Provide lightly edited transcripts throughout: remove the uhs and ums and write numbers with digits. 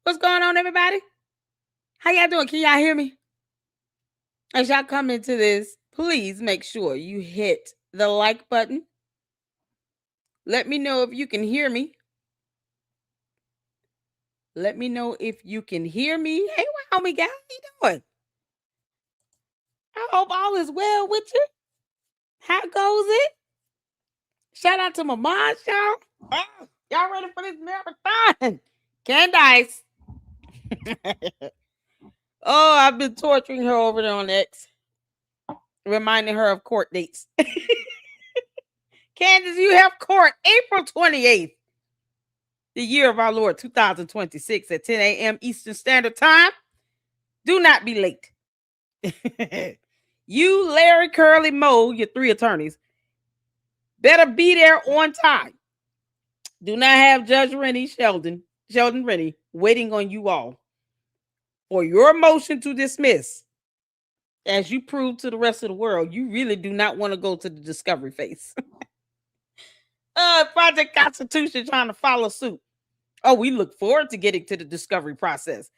What's going on, everybody? How y'all doing? Can y'all hear me? As y'all come into this, please make sure you hit the like button. Let me know if you can hear me. Let me know if you can hear me. Hey, homie guy, how you doing? I hope all is well with you. How goes it? Shout out to my mom, y'all. Y'all ready for this marathon? Candace. Oh, I've been torturing her over there on X, reminding her of court dates. Candace, you have court April 28th, the year of our Lord 2026 at 10 a.m. Eastern Standard Time. Do not be late. You, Larry, Curly, Moe, your three attorneys, better be there on time. Do not have Judge Rennie Sheldon Rennie waiting on you all for your motion to dismiss. As you prove to the rest of the world, you really do not want to go to the discovery phase. Project Constitution trying to follow suit. Oh, we look forward to getting to the discovery process.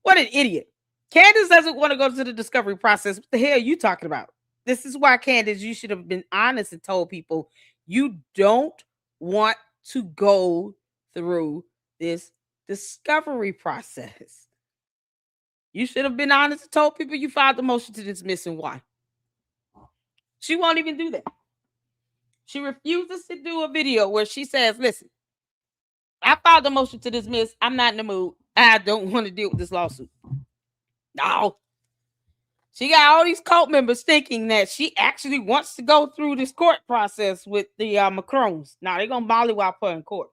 What an idiot. Candace doesn't want to go to the discovery process. What the hell are you talking about? This is why, Candace, you should have been honest and told people you don't want to go through this discovery process. You should have been honest and told people you filed the motion to dismiss and why. She won't even do that. She refuses to do a video where she says, listen, I filed the motion to dismiss. I'm not in the mood. I don't want to deal with this lawsuit. No. She got all these cult members thinking that she actually wants to go through this court process with the Macrons. Now they're going to mollywop her in court.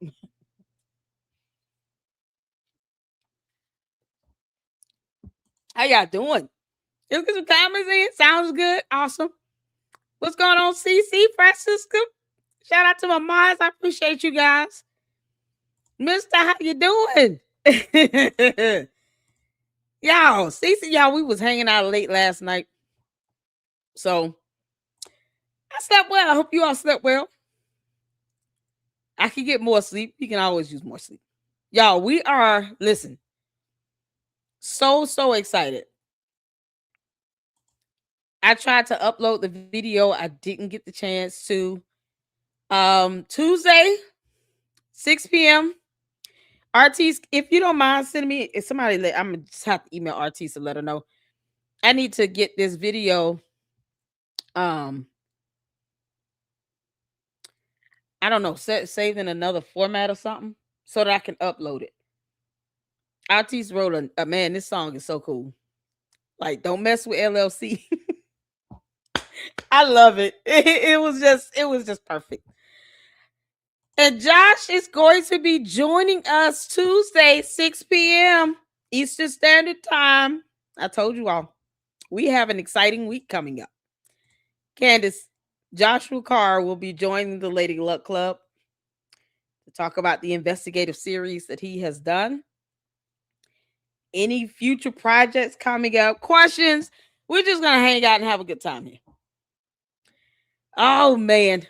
How y'all doing? Let's get some comments in. Sounds good. Awesome. What's going on, CC, Francisco? Shout out to my moms. I appreciate you guys. Mister, how you doing? Y'all, CC, y'all, we was hanging out late last night. So, I slept well. I hope you all slept well. I can get more sleep. You can always use more sleep. Y'all, we are, listen, so excited. I tried to upload the video. I didn't get the chance to. Tuesday, 6 p.m. RT's, if you don't mind sending me, if somebody, I'm gonna just have to email RT to let her know. I need to get this video. I don't know, saved in another format or something so that I can upload it. RT's wrote a man, this song is so cool. Like, don't mess with LLC. I love it. It was just perfect. And Josh is going to be joining us Tuesday, 6 p.m. Eastern Standard Time. I told you all, we have an exciting week coming up. Candace, Joshua Carr will be joining the Lady Luck Club to talk about the investigative series that he has done. Any future projects coming up, questions, we're just going to hang out and have a good time here. Oh, man.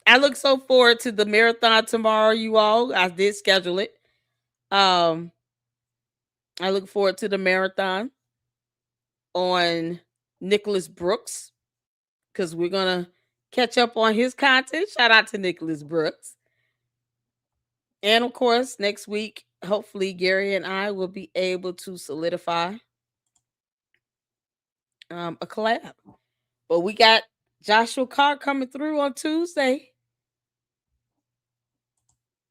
I look so forward to the marathon tomorrow, you all. I did schedule it. I look forward to the marathon on Nicholas Brooks because we're going to catch up on his content. Shout out to Nicholas Brooks. And, of course, next week, hopefully, Gary and I will be able to solidify a collab. But we got Joshua Carr coming through on Tuesday.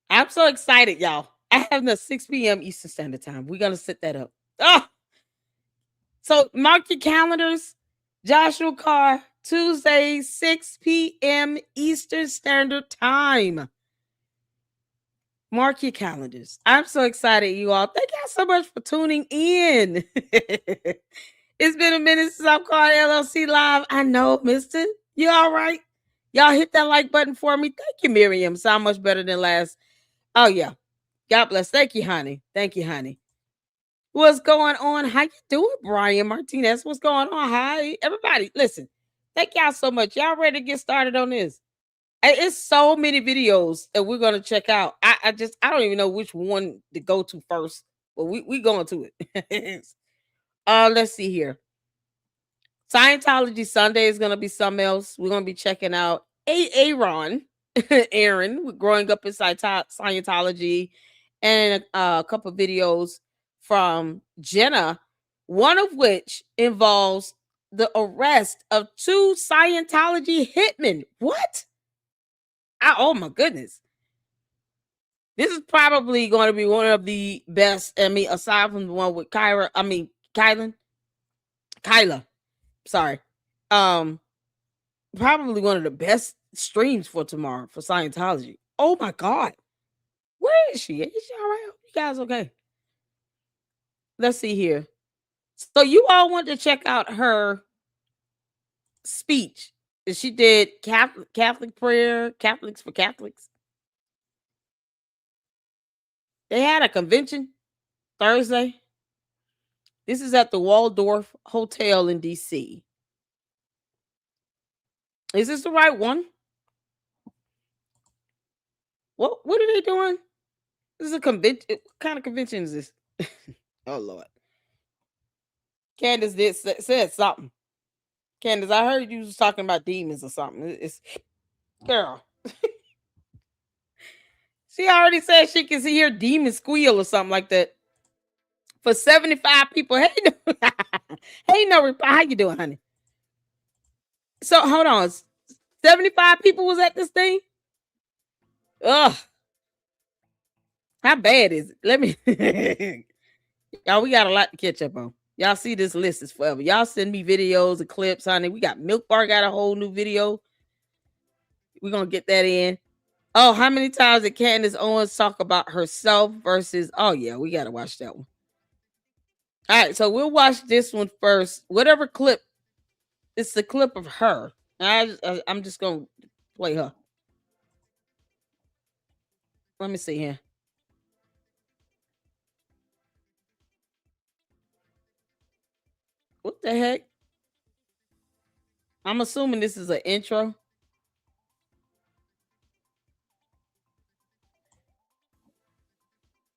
I'm so excited, y'all. I have the 6 p.m. Eastern Standard Time. We're going to set that up. Oh! So mark your calendars. Joshua Carr, Tuesday, 6 p.m. Eastern Standard Time. Mark your calendars. I'm so excited, you all. Thank y'all so much for tuning in. It's been a minute since I've called LLC Live. I know, mister. You all right? Y'all hit that like button for me. Thank you, Miriam. Sound much better than last. Oh, yeah. God bless. Thank you, honey. Thank you, honey. What's going on? How you doing, Brian Martinez? What's going on? Hi, everybody. Listen, thank y'all so much. Y'all ready to get started on this? It's so many videos that we're gonna check out. I don't even know which one to go to first, but we going to it. Let's see here. Scientology Sunday is gonna be something else. We're gonna be checking out Aaron, Aaron, growing up in Scientology, and a couple of videos from Jenna, one of which involves the arrest of 2 Scientology hitmen. What? Oh my goodness. This is probably going to be one of the best. I mean, aside from the one with Kyla. Sorry. Probably one of the best streams for tomorrow for Scientology. Oh my God. Where is she? Is she all right? You guys okay? Let's see here. So you all want to check out her speech. She did Catholic prayer, Catholics for Catholics. They had a convention Thursday. This is at the Waldorf Hotel in DC. Is this the right one? What are they doing? This is a convention. What kind of convention is this? Oh Lord. Candace said something. Candace, I heard you was talking about demons or something. It's girl. She already said she can hear demons squeal or something like that. For 75 people. Hey, no, hey, no, how you doing, honey? So hold on. 75 people was at this thing? Ugh. How bad is it? Let me y'all, we got a lot to catch up on. Y'all see this list is forever. Y'all send me videos and clips, honey. We got Milk Bar got a whole new video. We're gonna get that in. Oh, how many times did Candace Owens talk about herself versus? Oh yeah, we gotta watch that one. All right, so we'll watch this one first. Whatever clip, it's the clip of her. I'm just gonna play her. Let me see here. What the heck? I'm assuming this is an intro.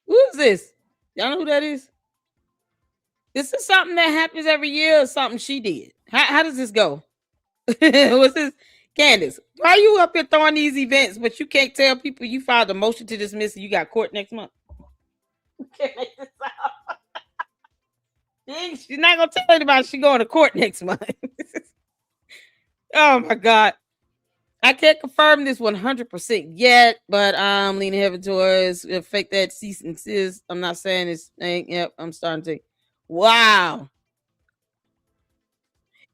Who is this? Y'all know who that is? This is something that happens every year or something she did. How does this go? What's this? Candace, why are you up here throwing these events, but you can't tell people you filed a motion to dismiss and you got court next month? Can't make this out. She's not gonna tell anybody she's going to court next month. Oh my God. I can't confirm this 100% yet, but I'm leaning heavy towards fake that cease and desist. I'm not saying this thing. Yep, I'm starting to. Wow.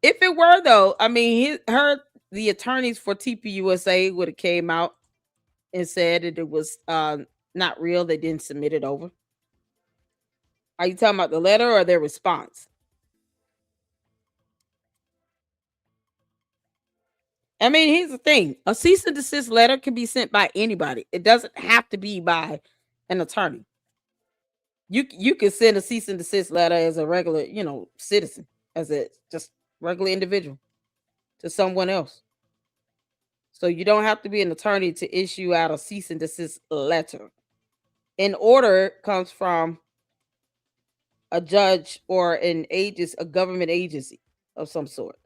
If it were though, I mean, the attorneys for TPUSA would have came out and said that it was not real. They didn't submit it over. Are you talking about the letter or their response? I mean, here's the thing: a cease and desist letter can be sent by anybody. It doesn't have to be by an attorney. You can send a cease and desist letter as a regular, citizen, as a just regular individual to someone else. So you don't have to be an attorney to issue out a cease and desist letter. An order comes from a judge or a government agency of some sort.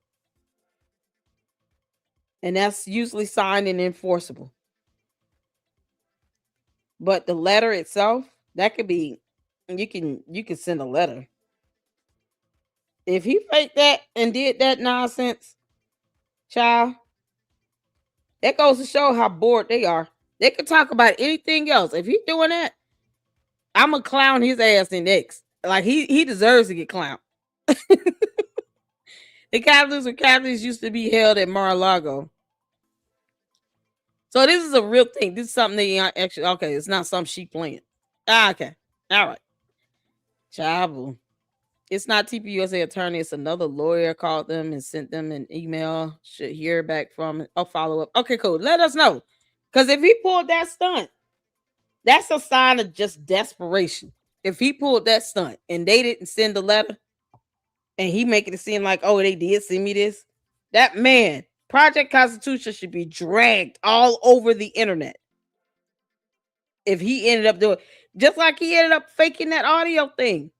And that's usually signed and enforceable. But the letter itself, that could be you can send a letter. If he faked that and did that nonsense, child, that goes to show how bored they are. They could talk about anything else. If he's doing that, I'm gonna clown his ass in next. Like he deserves to get clowned. The Catholics used to be held at Mar-a-Lago. So this is a real thing. This is something that actually okay. It's not something she playing. Okay, all right. Child, it's not TPUSA attorney. It's another lawyer called them and sent them an email. Should hear back from a follow up. Okay, cool. Let us know. Because if he pulled that stunt, that's a sign of just desperation. If he pulled that stunt and they didn't send the letter and he making it seem like, oh, they did send me this, that man, Project Constitution should be dragged all over the internet. If he ended up doing, just like he ended up faking that audio thing.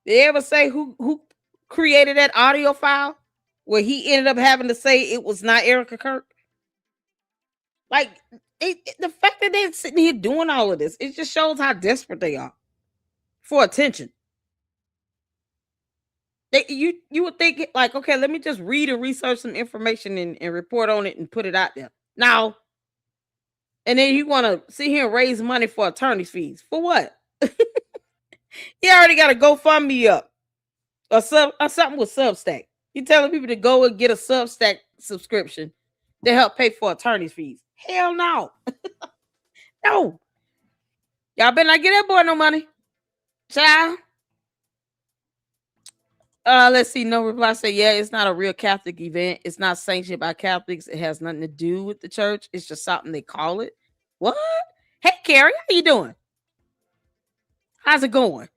Did they ever say who created that audio file where he ended up having to say it was not Erica Kirk? Like, the fact that they're sitting here doing all of this, it just shows how desperate they are for attention. You would think, like, okay, let me just read and research some information and report on it and put it out there. Now, and then you want to sit here and raise money for attorney's fees. For what? He already got a GoFundMe up. Or something with Substack. You telling people to go and get a Substack subscription to help pay for attorney's fees. Hell no. No. Y'all better not get that boy no money. Child. Let's see. No reply. Say, yeah, it's not a real Catholic event. It's not sanctioned by Catholics. It has nothing to do with the church. It's just something they call it. What? Hey, Carrie, how you doing? How's it going?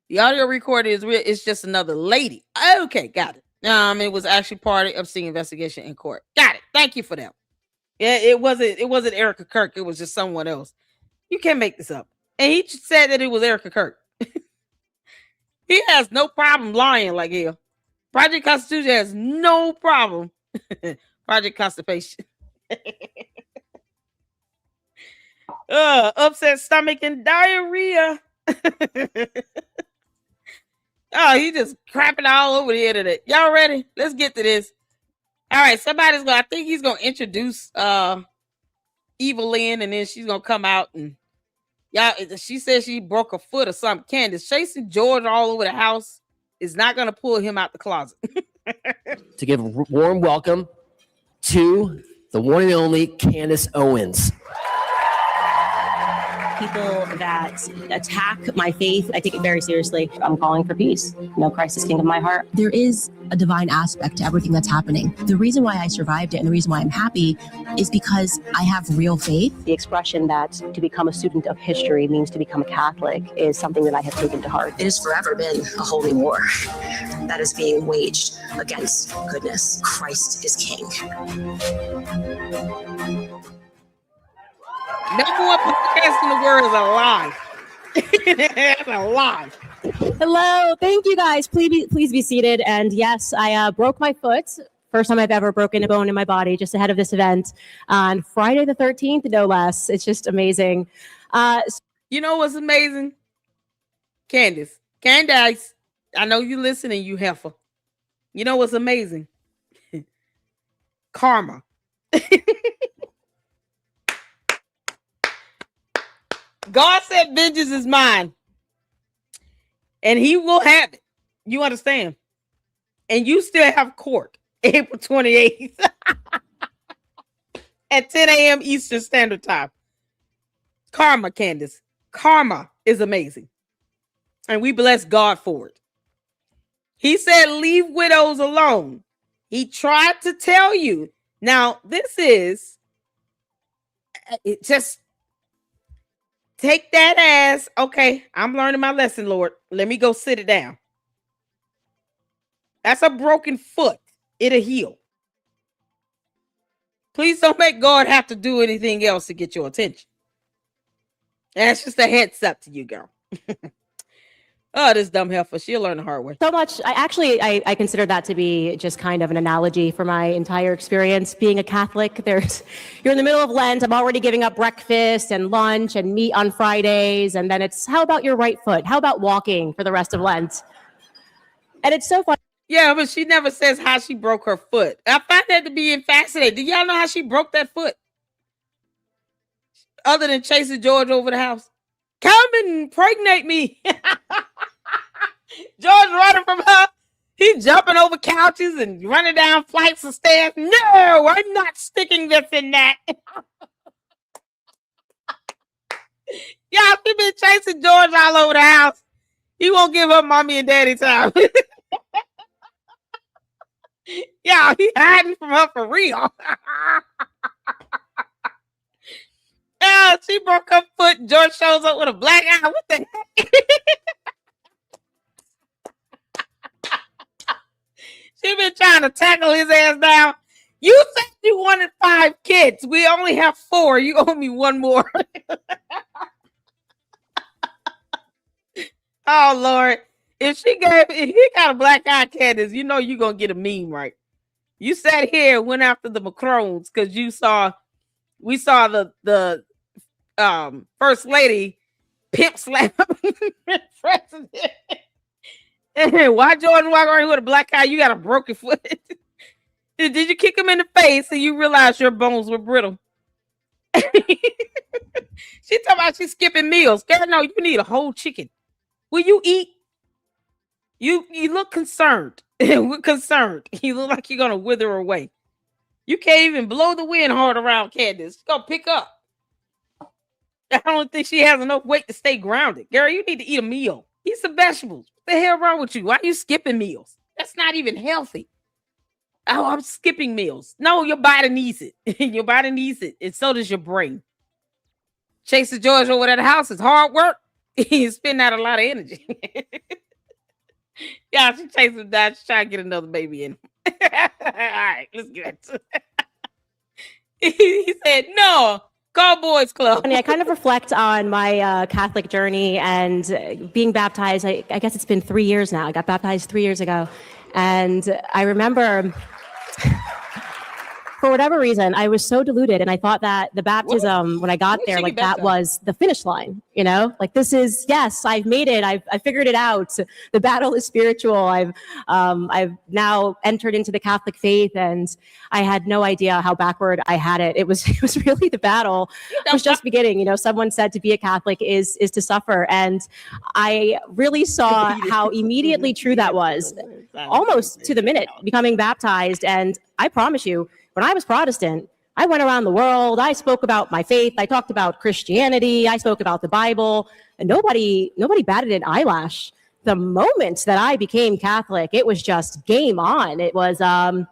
The audio recording is real. It's just another lady. Okay, got it. It was actually part of the investigation in court. Got it. Thank you for that. Yeah, it wasn't Erica Kirk. It was just someone else. You can't make this up. And he said that it was Erica Kirk. He has no problem lying like hell. Project Constitution has no problem. Project Constipation. Upset stomach and diarrhea. Oh, he just crapping all over the internet. Y'all ready? Let's get to this. All right, I think he's gonna introduce Evil Lynn, and then she's gonna come out and y'all. She says she broke a foot or something. Candace chasing George all over the house is not gonna pull him out the closet. To give a warm welcome to the one and only Candace Owens. People that attack my faith, I take it very seriously. I'm calling for peace. No Christ is king of my heart. There is a divine aspect to everything that's happening. The reason why I survived it and the reason why I'm happy is because I have real faith. The expression that to become a student of history means to become a Catholic is something that I have taken to heart. It has forever been a holy war that is being waged against goodness. Christ is king. Number one podcast in the world is a lie. That's a lie. Hello, thank you guys. Please be seated. And yes, I broke my foot. First time I've ever broken a bone in my body just ahead of this event on Friday the 13th, no less. It's just amazing. You know what's amazing? Candace, I know you listening, you heifer. You know what's amazing? Karma. God said vengeance is mine. And he will have it. You understand? And you still have court April 28th at 10 a.m. Eastern Standard Time. Karma, Candace. Karma is amazing. And we bless God for it. He said, leave widows alone. He tried to tell you. Now, this is it just take that as, okay, I'm learning my lesson, Lord. Let me go sit it down. That's a broken foot. It'll heal. Please don't make God have to do anything else to get your attention. That's just a heads up to you, girl. Oh, this dumb heifer. She'll learn the hard way. So much. I consider that to be just kind of an analogy for my entire experience being a Catholic. You're in the middle of Lent. I'm already giving up breakfast and lunch and meat on Fridays. And then it's, how about your right foot? How about walking for the rest of Lent? And it's so funny. Yeah, but she never says how she broke her foot. I find that to be fascinating. Do y'all know how she broke that foot? Other than chasing George over the house. Come and impregnate me. George running from her. He's jumping over couches and running down flights of stairs. No, I'm not sticking this in that. Y'all, she been chasing George all over the house. He won't give her mommy and daddy time. Y'all, he hiding from her for real. Oh, she broke her foot. George shows up with a black eye. What the heck? She been trying to tackle his ass down. You said you wanted 5 kids. We only have 4. You owe me 1 more. Oh Lord. If he got a black eye, Candace, you know you're gonna get a meme, right? You sat here and went after the Macrons because we saw the first lady pimp slap president. Why Jordan walk around with a black eye? You got a broken foot. Did you kick him in the face and you realized your bones were brittle? She talking about she's skipping meals. Girl, no, you need a whole chicken. Will you eat? You look concerned. We're concerned. You look like you're gonna wither away. You can't even blow the wind hard around Candace. She's gonna pick up. I don't think she has enough weight to stay grounded. Girl, you need to eat a meal. Eat some vegetables. What the hell wrong with you? Why are you skipping meals? That's not even healthy. Oh, I'm skipping meals. No, your body needs it. Your body needs it. And so does your brain. Chasing George over at the house is hard work. He's spending out a lot of energy. Yeah, she chased him down. She's trying to get another baby in. All right, let's get to it. He said, no, call Boys Club. I kind of reflect on my Catholic journey and being baptized. I guess it's been 3 years now. I got baptized 3 years ago. And I remember, for whatever reason, I was so deluded. And I thought that the baptism, when I got there, like that was the finish line, you know, like this is, yes, I've made it. I figured it out. The battle is spiritual. I've now entered into the Catholic faith, and I had no idea how backward I had it. It was really the battle was just beginning. You know, someone said to be a Catholic is to suffer. And I really saw how immediately true that was, almost to the minute, becoming baptized. And I promise you, when I was Protestant, I went around the world. I spoke about my faith. I talked about Christianity. I spoke about the Bible, and nobody batted an eyelash. The moment that I became Catholic, it was just game on. It was, I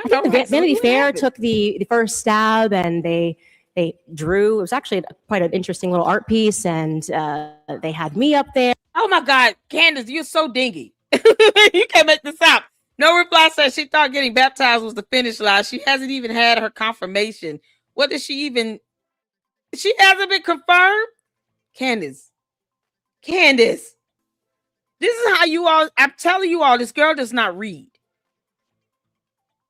think the Vanity Fair took the first stab, and they drew. It was actually quite an interesting little art piece, and they had me up there. Oh my God, Candace, you're so dingy. You can't make this out. No reply says she thought getting baptized was the finish line. She hasn't even had her confirmation. What does she even? She hasn't been confirmed. Candace. This is how you all. I'm telling you all, this girl does not read.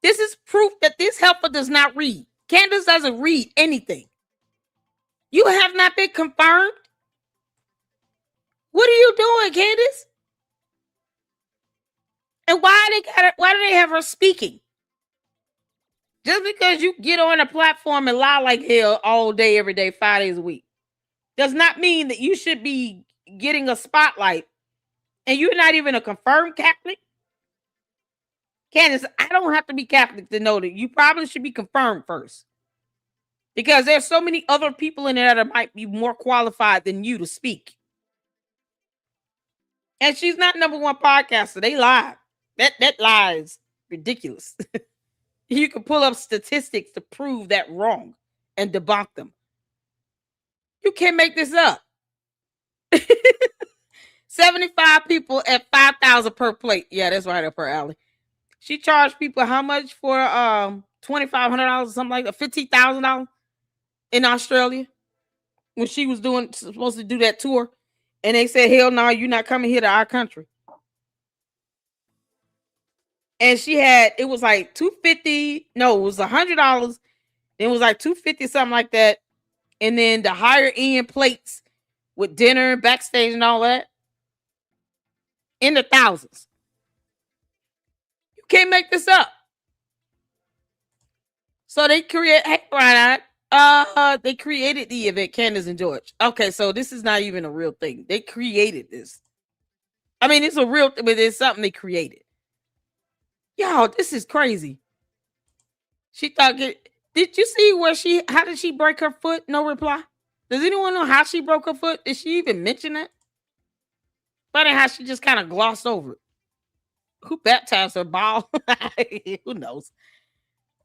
This is proof that this helper does not read. Candace doesn't read anything. You have not been confirmed. What are you doing, Candace? And why do they have her speaking? Just because you get on a platform and lie like hell all day, every day, 5 days a week, does not mean that you should be getting a spotlight and you're not even a confirmed Catholic. Candace, I don't have to be Catholic to know that you probably should be confirmed first. Because there's so many other people in there that might be more qualified than you to speak. And she's not #1 podcaster. They lie. That lie is ridiculous. You can pull up statistics to prove that wrong and debunk them. You can't make this up. 75 people at $5,000 per plate. Yeah, that's right up her alley. She charged people how much for $2,500 or something like that, $15,000 in Australia when she was supposed to do that tour, and they said, "Hell no, you're not coming here to our country." And it was like $250. No, it was $100. It was like $250, something like that. And then the higher end plates with dinner, backstage, and all that in the thousands. You can't make this up. So they created the event, Candace and George. Okay, so this is not even a real thing. They created this. I mean, it's a real thing, but it's something they created. Y'all, this is crazy. She thought, did you see how did she break her foot? No reply. Does anyone know how she broke her foot? Did she even mention that? Funny how she just kind of glossed over it. Who baptized her ball? Who knows?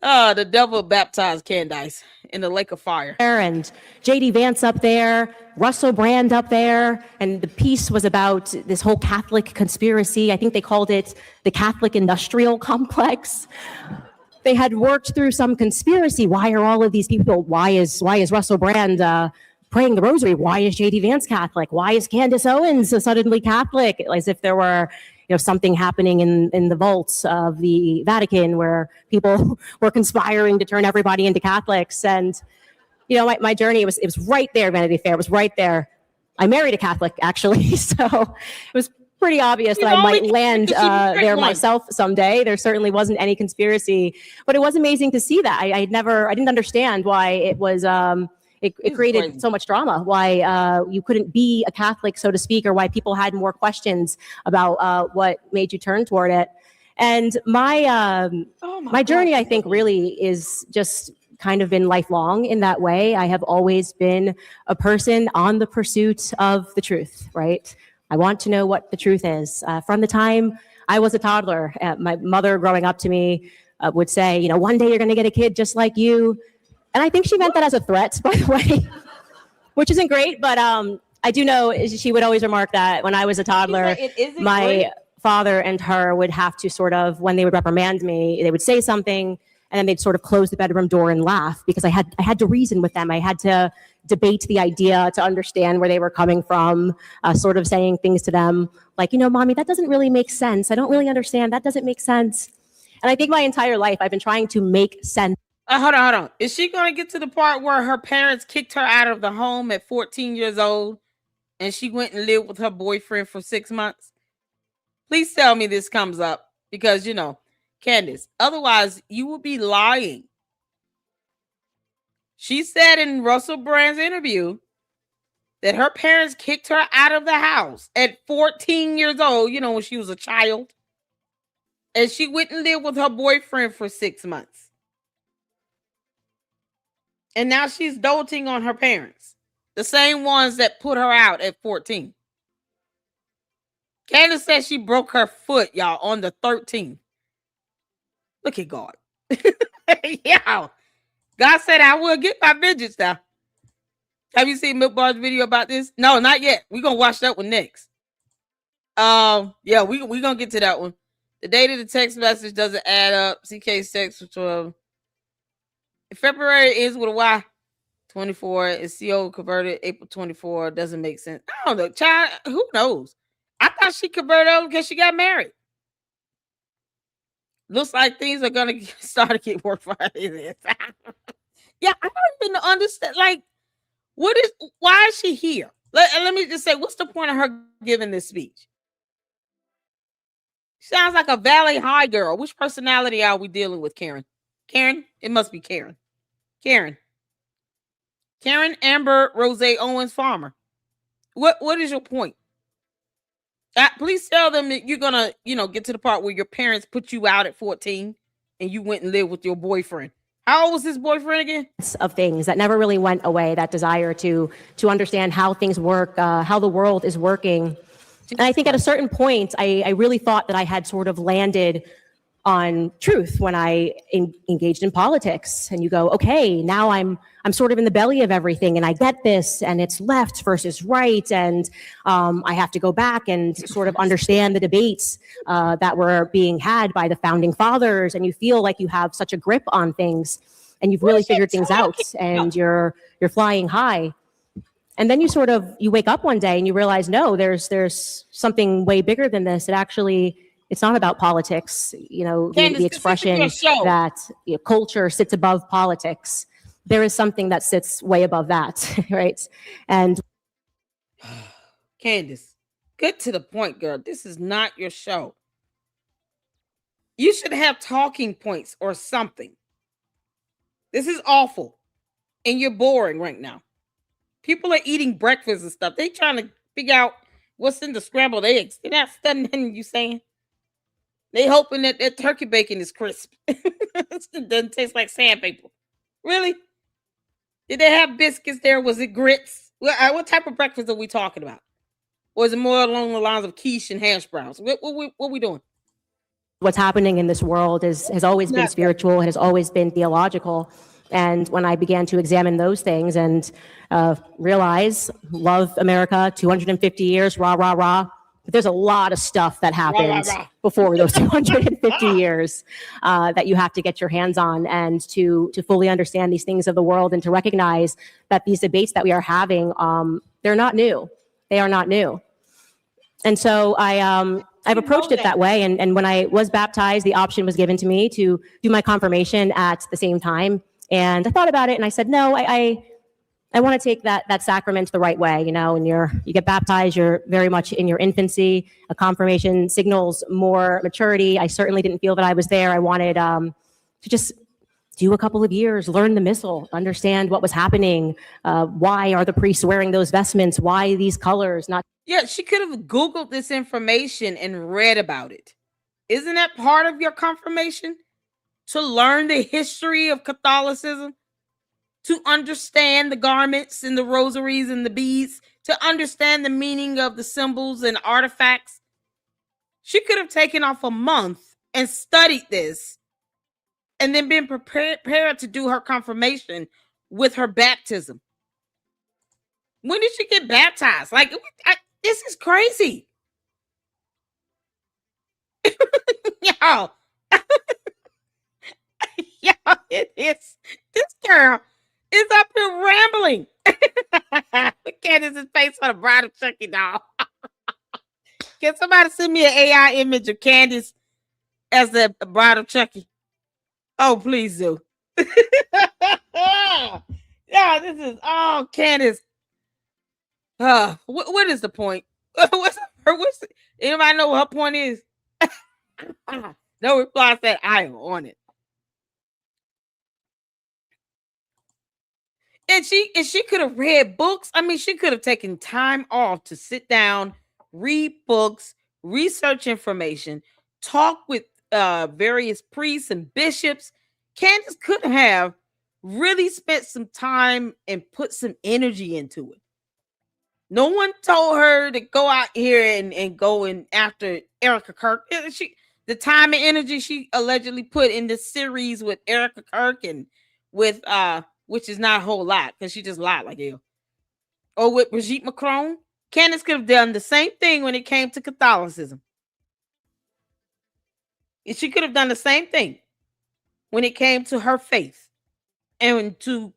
The devil baptized Candace in the lake of fire. And J.D. Vance up there, Russell Brand up there, and the piece was about this whole Catholic conspiracy. I think they called it the Catholic Industrial Complex. they had worked through some conspiracy. Why are all of these people? Why is Russell Brand praying the rosary? Why is JD Vance Catholic? Why is Candace Owens suddenly Catholic? As if there were something happening in the vaults of the Vatican where people were conspiring to turn everybody into Catholics. And my journey, it was right there. Vanity Fair was right there. I married a Catholic, actually, so it was pretty obvious that I might land there myself someday. There certainly wasn't any conspiracy, but it was amazing to see that. I didn't understand why it was. It created crazy. So much drama. Why you couldn't be a Catholic, so to speak, or why people had more questions about what made you turn toward it. And my journey, I think, really is just kind of been lifelong in that way. I have always been a person on the pursuit of the truth, right? I want to know what the truth is. From the time I was a toddler, my mother growing up to me would say, one day you're going to get a kid just like you. And I think she meant that as a threat, by the way, which isn't great. But I do know she would always remark that when I was a toddler, my father and her would have to sort of, when they would reprimand me, they would say something and then they'd sort of close the bedroom door and laugh because I had to reason with them. I had to debate the idea to understand where they were coming from, sort of saying things to them like, Mommy, that doesn't really make sense. I don't really understand. That doesn't make sense. And I think my entire life I've been trying to make sense. Hold on. Is she going to get to the part where her parents kicked her out of the home at 14 years old and she went and lived with her boyfriend for 6 months? Please tell me this comes up because, Candace, otherwise you will be lying. She said in Russell Brand's interview that her parents kicked her out of the house at 14 years old, when she was a child. And she went and lived with her boyfriend for 6 months. And now she's doting on her parents, the same ones that put her out at 14. Candace said she broke her foot, y'all, on the 13th. Look at God. Yeah. God said, I will get my vengeance now. Have you seen Milk Bar's video about this? No, not yet. We're going to watch that one next. Yeah, we're going to get to that one. The date of the text message doesn't add up. CK's text was 12. February ends with a Y. 24 is CO converted. April 24 doesn't make sense. I don't know. Child, who knows? I thought she converted over because she got married. Looks like things are going to start to get worse for her. Yeah, I don't even understand. Like, why is she here? Let me just say, what's the point of her giving this speech? Sounds like a Valley High girl. Which personality are we dealing with, Karen? Karen? It must be Karen. Karen Amber Rose Owens Farmer. What is your point? Please tell them that you're gonna, get to the part where your parents put you out at 14 and you went and lived with your boyfriend. How old was this boyfriend again? Of things that never really went away, that desire to understand how things work, how the world is working. And I think at a certain point, I really thought that I had sort of landed on truth when I engaged in politics. And you go, okay, now I'm sort of in the belly of everything and I get this, and it's left versus right. And I have to go back and sort of understand the debates that were being had by the founding fathers. And you feel like you have such a grip on things and you've really figured things out and you're flying high. And then you wake up one day and you realize, no, there's something way bigger than this. It's not about politics, Candace, the expression that culture sits above politics. There is something that sits way above that, right? And Candace, get to the point, girl. This is not your show. You should have talking points or something. This is awful. And you're boring right now. People are eating breakfast and stuff. They trying to figure out what's in the scrambled eggs. They're not studying anything you saying. They hoping that their turkey bacon is crisp. It doesn't taste like sandpaper. Really? Did they have biscuits there? Was it grits? What type of breakfast are we talking about? Or is it more along the lines of quiche and hash browns? What we doing? What's happening in this world has always been spiritual. It has always been theological. And when I began to examine those things and realize, love America, 250 years, rah, rah, rah, But there's a lot of stuff that happened Rah. before those 250 years that you have to get your hands on, and to fully understand these things of the world, and to recognize that these debates that we are having, they're not new. They are not new. And so I've approached it that way. And when I was baptized, the option was given to me to do my confirmation at the same time. And I thought about it, and I said, no, I want to take that sacrament the right way. You know, when you get baptized, you're very much in your infancy. A confirmation signals more maturity. I certainly didn't feel that I was there. I wanted to just do a couple of years, learn the missal, understand what was happening. Why are the priests wearing those vestments? Why these colors? Yeah, she could have Googled this information and read about it. Isn't that part of your confirmation? To learn the history of Catholicism, to understand the garments and the rosaries and the beads, to understand the meaning of the symbols and artifacts. She could have taken off a month and studied this, and then been prepared to do her confirmation with her baptism. When did she get baptized? Like, this is crazy. Y'all. Y'all, it is. This girl is up here rambling. Look at his face on the bride of Chucky doll. Can somebody send me an AI image of Candace as the bride of Chucky? Oh, please do. Yeah, this is Candace. What is the point? Anybody know what her point is? No reply said I am on it. And she could have read books. I mean, she could have taken time off to sit down, read books, research information, talk with various priests and bishops. Candace could have really spent some time and put some energy into it. No one told her to go out here and go in after Erica Kirk. The time and energy she allegedly put in this series with Erica Kirk and with which is not a whole lot because she just lied like hell. Or with Brigitte Macron, Candace could have done the same thing when it came to Catholicism. She could have done the same thing when it came to her faith and to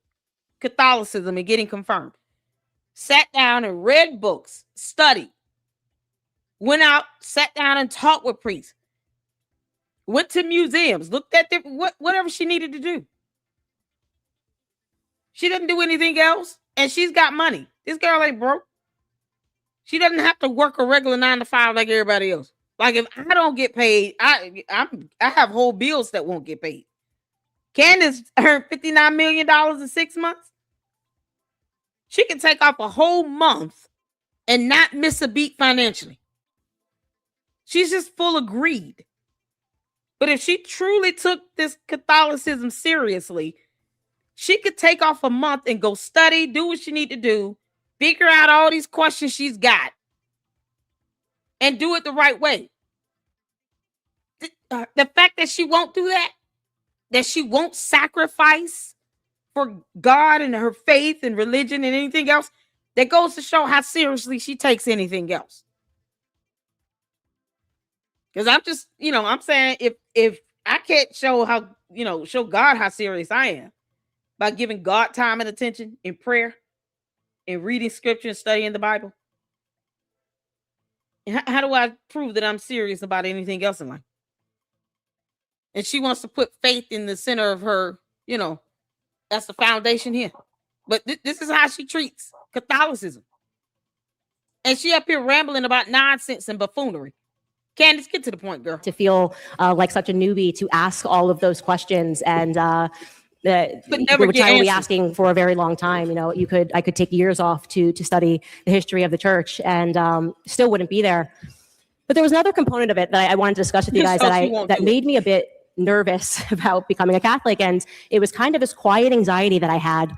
Catholicism and getting confirmed. Sat down and read books, studied, went out, sat down and talked with priests, went to museums, looked at whatever she needed to do. She doesn't do anything else, and she's got money. This girl ain't broke. She doesn't have to work a regular 9 to 5 like everybody else. Like, if I don't get paid, I have whole bills that won't get paid. Candace earned $59 million in 6 months. She can take off a whole month and not miss a beat financially. She's just full of greed. But if she truly took this Catholicism seriously, she could take off a month and go study, do what she need to do, figure out all these questions she's got, and do it the right way. The fact that she won't do that she won't sacrifice for God and her faith and religion and anything else, that goes to show how seriously she takes anything else. Because I'm just, I'm saying if I can't show God how serious I am by giving God time and attention in prayer and reading scripture and studying the Bible, how do I prove that I'm serious about anything else in life? And she wants to put faith in the center of her, that's the foundation here. But this is how she treats Catholicism. And she up here rambling about nonsense and buffoonery. Candace, get to the point, girl. To feel like such a newbie to ask all of those questions, and which I will be asking for a very long time. I could take years off to study the history of the church and still wouldn't be there. But there was another component of it that I wanted to discuss with you guys that made me a bit nervous about becoming a Catholic. And it was kind of this quiet anxiety that I had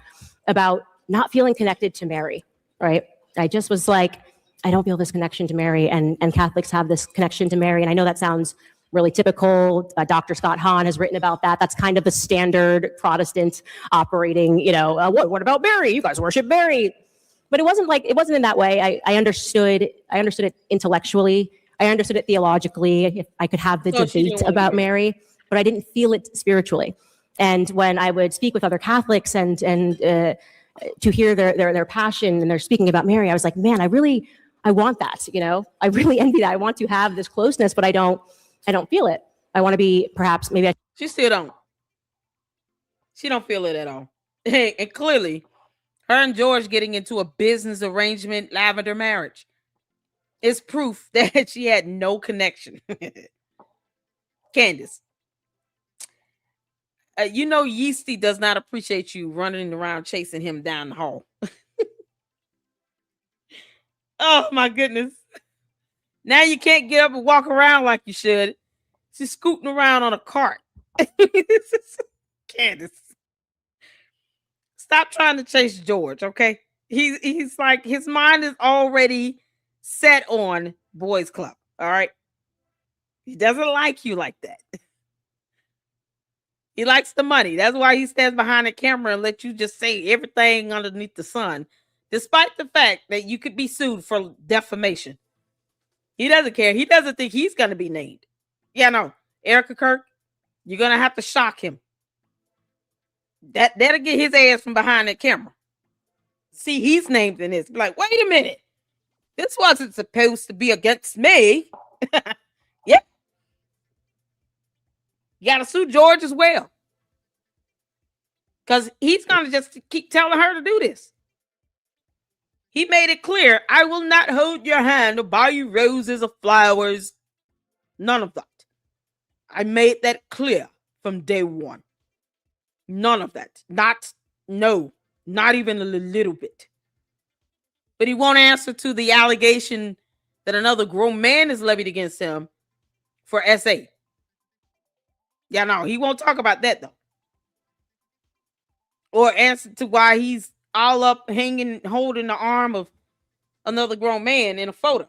about not feeling connected to Mary, right? I just was like, I don't feel this connection to Mary, and Catholics have this connection to Mary. And I know that sounds really typical. Dr. Scott Hahn has written about that. That's kind of the standard Protestant operating, what about Mary? You guys worship Mary. But it wasn't in that way. I understood it intellectually. I understood it theologically. If I could have the debate about Mary, but I didn't feel it spiritually. And when I would speak with other Catholics and to hear their passion and they're speaking about Mary, I was like, man, I want that. I really envy that. I want to have this closeness, but I don't feel it. I want to be She still don't. She don't feel it at all. And clearly, her and George getting into a business arrangement, lavender marriage, is proof that she had no connection. Candace, Yeasty does not appreciate you running around chasing him down the hall. Oh my goodness. Now you can't get up and walk around like you should. She's scooting around on a cart. Candace, stop trying to chase George, okay? He's like, his mind is already set on boys club, all right? He doesn't like you like that. He likes the money. That's why he stands behind the camera and let you just say everything underneath the sun, despite the fact that you could be sued for defamation. He doesn't care. He doesn't think he's going to be named. Yeah, no. Erica Kirk, you're going to have to shock him. That'll get his ass from behind the camera. See, he's named in this. Be like, wait a minute. This wasn't supposed to be against me. Yep. You got to sue George as well. Because he's going to just keep telling her to do this. He made it clear, I will not hold your hand or buy you roses or flowers. None of that. I made that clear from day one. None of that. Not even a little bit. But he won't answer to the allegation that another grown man is levied against him for SA. Yeah, no, he won't talk about that though. Or answer to why he's all up hanging, holding the arm of another grown man in a photo.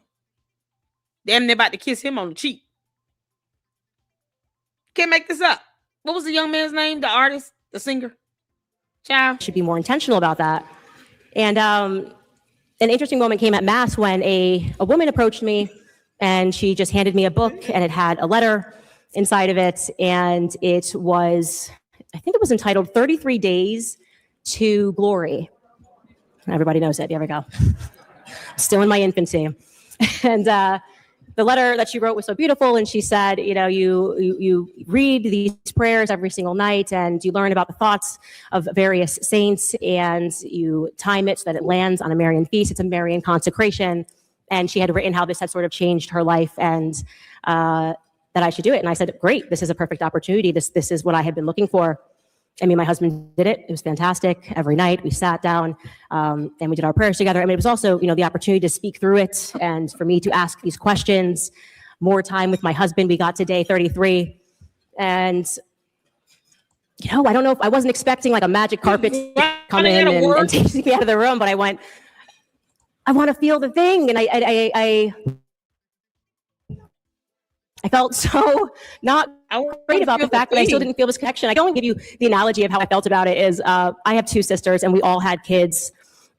Damn, they're about to kiss him on the cheek. Can't make this up. What was the young man's name? The artist? The singer? Child? Should be more intentional about that. And an interesting moment came at Mass when a woman approached me and she just handed me a book and it had a letter inside of it. And it was, I think it was entitled 33 Days to Glory. Everybody knows it. Here we go. Still in my infancy. And the letter that she wrote was so beautiful. And she said, you read these prayers every single night and you learn about the thoughts of various saints and you time it so that it lands on a Marian feast. It's a Marian consecration. And she had written how this had sort of changed her life and that I should do it. And I said, great, this is a perfect opportunity. This is what I had been looking for. I mean, my husband did it. It was fantastic. Every night we sat down and we did our prayers together. I mean, it was also, the opportunity to speak through it and for me to ask these questions. More time with my husband. We got to day 33. And, I don't know if I wasn't expecting like a magic carpet to come in and take me out of the room, but I went, I want to feel the thing. And I felt so not great about the fact that I still didn't feel this connection. I can only give you the analogy of how I felt about it is I have two sisters and we all had kids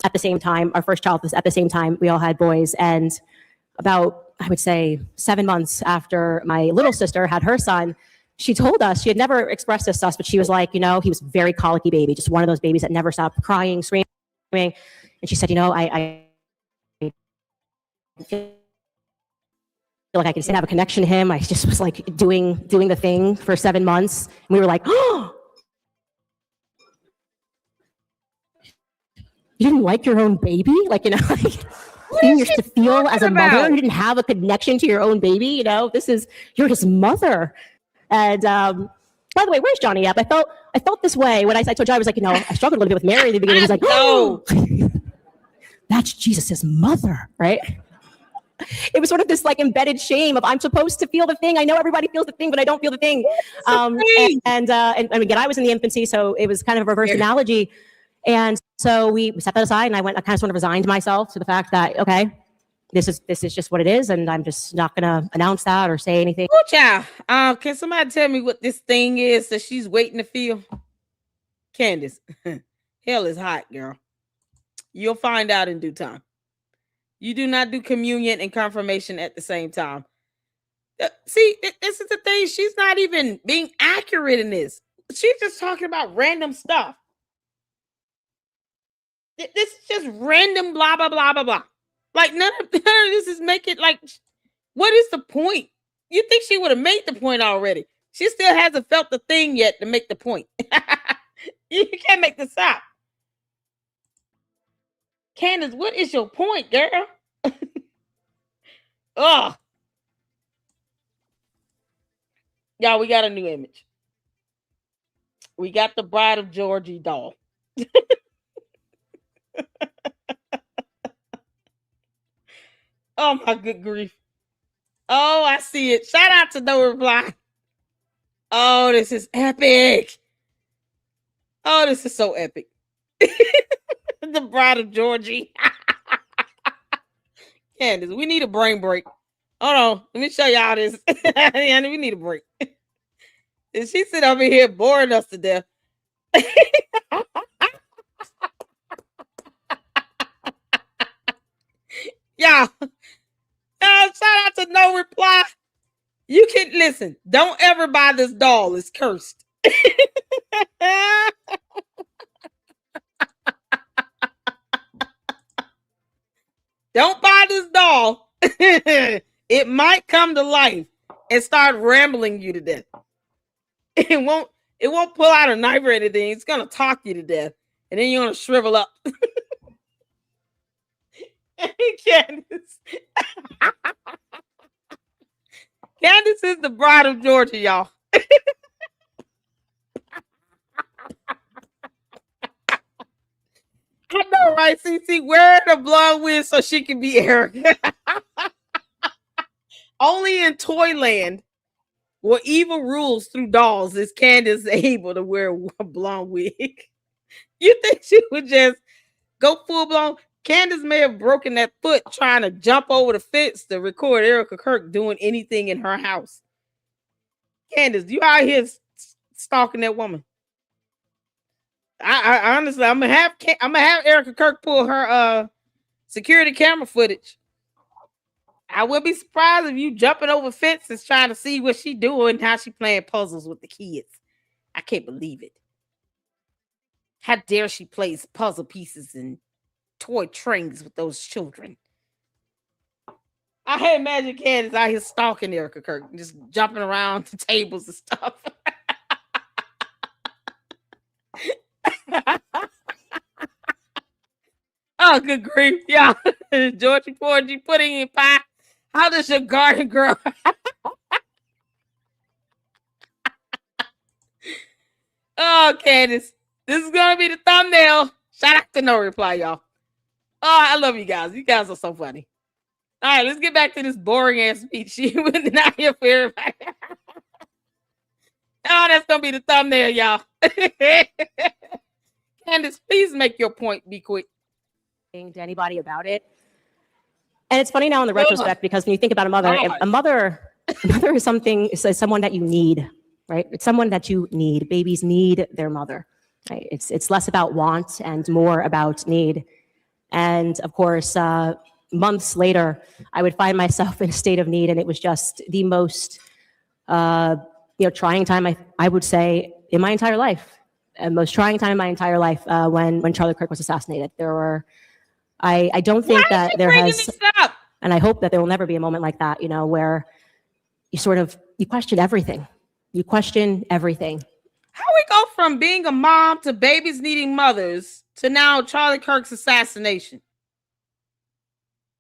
at the same time. Our first child was at the same time. We all had boys. And about, I would say 7 months after my little sister had her son, she told us, she had never expressed this to us, but she was like, he was a very colicky baby, just one of those babies that never stopped crying, screaming. And she said, I feel like I could have a connection to him. I just was like doing the thing for 7 months. And we were like, oh, you didn't like your own baby? Like, being to feel as a mother, you didn't have a connection to your own baby, you're his mother. And by the way, where's Johnny at? I felt this way when I told you, I was like, I struggled a little bit with Mary at the beginning. He was like, oh, that's Jesus's mother, right? It was sort of this like embedded shame of I'm supposed to feel the thing. I know everybody feels the thing, but I don't feel the thing. And again, I was in the infancy, so it was kind of a reverse analogy. And so we set that aside, and I kind of sort of resigned myself to the fact that okay, this is just what it is, and I'm just not gonna announce that or say anything. Oh, child. Can somebody tell me what this thing is that she's waiting to feel? Candace, hell is hot, girl. You'll find out in due time. You do not do communion and confirmation at the same time. See, this is the thing. She's not even being accurate in this. She's just talking about random stuff. This is just random blah, blah, blah, blah, blah. Like, none of this is making, like, what is the point? You think she would have made the point already? She still hasn't felt the thing yet to make the point. You can't make this up. Candace, what is your point, girl? Ugh. Y'all, we got a new image. We got the Bride of Georgie doll. Oh, my good grief. Oh, I see it. Shout out to No Reply. Oh, this is epic. Oh, this is so epic. The Bride of Georgie. Candace, we need a brain break. Hold on. Let me show y'all this. We need a break. And she sit over here boring us to death. Y'all. Shout out to No Reply. You can listen. Don't ever buy this doll. It's cursed. Don't buy this doll. It might come to life and start rambling you to death. It won't pull out a knife or anything. It's gonna talk you to death. And then you're gonna shrivel up. Candace. Candace is the Bride of Georgia, y'all. I know, right? CC, wear the blonde wig so she can be Erica. Only in Toyland, where evil rules through dolls, is Candace able to wear a blonde wig. You think she would just go full blown? Candace may have broken that foot trying to jump over the fence to record Erica Kirk doing anything in her house. Candace, you out here stalking that woman. I honestly, I'm gonna have Erica Kirk pull her security camera footage. I would be surprised if you jumping over fences trying to see what she doing, how she playing puzzles with the kids. I can't believe it. How dare she plays puzzle pieces and toy trains with those children? I imagine Candace out here stalking Erica Kirk, just jumping around the tables and stuff. Oh, good grief. Yeah. Georgie Porgy pudding in pie. How does your garden grow? Oh, Candace. This is going to be the thumbnail. Shout out to No Reply, y'all. Oh, I love you guys. You guys are so funny. All right, let's get back to this boring ass speech. She was not here for everybody. Oh, that's going to be the thumbnail, y'all. Candace, please make your point. Be quick. To anybody about it. And it's funny now in the retrospect, because when you think about a mother is someone that you need, right? It's someone that you need. Babies need their mother, right? It's less about want and more about need. And of course, months later, I would find myself in a state of need, and it was just the most, trying time I would say in my entire life, and most trying time in my entire life when Charlie Kirk was assassinated. There were. I don't think that there has, and I hope that there will never be a moment like that, where you question everything. You question everything. How we go from being a mom to babies needing mothers to now Charlie Kirk's assassination?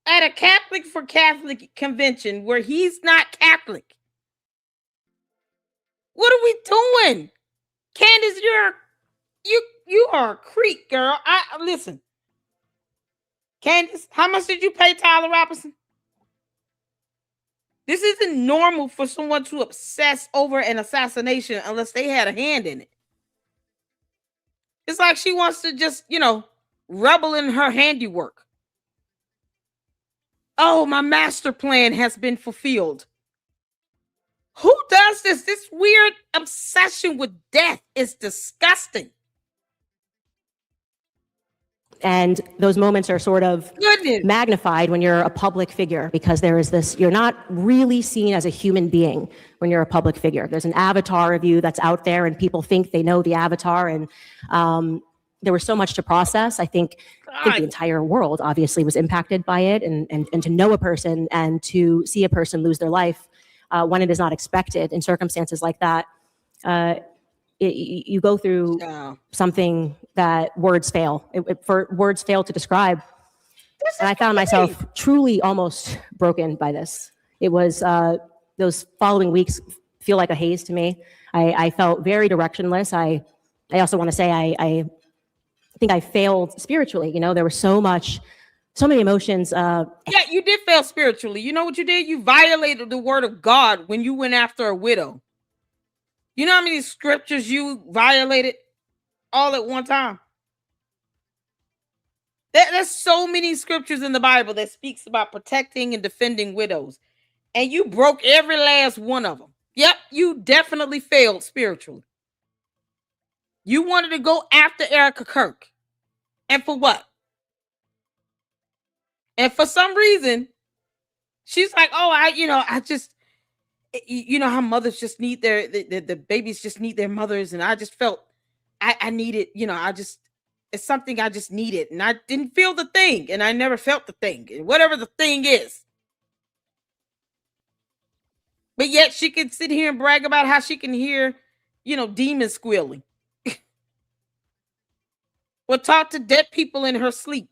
At a Catholic for Catholic convention where he's not Catholic. What are we doing? Candace, you are a creep, girl. Listen. Candace, how much did you pay Tyler Robinson? This isn't normal for someone to obsess over an assassination unless they had a hand in it. It's like she wants to just, revel in her handiwork. Oh, my master plan has been fulfilled. Who does this? This weird obsession with death is disgusting. And those moments are sort of Goodness. magnified when you're a public figure, because there is this, you're not really seen as a human being when you're a public figure. There's an avatar of you that's out there, and people think they know the avatar. And there was so much to process. I think the entire world obviously was impacted by it, and to know a person and to see a person lose their life when it is not expected in circumstances like that. You go through something that words fail. Words fail to describe. And I found myself truly almost broken by this. It was those following weeks feel like a haze to me. I felt very directionless. I also want to say I think I failed spiritually. You know, there was so many emotions. Yeah, you did fail spiritually. You know what you did? You violated the word of God when you went after a widow. You know how many scriptures you violated all at one time? There's so many scriptures in the Bible that speaks about protecting and defending widows. And you broke every last one of them. Yep, you definitely failed spiritually. You wanted to go after Erica Kirk. And for what? And for some reason, she's like, oh, I just, you know how mothers just need the babies just need their mothers. And I just felt I needed, it's something I just needed. And I didn't feel the thing. And I never felt the thing. And whatever the thing is. But yet she can sit here and brag about how she can hear, demons squealing. Or talk to dead people in her sleep.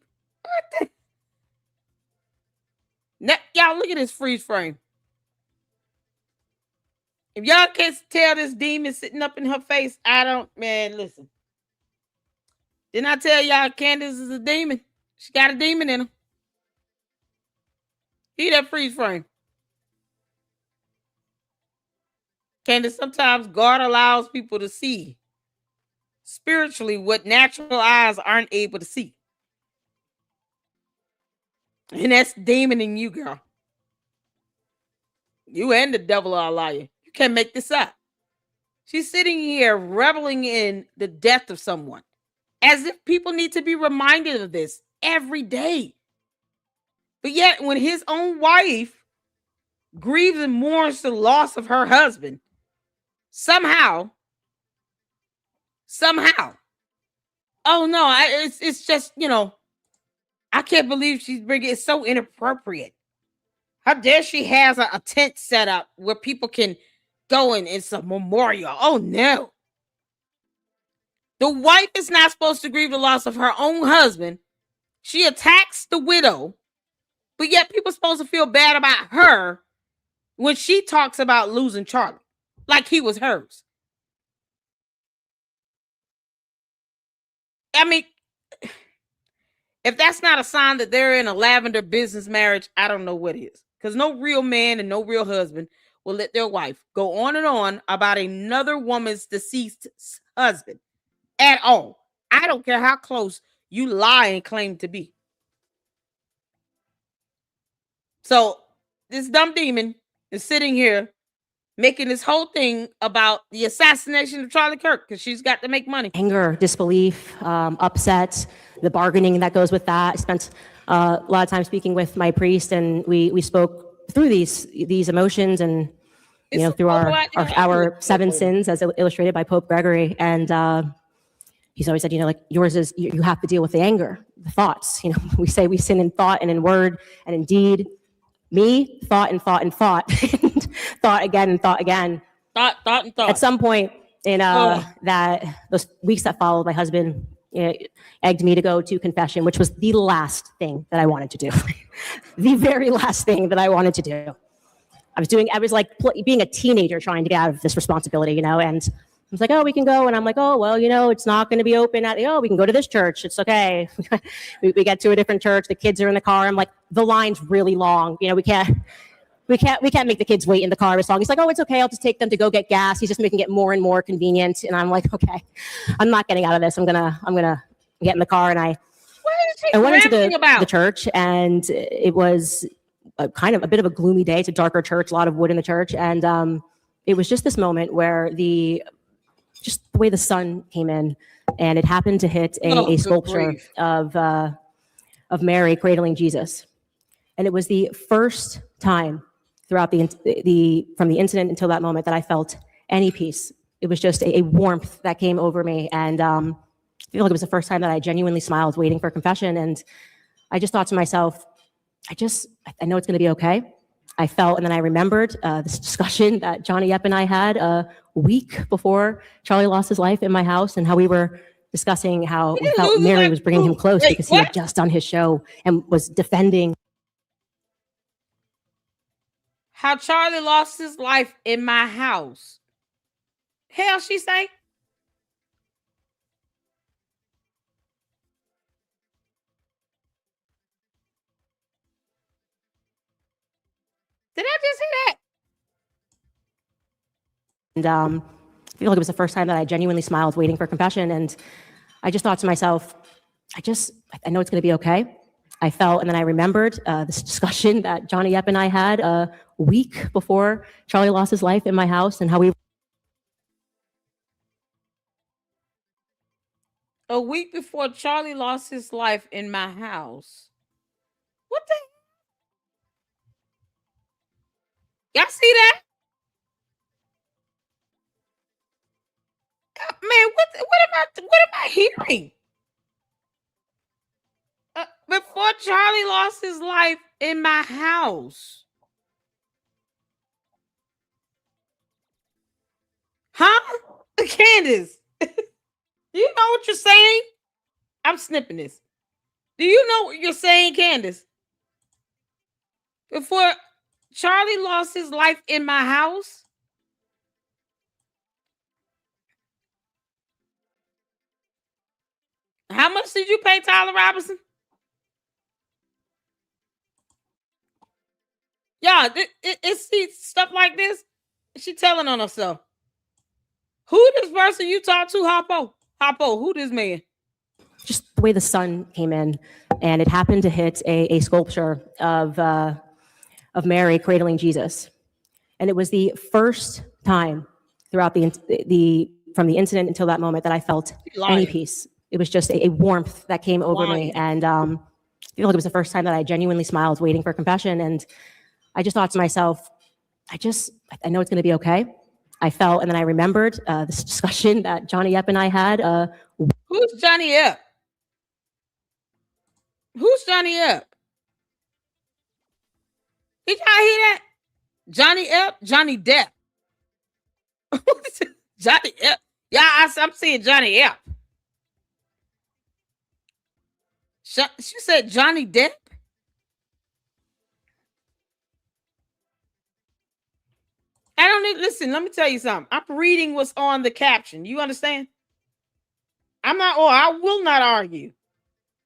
Now, y'all, look at this freeze frame. If y'all can't tell this demon sitting up in her face, listen. Didn't I tell y'all Candace is a demon? She got a demon in her. See that freeze frame? Candace, sometimes God allows people to see spiritually what natural eyes aren't able to see. And that's demon in you, girl. You and the devil are a liar. You can't make this up. She's sitting here reveling in the death of someone, as if people need to be reminded of this every day. But yet, when his own wife grieves and mourns the loss of her husband, somehow, oh no, it's just, I can't believe she's bringing it. So inappropriate. How dare she has a tent set up where people can go and it's a memorial. Oh no. The wife is not supposed to grieve the loss of her own husband. She attacks the widow, but yet people are supposed to feel bad about her when she talks about losing Charlie, like he was hers. I mean, if that's not a sign that they're in a lavender business marriage, I don't know what is. Because no real man and no real husband will let their wife go on and on about another woman's deceased husband at all. I don't care how close you lie and claim to be. So this dumb demon is sitting here making this whole thing about the assassination of Charlie Kirk because she's got to make money. Anger, disbelief, upset, the bargaining that goes with that. I spent a lot of time speaking with my priest, and we spoke through these emotions and through our 7 sins as illustrated by Pope Gregory. And he's always said, like yours is you have to deal with the anger, the thoughts. We say we sin in thought and in word and in deed. Me, thought and thought and thought, and thought again and thought again. Thought and thought. At some point in those weeks that followed, my husband egged me to go to confession, which was the last thing that I wanted to do. The very last thing that I wanted to do. I was like being a teenager trying to get out of this responsibility, and I was like, oh, we can go. And I'm like, oh, well, it's not going to be open we can go to this church. It's okay. we get to a different church. The kids are in the car. I'm like, the line's really long. We can't make the kids wait in the car as long. He's like, oh, it's okay. I'll just take them to go get gas. He's just making it more and more convenient. And I'm like, okay, I'm not getting out of this. I'm going to get in the car. And I went into the church, and it was kind of a bit of a gloomy day. It's a darker church, a lot of wood in the church. And it was just this moment where the just the way the sun came in, and it happened to hit a good sculpture grief. of Mary cradling Jesus, and it was the first time throughout from the incident until that moment that I felt any peace. It was just a warmth that came over me, and I feel like it was the first time that I genuinely smiled, waiting for confession, and I just thought to myself, I know it's going to be okay. I felt, and then I remembered this discussion that Johnny Epp and I had a week before Charlie lost his life in my house, and how we were discussing how we didn't felt lose his Mary life. was bringing him close Wait, because he what? had just done his show and was defending How Charlie lost his life in my house. Hell, she say? Did I just hear that? And I feel like it was the first time that I genuinely smiled, waiting for confession. And I just thought to myself, I know it's going to be okay. I felt, and then I remembered this discussion that Johnny Epp and I had a week before Charlie lost his life in my house, and how we A week before Charlie lost his life in my house. What the? Y'all see that? Man, what am I hearing? Before Charlie lost his life in my house. Huh? Candace, do you know what you're saying? I'm snipping this. Do you know what you're saying, Candace? Before Charlie lost his life in my house? How much did you pay Tyler Robinson? Yeah, it's stuff like this. She telling on herself. Who this person you talk to, Hoppo? Hoppo, who this man? just the way the sun came in, and it happened to hit a sculpture of Mary cradling Jesus, and it was the first time throughout from the incident until that moment that I felt any peace. It was just a warmth that came over me, and I feel like it was the first time that I genuinely smiled, waiting for confession, and I just thought to myself, I know it's going to be okay. I felt, and then I remembered this discussion that Johnny Epp and I had. Who's Johnny Epp? Who's Johnny Epp? Did y'all hear that? Johnny Epp? Johnny Depp. Johnny Epp. Yeah, I'm seeing Johnny Epp. She said Johnny Depp? I don't need, listen, let me tell you something. I'm reading what's on the caption. You understand? I will not argue.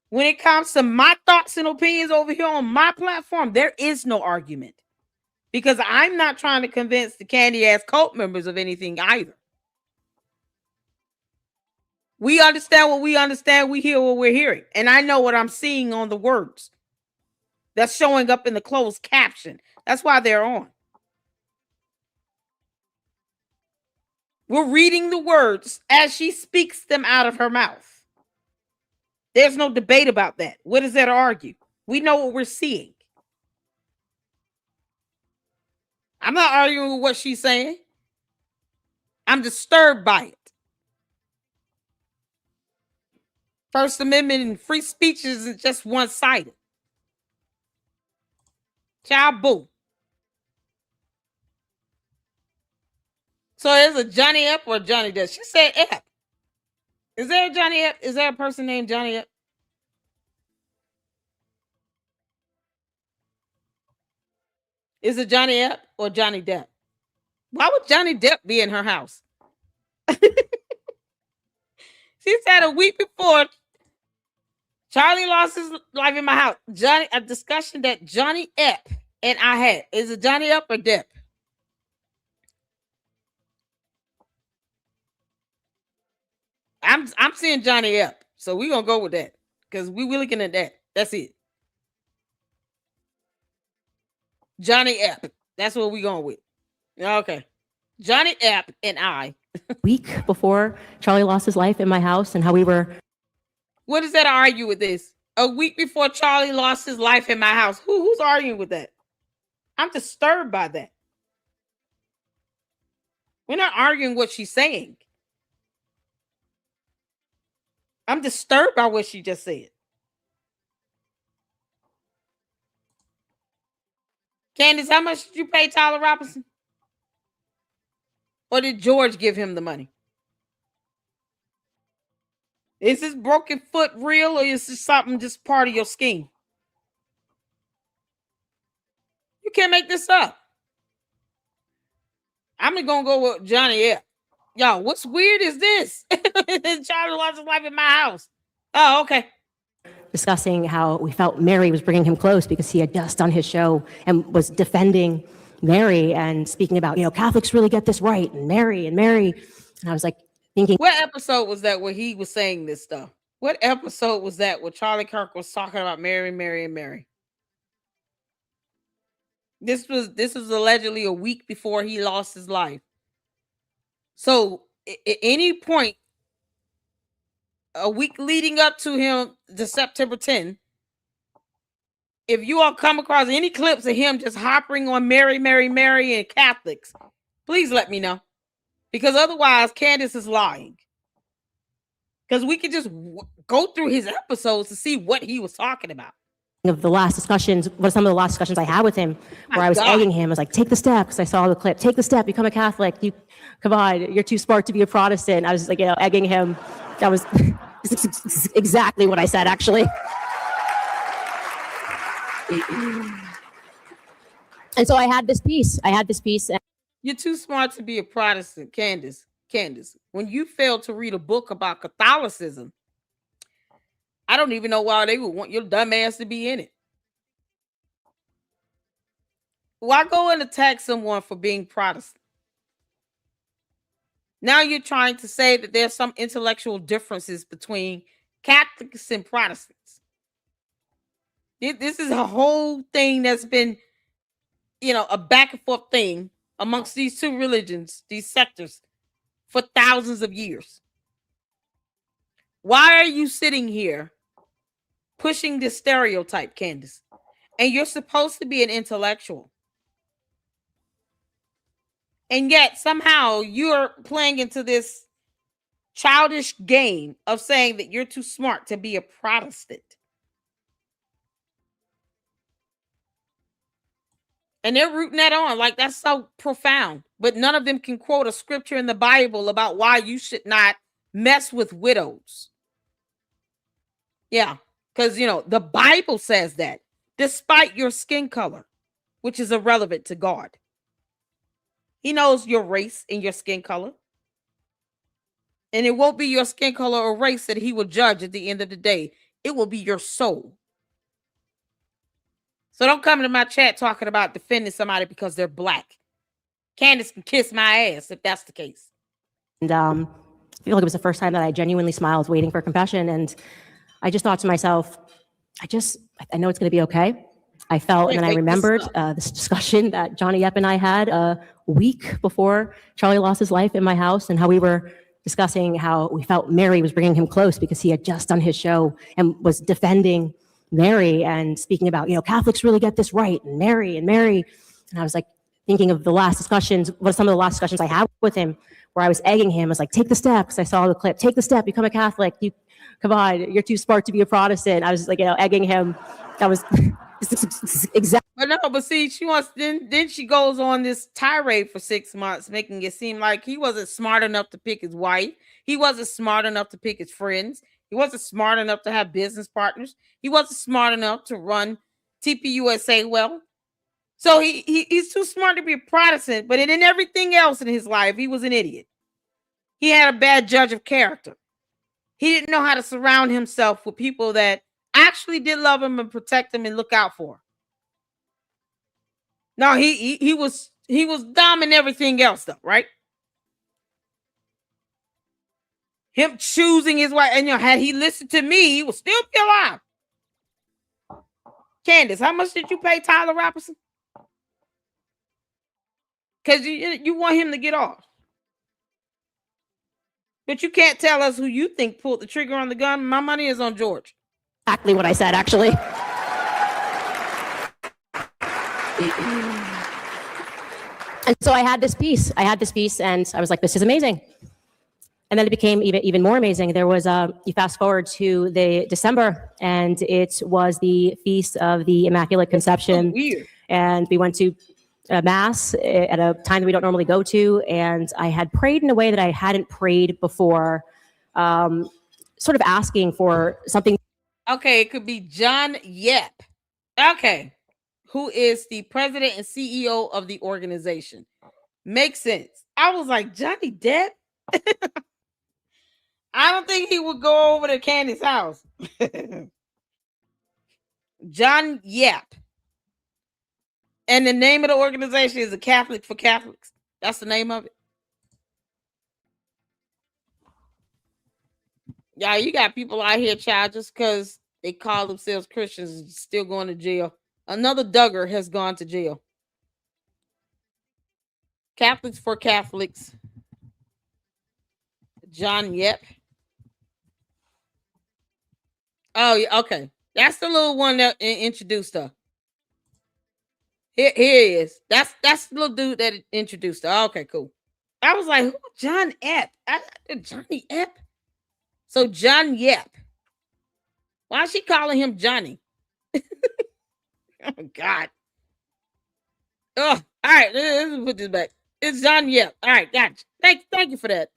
When it comes to my thoughts and opinions over here on my platform, there is no argument. Because I'm not trying to convince the candy ass cult members of anything either. We understand what we understand. We hear what we're hearing. And I know what I'm seeing on the words that's showing up in the closed caption. That's why they're on. We're reading the words as she speaks them out of her mouth. There's no debate about that. What is there to argue? We know what we're seeing. I'm not arguing with what she's saying. I'm disturbed by it. First Amendment and free speech isn't just one-sided. Child boo. So is a Johnny Epp or Johnny Depp? She said Epp. Is there a Johnny Epp? Is there a person named Johnny Epp? Is it Johnny Epp or Johnny Depp? Why would Johnny Depp be in her house? She said a week before Charlie lost his life in my house. A discussion that Johnny Epp and I had. Is it Johnny Epp or Depp? I'm seeing Johnny Epp. So we're gonna go with that. Because we're looking at that. That's it. Johnny Epp. That's what we're going with. Okay. Johnny Epp and I week before Charlie lost his life in my house and how we were What does that argue with this? A week before Charlie lost his life in my house. Who's arguing with that? I'm disturbed by that. We're not arguing what she's saying. I'm disturbed by what she just said. Candace, how much did you pay Tyler Robinson? Or did George give him the money? Is this broken foot real, or is this something just part of your scheme? You can't make this up. I'm gonna go with Johnny F. Y'all, what's weird is this? Charlie lost his life in my house. Oh, okay. discussing how we felt Mary was bringing him close because he had just done his show and was defending Mary and speaking about, Catholics really get this right, and Mary. And I was like thinking, what episode was that where he was saying this stuff? What episode was that where Charlie Kirk was talking about Mary, Mary, and Mary? This was allegedly a week before he lost his life. So at any point, a week leading up to him, the September 10th, if you all come across any clips of him just hopping on Mary, Mary, Mary and Catholics, please let me know. Because otherwise, Candace is lying. Because we could just go through his episodes to see what he was talking about. Of the last discussions, what are some of the last discussions I had with him where I was egging him? I was like, take the step, because I saw the clip. Take the step, become a Catholic. Come on, you're too smart to be a Protestant. I was like, egging him. That was exactly what I said, actually. And so I had this piece. You're too smart to be a Protestant, Candace. When you fail to read a book about Catholicism, I don't even know why they would want your dumb ass to be in it. Why go and attack someone for being Protestant? Now you're trying to say that there's some intellectual differences between Catholics and Protestants. This is a whole thing that's been, a back and forth thing amongst these two religions, these sectors, for thousands of years. Why are you sitting here pushing this stereotype, Candace? And you're supposed to be an intellectual. And yet somehow you're playing into this childish game of saying that you're too smart to be a Protestant. And they're rooting that on like that's so profound. But none of them can quote a scripture in the Bible about why you should not mess with widows. Yeah, because, the Bible says that despite your skin color, which is irrelevant to God. He knows your race and your skin color. And it won't be your skin color or race that he will judge at the end of the day. It will be your soul. So don't come into my chat talking about defending somebody because they're black. Candace can kiss my ass if that's the case. And I feel like it was the first time that I genuinely smiled waiting for compassion. And I just thought to myself, I know it's going to be okay. I felt, and then I remembered this discussion that Johnny Yep and I had a week before Charlie lost his life in my house, and how we were discussing how we felt Mary was bringing him close because he had just done his show and was defending Mary and speaking about, Catholics really get this right, and Mary. And I was like thinking of the last discussions, what are some of the last discussions I had with him where I was egging him. I was like, take the step, because I saw the clip. Take the step, become a Catholic. Come on, you're too smart to be a Protestant. I was like, egging him. That was exactly. But see, she wants, then she goes on this tirade for 6 months, making it seem like he wasn't smart enough to pick his wife. He wasn't smart enough to pick his friends. He wasn't smart enough to have business partners. He wasn't smart enough to run TPUSA well. So he's too smart to be a Protestant, but in everything else in his life, he was an idiot. He had a bad judge of character. He didn't know how to surround himself with people that actually did love him and protect him and look out for him. No, he was dumb in everything else, though, right? Him choosing his wife, and had he listened to me, he would still be alive. Candace, how much did you pay Tyler Robinson? Because you want him to get off. But you can't tell us who you think pulled the trigger on the gun. My money is on George. Exactly what I said, actually. And so I had this piece. And I was like, this is amazing. And then it became even more amazing. There was you fast forward to the December, and it was the feast of the Immaculate Conception. Weird. And we went to a mass at a time that we don't normally go to, and I had prayed in a way that I hadn't prayed before, sort of asking for something. Okay, it could be John Yep. Okay, who is the president and CEO of the organization? Makes sense. I was like, Johnny Depp? I don't think he would go over to Candace's house. John Yep. And the name of the organization is a Catholic for Catholics. That's the name of it. Yeah, you got people out here, child, just because they call themselves Christians, still going to jail. Another Duggar has gone to jail. Catholics for Catholics. John Yep. Oh, yeah, okay. That's the little one that introduced her. Here he is. That's the little dude that introduced her. Okay, cool. I was like, who? John Epp? Johnny Epp? So John Yep. Why is she calling him Johnny? Oh God. Oh, all right. Let's put this back. It's John Yep. All right, gotcha. Thank you for that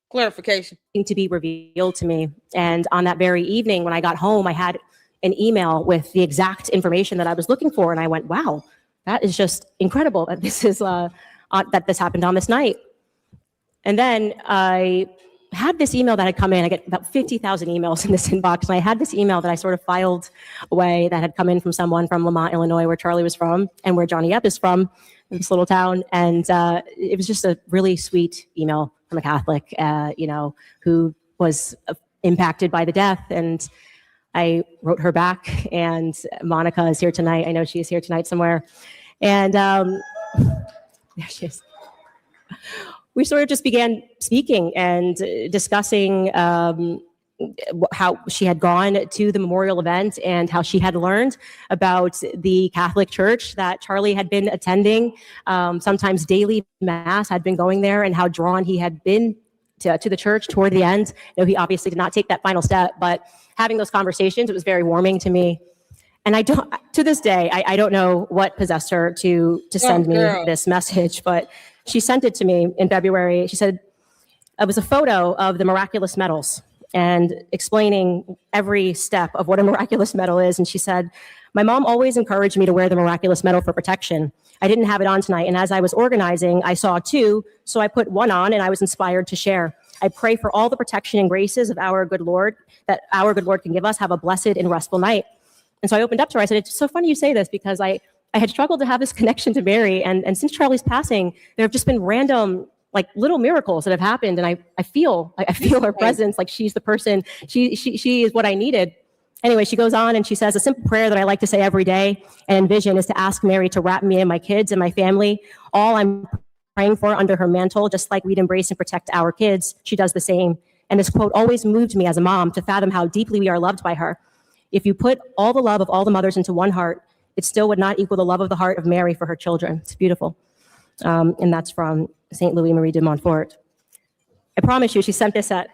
clarification. To be revealed to me. And on that very evening, when I got home, I had an email with the exact information that I was looking for, and I went, "Wow, that is just incredible that this is that this happened on this night." And then I had this email that had come in. I get about 50,000 emails in this inbox, and I had this email that I sort of filed away that had come in from someone from Lamont, Illinois, where Charlie was from, and where Johnny Epp is from, in this little town. And it was just a really sweet email from a Catholic, who was impacted by the death. And I wrote her back, and Monica is here tonight. I know she is here tonight somewhere. And there she is. We sort of just began speaking and discussing how she had gone to the memorial event and how she had learned about the Catholic Church that Charlie had been attending, sometimes daily mass, had been going there, and how drawn he had been to the church toward the end. He obviously did not take that final step, but having those conversations, it was very warming to me. And I don't, to this day, I don't know what possessed her to send me this message, but she sent it to me in February. She said it was a photo of the miraculous medals and explaining every step of what a miraculous medal is. And she said, "My mom always encouraged me to wear the miraculous medal for protection. I didn't have it on tonight, and as I was organizing, I saw two, so I put one on, and I was inspired to share. I pray for all the protection and graces of our good Lord, that our good Lord can give us. Have a blessed and restful night." And so I opened up to her. I said, "It's so funny you say this, because I had struggled to have this connection to Mary, and since Charlie's passing, there have just been random, like, little miracles that have happened, and I feel her presence, like she's the person, she is what I needed." Anyway, she goes on and she says, "A simple prayer that I like to say every day and envision is to ask Mary to wrap me and my kids and my family, all I'm praying for, under her mantle, just like we'd embrace and protect our kids. She does the same." And this quote always moved me as a mom, to fathom how deeply we are loved by her. If you put all the love of all the mothers into one heart, it still would not equal the love of the heart of Mary for her children. It's beautiful. And that's from St. Louis Marie de Montfort. I promise you, she sent this at...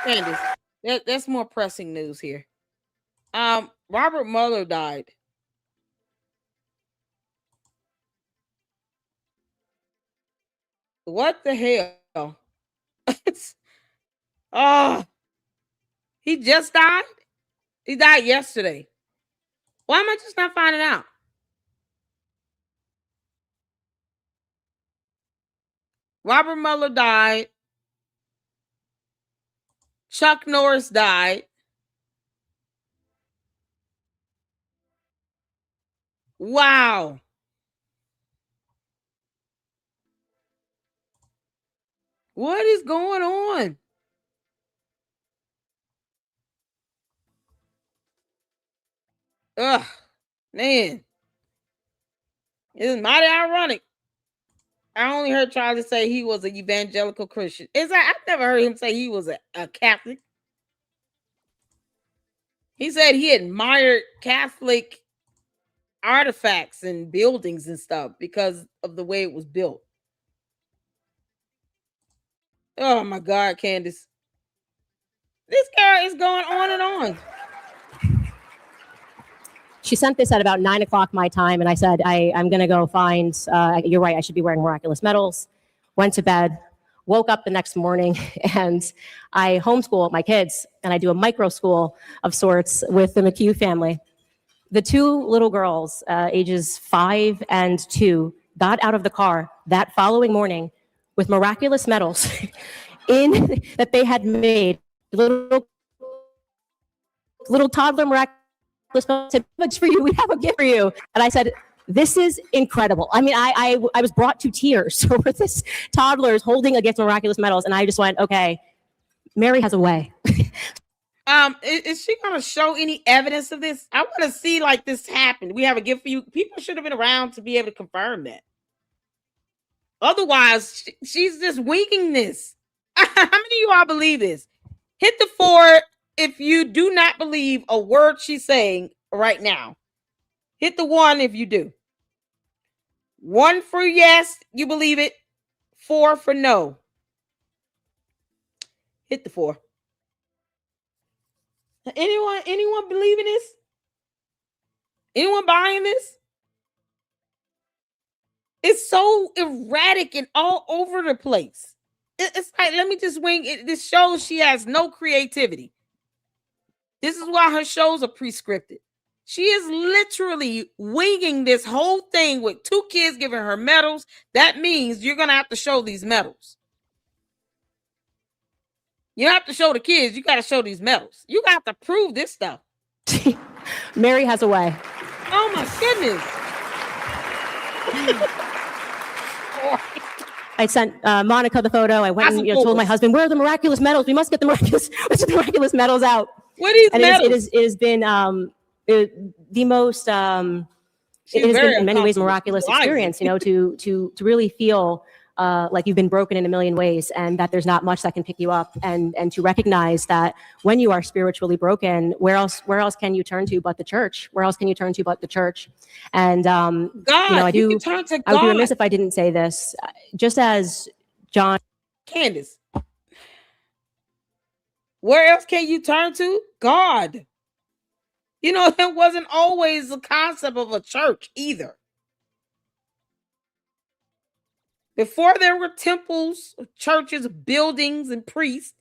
Candace, that's more pressing news here. Robert Mueller died. What the hell? Oh, he just died? He died yesterday. Why am I just not finding out? Robert Mueller died. Chuck Norris died. Wow. What is going on? Ugh, man. It's mighty ironic. I only heard Charlie say he was an evangelical Christian. I've never heard him say he was a Catholic. He said he admired Catholic artifacts and buildings and stuff because of the way it was built. Oh my God, Candace. This girl is going on and on. She sent this at about 9 o'clock my time, and I said, I'm going to go find, you're right, I should be wearing miraculous medals. Went to bed, woke up the next morning, and I homeschool my kids, and I do a micro school of sorts with the McHugh family. The two little girls, ages 5 and 2, got out of the car that following morning with miraculous medals that they had made. Little toddler miraculous medals. Said, for you, we have a gift for you. And I said, this is incredible. I mean, I was brought to tears over this toddlers holding a gift of miraculous medals, and I just went, okay, Mary has a way. Is she going to show any evidence of this? I want to see like this happened. We have a gift for you. People should have been around to be able to confirm that. Otherwise, she's just winging this. How many of you all believe this? Hit the 4 if you do not believe a word she's saying right now. Hit the 1 if you do. 1 for yes, you believe it. 4 for no. Hit the 4. Anyone believing this? Anyone buying this? It's so erratic and all over the place. It's like, let me just wing it. This shows she has no creativity. This is why her shows are pre-scripted. She is literally winging this whole thing with 2 kids giving her medals. That means you're going to have to show these medals. You don't have to show the kids. You got to show these medals. You got to prove this stuff. Mary has a way. Oh, my goodness. I sent Monica the photo. I went and told my husband, where are the miraculous medals? We must get the miraculous medals out. What are these medals? It has been the most, it has been in many ways miraculous experience, to really feel like you've been broken in a million ways, and that there's not much that can pick you up, and to recognize that when you are spiritually broken, where else can you turn to but the church? Where else can you turn to but the church? And God, I would be remiss if I didn't say this. Just as John, Candace, where else can you turn to? God. It wasn't always the concept of a church either. Before there were temples, churches, buildings, and priests,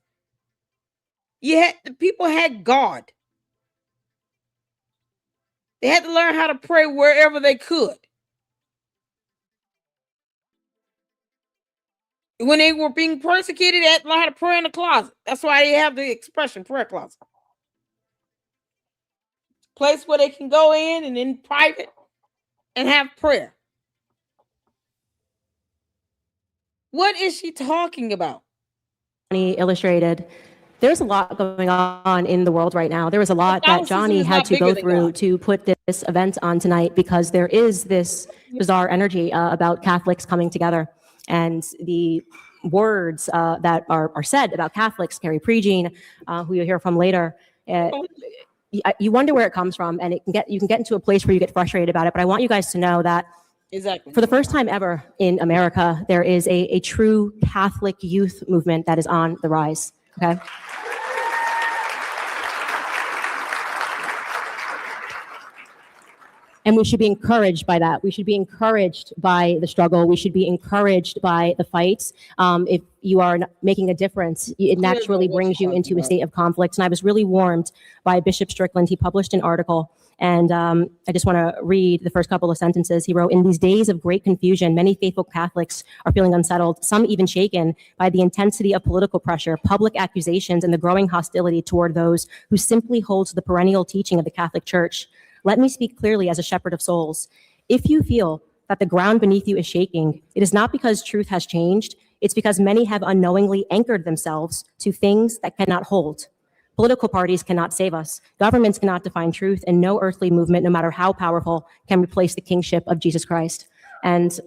the people had God. They had to learn how to pray wherever they could. When they were being persecuted, they had to learn how to pray in the closet. That's why they have the expression prayer closet. Place where they can go in private and have prayer. What is she talking about? Illustrated. There's a lot going on in the world right now. There was a lot that Johnny had to go through to put this event on tonight, because there is this bizarre energy about Catholics coming together. And the words that are said about Catholics, Carrie Prejean, who you'll hear from later, you wonder where it comes from, and you can get into a place where you get frustrated about it. But I want you guys to know that exactly, for the first time ever in America, there is a true Catholic youth movement that is on the rise. Okay. And we should be encouraged by that. We should be encouraged by the struggle. We should be encouraged by the fights. If you are making a difference, it naturally brings you into a state of conflict. And I was really warmed by Bishop Strickland. He published an article, and I just want to read the first couple of sentences. He wrote, "In these days of great confusion, many faithful Catholics are feeling unsettled, some even shaken by the intensity of political pressure, public accusations, and the growing hostility toward those who simply hold to the perennial teaching of the Catholic Church. Let me speak clearly as a shepherd of souls. If you feel that the ground beneath you is shaking, it is not because truth has changed. It's because many have unknowingly anchored themselves to things that cannot hold. Political parties cannot save us. Governments cannot define truth, and no earthly movement, no matter how powerful, can replace the kingship of Jesus Christ." And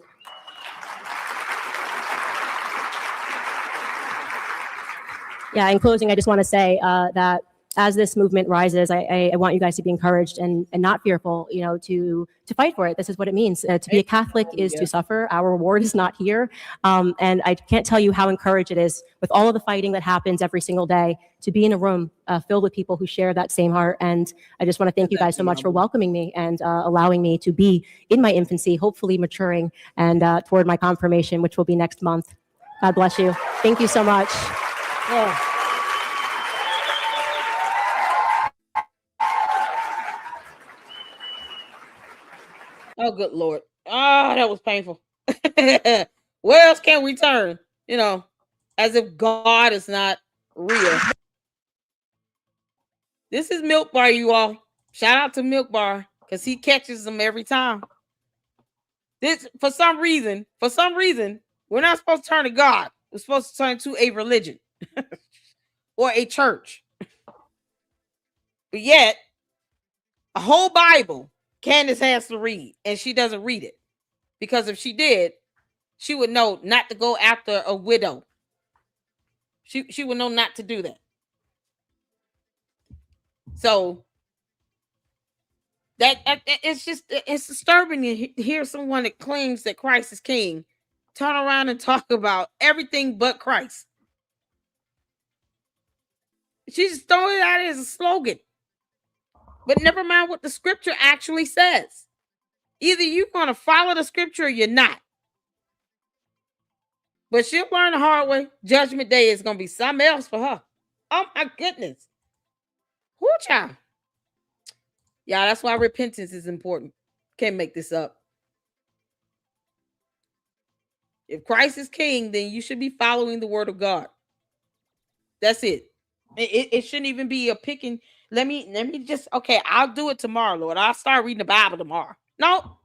Yeah, in closing, I just want to say that as this movement rises, I want you guys to be encouraged and not fearful, to fight for it. This is what it means. To be a Catholic is to suffer. Our reward is not here. And I can't tell you how encouraged it is with all of the fighting that happens every single day to be in a room filled with people who share that same heart. And I just want to thank you guys so much for welcoming me and allowing me to be in my infancy, hopefully maturing and toward my confirmation, which will be next month. God bless you. Thank you so much. Oh. Oh, good Lord. Oh, that was painful. Where else can we turn? As if God is not real. This is Milk Bar, you all. Shout out to Milk Bar because he catches them every time. This, for some reason, we're not supposed to turn to God. We're supposed to turn to a religion or a church. But yet, a whole Bible Candace has to read, and she doesn't read it. Because if she did, she would know not to go after a widow. She would know not to do that. So it's disturbing to hear someone that claims that Christ is king turn around and talk about everything but Christ. She's just throwing it out as a slogan. But never mind what the scripture actually says. Either you're going to follow the scripture or you're not. But she'll learn the hard way. Judgment Day is going to be something else for her. Oh, my goodness. Whoo, child. Yeah, that's why repentance is important. Can't make this up. If Christ is king, then you should be following the word of God. That's it. It shouldn't even be a picking. Let me just, okay, I'll do it tomorrow, Lord. I'll start reading the Bible tomorrow. No.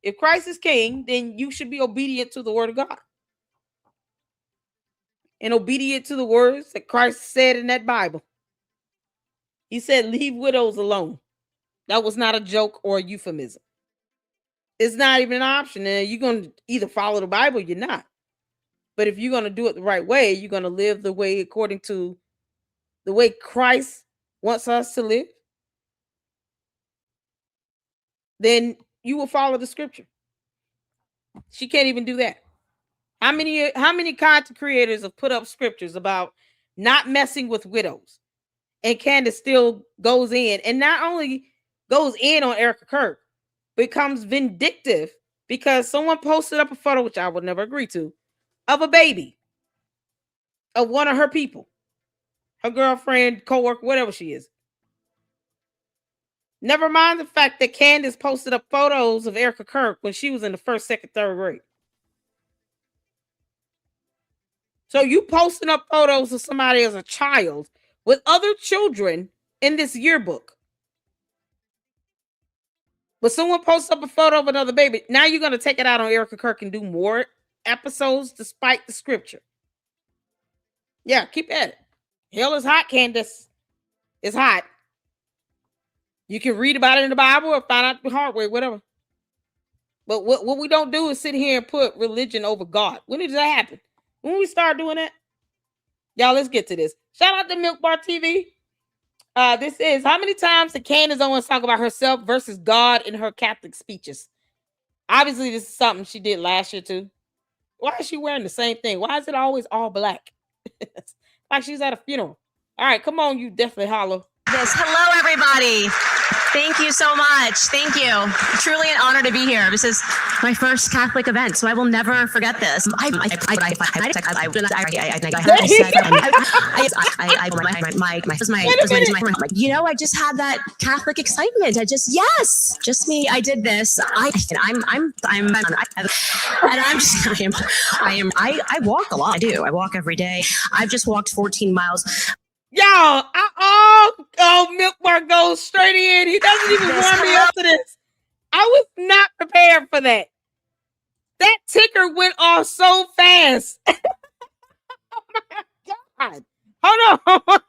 If Christ is king, then you should be obedient to the word of God. And obedient to the words that Christ said in that Bible. He said, leave widows alone. That was not a joke or a euphemism. It's not even an option. And you're going to either follow the Bible or you're not. But if you're going to do it the right way, you're going to live the way according to the way Christ wants us to live, then you will follow the scripture. She can't even do that. How many content creators have put up scriptures about not messing with widows? And Candace still goes in and not only goes in on Erica Kirk, becomes vindictive because someone posted up a photo, which I would never agree to, of a baby of one of her people, her girlfriend, coworker, whatever she is. Never mind the fact that Candace posted up photos of Erica Kirk when she was in the first, second, third grade. So you posting up photos of somebody as a child with other children in this yearbook. But someone posts up a photo of another baby. Now you're going to take it out on Erica Kirk and do more episodes despite the scripture. Yeah, keep at it. Hell is hot, Candace. It's hot. You can read about it in the Bible or find out the hard way, whatever. But what we don't do is sit here and put religion over God. When did that happen? When we start doing that? Y'all, let's get to this. Shout out to Milk Bar TV. This is, how many times did Candace Owens talk about herself versus God in her Catholic speeches? Obviously, this is something she did last year too. Why is she wearing the same thing? Why is it always all black? Like she's at a funeral. All right, come on, you definitely hollow. Hello, everybody. Thank you so much. Thank you. Truly an honor to be here. This is my first Catholic event, so I will never forget this. You know, I just had that Catholic excitement. Just me. I did this. I walk a lot. I do. I walk every day. I've just walked 14 miles. Y'all, Milk Bar goes straight in. He doesn't even warm me up to this. I was not prepared for that. That ticker went off so fast. Oh my God. Hold on.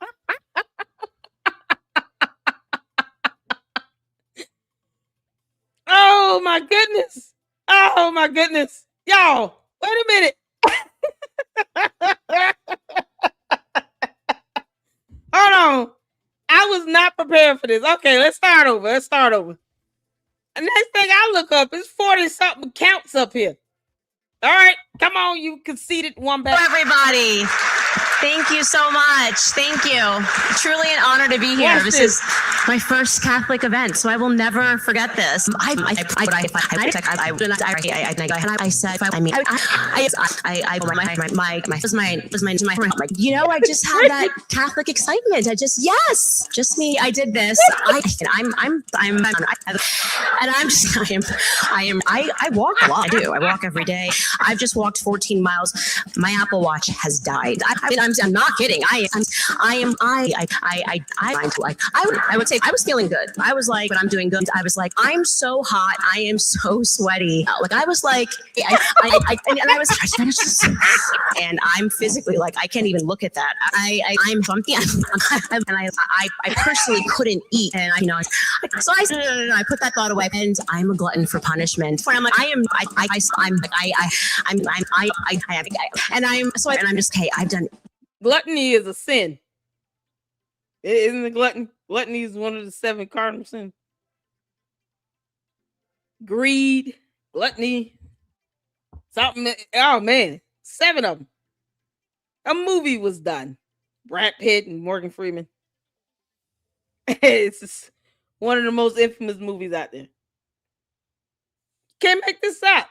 Oh my goodness. Oh my goodness. Y'all, wait a minute. on. I was not prepared for this. Okay, let's start over. The next thing I look up is 40-something counts up here. All right, come on, you conceited one back. Everybody, thank you so much. Thank you. Truly an honor to be here. This is my first Catholic event, so I will never forget this. I just had that Catholic excitement. Just me. I did this. I walk a lot. I do. I walk every day. I've just walked 14 miles. My Apple Watch has died. I'm not kidding. I would say I was feeling good. I was like, but I'm doing good. I was like, I'm so hot. I am so sweaty. Like I was like, and I'm physically like, I can't even look at that. I'm something. I personally couldn't eat, and so I put that thought away, and I'm a glutton for punishment. I'm like, I'm just, okay, I've done. Gluttony is a sin. Isn't it gluttony is one of the 7 cardinal sins. Greed, gluttony, something. Oh man, 7 of them. A movie was done. Brad Pitt and Morgan Freeman. It's just one of the most infamous movies out there. Can't make this up.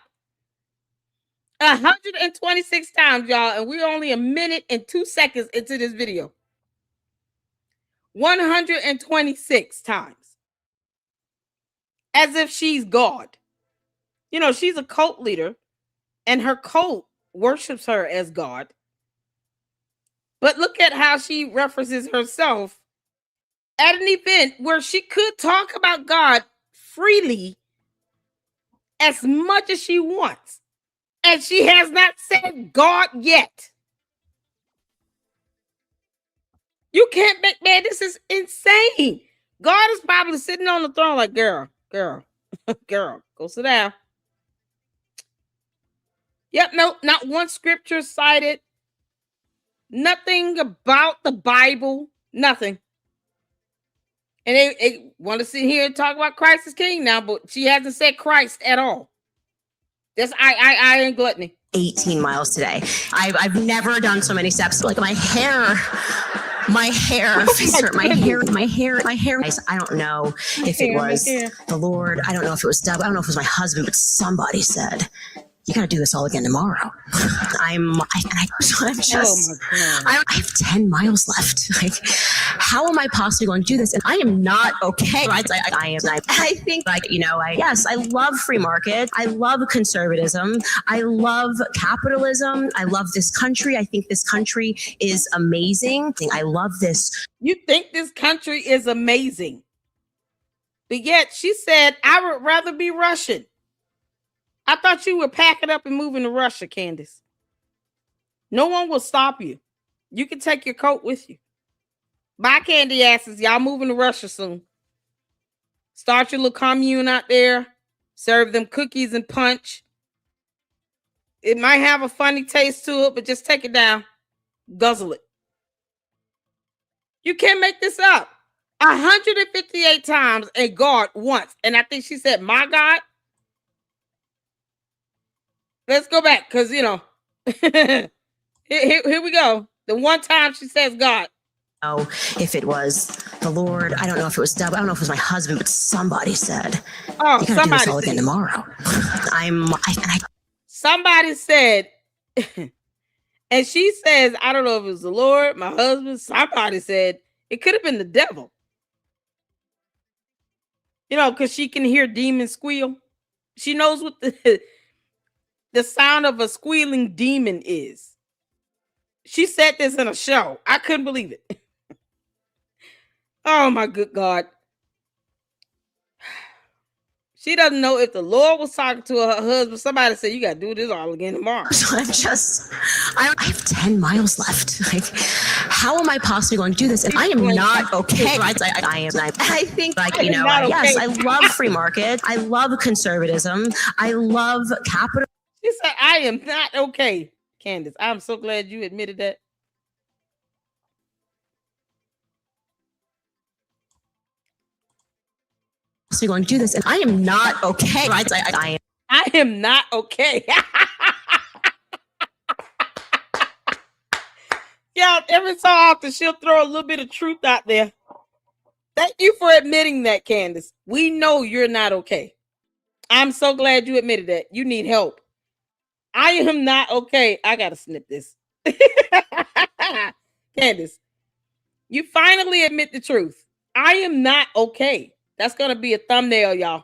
126 times, y'all, and we're only a minute and 2 seconds into this video. 126 times. As if she's God. You know, she's a cult leader, and her cult worships her as God. But look at how she references herself at an event where she could talk about God freely as much as she wants. And she has not said God yet. You can't make, man, this is insane. God is probably sitting on the throne like, girl, go sit down. Yep, no, not one scripture cited. Nothing about the Bible. Nothing. And they want to sit here and talk about Christ as King now, but she hasn't said Christ at all. That's I ain't gluttony. 18 miles today. I've never done so many steps. Like my hair. My hair. I don't know if it was the Lord. I don't know if it was Doug. I don't know if it was my husband, but somebody said, you got to do this all again tomorrow. I have 10 miles left. Like, how am I possibly going to do this? And I am not okay. I think, I love free market. I love conservatism. I love capitalism. I love this country. I think this country is amazing. I love this. You think this country is amazing. But yet she said, I would rather be Russian. I thought you were packing up and moving to Russia, Candace. No one will stop you. You can take your coat with you. Bye, candy asses. Y'all moving to Russia soon. Start your little commune out there. Serve them cookies and punch. It might have a funny taste to it, but just take it down. Guzzle it. You can't make this up. 158 times and God once. And I think she said, my God. Let's go back because, here we go. The one time she says God. Oh, if it was the Lord, I don't know if it was Doug. I don't know if it was my husband, but somebody said, oh, you got to do this all again tomorrow. Somebody said, and she says, I don't know if it was the Lord, my husband, somebody said, it could have been the devil. Because she can hear demons squeal. She knows what the sound of a squealing demon is. She said this in a show. I couldn't believe it. Oh my good God. She doesn't know if the Lord was talking to her husband. Somebody said, you got to do this all again tomorrow. So I have 10 miles left. Like, how am I possibly going to do this? And I am not okay. I think, I love free market. I love conservatism. I love capital. She said, I am not okay. Candace, I'm so glad you admitted that. possibly going to do this? And I am not okay. Right? I am not okay. Yeah, every so often she'll throw a little bit of truth out there. Thank you for admitting that, Candace. We know you're not okay. I'm so glad you admitted that. You need help. I am not okay. I gotta snip this. Candace, you finally admit the truth. I am not okay. That's gonna be a thumbnail, y'all.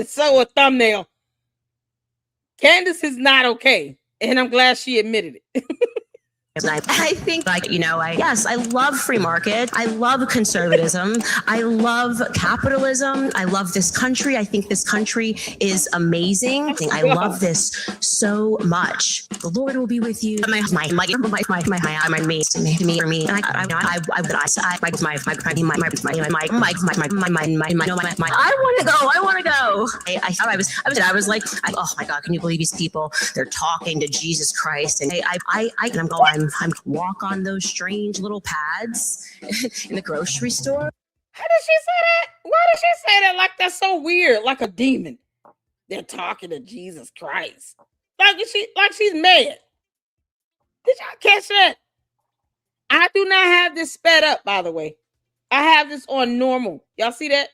So a thumbnail. Candace is not okay, and I'm glad she admitted it. I think, yes, I love free market. I love conservatism. I love capitalism. I love this country. I think this country is amazing. I love this so much. The Lord will be with you. My me. And I want to go. I was like, oh my God, can you believe these people? They're talking to Jesus Christ, and I'm going. I'm walk on those strange little pads in the grocery store. How did she say that? Why did she say that like that's so weird, like a demon? They're talking to Jesus Christ. Like she's mad. Did y'all catch that? I do not have this sped up, by the way. I have this on normal. Y'all see that?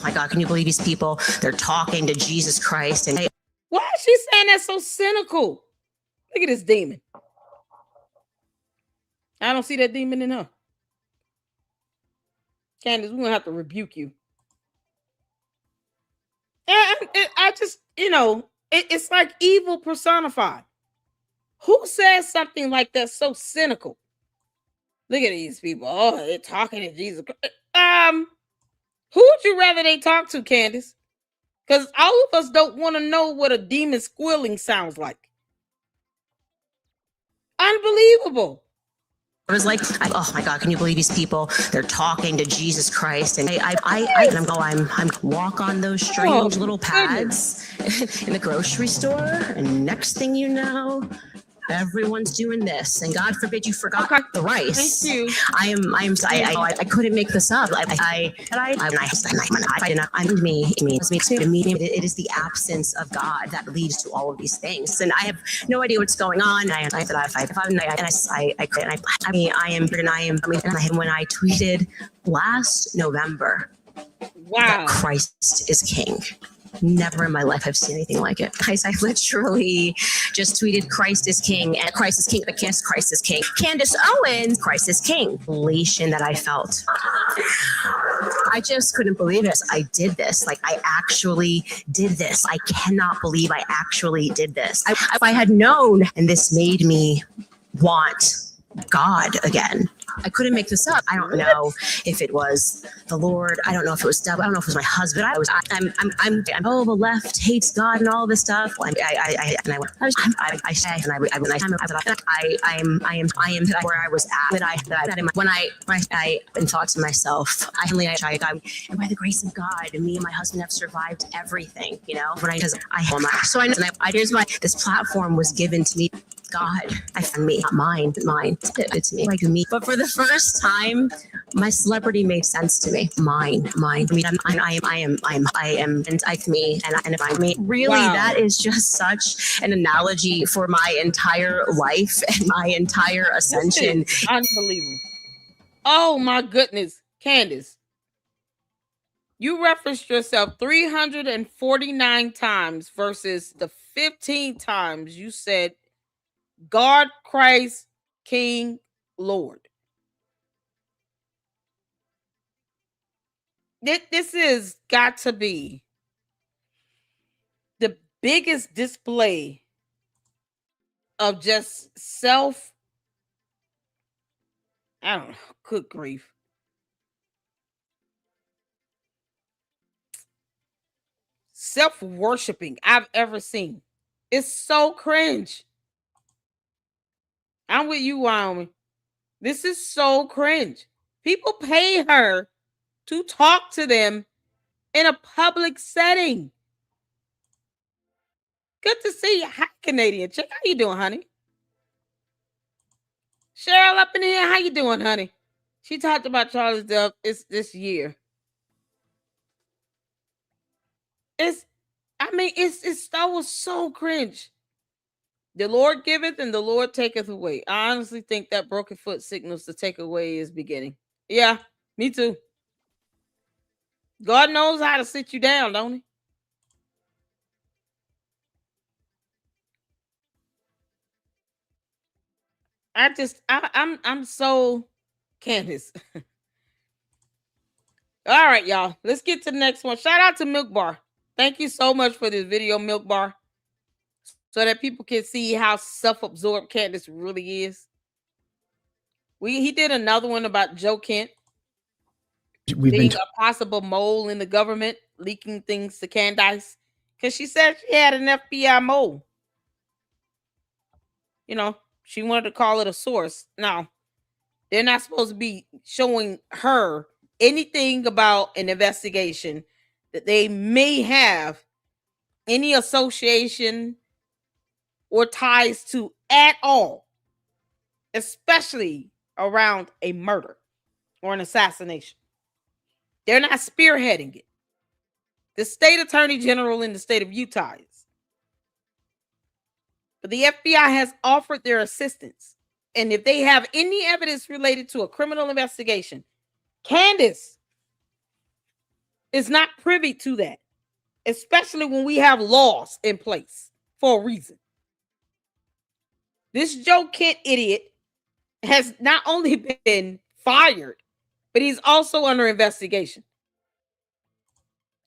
My God, can you believe these people? They're talking to Jesus Christ. And why is she saying that so cynical? Look at this demon. I don't see that demon in her. Candace, we're going to have to rebuke you. And I just, it's like evil personified. Who says something like that so cynical? Look at these people. Oh, they're talking to Jesus. Who would you rather they talk to, Candace? Because all of us don't want to know what a demon squealing sounds like. Unbelievable. I was like, oh my God, can you believe these people? They're talking to Jesus Christ. And I'm walk on those strange little pads in the grocery store. And next thing you know, everyone's doing this, and God forbid you forgot the rice. Thank you. I couldn't make this up. It is the absence of God that leads to all of these things, and I have no idea what's going on. When I tweeted last November, that Christ is King. Never in my life have seen anything like it. I literally just tweeted Christ is King, and Christ is King, but Christ is King. Candace Owens, Christ is King. Elation that I felt. I just couldn't believe it. I did this. Like, I actually did this. I cannot believe I actually did this. If I had known, and this made me want God again. I couldn't make this up. I don't know if it was the Lord. I don't know if it was devil. I don't know if it was my husband. Oh, the left hates God and all this stuff. I am where I was at. When I thought to myself, and by the grace of God, me and my husband have survived everything. This platform was given to me. God, I found me, not mine. It's me, like me. But for the first time, my celebrity made sense to me. Mine. I am, and it's me, and if I'm me. Really, that is just such an analogy for my entire life and my entire ascension. Unbelievable. Oh my goodness, Candace. You referenced yourself 349 times versus the 15 times you said God, Christ, King, Lord. This is got to be the biggest display of just I don't know, good grief. Self-worshiping I've ever seen. It's so cringe. I'm with you, Wyoming. This is so cringe. People pay her to talk to them in a public setting. Good to see you. Hi, Canadian chick. How you doing, honey? Cheryl up in here. How you doing, honey? She talked about Charlie's death. It's this year. It's that was so cringe. The Lord giveth and the Lord taketh away. I honestly think that broken foot signals the takeaway is beginning. Yeah, me too. God knows how to sit you down, don't he? I'm so Candace. All right, y'all. Let's get to the next one. Shout out to Milk Bar. Thank you so much for this video, Milk Bar, so that people can see how self-absorbed Candace really is. He did another one about Joe Kent being a possible mole in the government, leaking things to Candace, because she said she had an FBI mole. You know, she wanted to call it a source. Now, they're not supposed to be showing her anything about an investigation that they may have any association or ties to at all, especially around a murder or an assassination. They're not spearheading it. The state attorney general in the state of Utah is. But the FBI has offered their assistance. And if they have any evidence related to a criminal investigation, Candace is not privy to that, especially when we have laws in place for a reason. This Joe Kent idiot has not only been fired, but he's also under investigation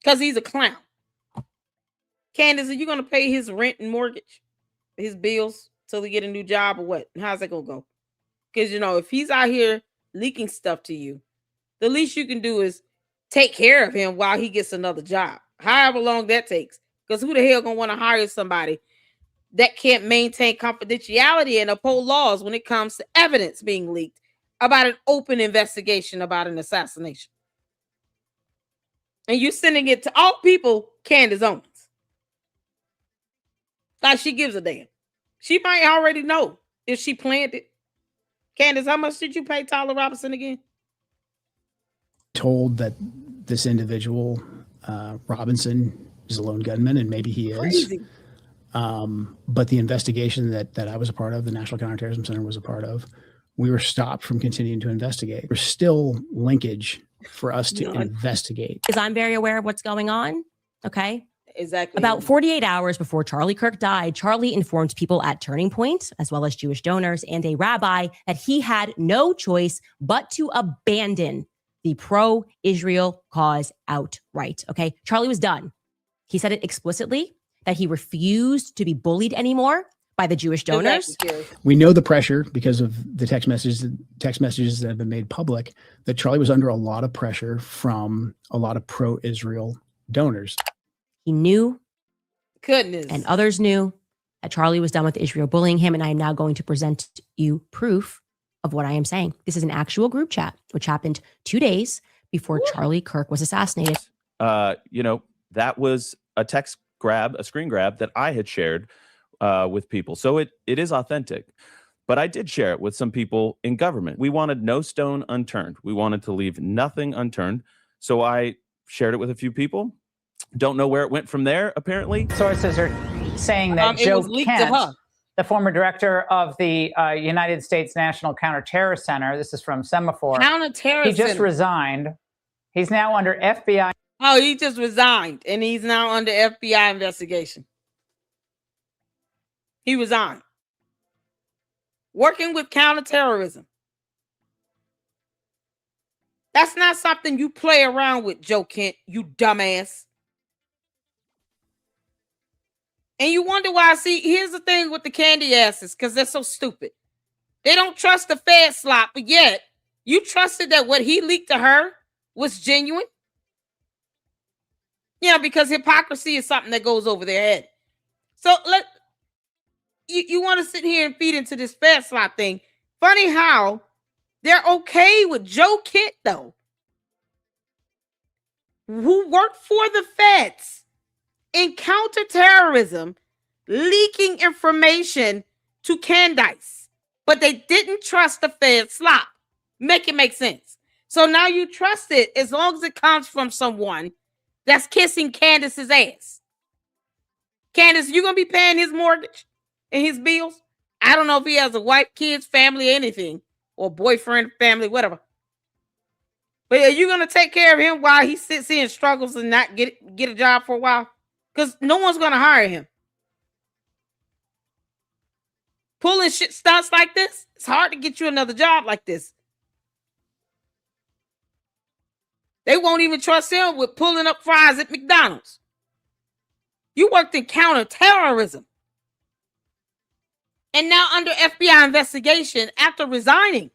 because he's a clown. Candace, are you going to pay his rent and mortgage, his bills till he get a new job, or what? How's that going to go? Because, you know, if he's out here leaking stuff to you, the least you can do is take care of him while he gets another job, however long that takes. Because who the hell going to want to hire somebody that can't maintain confidentiality and uphold laws when it comes to evidence being leaked about an open investigation about an assassination? And you're sending it to all people, Candace Owens. Like she gives a damn. She might already know if she planned it. Candace, how much did you pay Tyler Robinson again? Told that this individual, Robinson, is a lone gunman, and maybe he is. Crazy. But the investigation that I was a part of, the National Counterterrorism Center was a part of, we were stopped from continuing to investigate. There's still linkage for us to investigate. Because I'm very aware of what's going on. Okay. Exactly. About 48 hours before Charlie Kirk died, Charlie informed people at Turning Point, as well as Jewish donors and a rabbi, that he had no choice but to abandon the pro-Israel cause outright. Okay. Charlie was done. He said it explicitly that he refused to be bullied anymore by the Jewish donors. We know the pressure because of the text messages that have been made public, that Charlie was under a lot of pressure from a lot of pro-Israel donors. He knew, goodness, and others knew that Charlie was done with Israel bullying him. And I am now going to present you proof of what I am saying. This is an actual group chat, which happened 2 days before Charlie Kirk was assassinated. You know, that was a screen grab that I had shared with people. So it is authentic. But I did share it with some people in government. We wanted no stone unturned. We wanted to leave nothing unturned. So I shared it with a few people. Don't know where it went from there, apparently. Sources are saying that Joe Kent, the former director of the United States National Counterterrorist Center, this is from Semaphore, he just resigned. He's now under FBI. Oh, he just resigned, and he's now under FBI investigation. He resigned. Working with counterterrorism. That's not something you play around with, Joe Kent, you dumbass. And you wonder why. See, here's the thing with the candy asses, because they're so stupid. They don't trust the Fed slop, but yet you trusted that what he leaked to her was genuine. You know, because hypocrisy is something that goes over their head. So you want to sit here and feed into this Fed slop thing. Funny how they're okay with Joe Kent, though, who worked for the Feds in counterterrorism, leaking information to Candace, but they didn't trust the Fed slop. Make it make sense. So now you trust it as long as it comes from someone that's kissing Candace's ass. Candace, you going to be paying his mortgage and his bills? I don't know if he has a wife, kids, family, anything, or boyfriend, family, whatever. But are you going to take care of him while he sits here and struggles and not get a job for a while? Because no one's going to hire him. Pulling shit stunts like this, it's hard to get you another job like this. They won't even trust him with pulling up fries at McDonald's. You worked in counterterrorism. And now under FBI investigation after resigning.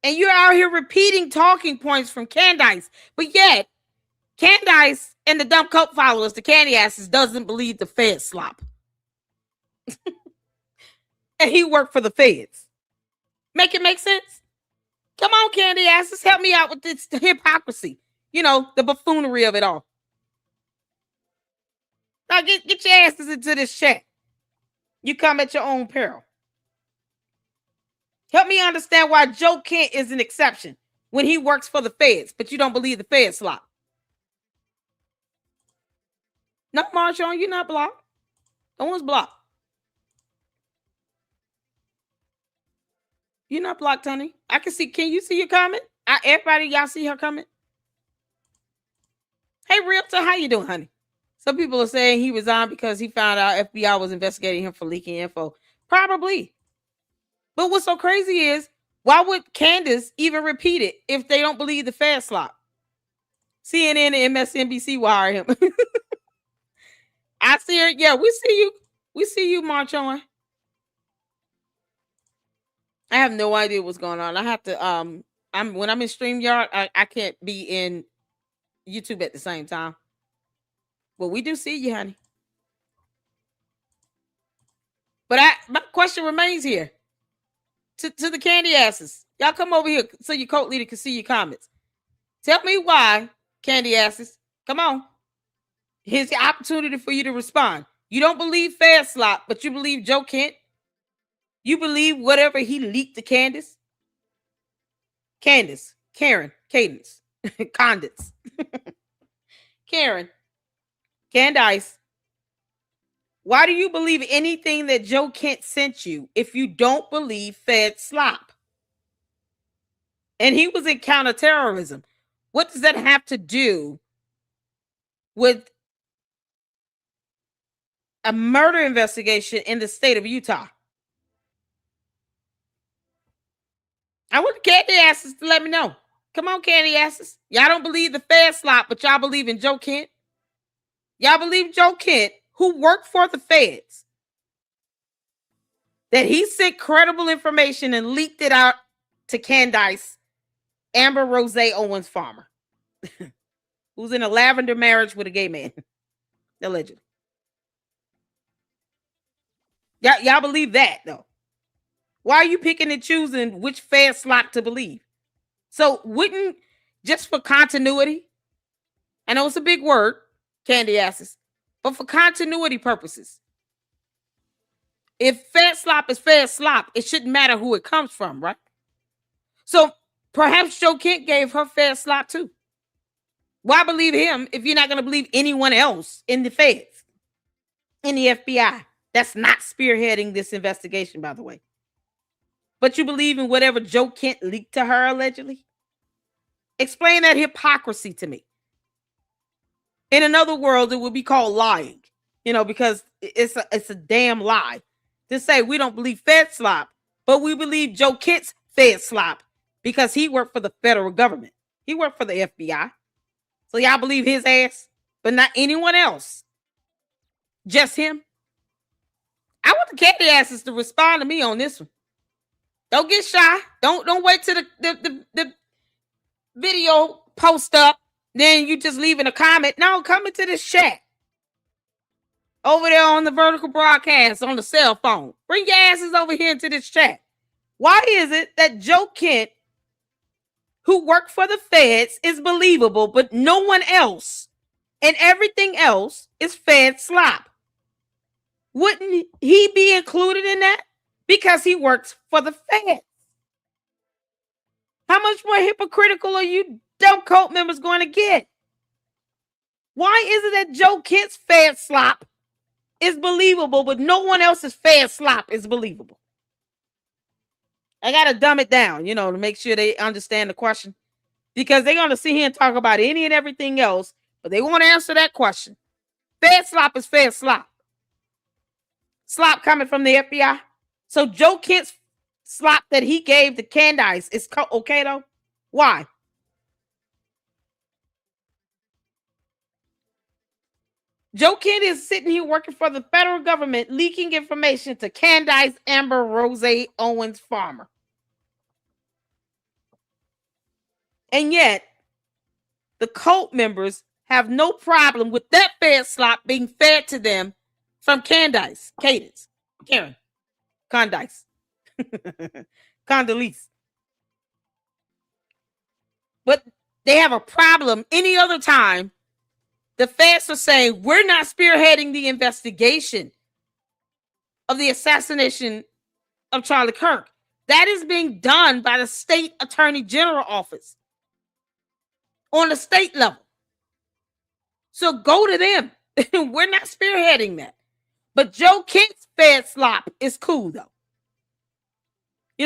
And you're out here repeating talking points from Candace. But yet, Candace and the dumb cult followers, the candy asses, doesn't believe the Fed slop. And he worked for the feds. Make it make sense? Come on, candy asses, help me out with this hypocrisy. You know, the buffoonery of it all. Now get your asses into this chat. You come at your own peril. Help me understand why Joe Kent is an exception when he works for the feds, but you don't believe the feds slop. No, Marshawn, you're not blocked. No one's blocked. You're not blocked, honey. I can see. Can you see your comment? Everybody, y'all see her comment? Hey, Realtor, how you doing, honey? Some people are saying he resigned because he found out FBI was investigating him for leaking info. Probably. But what's so crazy is, why would Candace even repeat it if they don't believe the Fed slop? CNN and MSNBC wire him. I see her. Yeah, we see you. We see you, March on. I have no idea what's going on. I have to when I'm in StreamYard, I can't be in YouTube at the same time. Well, we do see you, honey. But my question remains here. To the candy asses. Y'all come over here so your cult leader can see your comments. Tell me why, candy asses. Come on. Here's the opportunity for you to respond. You don't believe Fed slop, but you believe Joe Kent. You believe whatever he leaked to Candace? Candace, Karen, Cadence, Candace. Karen, Candace, why do you believe anything that Joe Kent sent you if you don't believe Fed slop? And he was in counterterrorism. What does that have to do with a murder investigation in the state of Utah? I want the candy asses to let me know. Come on, candy asses. Y'all don't believe the Fed slop, but y'all believe in Joe Kent. Y'all believe Joe Kent, who worked for the feds, that he sent credible information and leaked it out to Candace, Amber Rose Owens Farmer, who's in a lavender marriage with a gay man, allegedly. Y'all believe that, though. Why are you picking and choosing which Fed slop to believe? So wouldn't, just for continuity, I know it's a big word, candy asses, but for continuity purposes, if Fed slop is Fed slop, it shouldn't matter who it comes from, right? So perhaps Joe Kent gave her Fed slop too. Why believe him if you're not going to believe anyone else in the feds, in the FBI? That's not spearheading this investigation, by the way. But you believe in whatever Joe Kent leaked to her, allegedly? Explain that hypocrisy to me. In another world, it would be called lying, because it's a damn lie to say we don't believe Fed slop, but we believe Joe Kent's Fed slop because he worked for the federal government. He worked for the FBI. So y'all believe his ass, but not anyone else. Just him. I want the candy asses to respond to me on this one. Don't get shy. Don't wait till the video post up. Then you just leave in a comment. No, come into this chat. Over there on the vertical broadcast on the cell phone. Bring your asses over here into this chat. Why is it that Joe Kent, who worked for the feds, is believable, but no one else and everything else is Fed slop? Wouldn't he be included in that? Because he works for the feds. How much more hypocritical are you dumb cult members going to get? Why is it that Joe Kent's Fed slop is believable, but no one else's Fed slop is believable? I got to dumb it down, to make sure they understand the question, because they're going to sit here and talk about any and everything else, but they won't answer that question. Fed slop is Fed slop. Slop coming from the FBI. So Joe Kent's slop that he gave to Candace is okay though? Why? Joe Kent is sitting here working for the federal government, leaking information to Candace Amber Rose Owens Farmer. And yet, the cult members have no problem with that Fed slop being fed to them from Candace. Condoleezza. But they have a problem any other time. The feds are saying, we're not spearheading the investigation of the assassination of Charlie Kirk. That is being done by the state attorney general office on the state level. So go to them. We're not spearheading that. But Joe Kent's Fed slop is cool, though.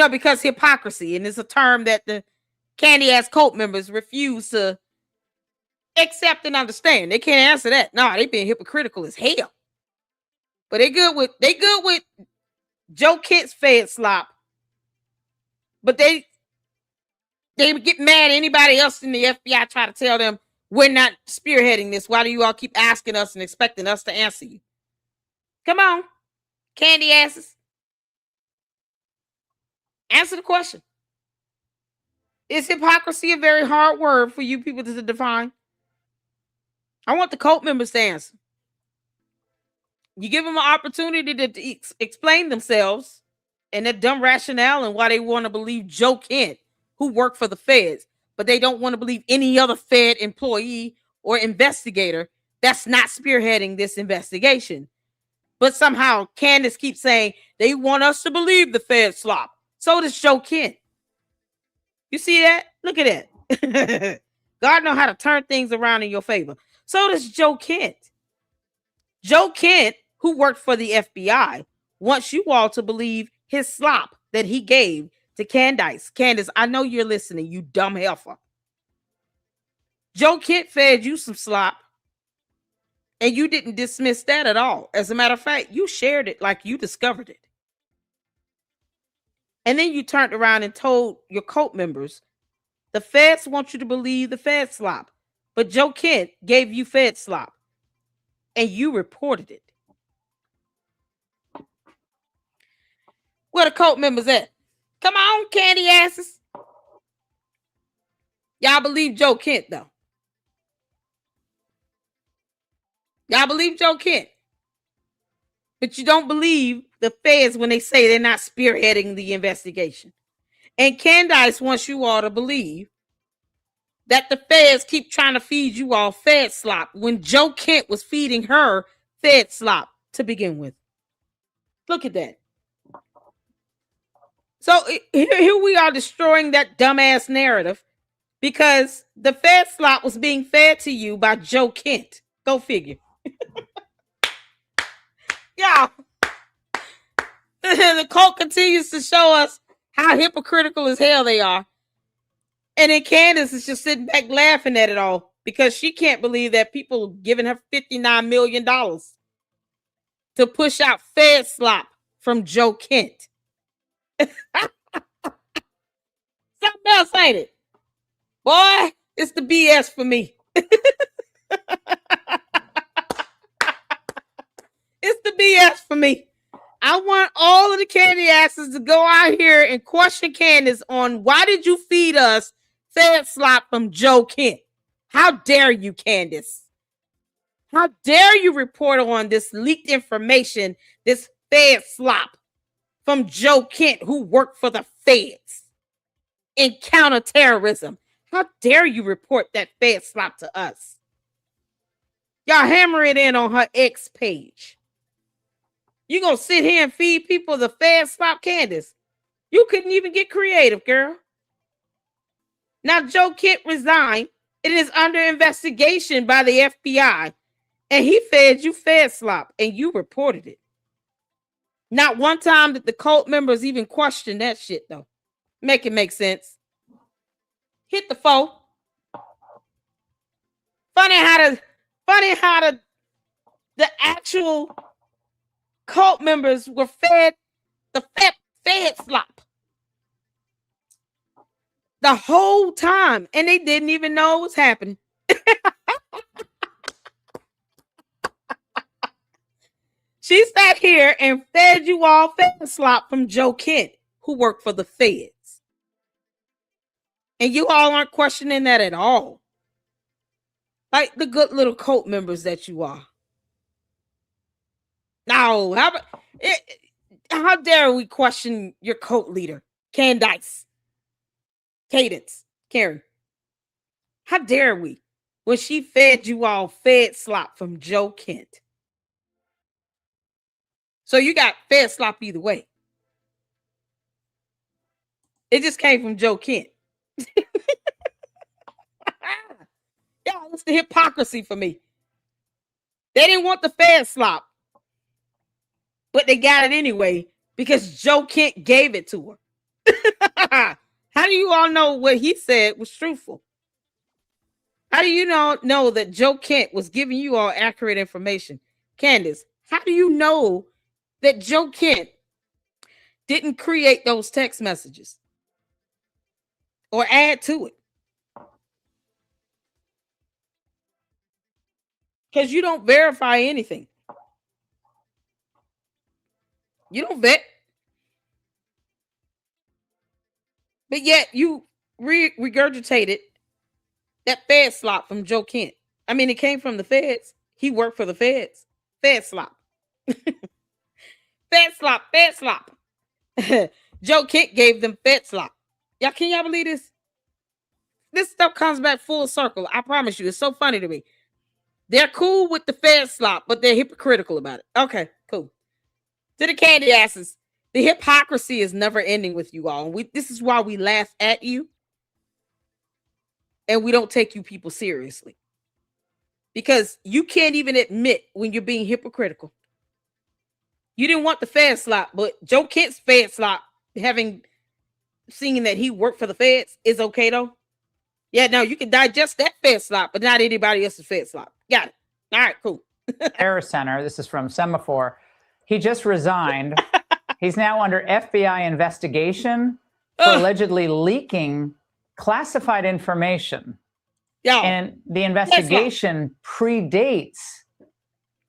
Because hypocrisy, and it's a term that the candy-ass cult members refuse to accept and understand. They can't answer that. No, they being hypocritical as hell. But they good with Joe Kent's Fed slop. But they get mad at anybody else in the FBI try to tell them, we're not spearheading this. Why do you all keep asking us and expecting us to answer you? Come on, candy asses. Answer the question. Is hypocrisy a very hard word for you people to define? I want the cult members to answer. You give them an opportunity to explain themselves and their dumb rationale and why they want to believe Joe Kent, who worked for the feds, but they don't want to believe any other Fed employee or investigator that's not spearheading this investigation. But somehow Candace keeps saying they want us to believe the Fed slop. So does Joe Kent. You see that? Look at that. God knows how to turn things around in your favor. So does Joe Kent. Joe Kent, who worked for the FBI, wants you all to believe his slop that he gave to Candace. Candace, I know you're listening, you dumb heifer. Joe Kent fed you some slop, and you didn't dismiss that at all. As a matter of fact, you shared it like you discovered it. And then you turned around and told your cult members, the feds want you to believe the Fed slop. But Joe Kent gave you Fed slop, and you reported it. Where the cult members at? Come on, candy asses. Y'all believe Joe Kent, though. Y'all believe Joe Kent. But you don't believe the feds when they say they're not spearheading the investigation. And Candace wants you all to believe that the feds keep trying to feed you all Fed slop when Joe Kent was feeding her Fed slop to begin with. Look at that. So here we are destroying that dumbass narrative because the Fed slop was being fed to you by Joe Kent. Go figure. Yeah. The cult continues to show us how hypocritical as hell they are. And then Candace is just sitting back laughing at it all because she can't believe that people giving her $59 million to push out Fed slop from Joe Kent. Something else, ain't it? Boy, it's the BS for me. It's the BS for me. I want all of the candy asses to go out here and question Candace on why did you feed us Fed slop from Joe Kent? How dare you, Candace? How dare you report on this leaked information, this Fed slop from Joe Kent, who worked for the feds in counterterrorism? How dare you report that Fed slop to us? Y'all hammer it in on her X page. You gonna sit here and feed people the Fed slop, Candace? You couldn't even get creative, girl. Now, Joe Kent resigned. It is under investigation by the FBI. And he fed you fed slop, and you reported it. Not one time did the cult members even question that shit, though. Make it make sense. Hit the phone. Funny how the actual cult members were fed the fed slop the whole time, and they didn't even know what was happening. She sat here and fed you all fed slop from Joe Kent, who worked for the feds. And you all aren't questioning that at all. Like the good little cult members that you are. No, how dare we question your cult leader, Candace, Cadence, Karen? How dare we when she fed you all fed slop from Joe Kent? So you got fed slop either way. It just came from Joe Kent. Yeah, it's the hypocrisy for me. They didn't want the fed slop, but they got it anyway because Joe Kent gave it to her. How do you all know what he said was truthful? How do you know that Joe Kent was giving you all accurate information? Candace, how do you know that Joe Kent didn't create those text messages or add to it? Because you don't verify anything. You don't vet. But yet you regurgitated that fed slop from Joe Kent. I mean, it came from the feds. He worked for the feds. Fed slop. Fed slop, fed slop. Joe Kent gave them fed slop. Can y'all believe this? This stuff comes back full circle. I promise you. It's so funny to me. They're cool with the fed slop, but they're hypocritical about it. Okay, cool. To the candy asses, the hypocrisy is never ending with you all. This is why we laugh at you and we don't take you people seriously. Because you can't even admit when you're being hypocritical. You didn't want the fed slop, but Joe Kent's fed slop, seeing that he worked for the feds, is okay though. Yeah, no, you can digest that fed slop, but not anybody else's fed slop. Got it. All right, cool. Terror Center. This is from Semaphore. He just resigned. He's now under FBI investigation for allegedly leaking classified information. Yeah. And the investigation predates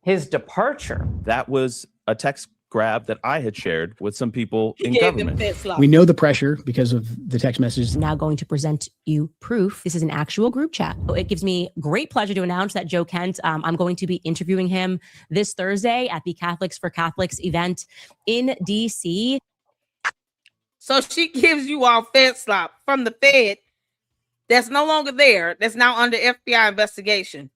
his departure. That was a text grab that I had shared with some people in government. We know the pressure because of the text messages. Now going to present you proof. This is an actual group chat. It gives me great pleasure to announce that Joe Kent, I'm going to be interviewing him this Thursday at the Catholics for Catholics event in DC. So she gives you all fed slop from the Fed that's no longer there, that's now under FBI investigation.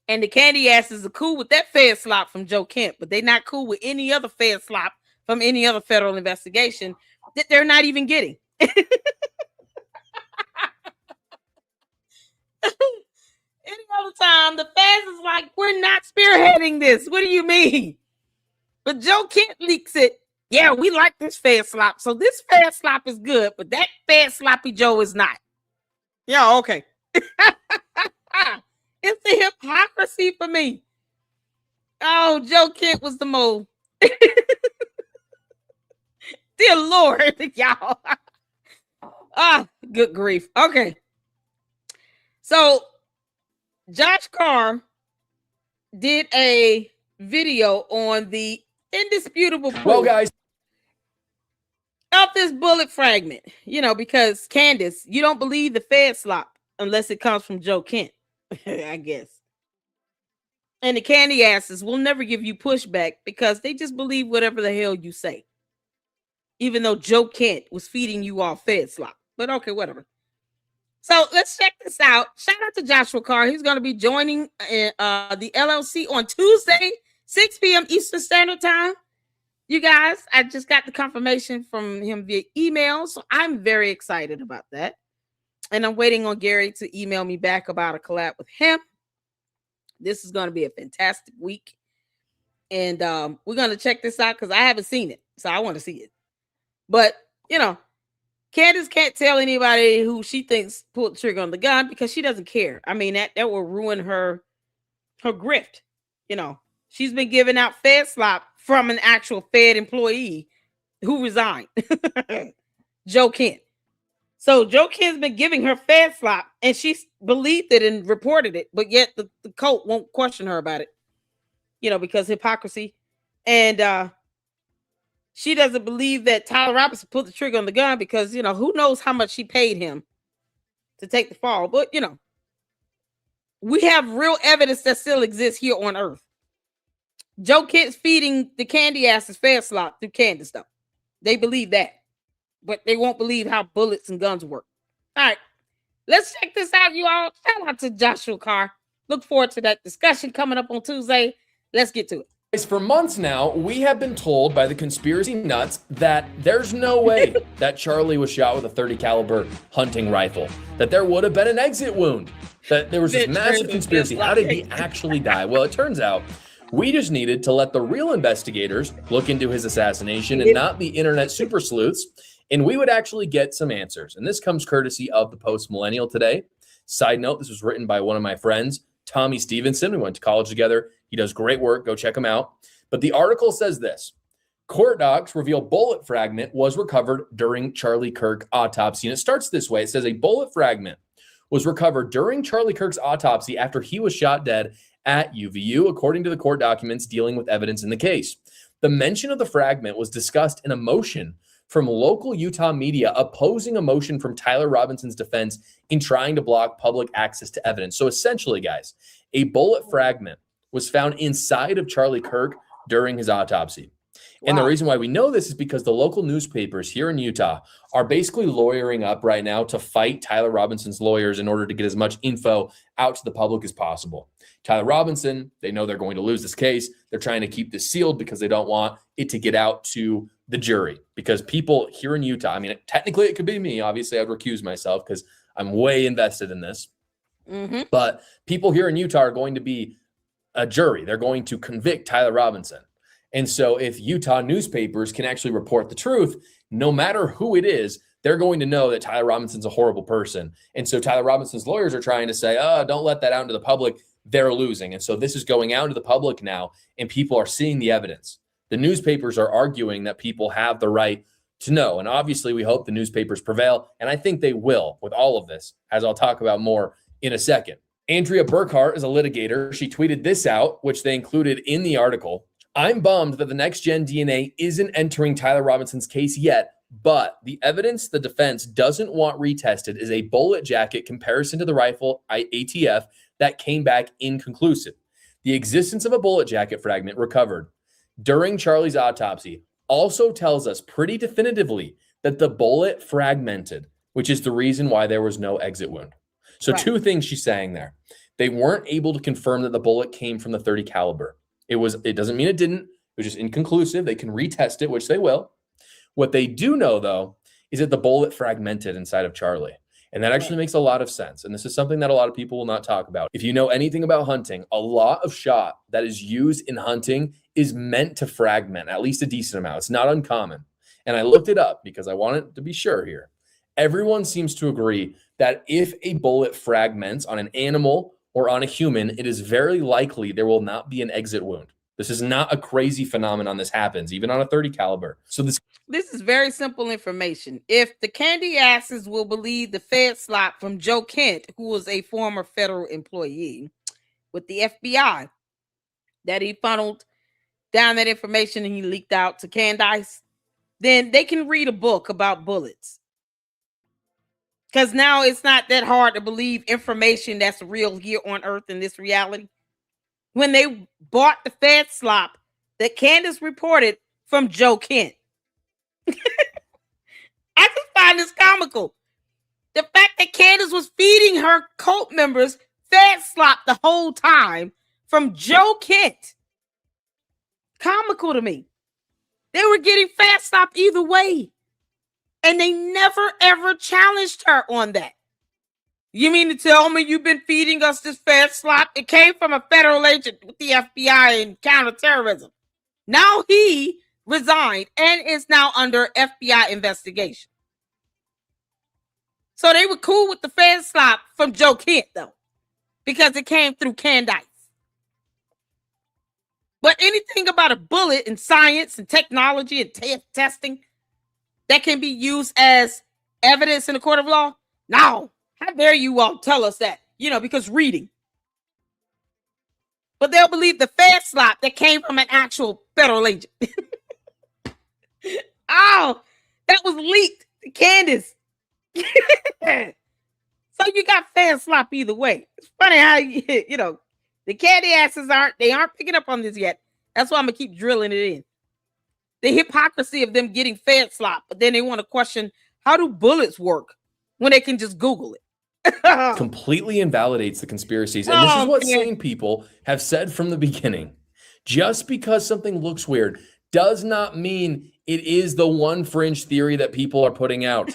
And the candy asses are cool with that fed slop from Joe Kent, but they're not cool with any other fed slop from any other federal investigation that they're not even getting. Any other time, the feds is like, we're not spearheading this. What do you mean? But Joe Kent leaks it. Yeah, we like this fed slop. So this fed slop is good, but that fed sloppy Joe is not. Yeah, okay. It's the hypocrisy for me. Oh, Joe Kent was the mole. Dear Lord, y'all. Good grief. Okay. So Josh Carr did a video on the indisputable proof. Well, guys, of this bullet fragment, because Candace, you don't believe the fed slop unless it comes from Joe Kent. I guess. And the candy asses will never give you pushback because they just believe whatever the hell you say. Even though Joe Kent was feeding you all fed slop. But okay, whatever. So let's check this out. Shout out to Joshua Carr. He's going to be joining the LLC on Tuesday, 6 p.m. Eastern Standard Time. You guys, I just got the confirmation from him via email. So I'm very excited about that. And I'm waiting on Gary to email me back about a collab with him. This is going to be a fantastic week. And we're going to check this out because I haven't seen it. So I want to see it. But, Candace can't tell anybody who she thinks pulled the trigger on the gun because she doesn't care. I mean, that will ruin her grift. She's been giving out Fed slop from an actual Fed employee who resigned, Joe Kent. So Joe Kent's been giving her Fed slop and she believed it and reported it, but yet the cult won't question her about it, because hypocrisy. And she doesn't believe that Tyler Robinson pulled the trigger on the gun because, who knows how much she paid him to take the fall. But, we have real evidence that still exists here on Earth. Joe Kent's feeding the candy asses Fed slop through Candace, though. They believe that. But they won't believe how bullets and guns work. All right. Let's check this out, you all. Shout out to Joshua Carr. Look forward to that discussion coming up on Tuesday. Let's get to it. For months now, we have been told by the conspiracy nuts that there's no way that Charlie was shot with a .30 caliber hunting rifle, that there would have been an exit wound, that there was this massive conspiracy. How did he actually die? Well, it turns out we just needed to let the real investigators look into his assassination and not the internet super sleuths, and we would actually get some answers. And this comes courtesy of the Post Millennial today. Side note, this was written by one of my friends, Tommy Stevenson. We went to college together. He does great work. Go check him out. But the article says this: court docs reveal bullet fragment was recovered during Charlie Kirk autopsy. And it starts this way. It says a bullet fragment was recovered during Charlie Kirk's autopsy after he was shot dead at UVU, according to the court documents dealing with evidence in the case. The mention of the fragment was discussed in a motion from local Utah media opposing a motion from Tyler Robinson's defense in trying to block public access to evidence. So essentially, guys, a bullet fragment was found inside of Charlie Kirk during his autopsy. Wow. And the reason why we know this is because the local newspapers here in Utah are basically lawyering up right now to fight Tyler Robinson's lawyers in order to get as much info out to the public as possible. Tyler Robinson, they know they're going to lose this case. They're trying to keep this sealed because they don't want it to get out to the jury. Because people here in Utah, I mean, technically it could be me. Obviously, I'd recuse myself because I'm way invested in this. Mm-hmm. But people here in Utah are going to be a jury. They're going to convict Tyler Robinson. And so if Utah newspapers can actually report the truth, no matter who it is, they're going to know that Tyler Robinson's a horrible person. And so Tyler Robinson's lawyers are trying to say, oh, don't let that out into the public. They're losing. And so this is going out into the public now, and people are seeing the evidence. The newspapers are arguing that people have the right to know. And obviously, we hope the newspapers prevail. And I think they will with all of this, as I'll talk about more in a second. Andrea Burkhart is a litigator. She tweeted this out, which they included in the article. I'm bummed that the next gen DNA isn't entering Tyler Robinson's case yet, but the evidence the defense doesn't want retested is a bullet jacket comparison to the rifle ATF that came back inconclusive. The existence of a bullet jacket fragment recovered during Charlie's autopsy also tells us pretty definitively that the bullet fragmented, which is the reason why there was no exit wound. So right. Two things she's saying there. They weren't able to confirm that the bullet came from the .30 caliber. It doesn't mean it didn't. It was just inconclusive. They can retest it, which they will. What they do know, though, is that the bullet fragmented inside of Charlie. And that actually makes a lot of sense. And this is something that a lot of people will not talk about. If you know anything about hunting, a lot of shot that is used in hunting is meant to fragment, at least a decent amount. It's not uncommon. And I looked it up because I wanted to be sure here. Everyone seems to agree that if a bullet fragments on an animal or on a human, it is very likely there will not be an exit wound. This is not a crazy phenomenon. This happens even on a .30 caliber. So this is very simple information. If the candy asses will believe the Fed slop from Joe Kent, who was a former federal employee with the FBI, that he funneled down that information and he leaked out to Candace, then they can read a book about bullets. Because now it's not that hard to believe information that's real here on Earth in this reality. When they bought the Fed slop that Candace reported from Joe Kent. I just find this comical. The fact that Candace was feeding her cult members Fed slop the whole time from Joe Kent. Comical to me. They were getting Fed slop either way. And they never, ever challenged her on that. You mean to tell me you've been feeding us this fed slop? It came from a federal agent with the FBI and counterterrorism. Now he resigned and is now under FBI investigation. So they were cool with the fed slop from Joe Kent, though, because it came through Candace. But anything about a bullet in science and technology and testing that can be used as evidence in a court of law? No. How dare you all tell us that? Because reading. But they'll believe the fed slop that came from an actual federal agent. Oh, that was leaked to Candace. So you got fed slop either way. It's funny how, the candy asses aren't picking up on this yet. That's why I'm going to keep drilling it in. The hypocrisy of them getting fed slop, but then they want to question, how do bullets work when they can just Google it? Completely invalidates the conspiracies. And this is what sane people have said from the beginning. Just because something looks weird does not mean it is the one fringe theory that people are putting out.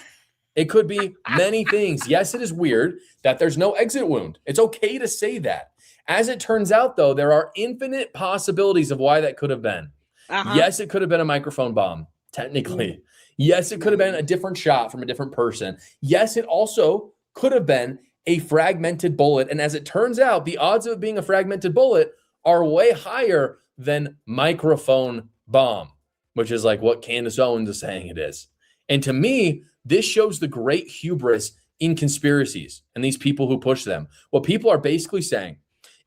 It could be many things. Yes, it is weird that there's no exit wound. It's okay to say that. As it turns out, though, there are infinite possibilities of why that could have been. Yes, it could have been a microphone bomb, technically. Yes, it could have been a different shot from a different person. Yes, it also could have been a fragmented bullet. And as it turns out, the odds of it being a fragmented bullet are way higher than microphone bomb, which is like what Candace Owens is saying it is. And to me, this shows the great hubris in conspiracies and these people who push them. What people are basically saying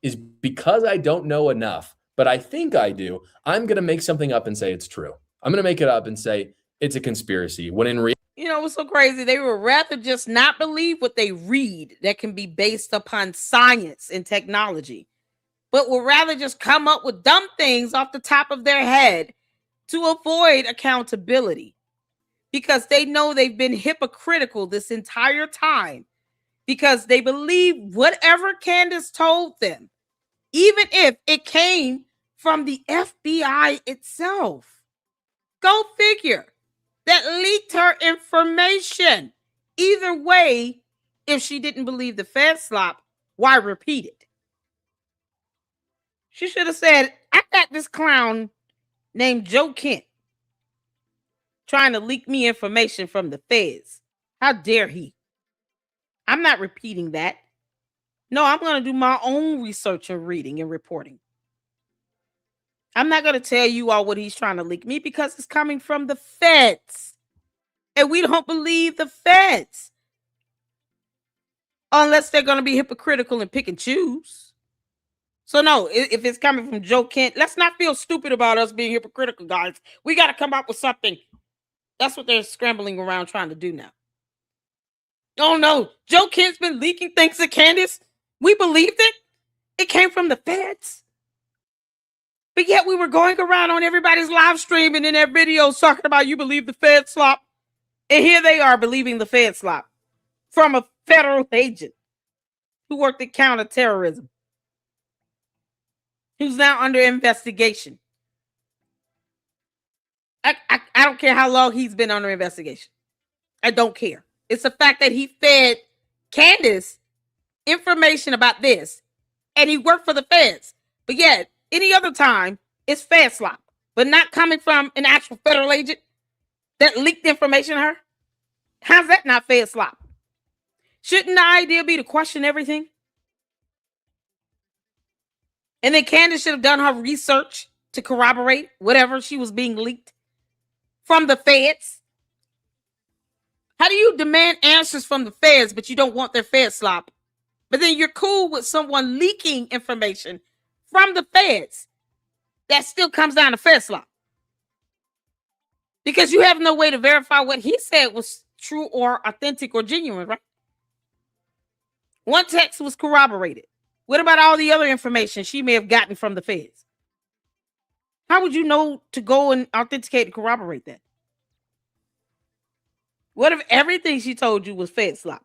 is, because I don't know enough, but I think I do, I'm going to make something up and say it's true. I'm going to make it up and say it's a conspiracy, when in reality, what's so crazy? They would rather just not believe what they read that can be based upon science and technology, but would rather just come up with dumb things off the top of their head to avoid accountability, because they know they've been hypocritical this entire time, because they believe whatever Candace told them, even if it came from the FBI itself. Go figure. That leaked her information. Either way, if she didn't believe the fed slop, why repeat it? She should have said, I got this clown named Joe Kent trying to leak me information from the feds. How dare he? I'm not repeating that. No, I'm going to do my own research and reading and reporting. I'm not going to tell you all what he's trying to leak me, because it's coming from the feds. And we don't believe the feds unless they're going to be hypocritical and pick and choose. So no, if it's coming from Joe Kent, let's not feel stupid about us being hypocritical, guys. We got to come up with something. That's what they're scrambling around trying to do now. Oh no, Joe Kent's been leaking things to Candace. We believed it. It came from the feds. But yet we were going around on everybody's live stream and in their videos talking about you believe the fed slop. And here they are believing the fed slop from a federal agent who worked at counterterrorism, who's now under investigation. I don't care how long he's been under investigation. I don't care. It's the fact that he fed Candace information about this, and he worked for the feds. But yet, any other time, it's fed slop, but not coming from an actual federal agent that leaked information to her. How's that not fed slop? Shouldn't the idea be to question everything? And then Candace should have done her research to corroborate whatever she was being leaked from the feds. How do you demand answers from the feds, but you don't want their fed slop? But then you're cool with someone leaking information from the feds that still comes down to fed slop, because you have no way to verify what he said was true or authentic or genuine, right? One text was corroborated. What about all the other information she may have gotten from the feds? How would you know to go and authenticate and corroborate that? What if everything she told you was fed slop?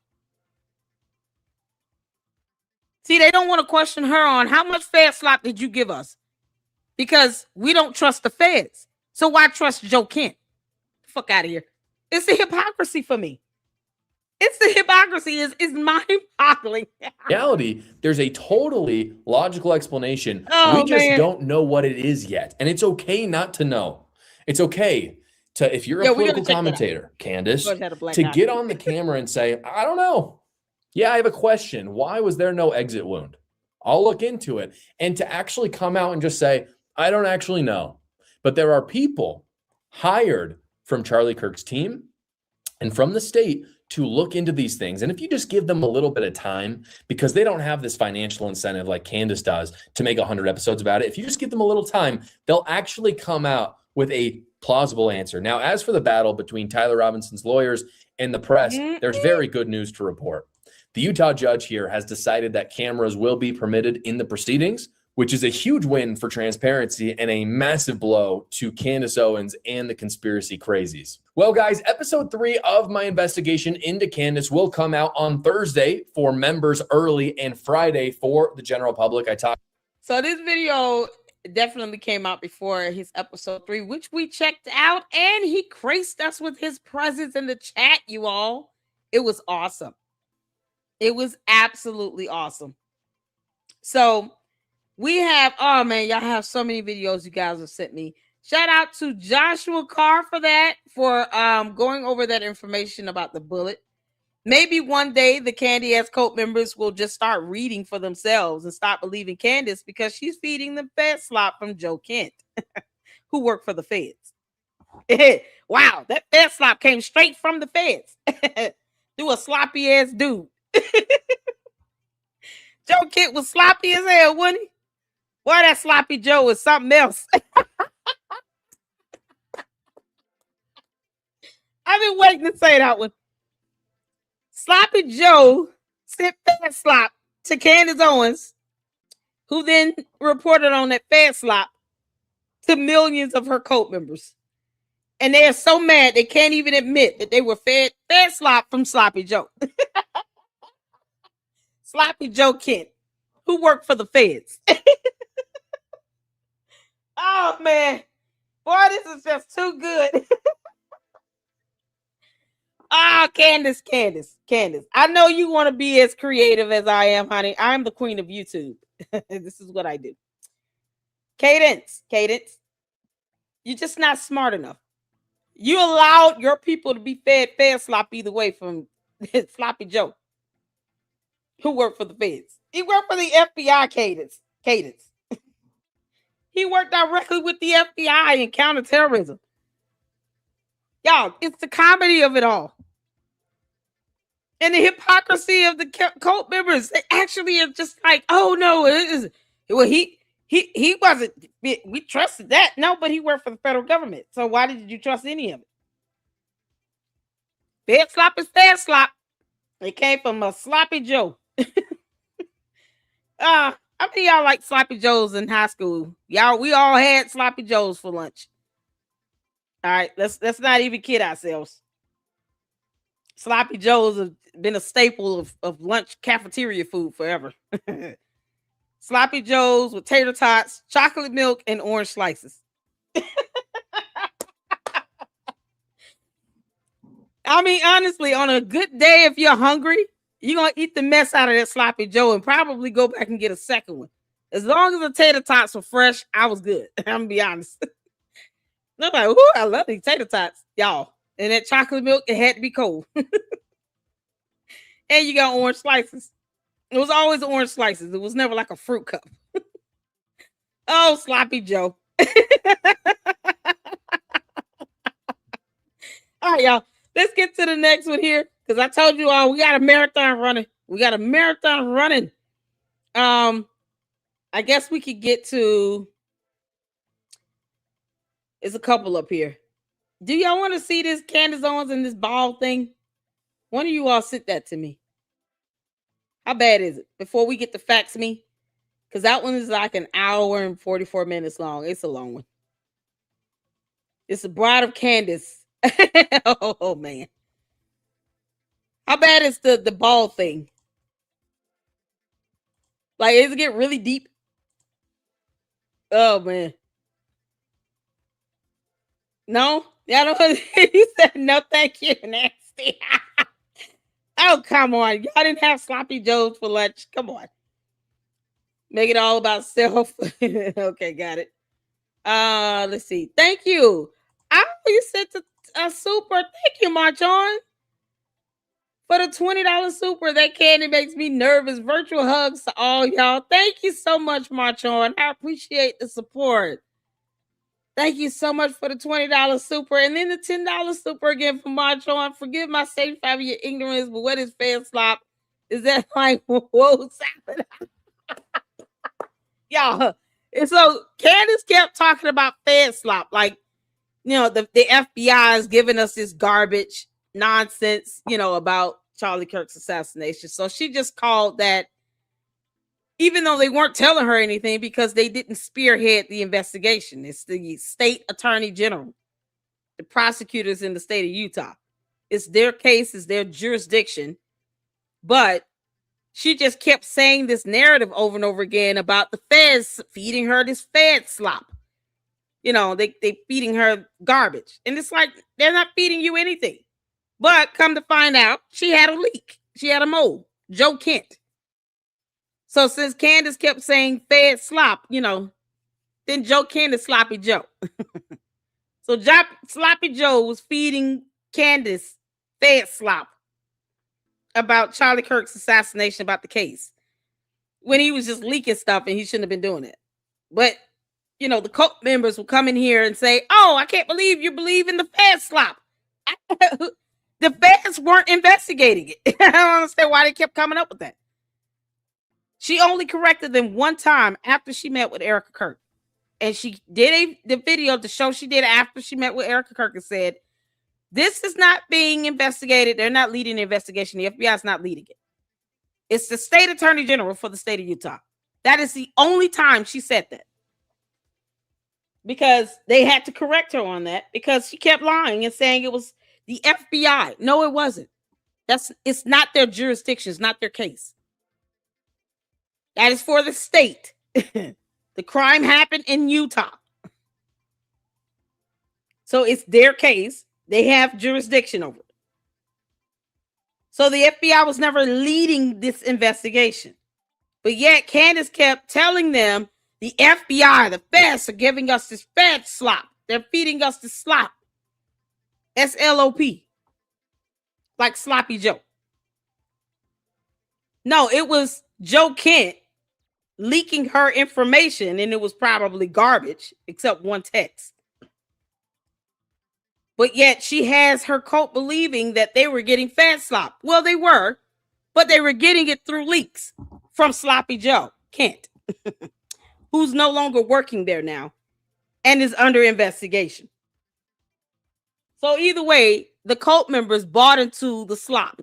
See, they don't want to question her on how much fed slop did you give us? Because we don't trust the feds. So why trust Joe Kent? Fuck out of here. It's the hypocrisy for me. It's the hypocrisy is mind-boggling. Reality, there's a totally logical explanation. We just don't know what it is yet. And it's okay not to know. It's okay to, if you're a political commentator, Candace, to get on the camera and say, I don't know. Yeah, I have a question. Why was there no exit wound? I'll look into it. And to actually come out and just say, I don't actually know. But there are people hired from Charlie Kirk's team and from the state to look into these things. And if you just give them a little bit of time, because they don't have this financial incentive like Candace does to make 100 episodes about it, if you just give them a little time, they'll actually come out with a plausible answer. Now, as for the battle between Tyler Robinson's lawyers and the press, there's very good news to report. The Utah judge here has decided that cameras will be permitted in the proceedings, which is a huge win for transparency and a massive blow to Candace Owens and the conspiracy crazies. Well, guys, episode 3 of my investigation into Candace will come out on Thursday for members early and Friday for the general public. So this video definitely came out before his episode 3, which we checked out, and he graced us with his presence in the chat, you all. It was awesome. It was absolutely awesome. So we have, oh man, y'all have so many videos you guys have sent me. Shout out to Joshua Carr for that, for going over that information about the bullet. Maybe one day the Candy Ass Cult members will just start reading for themselves and stop believing Candace because she's feeding them fed slop from Joe Kent, who worked for the feds. Wow, that fed slop came straight from the feds. Through a sloppy ass dude. Joe Kent was sloppy as hell, wasn't he? Boy, that sloppy Joe is something else. I've been waiting to say that one. Sloppy Joe sent fed slop to Candace Owens, who then reported on that fed slop to millions of her cult members. And they are so mad they can't even admit that they were fed slop from Sloppy Joe. Sloppy Joe Kent, who worked for the feds. Oh, man. Boy, this is just too good. Candace. I know you want to be as creative as I am, honey. I'm the queen of YouTube. This is what I do. Cadence. You're just not smart enough. You allowed your people to be fed slop either way from Sloppy Joe, who worked for the feds. He worked for the FBI, Cadence. He worked directly with the FBI in counterterrorism. Y'all, it's the comedy of it all. And the hypocrisy of the cult members. They actually are just like, oh no, it is. Well, he wasn't. We trusted that. No, but he worked for the federal government. So why did you trust any of it? Fed slop is fed slop. It came from a Sloppy Joe. How many of y'all like Sloppy Joes in high school? Y'all, we all had Sloppy Joes for lunch. All right, let's not even kid ourselves. Sloppy Joes have been a staple of lunch cafeteria food forever. Sloppy Joes with tater tots, chocolate milk, and orange slices. I mean, honestly, on a good day, if you're hungry, you're going to eat the mess out of that Sloppy Joe and probably go back and get a second one. As long as the tater tots were fresh, I was good. I'm going to be honest. I'm like, ooh, I love these tater tots, y'all. And that chocolate milk, it had to be cold. And you got orange slices. It was always orange slices. It was never like a fruit cup. Oh, Sloppy Joe. All right, y'all. Let's get to the next one here. Because I told you all, we got a marathon running. I guess we could get to... There's a couple up here. Do y'all want to see this Candace Owens and this ball thing? One of you all sent that to me. How bad is it? Before we get to fax me. Because that one is like an hour and 44 minutes long. It's a long one. It's the Bride of Candace. Oh, man. How bad is the ball thing? Like, does it get really deep? Oh, man. No? Yeah, I don't. He said, no, thank you, nasty. Oh, come on. Y'all didn't have sloppy joes for lunch. Come on. Make it all about self. Okay, got it. Let's see. Thank you. Oh, you sent a super. Thank you, Marchon. For the $20 super. That candy makes me nervous. Virtual hugs to all y'all. Thank you so much, Marchon. I appreciate the support. Thank you so much for the $20 super. And then the $10 super again for Marchon. Forgive my safe of your ignorance, but what is fan slop? Is that like, whoa, salad? Y'all. And so Candace kept talking about fan slop. Like, you know, the FBI is giving us this garbage nonsense, you know, about Charlie Kirk's assassination. So she just called that, even though they weren't telling her anything, because they didn't spearhead the investigation. It's the state attorney general, the prosecutors in the state of Utah. It's their case, it's their jurisdiction. But she just kept saying this narrative over and over again about the feds feeding her this fed slop. You know, they feeding her garbage. And it's like, they're not feeding you anything. But come to find out, she had a leak. She had a mole. Joe Kent. So since Candace kept saying fed slop, you know, then Joe Kent is Sloppy Joe. So Sloppy Joe was feeding Candace fed slop about Charlie Kirk's assassination, about the case, when he was just leaking stuff and he shouldn't have been doing it. But, you know, the cult members will come in here and say, oh, I can't believe you believe in the fed slop. The feds weren't investigating it. I don't understand why they kept coming up with that. She only corrected them one time after she met with Erica Kirk. And she did the video, the show she did after she met with Erica Kirk, and said, this is not being investigated. They're not leading the investigation. The FBI is not leading it. It's the state attorney general for the state of Utah. That is the only time she said that. Because they had to correct her on that, because she kept lying and saying it was the FBI. No, it wasn't. It's not their jurisdiction. It's not their case. That is for the state. The crime happened in Utah. So it's their case. They have jurisdiction over it. So the FBI was never leading this investigation. But yet Candace kept telling them, the FBI, the feds are giving us this fed slop. They're feeding us this slop. S-L-O-P. Like Sloppy Joe. No, it was Joe Kent leaking her information, and it was probably garbage, except one text. But yet she has her cult believing that they were getting fed slop. Well, they were, but they were getting it through leaks from Sloppy Joe Kent, who's no longer working there now and is under investigation. So either way, the cult members bought into the slop.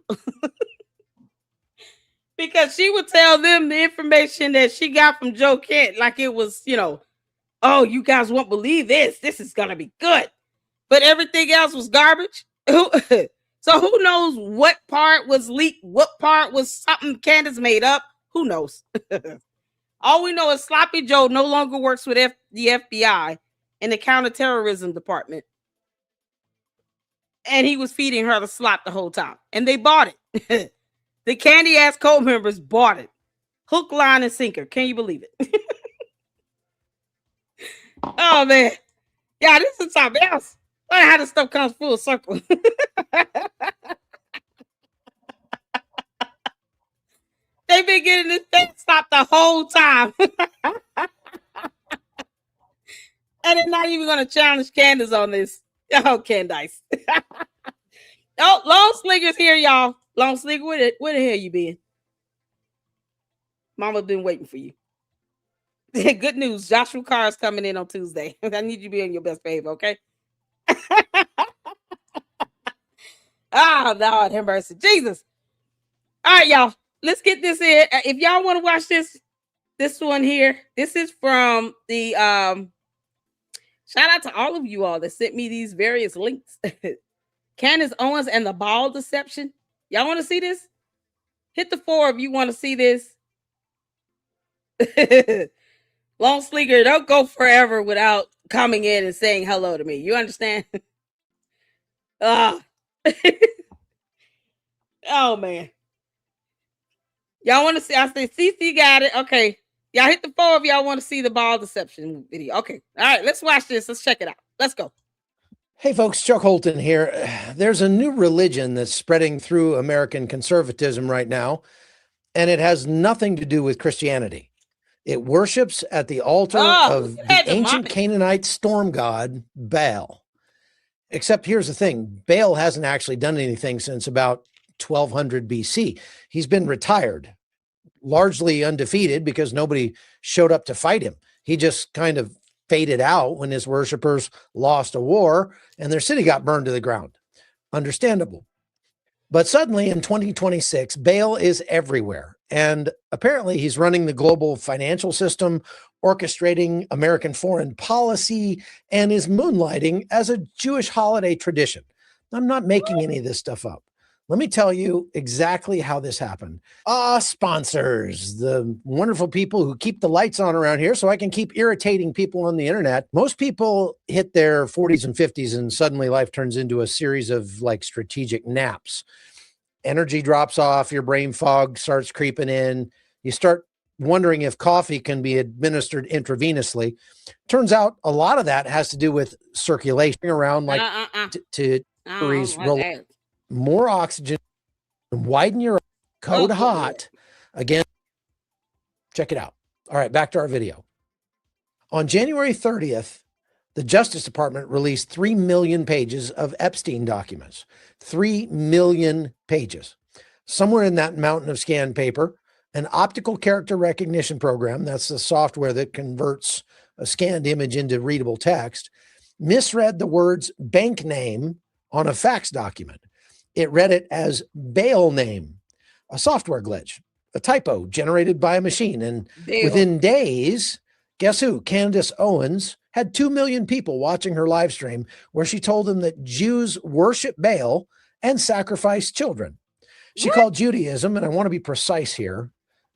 Because she would tell them the information that she got from Joe Kent like it was, you know, oh, you guys won't believe this. This is going to be good. But everything else was garbage. So who knows what part was leaked? What part was something Candace made up? Who knows? All we know is Sloppy Joe no longer works with the FBI in the counterterrorism department. And he was feeding her the slop the whole time. And they bought it. The candy ass cult members bought it. Hook, line, and sinker. Can you believe it? Oh, man. Yeah, this is something else. I how this stuff comes full circle. They've been getting this thing stopped the whole time. And they're not even going to challenge Candace on this. Oh, Candace. Oh, Long Slinger's here, y'all. Long Slinger, where the hell you been? Mama been waiting for you. Good news. Joshua Carr is coming in on Tuesday. I need you to be on your best behavior, okay? Oh, Lord have mercy. Jesus. All right, y'all. Let's get this in. If y'all want to watch this one here, this is from the shout out to all of you all that sent me these various links. Candace Owens and the ball deception. Y'all want to see this? Hit the 4 if you want to see this. Long Slinger, don't go forever without coming in and saying hello to me. You understand? Oh man. Y'all want to see? I said CC got it. Okay. Y'all hit the 4 if y'all want to see the ball deception video. Okay. All right, let's watch this. Let's check it out. Let's go. Hey folks, Chuck Holton here. There's a new religion that's spreading through American conservatism right now, and it has nothing to do with Christianity. It worships at the altar of the ancient Canaanite storm god, Baal. Except here's the thing, Baal hasn't actually done anything since about 1200 BC. He's been retired, largely undefeated because nobody showed up to fight him. He just kind of faded out when his worshipers lost a war and their city got burned to the ground. Understandable. But suddenly in 2026, Baal is everywhere. And apparently he's running the global financial system, orchestrating American foreign policy, and is moonlighting as a Jewish holiday tradition. I'm not making any of this stuff up. Let me tell you exactly how this happened. Sponsors, the wonderful people who keep the lights on around here so I can keep irritating people on the internet. Most people hit their 40s and 50s and suddenly life turns into a series of like strategic naps. Energy drops off, your brain fog starts creeping in. You start wondering if coffee can be administered intravenously. Turns out a lot of that has to do with circulation around like to roll more oxygen, widen your code hot. Again, check it out. All right, back to our video. On January 30th, the Justice Department released 3 million pages of Epstein documents. 3 million pages. Somewhere in that mountain of scanned paper, an optical character recognition program, that's the software that converts a scanned image into readable text, misread the words bank name on a fax document. It read it as bail name, a software glitch, a typo generated by a machine. And within days, guess who? Candace Owens had 2 million people watching her live stream where she told them that Jews worship Baal and sacrifice children. She called Judaism, and I want to be precise here,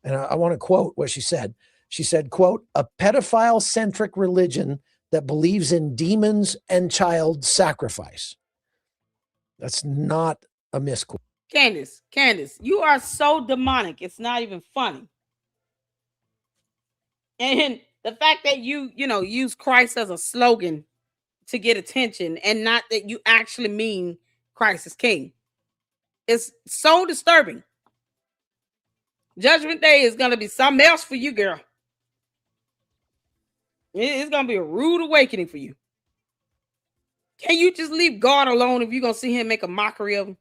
and I want to quote what she said. She said, quote, a pedophile-centric religion that believes in demons and child sacrifice. That's not a misquote. Candace, you are so demonic. It's not even funny. And the fact that you use Christ as a slogan to get attention and not that you actually mean Christ is king. It's so disturbing. Judgment Day is going to be something else for you, girl. It's going to be a rude awakening for you. Can you just leave God alone if you're going to see him make a mockery of him?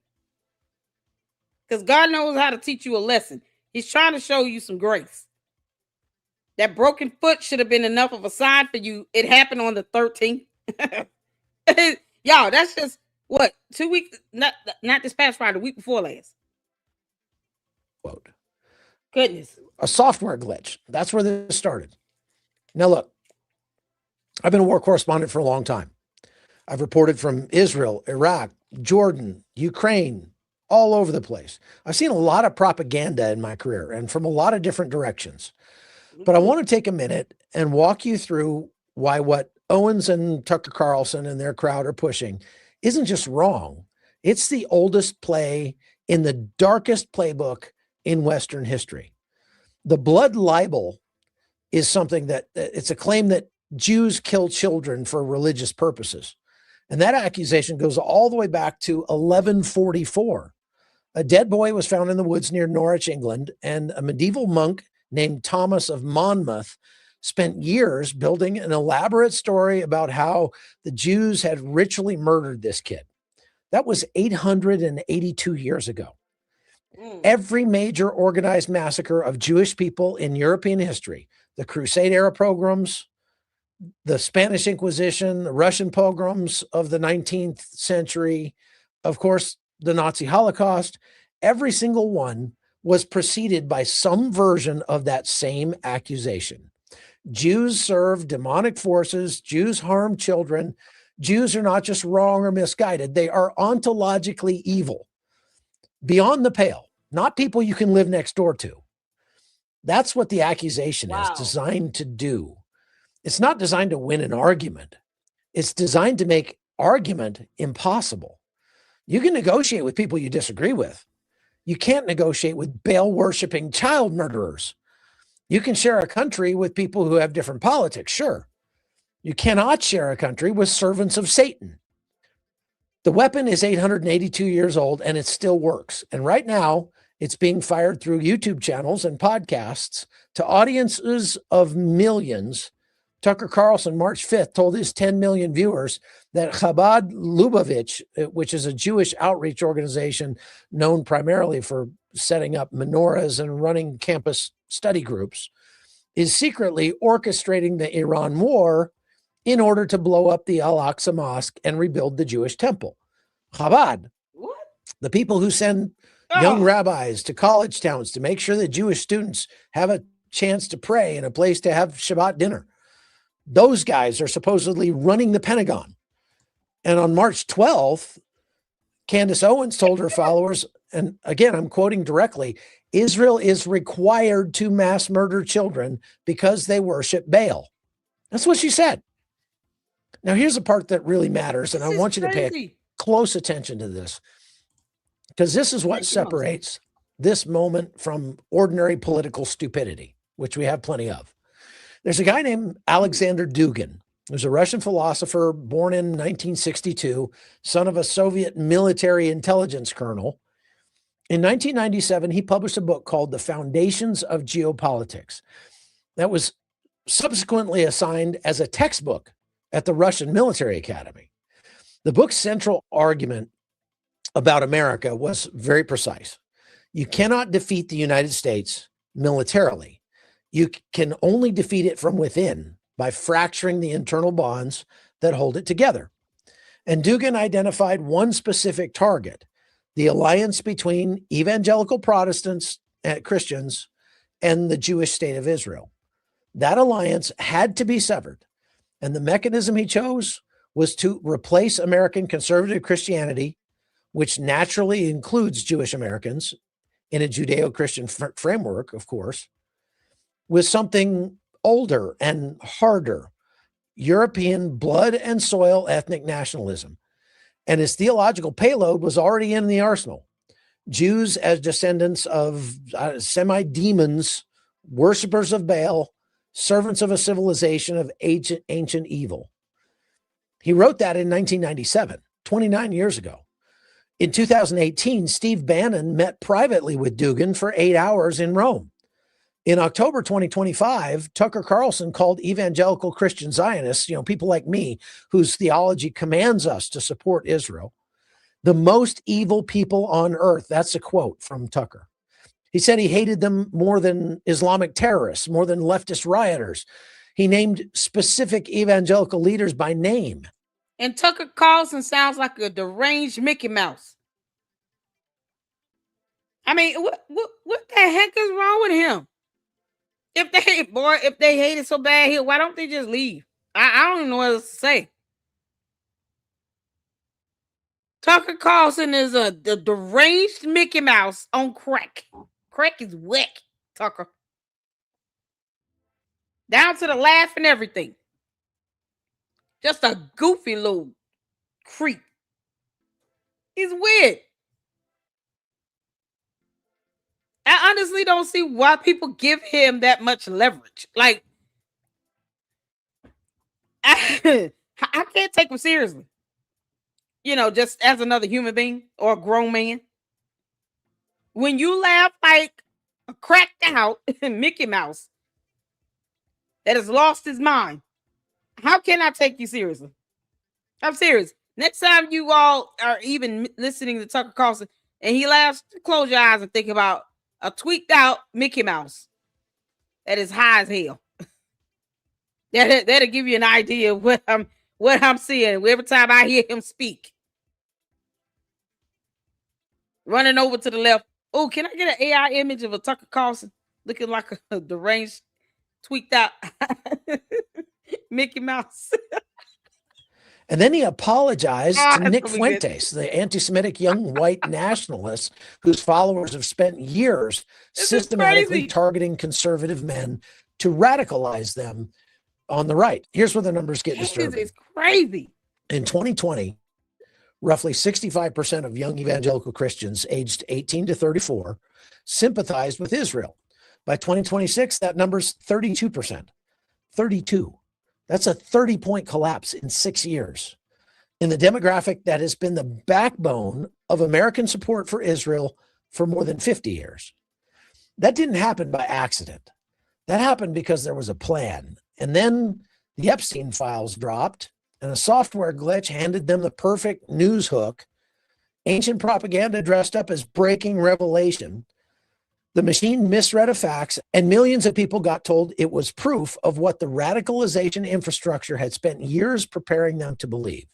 Because God knows how to teach you a lesson. He's trying to show you some grace. That broken foot should have been enough of a sign for you. It happened on the 13th. Y'all, that's just, 2 weeks? Not this past Friday, the week before last. Quote. Goodness. A software glitch. That's where this started. Now, look, I've been a war correspondent for a long time. I've reported from Israel, Iraq, Jordan, Ukraine, all over the place. I've seen a lot of propaganda in my career and from a lot of different directions. But I want to take a minute and walk you through why what Owens and Tucker Carlson and their crowd are pushing isn't just wrong. It's the oldest play in the darkest playbook in Western history. The blood libel is something that it's a claim that Jews kill children for religious purposes. And that accusation goes all the way back to 1144. A dead boy was found in the woods near Norwich, England, and a medieval monk named Thomas of Monmouth spent years building an elaborate story about how the Jews had ritually murdered this kid. That was 882 years ago. Every major organized massacre of Jewish people in European history, the Crusade era pogroms, the Spanish Inquisition, the Russian pogroms of the 19th century, of course, the Nazi Holocaust, every single one was preceded by some version of that same accusation. Jews serve demonic forces. Jews harm children. Jews are not just wrong or misguided. They are ontologically evil, beyond the pale, not people you can live next door to. That's what the accusation is designed to do. It's not designed to win an argument. It's designed to make argument impossible. You can negotiate with people you disagree with. You can't negotiate with Baal worshiping child murderers. You can share a country with people who have different politics, sure. You cannot share a country with servants of Satan. The weapon is 882 years old and it still works. And right now, it's being fired through YouTube channels and podcasts to audiences of millions. Tucker Carlson, March 5th, told his 10 million viewers that Chabad Lubavitch, which is a Jewish outreach organization known primarily for setting up menorahs and running campus study groups, is secretly orchestrating the Iran war in order to blow up the Al-Aqsa Mosque and rebuild the Jewish temple. Chabad, what? The people who send young rabbis to college towns to make sure that Jewish students have a chance to pray and a place to have Shabbat dinner. Those guys are supposedly running the Pentagon. And on March 12th, Candace Owens told her followers, and again, I'm quoting directly, Israel is required to mass murder children because they worship Baal. That's what she said. Now, here's the part that really matters, and I want you to pay close attention to this, because this is what separates this moment from ordinary political stupidity, which we have plenty of. There's a guy named Alexander Dugin, who's a Russian philosopher born in 1962, son of a Soviet military intelligence colonel. In 1997, he published a book called The Foundations of Geopolitics that was subsequently assigned as a textbook at the Russian Military Academy. The book's central argument about America was very precise. You cannot defeat the United States militarily. You can only defeat it from within by fracturing the internal bonds that hold it together. And Dugin identified one specific target, the alliance between evangelical Protestants and Christians and the Jewish state of Israel. That alliance had to be severed. And the mechanism he chose was to replace American conservative Christianity, which naturally includes Jewish Americans in a Judeo-Christian framework, of course, with something older and harder, European blood and soil ethnic nationalism. And his theological payload was already in the arsenal. Jews as descendants of semi-demons, worshipers of Baal, servants of a civilization of ancient evil. He wrote that in 1997, 29 years ago. In 2018, Steve Bannon met privately with Dugin for 8 hours in Rome. In October 2025, Tucker Carlson called evangelical Christian Zionists, people like me, whose theology commands us to support Israel, the most evil people on earth. That's a quote from Tucker. He said he hated them more than Islamic terrorists, more than leftist rioters. He named specific evangelical leaders by name. And Tucker Carlson sounds like a deranged Mickey Mouse. I mean, what the heck is wrong with him? If they hate it so bad here, why don't they just leave? I don't even know what else to say. Tucker Carlson is a deranged Mickey Mouse on crack. Crack is whack, Tucker. Down to the laugh and everything. Just a goofy little creep. He's weird. I honestly don't see why people give him that much leverage. Like, I can't take him seriously. Just as another human being or a grown man. When you laugh like a cracked out Mickey Mouse that has lost his mind, how can I take you seriously? I'm serious. Next time you all are even listening to Tucker Carlson and he laughs, close your eyes and think about a tweaked out Mickey Mouse that is high as hell. That'll give you an idea of what I'm seeing every time I hear him speak. Running over to the left. Oh, can I get an AI image of a Tucker Carlson looking like a deranged, tweaked out Mickey Mouse? And then he apologized to Nick Fuentes, the anti-Semitic young white nationalist whose followers have spent years systematically targeting conservative men to radicalize them on the right. Here's where the numbers get disturbing. It's crazy. In 2020, roughly 65% of young evangelical Christians aged 18 to 34 sympathized with Israel. By 2026, that number's 32%. 32. That's a 30-point collapse in 6 years in the demographic that has been the backbone of American support for Israel for more than 50 years. That didn't happen by accident. That happened because there was a plan. And then the Epstein files dropped, and a software glitch handed them the perfect news hook. Ancient propaganda dressed up as breaking revelation. The machine misread a fax, and millions of people got told it was proof of what the radicalization infrastructure had spent years preparing them to believe.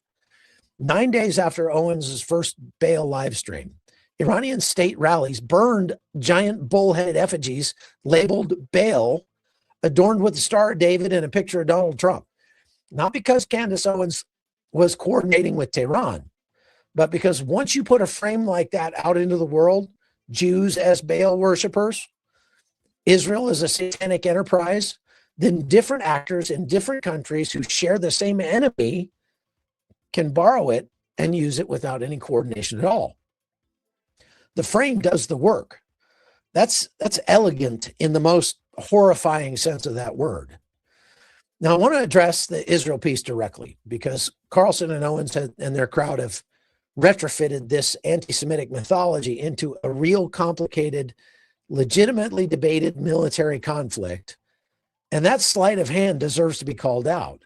9 days after Owens' first Baal live stream, Iranian state rallies burned giant bull-headed effigies labeled Baal, adorned with the Star of David and a picture of Donald Trump. Not because Candace Owens was coordinating with Tehran, but because once you put a frame like that out into the world, Jews as Baal worshipers, Israel as a satanic enterprise, then different actors in different countries who share the same enemy can borrow it and use it without any coordination at all. The frame does the work. That's elegant in the most horrifying sense of that word. Now, I want to address the Israel piece directly because Carlson and Owens and their crowd have retrofitted this anti-Semitic mythology into a real complicated, legitimately debated military conflict. And that sleight of hand deserves to be called out.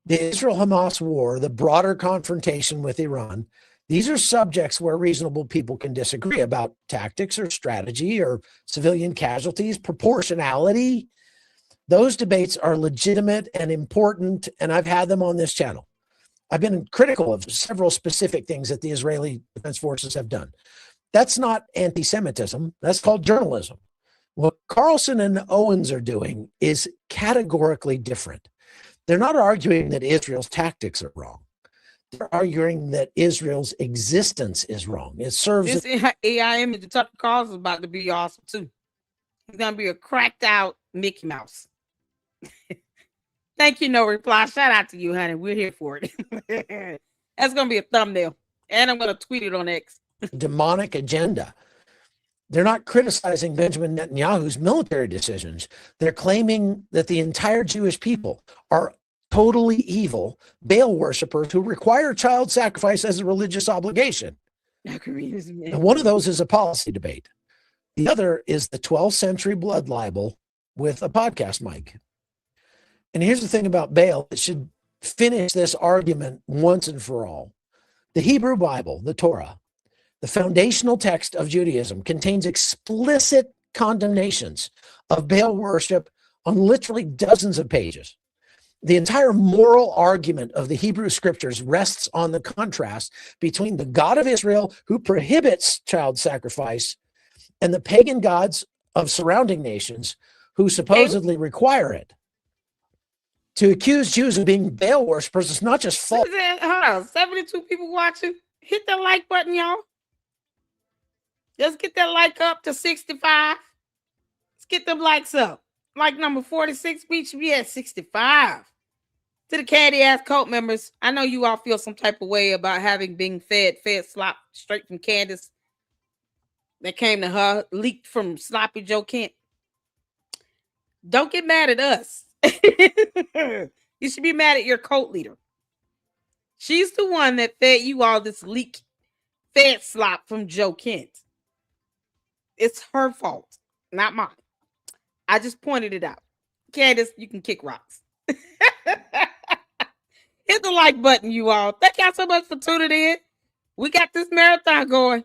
The Israel-Hamas war, the broader confrontation with Iran, these are subjects where reasonable people can disagree about tactics or strategy or civilian casualties, proportionality. Those debates are legitimate and important, and I've had them on this channel. I've been critical of several specific things that the Israeli Defense Forces have done. That's not anti-Semitism. That's called journalism. What Carlson and Owens are doing is categorically different. They're not arguing that Israel's tactics are wrong. They're arguing that Israel's existence is wrong. It serves... This AI image of Tucker Carlson is about to be awesome, too. He's going to be a cracked out Mickey Mouse. Thank you, no reply. Shout out to you, honey. We're here for it. That's going to be a thumbnail. And I'm going to tweet it on X. Demonic agenda. They're not criticizing Benjamin Netanyahu's military decisions. They're claiming that the entire Jewish people are totally evil Baal worshipers who require child sacrifice as a religious obligation. And one of those is a policy debate. The other is the 12th century blood libel with a podcast mic. And here's the thing about Baal, it should finish this argument once and for all. The Hebrew Bible, the Torah, the foundational text of Judaism, contains explicit condemnations of Baal worship on literally dozens of pages. The entire moral argument of the Hebrew scriptures rests on the contrast between the God of Israel, who prohibits child sacrifice, and the pagan gods of surrounding nations who supposedly require it. To accuse Jews of being Baal worshipers is not just false. Hold on, 72 people watching. Hit the like button, y'all. Let's get that like up to 65. Let's get them likes up. Like number 46, we should be at 65. To the candy ass cult members, I know you all feel some type of way about having been fed slop straight from Candace that came to her, leaked from Sloppy Joe Kent. Don't get mad at us. You should be mad at your cult leader. She's the one that fed you all this leak fed slop from Joe Kent. It's her fault, not mine. I just pointed it out. Candace, you can kick rocks. Hit the like button, you all. Thank y'all so much for tuning in. We got this marathon going,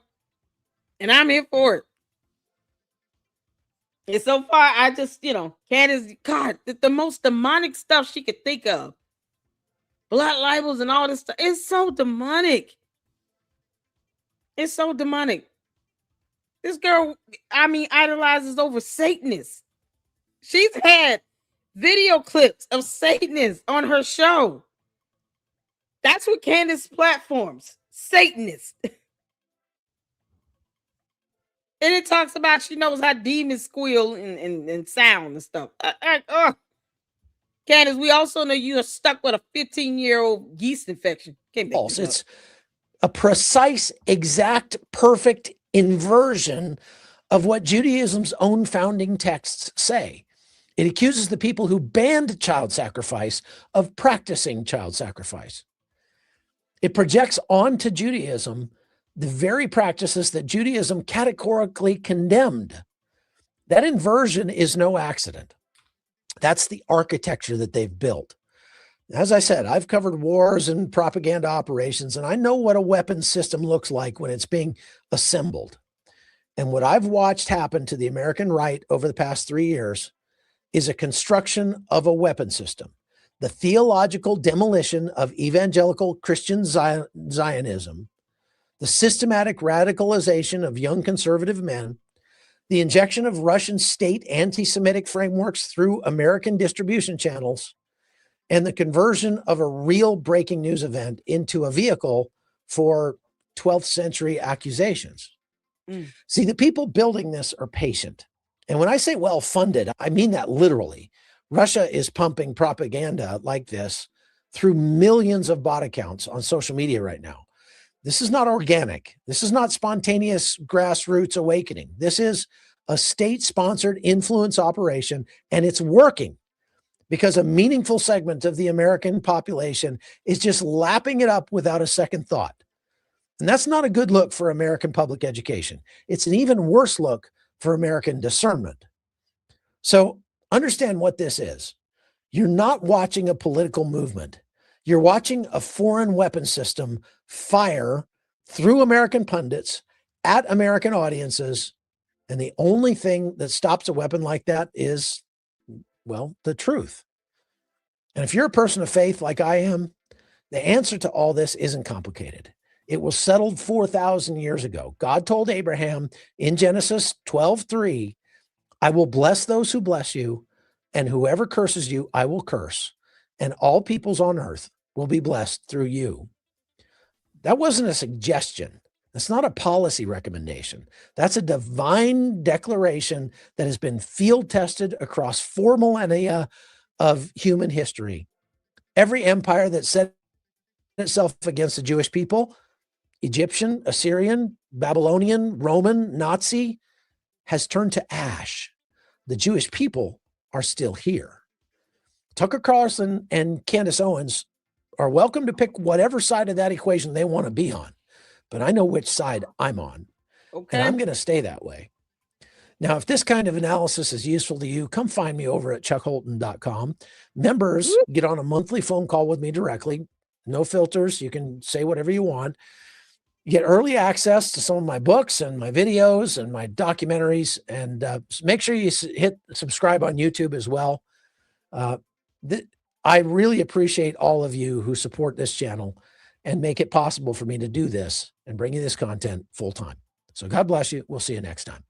and I'm here for it. And so far, I just, Candace, God, the most demonic stuff she could think of. Blood libels and all this stuff. It's so demonic. It's so demonic. This girl, idolizes over Satanists. She's had video clips of Satanists on her show. That's what Candace platforms. Satanists. And it talks about she knows how demons squeal and sound and stuff. Candace, we also know you are stuck with a 15-year-old yeast infection. False. a precise, exact, perfect inversion of what Judaism's own founding texts say. It accuses the people who banned child sacrifice of practicing child sacrifice. It projects onto Judaism the very practices that Judaism categorically condemned. That inversion is no accident. That's the architecture that they've built. As I said, I've covered wars and propaganda operations, and I know what a weapons system looks like when it's being assembled. And what I've watched happen to the American right over the past 3 years is a construction of a weapon system, the theological demolition of evangelical Christian Zionism, the systematic radicalization of young conservative men, the injection of Russian state anti-Semitic frameworks through American distribution channels, and the conversion of a real breaking news event into a vehicle for 12th century accusations. See, the people building this are patient. And when I say well-funded, I mean that literally. Russia is pumping propaganda like this through millions of bot accounts on social media right now. This is not organic. This is not spontaneous grassroots awakening. This is a state-sponsored influence operation, and it's working because a meaningful segment of the American population is just lapping it up without a second thought. And that's not a good look for American public education. It's an even worse look for American discernment. So understand what this is. You're not watching a political movement. You're watching a foreign weapon system fire through American pundits at American audiences. And the only thing that stops a weapon like that is, well, the truth. And if you're a person of faith like I am, the answer to all this isn't complicated. It was settled 4,000 years ago. God told Abraham in Genesis 12:3, I will bless those who bless you, and whoever curses you, I will curse. And all peoples on earth will be blessed through you. That wasn't a suggestion. That's not a policy recommendation. That's a divine declaration that has been field tested across 4 millennia of human history. Every empire that set itself against the Jewish people, Egyptian, Assyrian, Babylonian, Roman, Nazi, has turned to ash. The Jewish people are still here. Tucker Carlson and Candace Owens are welcome to pick whatever side of that equation they want to be on. But I know which side I'm on. Okay. And I'm going to stay that way. Now, if this kind of analysis is useful to you, come find me over at chuckholton.com. Members get on a monthly phone call with me directly. No filters. You can say whatever you want. You get early access to some of my books and my videos and my documentaries. And make sure you hit subscribe on YouTube as well. I really appreciate all of you who support this channel and make it possible for me to do this and bring you this content full time. So God bless you. We'll see you next time.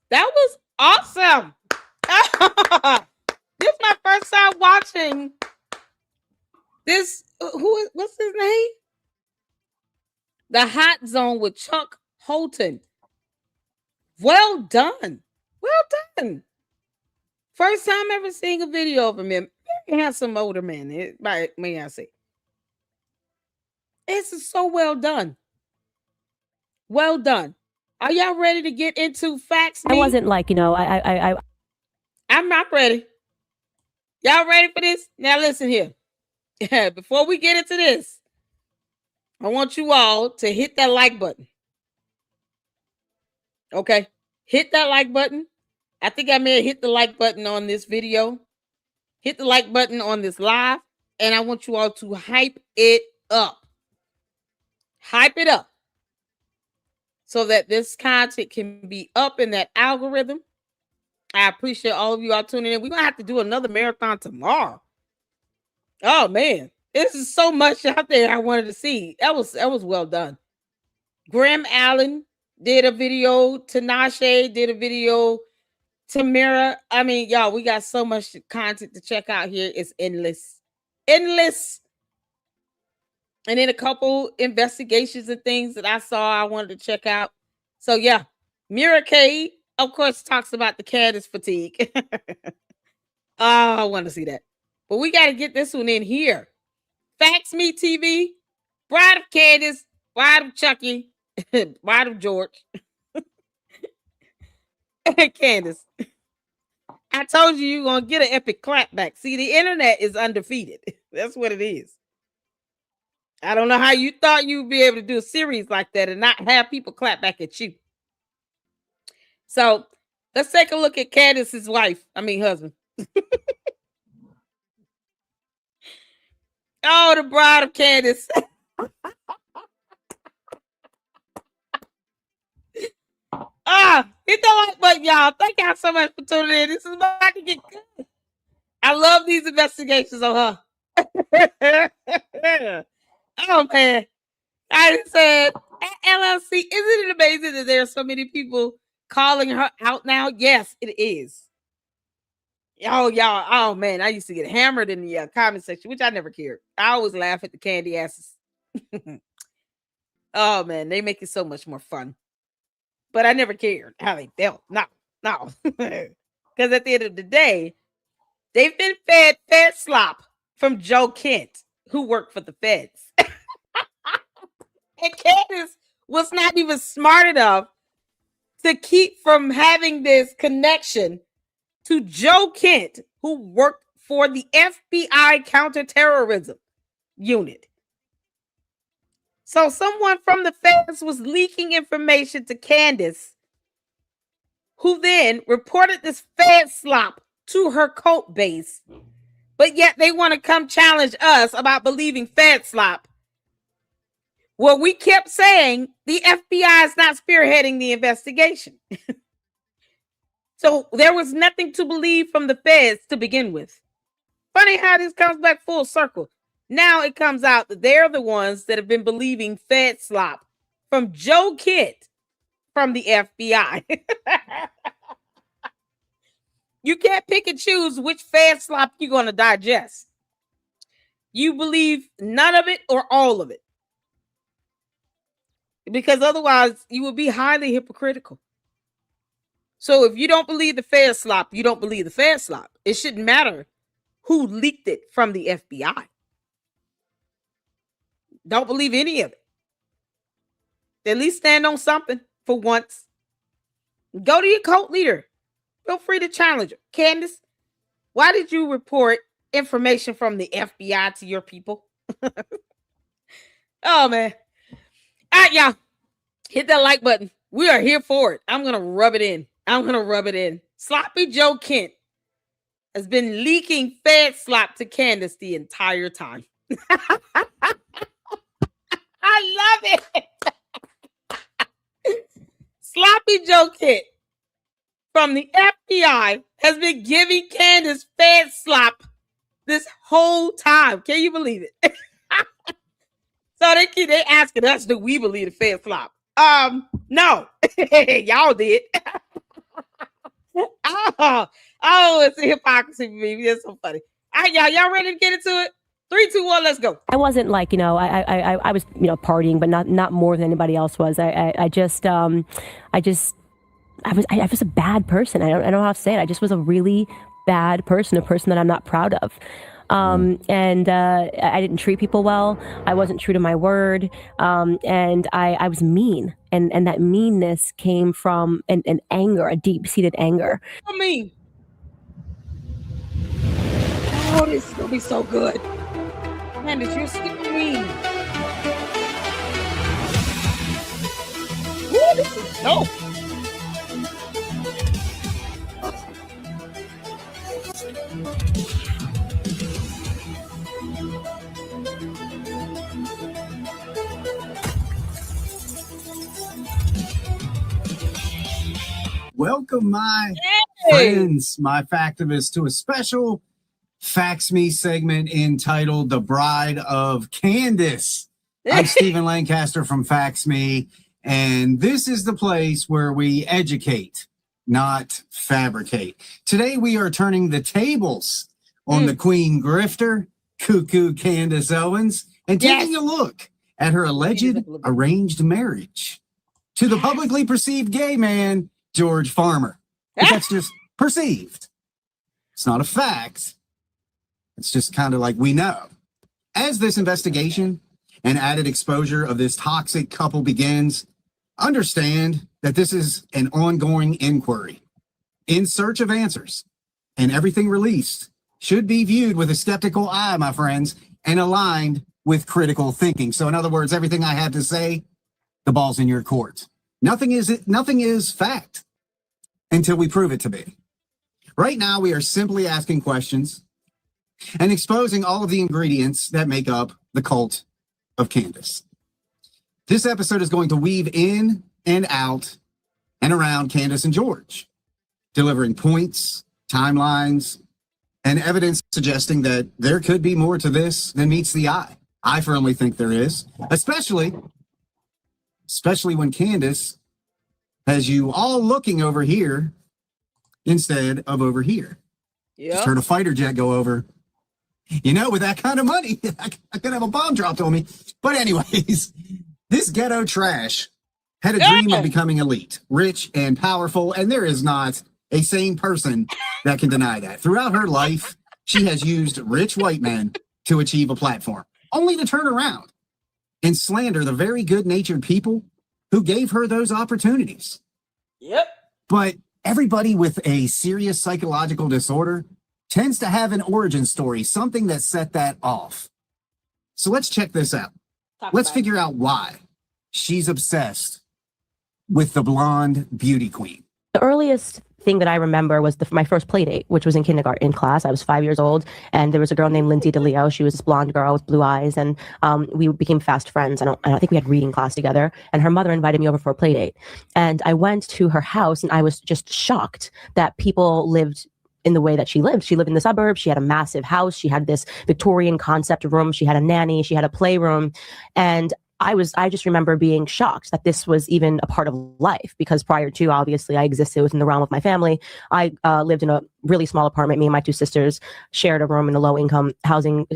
That was awesome. This is my first time watching this. What's his name? The Hot Zone with Chuck Holton. Well done. Well done. First time ever seeing a video of him. Very handsome older man. May I say. This is so well done. Well done. Are y'all ready to get into facts? I wasn't like, I'm not ready. Y'all ready for this? Now listen here. Before we get into this, I want you all to hit that like button. Okay. Hit that like button. I think I may have hit the like button on this video. Hit the like button on this live. And I want you all to hype it up. Hype it up. So that this content can be up in that algorithm. I appreciate all of you all tuning in. We're going to have to do another marathon tomorrow. Oh, man. This is so much out there I wanted to see. That was well done. Graham Allen did a video. Tinashe did a video. Tamara. I mean, y'all, we got so much content to check out here. It's endless. Endless. And then a couple investigations and things that I saw I wanted to check out. So, yeah. Mira K, of course, talks about the Candace fatigue. Oh, I want to see that. But we got to get this one in here. Facts Me TV, Bride of Candace, Bride of Chucky, bride of George, Candace. I told you you're going to get an epic clapback. See, the internet is undefeated. That's what it is. I don't know how you thought you'd be able to do a series like that and not have people clap back at you. So let's take a look at Candace's husband. Oh, the bride of Candace. Hit the like button, y'all. Thank y'all so much for tuning in. This is about to get good. I love these investigations on her. Oh, man. I said, LLC, isn't it amazing that there are so many people calling her out now? Yes, it is. Oh, y'all. Oh, man. I used to get hammered in the comment section, which I never cared. I always laugh at the candy asses. Oh, man. They make it so much more fun. But I never cared how they felt. No. Because at the end of the day, they've been fed slop from Joe Kent, who worked for the feds. And Candace was not even smart enough to keep from having this connection to Joe Kent, who worked for the FBI counterterrorism unit. So someone from the feds was leaking information to Candace, who then reported this fed slop to her cult base. But yet they want to come challenge us about believing fed slop. Well, we kept saying the FBI is not spearheading the investigation. So there was nothing to believe from the feds to begin with. Funny how this comes back full circle. Now it comes out that they're the ones that have been believing fed slop from Joe Kent from the FBI. You can't pick and choose which fed slop you're going to digest. You believe none of it or all of it. Because otherwise you will be highly hypocritical. So if you don't believe the fed slop, you don't believe the fed slop. It shouldn't matter who leaked it from the FBI. Don't believe any of it. At least stand on something for once. Go to your cult leader. Feel free to challenge her. Candace, why did you report information from the FBI to your people? Oh, man. All right, y'all. Hit that like button. We are here for it. I'm going to rub it in. Sloppy Joe Kent has been leaking fed slop to Candace the entire time. I love it. Sloppy Joe Kent from the FBI has been giving Candace fed slop this whole time. Can you believe it? So they asking us, do we believe the fed slop? No. Y'all did. Oh, it's a hypocrisy for me. It's so funny. All right, y'all ready to get into it? 3, 2, 1, let's go. I wasn't like, I was, partying, but not more than anybody else was. I was a bad person. I don't know how to say it. I just was a really bad person, a person that I'm not proud of. And I didn't treat people well. I wasn't true to my word. And I was mean. And that meanness came from an anger, a deep-seated anger. I mean, oh, this is going to be so good. Candace, you're super mean. Ooh, this is dope. Welcome, my friends, my factivists, to a special Fax Me segment entitled The Bride of Candace. I'm Stephen Lancaster from Fax Me, and this is the place where we educate, not fabricate. Today, we are turning the tables on the Queen Grifter, Cuckoo Candace Owens, and taking a look at her alleged arranged marriage to the publicly perceived gay man, George Farmer. But that's just perceived. It's not a fact. It's just kind of like we know. As this investigation and added exposure of this toxic couple begins, understand that this is an ongoing inquiry in search of answers, and everything released should be viewed with a skeptical eye, my friends, and aligned with critical thinking. So in other words, everything I have to say, the ball's in your court. Nothing is fact until we prove it to be. Right now, we are simply asking questions and exposing all of the ingredients that make up the cult of Candace. This episode is going to weave in and out and around Candace and George, delivering points, timelines, and evidence suggesting that there could be more to this than meets the eye. I firmly think there is, especially when Candace has you all looking over here instead of over here. Just heard a fighter jet go over. You know, with that kind of money, I could have a bomb dropped on me. But anyways, this ghetto trash had a dream of becoming elite, rich, and powerful, and there is not a sane person that can deny that. Throughout her life, she has used rich white men to achieve a platform, only to turn around and slander the very good-natured people who gave her those opportunities. Yep. But everybody with a serious psychological disorder tends to have an origin story, something that set that off. So let's check this out. Let's figure out why she's obsessed with the blonde beauty queen. The earliest thing that I remember was my first play date, which was in kindergarten class. I was 5 years old, and there was a girl named Lindsay DeLeo. She was this blonde girl with blue eyes, and we became fast friends. I think we had reading class together, and her mother invited me over for a play date. And I went to her house, and I was just shocked that people lived in the way that she lived. She lived in the suburbs. She had a massive house. She had this Victorian concept room. She had a nanny. She had a playroom. And I just remember being shocked that this was even a part of life, because prior to, obviously, I existed within the realm of my family. I lived in a really small apartment. Me and my two sisters shared a room in a low income housing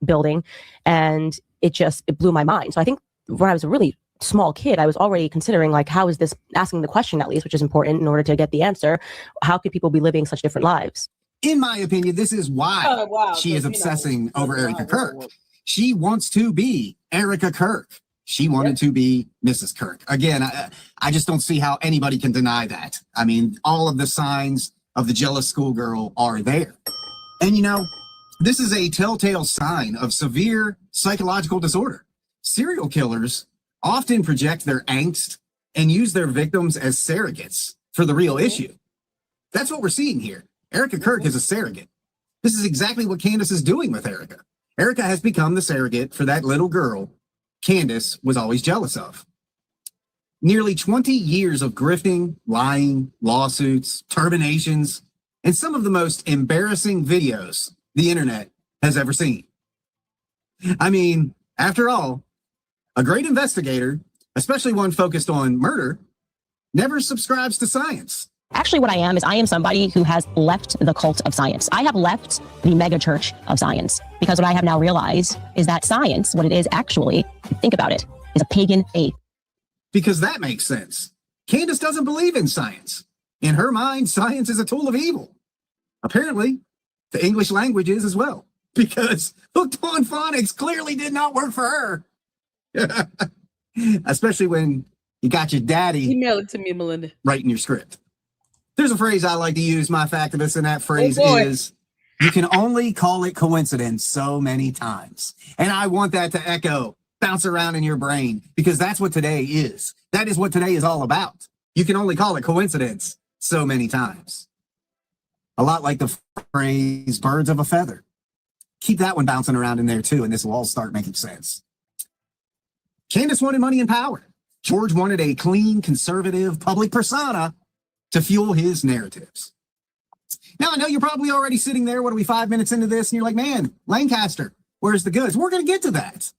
building. And it blew my mind. So I think when I was a really small kid, I was already considering, like, how is this, asking the question at least, which is important in order to get the answer. How could people be living such different lives? In my opinion, this is why she is obsessing over Erica Kirk. She wants to be Erica Kirk. She wanted to be Mrs. Kirk. Again, I just don't see how anybody can deny that. I mean, all of the signs of the jealous schoolgirl are there. And you know, this is a telltale sign of severe psychological disorder. Serial killers often project their angst and use their victims as surrogates for the real issue. That's what we're seeing here. Erica Kirk is a surrogate. This is exactly what Candace is doing with Erica. Erica has become the surrogate for that little girl Candace was always jealous of. Nearly 20 years of grifting, lying, lawsuits, terminations, and some of the most embarrassing videos the internet has ever seen. I mean, after all, a great investigator, especially one focused on murder, never subscribes to science. Actually, what I am somebody who has left the cult of science. I have left the mega church of science, because what I have now realized is that science, what it is actually, think about it, is a pagan faith. Because that makes sense. Candace doesn't believe in science. In her mind, science is a tool of evil. Apparently, the English language is as well, because hooked on phonics clearly did not work for her. Especially when you got your daddy email it to me, Melinda, writing your script. There's a phrase I like to use, my factivist, and that phrase is, you can only call it coincidence so many times. And I want that to echo, bounce around in your brain, because that's what today is. That is what today is all about. You can only call it coincidence so many times. A lot like the phrase, birds of a feather. Keep that one bouncing around in there too, and this will all start making sense. Candace wanted money and power. George wanted a clean, conservative, public persona to fuel his narratives. Now, I know you're probably already sitting there, what are we, 5 minutes into this, and you're like, man, Lancaster, where's the goods? We're going to get to that.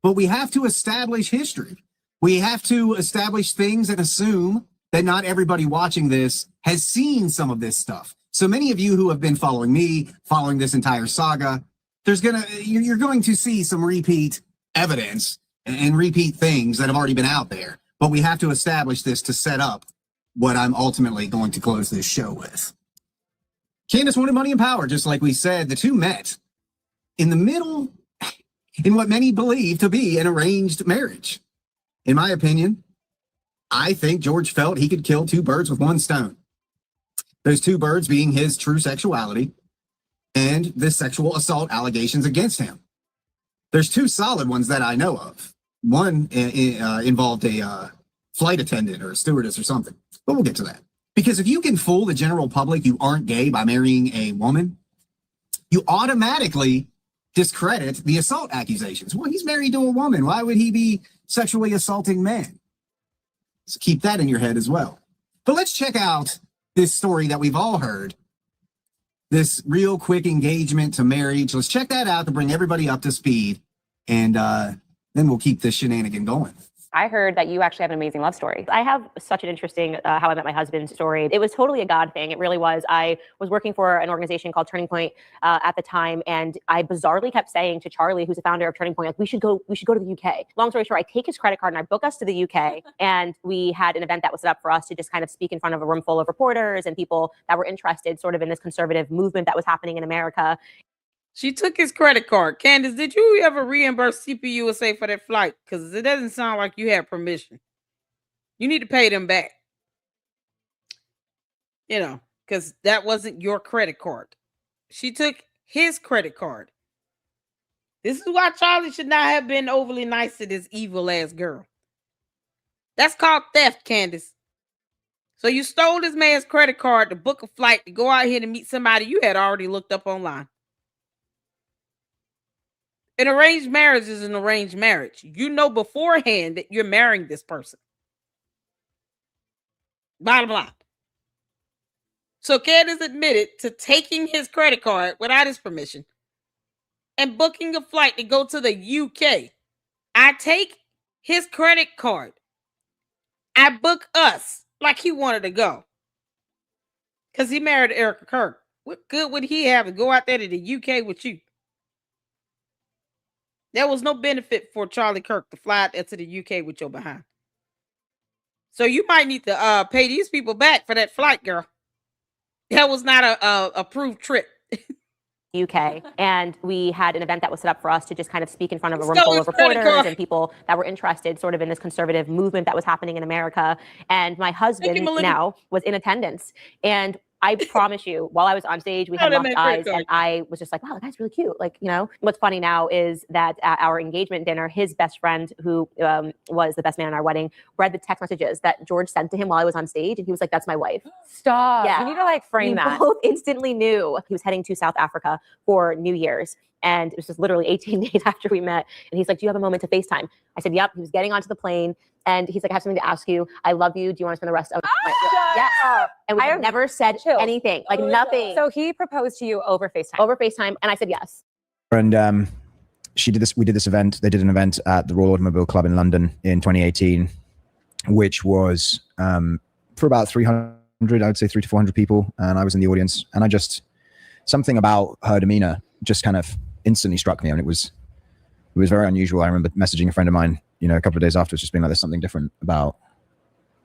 But we have to establish history. We have to establish things and assume that not everybody watching this has seen some of this stuff. So many of you who have been following me, following this entire saga, you're going to see some repeat evidence and repeat things that have already been out there. But we have to establish this to set up what I'm ultimately going to close this show with. Candace wanted money and power, just like we said. The two met in the middle in what many believe to be an arranged marriage. In my opinion, I think George felt he could kill two birds with one stone. Those two birds being his true sexuality and the sexual assault allegations against him. There's two solid ones that I know of. One involved a flight attendant or a stewardess or something, but we'll get to that. Because if you can fool the general public you aren't gay by marrying a woman, you automatically discredit the assault accusations. Well, he's married to a woman. Why would he be sexually assaulting men? So keep that in your head as well. But let's check out this story that we've all heard. This real quick engagement to marriage. Let's check that out to bring everybody up to speed. And then we'll keep this shenanigan going. I heard that you actually have an amazing love story. I have such an interesting How I Met My Husband story. It was totally a God thing. It really was. I was working for an organization called Turning Point at the time, and I bizarrely kept saying to Charlie, who's the founder of Turning Point, like, we should go to the UK. Long story short, I take his credit card and I book us to the UK, and we had an event that was set up for us to just kind of speak in front of a room full of reporters and people that were interested sort of in this conservative movement that was happening in America. She took his credit card. Candace, did you ever reimburse CPUSA for that flight? Because it doesn't sound like you had permission. You need to pay them back. You know, because that wasn't your credit card. She took his credit card. This is why Charlie should not have been overly nice to this evil ass girl. That's called theft, Candace. So you stole this man's credit card to book a flight to go out here to meet somebody you had already looked up online. An arranged marriage is an arranged marriage. You know beforehand that you're marrying this person. Bottom line. So Candace admitted to taking his credit card without his permission and booking a flight to go to the UK. I take his credit card. I book us like he wanted to go. Because he married Erica Kirk. What good would he have to go out there to the UK with you? There was no benefit for Charlie Kirk to fly out there to the UK with your behind. So you might need to pay these people back for that flight, girl. That was not a approved trip. UK, and we had an event that was set up for us to just kind of speak in front of a room full of reporters and people that were interested sort of in this conservative movement that was happening in America. And my husband now was in attendance, and I promise you, while I was on stage, we had locked eyes, and I was just like, wow, the guy's really cute. Like, you know, what's funny now is that at our engagement dinner, his best friend, who was the best man in our wedding, read the text messages that George sent to him while I was on stage. And he was like, that's my wife. Stop. Yeah. You need to like frame that. We both instantly knew. He was heading to South Africa for New Year's. And it was just literally 18 days after we met. And he's like, do you have a moment to FaceTime? I said, yep. He was getting onto the plane. And he's like, I have something to ask you. I love you. Do you want to spend the rest of Yes. And we never said anything, like nothing. So he proposed to you over FaceTime? Over FaceTime. And I said yes. And she did this. We did this event. They did an event at the Royal Automobile Club in London in 2018, which was for about 300, I would say 300 to 400 people. And I was in the audience. And I just, something about her demeanor just kind of instantly struck me. And it was very unusual. I remember messaging a friend of mine, you know, a couple of days afterwards, just being like, there's something different about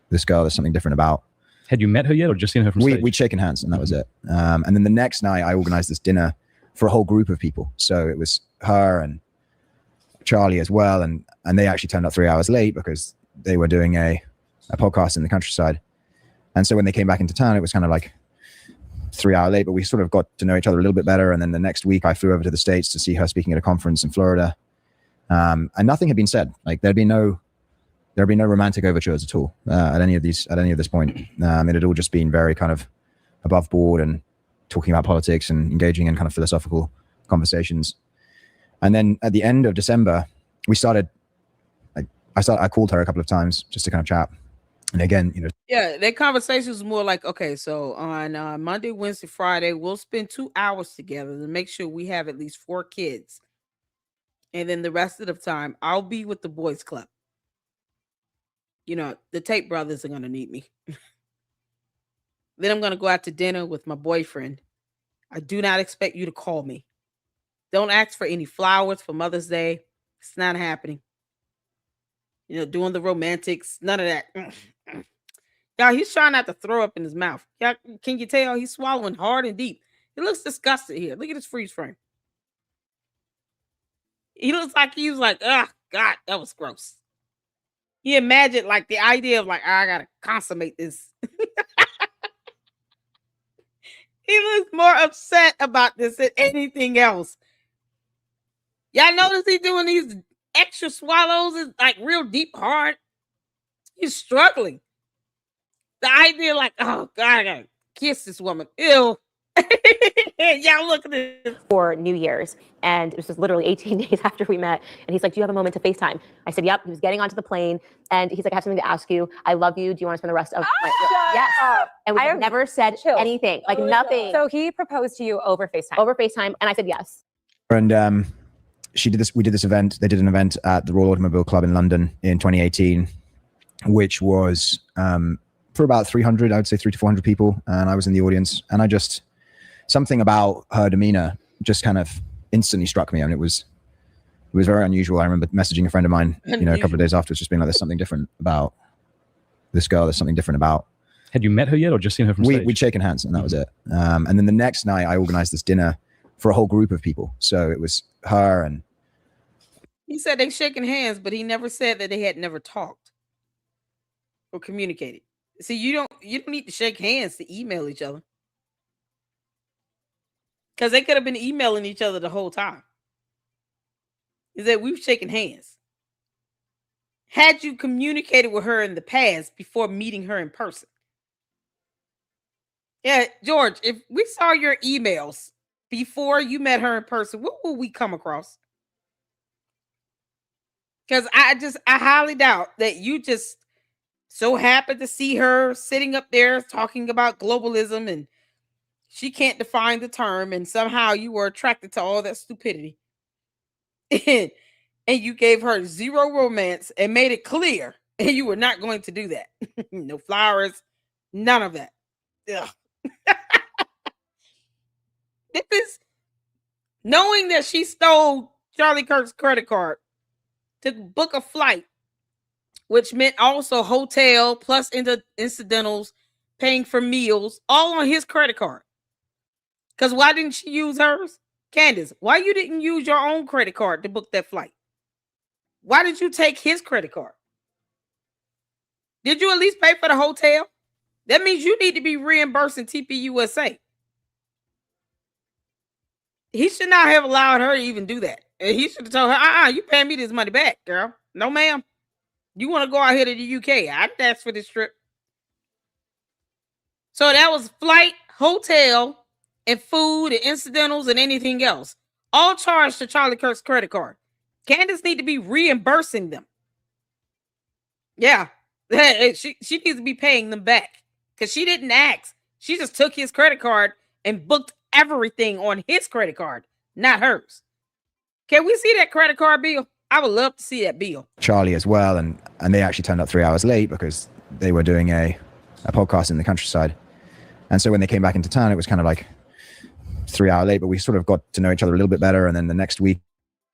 this girl. There's something different about. Had you met her yet or just seen her from stage? We'd shaken hands and that was it. And then the next night I organized this dinner for a whole group of people. So it was her and Charlie as well. And they actually turned up 3 hours late because they were doing a podcast in the countryside. And so when they came back into town, it was kind of like 3 hour late, but we sort of got to know each other a little bit better. And then the next week I flew over to the States to see her speaking at a conference in Florida. And nothing had been said. Like there'd been no romantic overtures at all at any of this point. It had all just been very kind of above board and talking about politics and engaging in kind of philosophical conversations. And then at the end of December, we started. I called her a couple of times just to kind of chat. And again, you know, yeah, that conversation was more like, okay, so on Monday, Wednesday, Friday, we'll spend 2 hours together to make sure we have at least 4 kids. And then the rest of the time, I'll be with the boys club. You know, the Tate brothers are going to need me. Then I'm going to go out to dinner with my boyfriend. I do not expect you to call me. Don't ask for any flowers for Mother's Day. It's not happening. You know, doing the romantics, none of that. Y'all, he's trying not to throw up in his mouth. Y'all, can you tell he's swallowing hard and deep? He looks disgusted here. Look at his freeze frame. He looks like he was like, oh God, that was gross. He imagined like the idea of like, I gotta consummate this. He looks more upset about this than anything else. Y'all notice he's doing these extra swallows, is like real deep hard. He's struggling. The idea, like, oh God, I gotta kiss this woman. Ew. Y'all look at this. For New Year's. And it was literally 18 days after we met. And he's like, do you have a moment to FaceTime? I said, yep. He was getting onto the plane. And he's like, I have something to ask you. I love you. Do you want to spend the rest of my Yes. And we have never said anything, like nothing. So he proposed to you over FaceTime? Over FaceTime. And I said, yes. And she did this. We did this event. They did an event at the Royal Automobile Club in London in 2018, which was for about 300, I would say 300 to 400 people. And I was in the audience. And I just, something about her demeanor just kind of instantly struck me. I mean, it was very unusual. I remember messaging a friend of mine, a couple of days afterwards, just being like, there's something different about this girl. There's something different about. Had you met her yet or just seen her from stage? We'd shaken hands and that was it. And then the next night I organized this dinner for a whole group of people. So it was her and. He said they shaking hands, but he never said that they had never talked or communicated. See, you don't need to shake hands to email each other. Because they could have been emailing each other the whole time. He said, we've shaken hands. Had you communicated with her in the past before meeting her in person? Yeah, George, if we saw your emails before you met her in person, what will we come across? Because I highly doubt that you just so happened to see her sitting up there talking about globalism and she can't define the term, and somehow you were attracted to all that stupidity. And you gave her zero romance and made it clear and you were not going to do that. No flowers, none of that. Ugh. This is knowing that she stole Charlie Kirk's credit card to book a flight, which meant also hotel plus incidentals, paying for meals, all on his credit card. Because why didn't she use hers? Candace, why you didn't use your own credit card to book that flight? Why did you take his credit card? Did you at least pay for the hotel? That means you need to be reimbursing TPUSA. He should not have allowed her to even do that. And he should have told her, you paying me this money back, girl. No, ma'am. You want to go out here to the UK? I didn't ask for this trip. So that was flight, hotel, and food, and incidentals, and anything else. All charged to Charlie Kirk's credit card. Candace need to be reimbursing them. Yeah. She needs to be paying them back. Because she didn't ask. She just took his credit card and booked everything on his credit card, not hers. Can we see that credit card bill? I would love to see that bill. Charlie as well, and they actually turned up 3 hours late because they were doing a podcast in the countryside. And so when they came back into town, it was kind of like 3 hours late, but we sort of got to know each other a little bit better. And then the next week,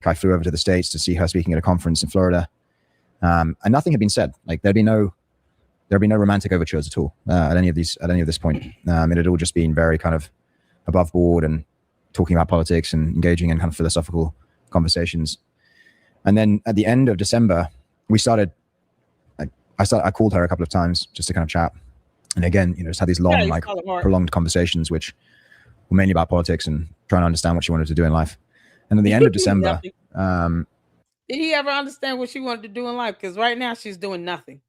I flew over to the States to see her speaking at a conference in Florida. And nothing had been said. Like there'd be no romantic overtures at all at any of this point. It had all just been very kind of above board and talking about politics and engaging in kind of philosophical conversations. And then at the end of December, we started. I called her a couple of times just to kind of chat, and again, just had these long, prolonged conversations, which were mainly about politics and trying to understand what she wanted to do in life. And at the end of December, did he ever understand what she wanted to do in life? Because right now she's doing nothing.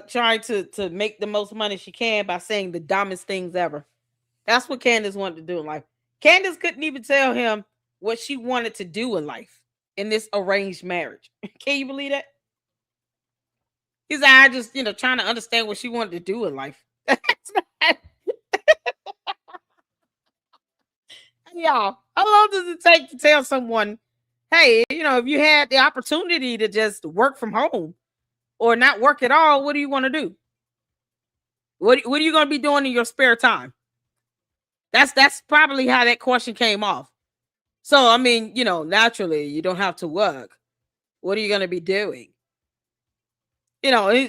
Trying to make the most money she can by saying the dumbest things ever. That's what Candace wanted to do in life. Candace couldn't even tell him what she wanted to do in life in this arranged marriage. Can you believe that? He's like, I just, trying to understand what she wanted to do in life. Y'all, how long does it take to tell someone, hey, if you had the opportunity to just work from home or not work at all, what do you want to do? What are you going to be doing in your spare time? That's probably how that question came off. So, I mean, naturally, you don't have to work. What are you going to be doing?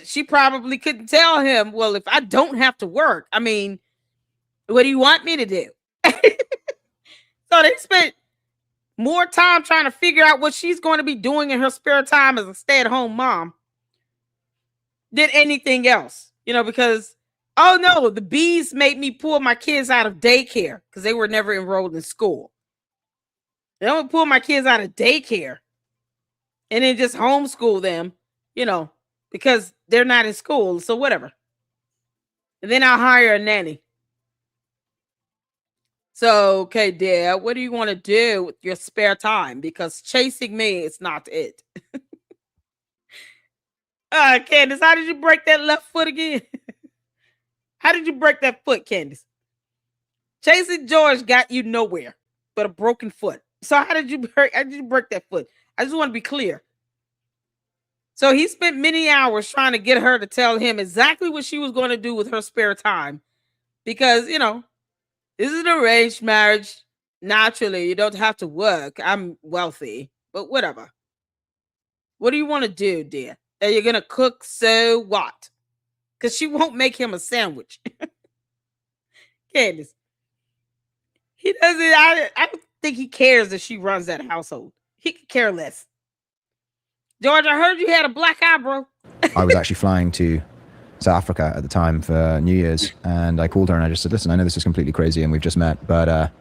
She probably couldn't tell him, well, if I don't have to work, I mean, what do you want me to do? So they spent more time trying to figure out what she's going to be doing in her spare time as a stay-at-home mom than anything else. Because, oh no, the bees made me pull my kids out of daycare because they were never enrolled in school. They don't pull my kids out of daycare and then just homeschool them, because they're not in school. So whatever. And then I'll hire a nanny. So, okay, Dad, what do you want to do with your spare time? Because chasing me is not it. Candace, how did you break that left foot again? How did you break that foot, Candace? Chasing George got you nowhere but a broken foot. So how did you break that foot? I just want to be clear. So he spent many hours trying to get her to tell him exactly what she was going to do with her spare time. Because, this is an arranged marriage. Naturally, you don't have to work. I'm wealthy, but whatever. What do you want to do, dear? Are you going to cook? So what? Because she won't make him a sandwich. Candace. He doesn't, I don't think he cares that she runs that household. He could care less. George, I heard you had a black eye, bro. I was actually flying to South Africa at the time for New Year's, and I called her and I just said, listen, I know this is completely crazy and we've just met, but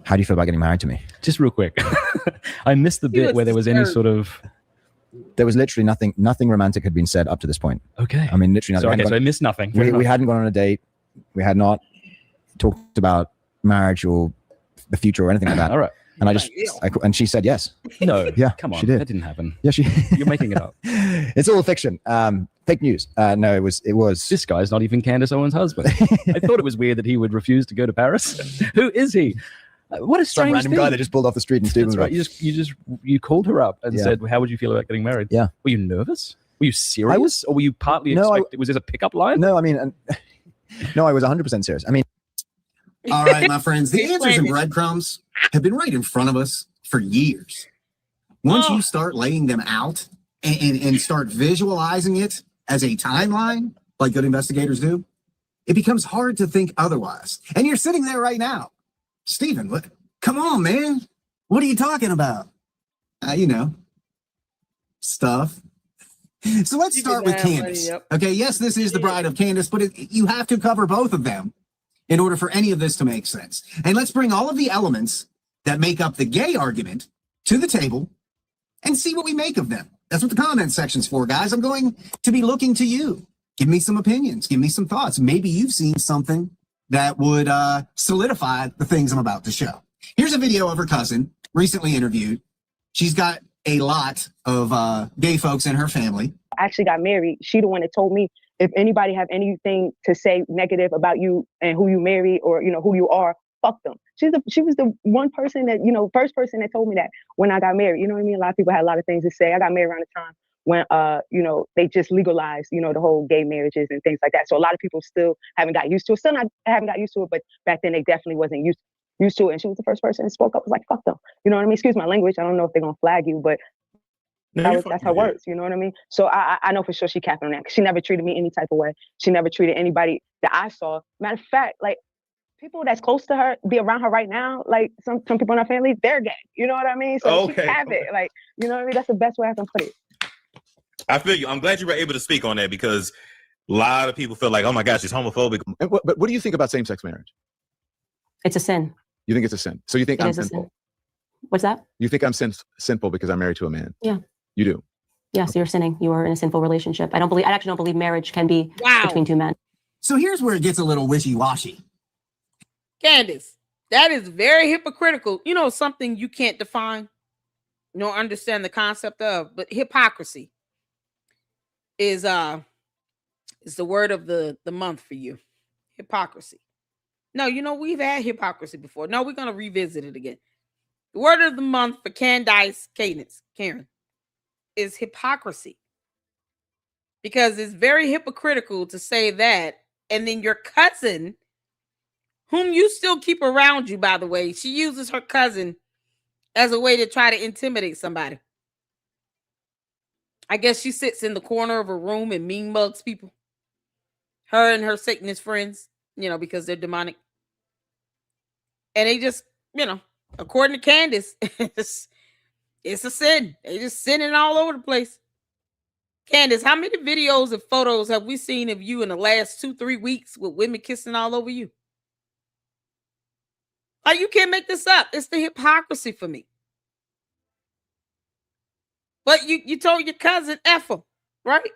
how do you feel about getting married to me? Just real quick. I missed the bit where there was any sort of... There was literally nothing romantic had been said up to this point. Okay. I mean, literally nothing. So I missed nothing. We hadn't gone on a date. We had not talked about marriage or the future or anything like that. All right. And and she said yes. No. Yeah. Come on. She did. That didn't happen. Yeah. You're making it up. It's all fiction. Fake news. No, it was. This guy's not even Candace Owens' husband. I thought it was weird that he would refuse to go to Paris. Who is he? What a strange Some random guy that just pulled off the street in Stevens. Right. You called her up and said, how would you feel about getting married? Yeah. Were you nervous? Were you serious? Or were you partly expecting? Was this a pickup line? No, I mean, no, I was 100% serious. I mean. All right, my friends, the answers and breadcrumbs have been right in front of us for years. Once you start laying them out and start visualizing it as a timeline, like good investigators do, it becomes hard to think otherwise. And you're sitting there right now. Stephen, come on, man. What are you talking about? Stuff. So let's start with Candace. Okay, yes, this is the bride of Candace, but you have to cover both of them in order for any of this to make sense. And let's bring all of the elements that make up the gay argument to the table and see what we make of them. That's what the comment section's for, guys. I'm going to be looking to you. Give me some opinions. Give me some thoughts. Maybe you've seen something that would solidify the things I'm about to show. Here's a video of her cousin, recently interviewed. She's got a lot of gay folks in her family. I actually got married. She the one that told me, if anybody have anything to say negative about you and who you marry or, who you are, fuck them. She was the one person that, first person that told me that when I got married. You know what I mean? A lot of people had a lot of things to say. I got married around the time when, they just legalized, the whole gay marriages and things like that. So a lot of people still haven't got used to it. Still not haven't got used to it, but back then they definitely wasn't used to it. And she was the first person that spoke up. Was like, fuck them. You know what I mean? Excuse my language. I don't know if they're going to flag you, but that's her words. You know what I mean? So I know for sure she capping on that. She never treated me any type of way. She never treated anybody that I saw. Matter of fact, like people that's close to her, be around her right now, like some people in her family, they're gay. You know what I mean? So she cap it. Like, you know what I mean? That's the best way I can put it. I feel you. I'm glad you were able to speak on that because a lot of people feel like, oh my gosh, she's homophobic. But what do you think about same-sex marriage? It's a sin. You think it's a sin? So you think I'm sinful? What's that? You think I'm sinful because I'm married to a man? Yeah. You do? Yes, you're sinning. You are in a sinful relationship. I actually don't believe marriage can be between two men. So here's where it gets a little wishy-washy. Candace, that is very hypocritical. Something you can't define, nor understand the concept of, but hypocrisy is the word of the month for you. Hypocrisy. No, we've had hypocrisy before. No, we're going to revisit it again. The word of the month for Candace, Karen, is hypocrisy. Because it's very hypocritical to say that, and then your cousin, whom you still keep around you, by the way, she uses her cousin as a way to try to intimidate somebody. I guess she sits in the corner of a room and mean mugs people. Her and her Satanist friends, because they're demonic. And they just, According to Candace, it's a sin. They just sinning all over the place. Candace, how many videos and photos have we seen of you in the last 2-3 weeks with women kissing all over you? Like, you can't make this up. It's the hypocrisy for me. But you told your cousin F him, right?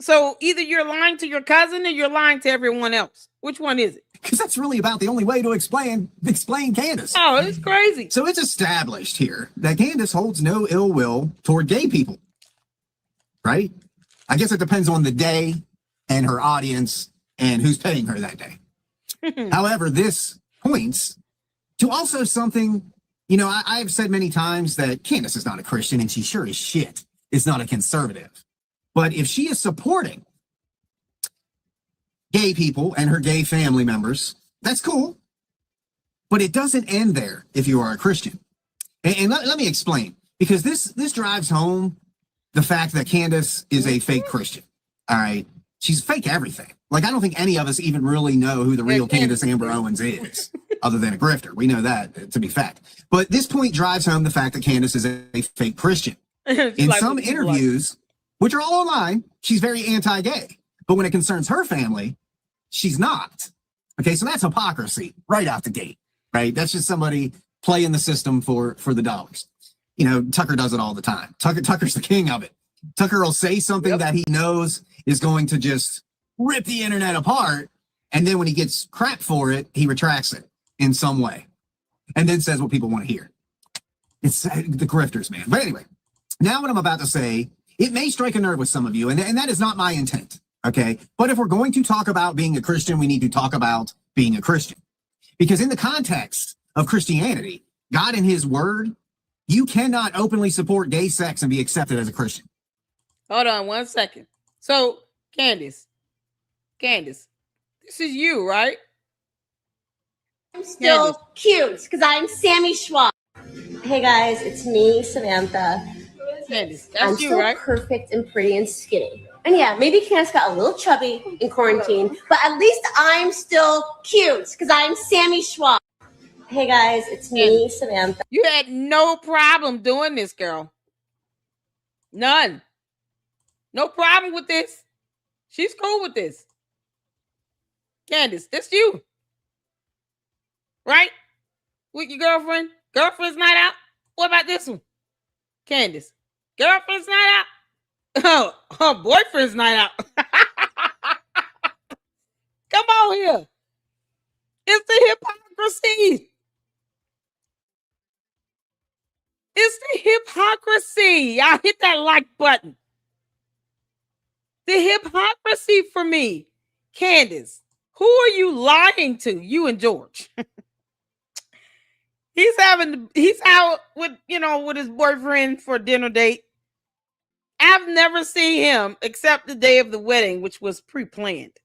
So either you're lying to your cousin or you're lying to everyone else. Which one is it? Because that's really about the only way to explain Candace. Oh, it's crazy. So it's established here that Candace holds no ill will toward gay people, right? I guess it depends on the day and her audience and who's paying her that day. However, this points to also something, you know, I've said many times that Candace is not a Christian, and she sure as shit is not a conservative. But if she is supporting gay people and her gay family members, that's cool. But it doesn't end there if you are a Christian. And let me explain, because this drives home the fact that Candace is a fake Christian. All right. She's fake everything. Like, I don't think any of us even really know who the real Candace Amber Owens is, other than a grifter. We know that to be fact. But this point drives home the fact that Candace is a fake Christian. In like some interviews, which are all online, she's very anti-gay. But when it concerns her family, she's not. Okay, so that's hypocrisy right out the gate, right? That's just somebody playing the system for the dollars. You know, Tucker does it all the time. Tucker's the king of it. Tucker will say something that he knows is going to just rip the internet apart, and then when he gets crap for it, he retracts it in some way, and then says what people want to hear. It's the grifters, man. But anyway, now what I'm about to say, it may strike a nerve with some of you, and that is not my intent, okay? But if we're going to talk about being a Christian, we need to talk about being a Christian. Because in the context of Christianity, God and his word, you cannot openly support gay sex and be accepted as a Christian. Hold on 1 second. So, Candace, this is you, right? I'm still cute because I'm Sammy Schwab. Hey guys, it's me, Samantha. Candace, I'm that's you, still right? perfect and pretty and skinny. And yeah, maybe Candace got a little chubby in quarantine, but at least I'm still cute because I'm Sammy Schwab. Hey guys, it's me, Samantha. You had no problem doing this, girl. None. No problem with this. She's cool with this. Candace, that's you. Right? With your girlfriend? Girlfriend's night out? What about this one? Candace, girlfriend's night out? Oh, her boyfriend's night out. Come on here. It's the hypocrisy. It's the hypocrisy. Y'all hit that like button. The hypocrisy for me. Candace, who are you lying to? You and George. He's out with, with his boyfriend for a dinner date. I've never seen him except the day of the wedding, which was pre-planned,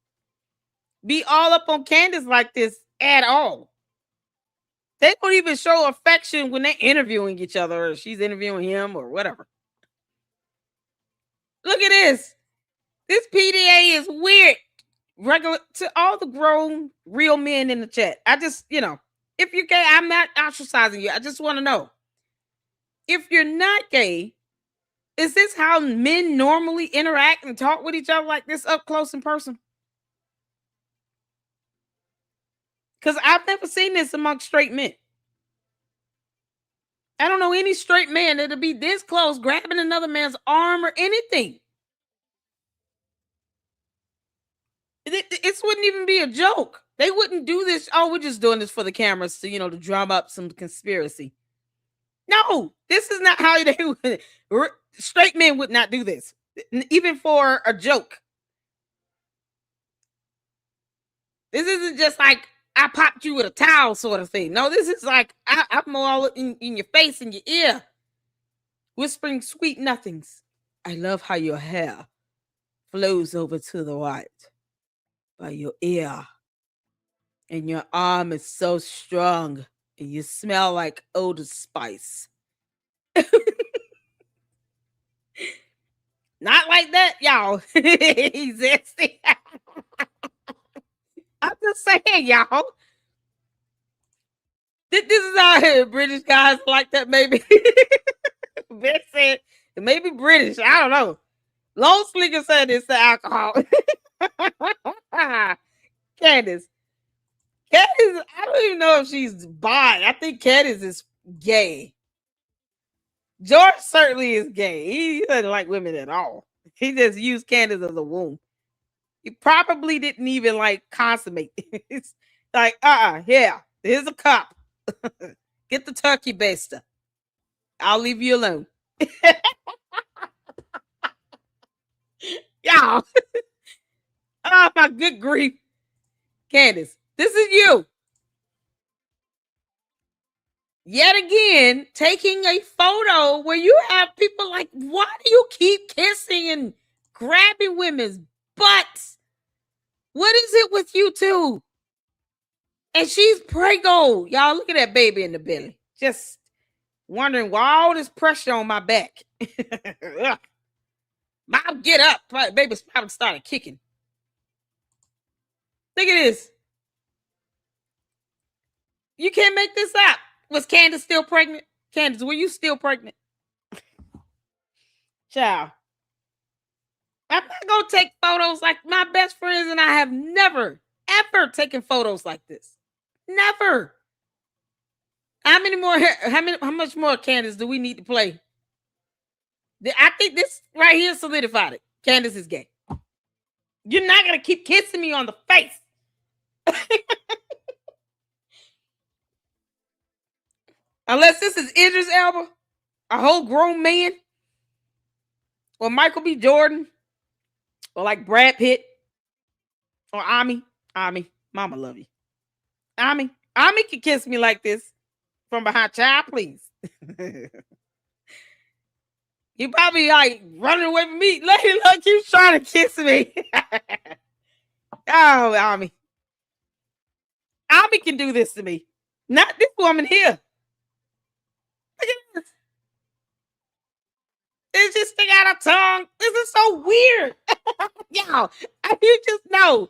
be all up on Candace like this at all. They don't even show affection when they're interviewing each other, or she's interviewing him or whatever. Look at this. This PDA is weird. Regular to all the grown real men in the chat. I just, if you're gay, I'm not ostracizing you. I just want to know. If you're not gay, is this how men normally interact and talk with each other like this up close in person? Because I've never seen this amongst straight men. I don't know any straight man that'll be this close, grabbing another man's arm or anything. It wouldn't even be a joke. They wouldn't do this. Oh, we're just doing this for the cameras to, to drum up some conspiracy. No, this is not how they would. Straight men would not do this, even for a joke. This isn't just like I popped you with a towel sort of thing. No, this is like I'm all in your face and your ear, whispering sweet nothings. I love how your hair flows over to the right by your ear, and your arm is so strong, and you smell like Old Spice. Not like that, y'all. He's zesty. I'm just saying, y'all. This is out here. British guys like that, maybe. Ben said it may be British. I don't know. Long Slinger said it's the alcohol. Candace. Candace, I don't even know if she's bi. I think Candace is gay. George certainly is gay. He doesn't like women at all. He just used Candace as a womb. He probably didn't even like consummate. It's like, yeah, here's a cup. Get the turkey baster. I'll leave you alone. Y'all. Oh, my good grief. Candace, this is you. Yet again, taking a photo where you have people like, why do you keep kissing and grabbing women's butts? What is it with you two? And she's prego. Y'all, look at that baby in the belly. Just wondering why all this pressure on my back. Mom, get up. Baby's probably started kicking. Look at this. You can't make this up. Was Candace still pregnant? Candace, were you still pregnant? Child. I'm not going to take photos like my best friends and I have never, ever taken photos like this. Never. How much more Candace do we need to play? I think this right here solidified it. Candace is gay. You're not going to keep kissing me on the face. Unless this is Idris Elba, a whole grown man, or Michael B. Jordan, or like Brad Pitt, or Ami. Mama love you. Ami can kiss me like this from behind. Child, please. You probably like running away from me. Look, you trying to kiss me. Oh, Ami can do this to me. Not this woman here. Look at this. It's just stick out a tongue. This is so weird. Y'all, you just no.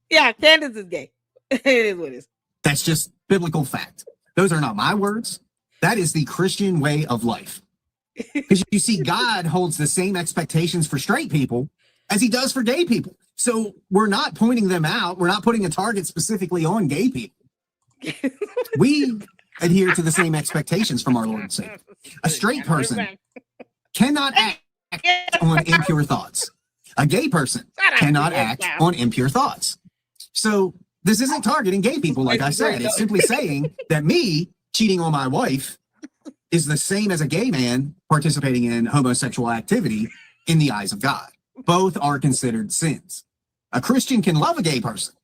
Yeah, Candace is gay. It is what it is. That's just biblical fact. Those are not my words. That is the Christian way of life. Because you see, God holds the same expectations for straight people as he does for gay people. So we're not pointing them out. We're not putting a target specifically on gay people. We adhere to the same expectations from our Lord and Savior. A straight person cannot act on impure thoughts. A gay person cannot act on impure thoughts. So this isn't targeting gay people, like I said. It's simply saying that me cheating on my wife is the same as a gay man participating in homosexual activity in the eyes of God. Both are considered sins. A Christian can love a gay person,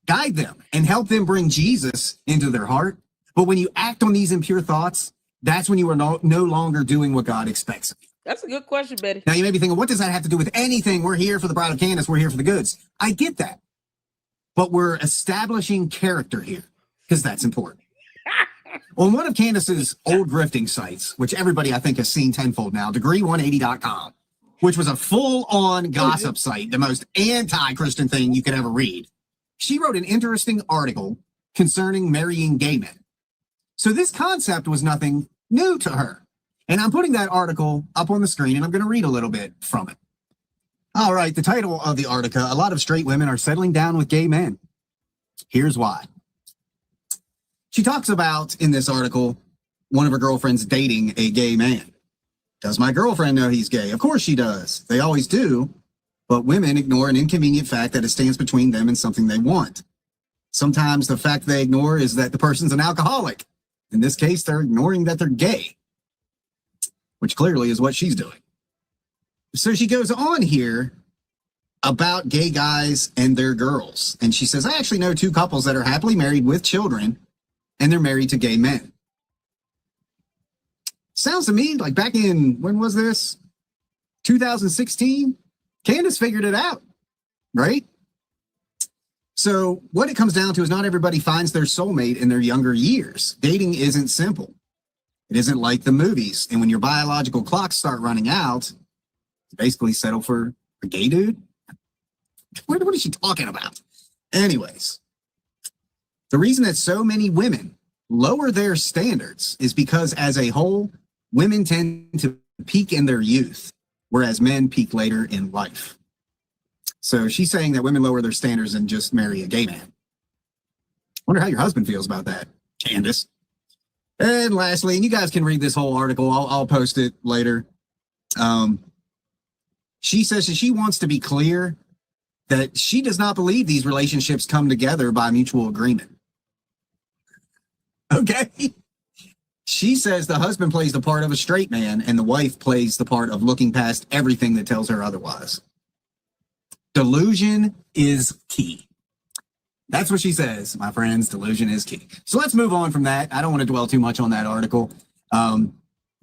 guide them, and help them bring Jesus into their heart. But when you act on these impure thoughts, that's when you are no longer doing what God expects of you. That's a good question, Betty. Now, you may be thinking, what does that have to do with anything? We're here for the Bride of Candace. We're here for the goods. I get that. But we're establishing character here because that's important. On one of Candace's old grifting sites, which everybody I think has seen tenfold now, degree180.com, which was a full-on gossip site, the most anti-Christian thing you could ever read, she wrote an interesting article concerning marrying gay men. So this concept was nothing new to her. And I'm putting that article up on the screen, and I'm going to read a little bit from it. All right, the title of the article, a lot of straight women are settling down with gay men. Here's why. She talks about, in this article, one of her girlfriends dating a gay man. Does my girlfriend know he's gay? Of course she does. They always do. But women ignore an inconvenient fact that it stands between them and something they want. Sometimes the fact they ignore is that the person's an alcoholic. In this case, they're ignoring that they're gay, which clearly is what she's doing. So she goes on here about gay guys and their girls. And she says, I actually know two couples that are happily married with children, and they're married to gay men. Sounds to me like back in, when was this? 2016? Candace figured it out, right? So what it comes down to is not everybody finds their soulmate in their younger years. Dating isn't simple. It isn't like the movies. And when your biological clocks start running out, you basically settle for a gay dude. What is she talking about? Anyways, the reason that so many women lower their standards is because as a whole, women tend to peak in their youth, whereas men peak later in life. So she's saying that women lower their standards and just marry a gay man. Wonder how your husband feels about that, Candace. And lastly, and you guys can read this whole article. I'll post it later. She says that she wants to be clear that she does not believe these relationships come together by mutual agreement. Okay. She says the husband plays the part of a straight man and the wife plays the part of looking past everything that tells her otherwise. Delusion is key. That's what she says, my friends. Delusion is key. So let's move on from that. I don't want to dwell too much on that article.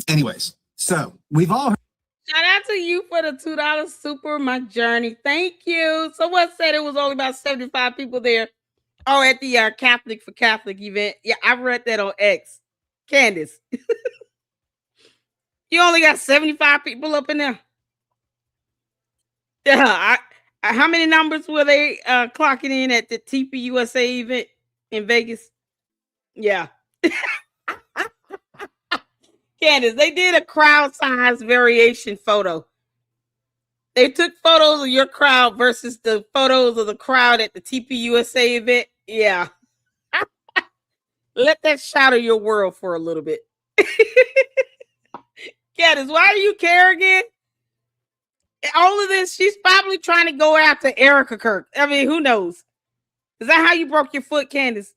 Anyways, so we've all heard. Shout out to you for the $2 super, my journey. Thank you. Someone said it was only about 75 people there. Oh, at the Catholic for Catholic event. Yeah, I read that on X. Candace. You only got 75 people up in there. Yeah, how many numbers were they clocking in at the TPUSA event in Vegas? Yeah. Candace, they did a crowd size variation photo. They took photos of your crowd versus the photos of the crowd at the TPUSA event. Yeah. Let that shadow your world for a little bit. Candace, why do you care again? All of this, she's probably trying to go after Erica Kirk. I mean, who knows? Is that how you broke your foot, Candace?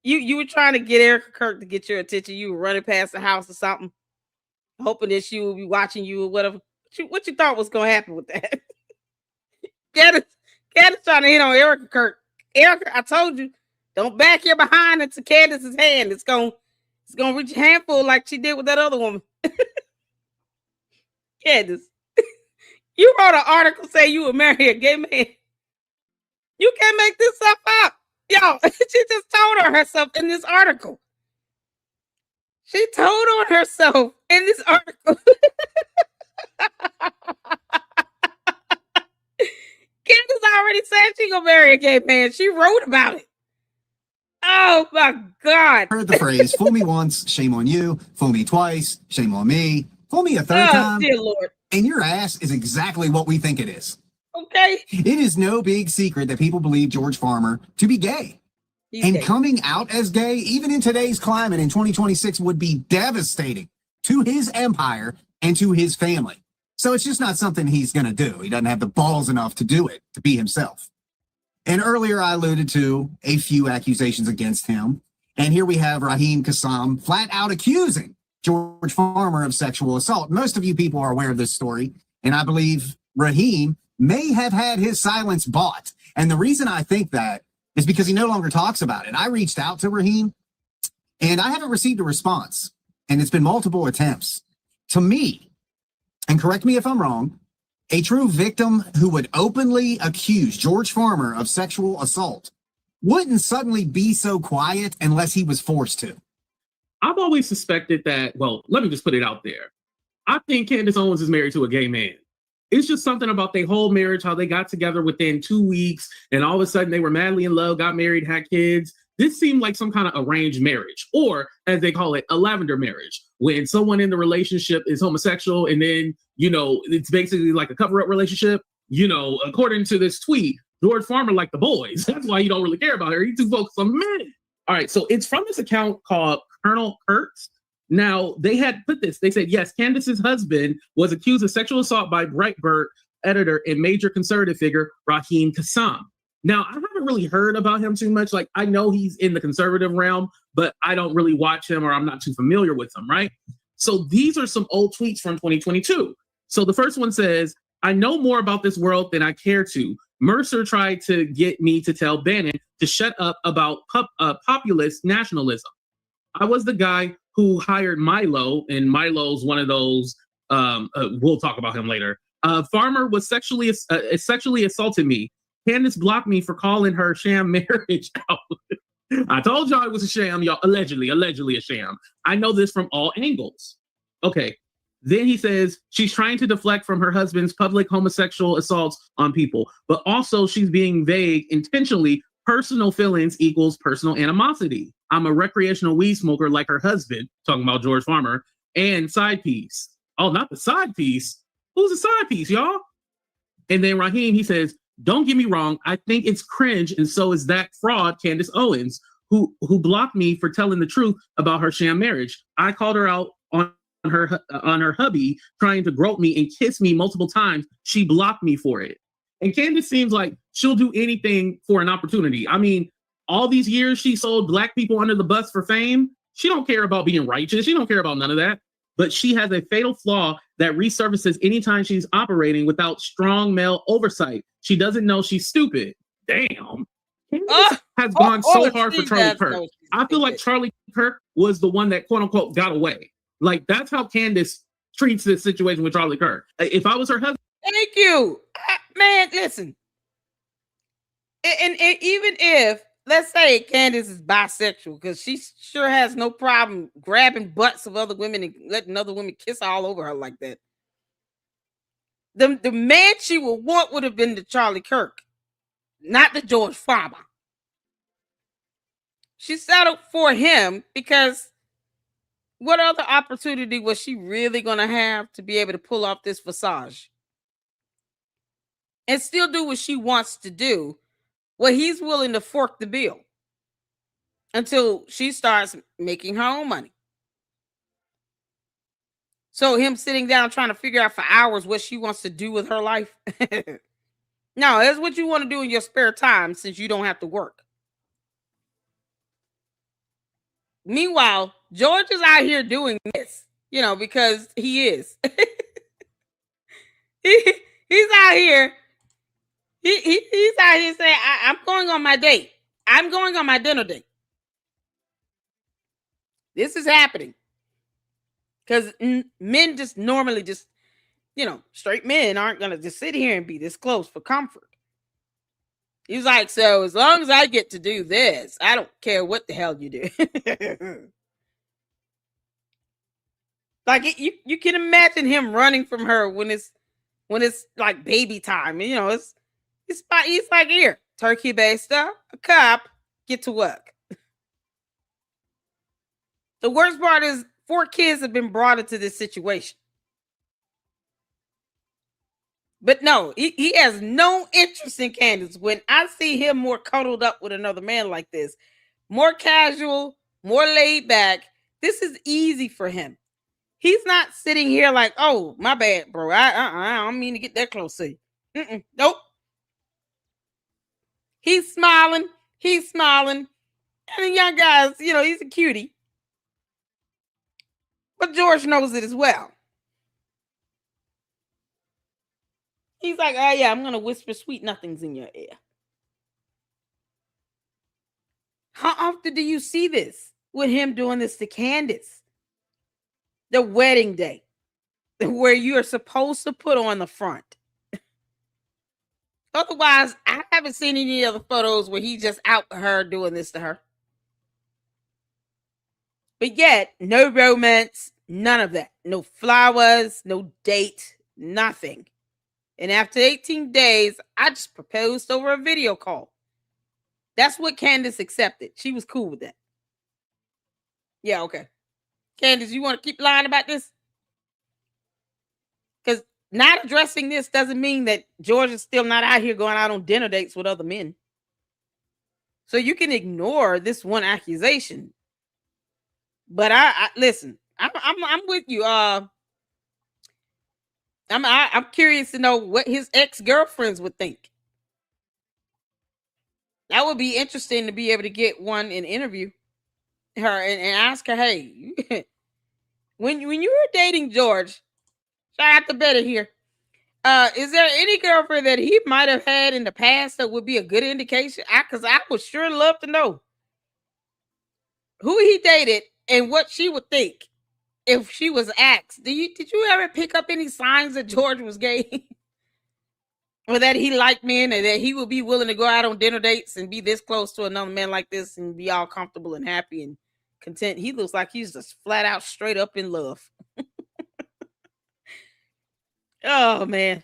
You were trying to get Erica Kirk to get your attention. You were running past the house or something, hoping that she would be watching you or whatever. What you thought was going to happen with that? Candace trying to hit on Erica Kirk. Erica, I told you, don't back your behind into Candace's hand. It's gonna reach a handful like she did with that other woman. Candace, you wrote an article saying you would marry a gay man. You can't make this stuff up. Yo, she just told on herself in this article. She told on herself in this article. Candace already said she gonna marry a gay man. She wrote about it. Oh my God. Heard the phrase, fool me once, shame on you. Fool me twice, shame on me. Fool me a third time. Dear Lord. And your ass is exactly what we think it is. Okay. It is no big secret that people believe George Farmer to be gay. And coming out as gay, even in today's climate in 2026, would be devastating to his empire and to his family. So it's just not something he's going to do. He doesn't have the balls enough to do it, to be himself. And earlier I alluded to a few accusations against him. And here we have Raheem Kassam flat out accusing George Farmer of sexual assault. Most of you people are aware of this story. And I believe Raheem may have had his silence bought. And the reason I think that is because he no longer talks about it. I reached out to Raheem and I haven't received a response. And it's been multiple attempts. To me, and correct me if I'm wrong, a true victim who would openly accuse George Farmer of sexual assault wouldn't suddenly be so quiet unless he was forced to. I've always suspected that, well, let me just put it out there. I think Candace Owens is married to a gay man. It's just something about their whole marriage, how they got together within 2 weeks, and all of a sudden they were madly in love, got married, had kids. This seemed like some kind of arranged marriage, or as they call it, a lavender marriage, when someone in the relationship is homosexual and then, it's basically like a cover-up relationship. According to this tweet, George Farmer liked the boys. That's why he don't really care about her. He's too focused on men. All right, so it's from this account called Colonel Kurtz. Now, they had put this. They said, yes, Candace's husband was accused of sexual assault by Breitbart editor and major conservative figure, Raheem Kassam. Now, I haven't really heard about him too much. Like, I know he's in the conservative realm, but I don't really watch him, or I'm not too familiar with him, right? So these are some old tweets from 2022. So the first one says, I know more about this world than I care to. Mercer tried to get me to tell Bannon to shut up about populist nationalism. I was the guy who hired Milo, and Milo's one of those, we'll talk about him later. Farmer was sexually assaulted me. Candace blocked me for calling her sham marriage out. I told y'all it was a sham, y'all. Allegedly a sham. I know this from all angles. Okay. Then he says she's trying to deflect from her husband's public homosexual assaults on people, but also she's being vague intentionally. Personal feelings equals personal animosity. I'm a recreational weed smoker like her husband, talking about George Farmer, and side piece. Oh, not the side piece. Who's the side piece, y'all? And then Raheem, he says, don't get me wrong, I think it's cringe, and so is that fraud, Candace Owens, who blocked me for telling the truth about her sham marriage. I called her out on her hubby trying to grope me and kiss me multiple times. She blocked me for it. And Candace seems like she'll do anything for an opportunity. I mean, all these years she sold black people under the bus for fame. She don't care about being righteous. She don't care about none of that. But she has a fatal flaw that resurfaces anytime she's operating without strong male oversight. She doesn't know she's stupid. Damn. Has gone so hard for Charlie Kirk. I feel like Charlie Kirk was the one that, quote unquote, got away. Like, that's how Candace treats this situation with Charlie Kirk. If I was her husband. Thank you. Man, listen. And even if, let's say Candace is bisexual, because she sure has no problem grabbing butts of other women and letting other women kiss all over her like that. The man she would want would have been the Charlie Kirk, not the George Farmer. She settled for him because what other opportunity was she really going to have to be able to pull off this visage and still do what she wants to do? Well, he's willing to fork the bill until she starts making her own money. So him sitting down trying to figure out for hours what she wants to do with her life. No, that's what you want to do in your spare time since you don't have to work. Meanwhile, George is out here doing this, because he is. He's out here. He's out here saying, I'm going on my date. I'm going on my dinner date. This is happening. Because men just normally just, straight men aren't going to just sit here and be this close for comfort. He's like, so as long as I get to do this, I don't care what the hell you do. Like you can imagine him running from her when it's like baby time. He's like, here, turkey baster, a cup, get to work. The worst part is 4 kids have been brought into this situation. But no, he has no interest in Candace. When I see him more cuddled up with another man like this, more casual, more laid back, this is easy for him. He's not sitting here like, oh, my bad, bro. I don't mean to get that close to you. Nope. He's smiling. And the young guys, he's a cutie. But George knows it as well. He's like, oh, yeah, I'm going to whisper sweet nothings in your ear. How often do you see this with him doing this to Candace? The wedding day, where you are supposed to put on the front. Otherwise, I haven't seen any other photos where he's just out with her doing this to her. But yet, no romance, none of that. No flowers, no date, nothing. And after 18 days, I just proposed over a video call. That's what Candace accepted. She was cool with that. Yeah, okay. Candace, you want to keep lying about this? Because not addressing this doesn't mean that George is still not out here going out on dinner dates with other men. So you can ignore this one accusation. But I listen, I'm with you. I'm curious to know what his ex-girlfriends would think. That would be interesting to be able to get one and interview her and ask her, hey, when you were dating George, shout out to Betty here. Is there any girlfriend that he might have had in the past that would be a good indication? Because I would sure love to know who he dated and what she would think if she was asked. Did you ever pick up any signs that George was gay? Or that he liked men and that he would be willing to go out on dinner dates and be this close to another man like this and be all comfortable and happy and content? He looks like he's just flat out straight up in love. Oh man.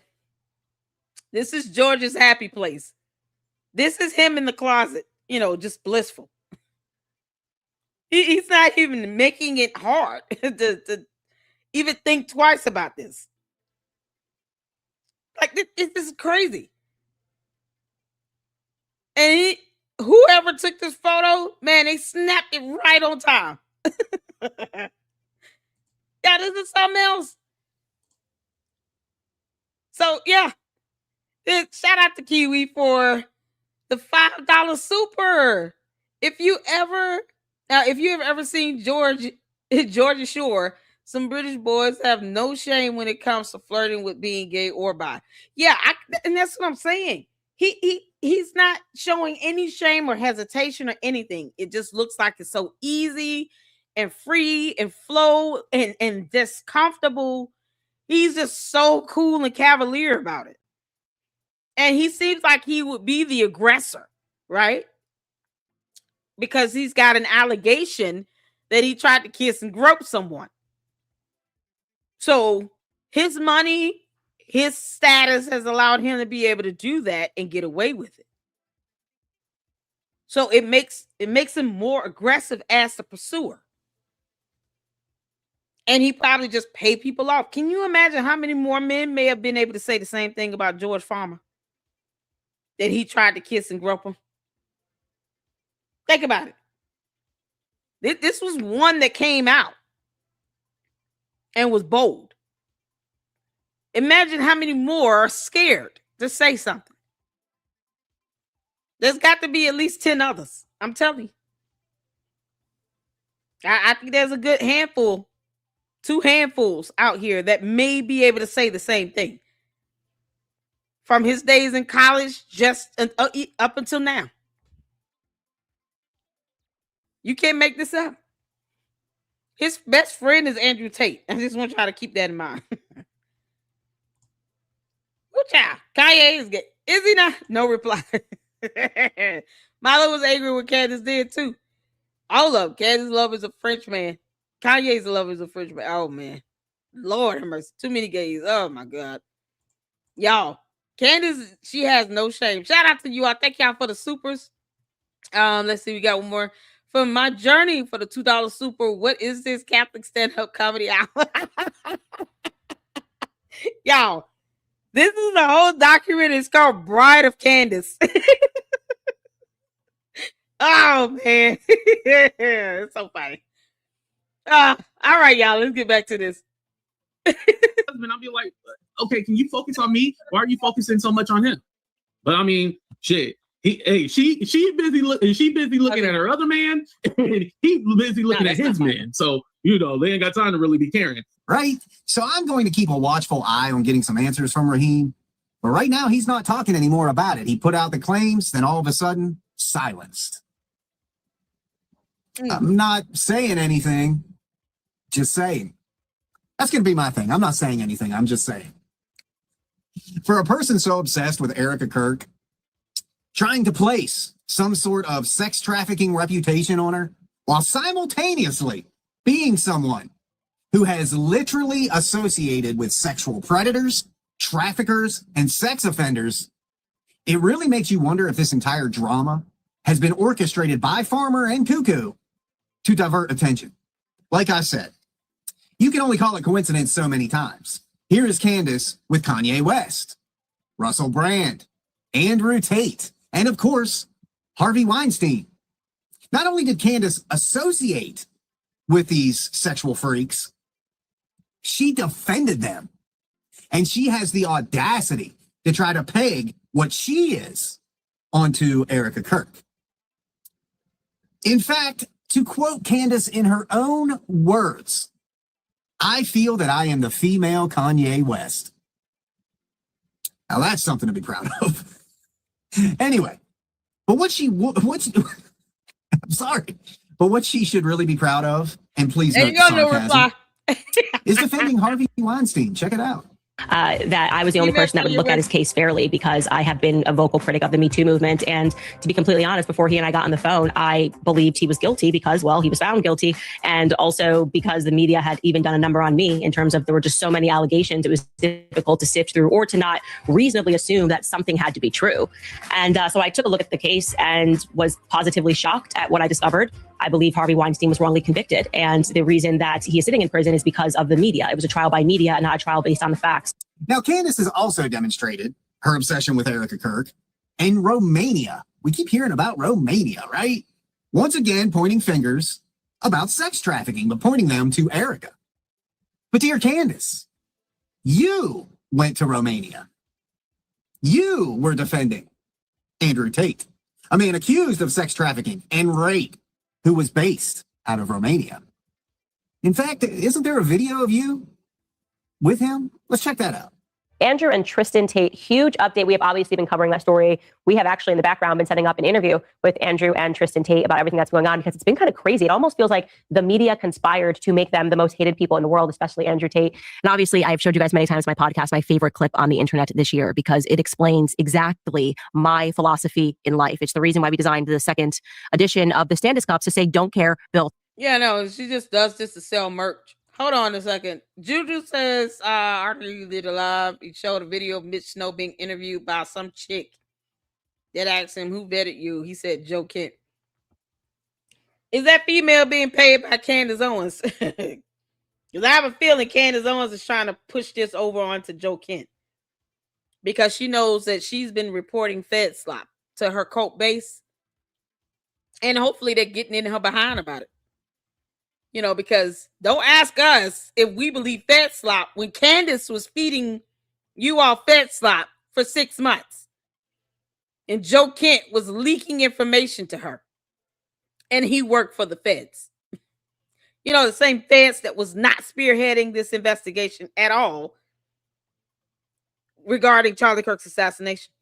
This is George's happy place. This is him in the closet, just blissful. He's not even making it hard to even think twice about this. Like, this is crazy. And whoever took this photo, man, they snapped it right on time. Yeah, this is something else. So, yeah. Shout out to Kiwi for the $5 super. If you have ever seen Georgia Shore, some British boys have no shame when it comes to flirting with being gay or bi. Yeah, and that's what I'm saying. He's not showing any shame or hesitation or anything. It just looks like it's so easy and free and flow and just comfortable. He's just so cool and cavalier about it. And he seems like he would be the aggressor, right? Because he's got an allegation that he tried to kiss and grope someone. So his money, his status has allowed him to be able to do that and get away with it. So it makes him more aggressive as the pursuer. And he probably just paid people off. Can you imagine how many more men may have been able to say the same thing about George Farmer? That he tried to kiss and grope him. Think about it. This was one that came out and was bold. Imagine how many more are scared to say something. There's got to be at least 10 others. I'm telling you. I think there's a good handful, 2 handfuls out here that may be able to say the same thing. From his days in college, just up until now. You can't make this up. His best friend is Andrew Tate. I just want y'all to keep that in mind. Good child. Kanye is gay. Is he not? No reply. Milo was angry when Candace did too. All of them. Candace's love is a French man. Kanye's love is a French man. Oh man. Lord have mercy. Too many gays. Oh my God. Y'all. Candace, she has no shame. Shout out to you all. Thank y'all for the supers. Let's see. We got one more. From my journey for the $2 super. What is this Catholic stand-up comedy hour? Y'all, this is the whole document. It's called Bride of Candace. Oh, man. It's so funny. All right, y'all. Let's get back to this. I'll be like, okay, can you focus on me? Why are you focusing so much on him? But I mean, shit. She busy looking at her other man, and he's busy looking at his man. So they ain't got time to really be caring, right? So I'm going to keep a watchful eye on getting some answers from Raheem. But right now, he's not talking anymore about it. He put out the claims, then all of a sudden, silenced. I'm not saying anything, just saying. That's going to be my thing. I'm not saying anything. I'm just saying. For a person so obsessed with Erica Kirk, trying to place some sort of sex trafficking reputation on her while simultaneously being someone who has literally associated with sexual predators, traffickers, and sex offenders, it really makes you wonder if this entire drama has been orchestrated by Farmer and Cuckoo to divert attention. Like I said, you can only call it coincidence so many times. Here is Candace with Kanye West, Russell Brand, Andrew Tate, and of course, Harvey Weinstein. Not only did Candace associate with these sexual freaks, she defended them. And she has the audacity to try to peg what she is onto Erica Kirk. In fact, to quote Candace in her own words, I feel that I am the female Kanye West. Now that's something to be proud of. Anyway, but what I'm sorry, but what she should really be proud of, and please note the sarcasm, is defending Harvey Weinstein. Check it out. that I was the only person that would look at his case fairly because I have been a vocal critic of the Me Too movement. And to be completely honest, before he and I got on the phone, I believed he was guilty because, well, he was found guilty. And also because the media had even done a number on me in terms of there were just so many allegations. It was difficult to sift through or to not reasonably assume that something had to be true. And so I took a look at the case and was positively shocked at what I discovered. I believe Harvey Weinstein was wrongly convicted. And the reason that he is sitting in prison is because of the media. It was a trial by media and not a trial based on the facts. Now, Candace has also demonstrated her obsession with Erica Kirk and Romania. We keep hearing about Romania, right? Once again, pointing fingers about sex trafficking, but pointing them to Erica. But dear Candace, you went to Romania. You were defending Andrew Tate, a man accused of sex trafficking and rape who was based out of Romania. In fact, isn't there a video of you with him? Let's check that out. Andrew and Tristan Tate, huge update. We have obviously been covering that story. We have actually in the background been setting up an interview with Andrew and Tristan Tate about everything that's going on because it's been kind of crazy. It almost feels like the media conspired to make them the most hated people in the world, especially Andrew Tate. And obviously, I've showed you guys many times in my podcast, my favorite clip on the internet this year because it explains exactly my philosophy in life. It's the reason why we designed the second edition of the Candace Cups to say, don't care, Bill. Yeah, no, she just does this to sell merch. Hold on a second. Juju says, after you did a live, he showed a video of Mitch Snow being interviewed by some chick that asked him, who vetted you? He said, Joe Kent. Is that female being paid by Candace Owens? Because I have a feeling Candace Owens is trying to push this over onto Joe Kent because she knows that she's been reporting Fed slop to her cult base. And hopefully they're getting in her behind about it. You know, because don't ask us if we believe Fed slop when Candace was feeding you all Fed slop for 6 months. And Joe Kent was leaking information to her. And he worked for the feds. You know, the same feds that was not spearheading this investigation at all regarding Charlie Kirk's assassination.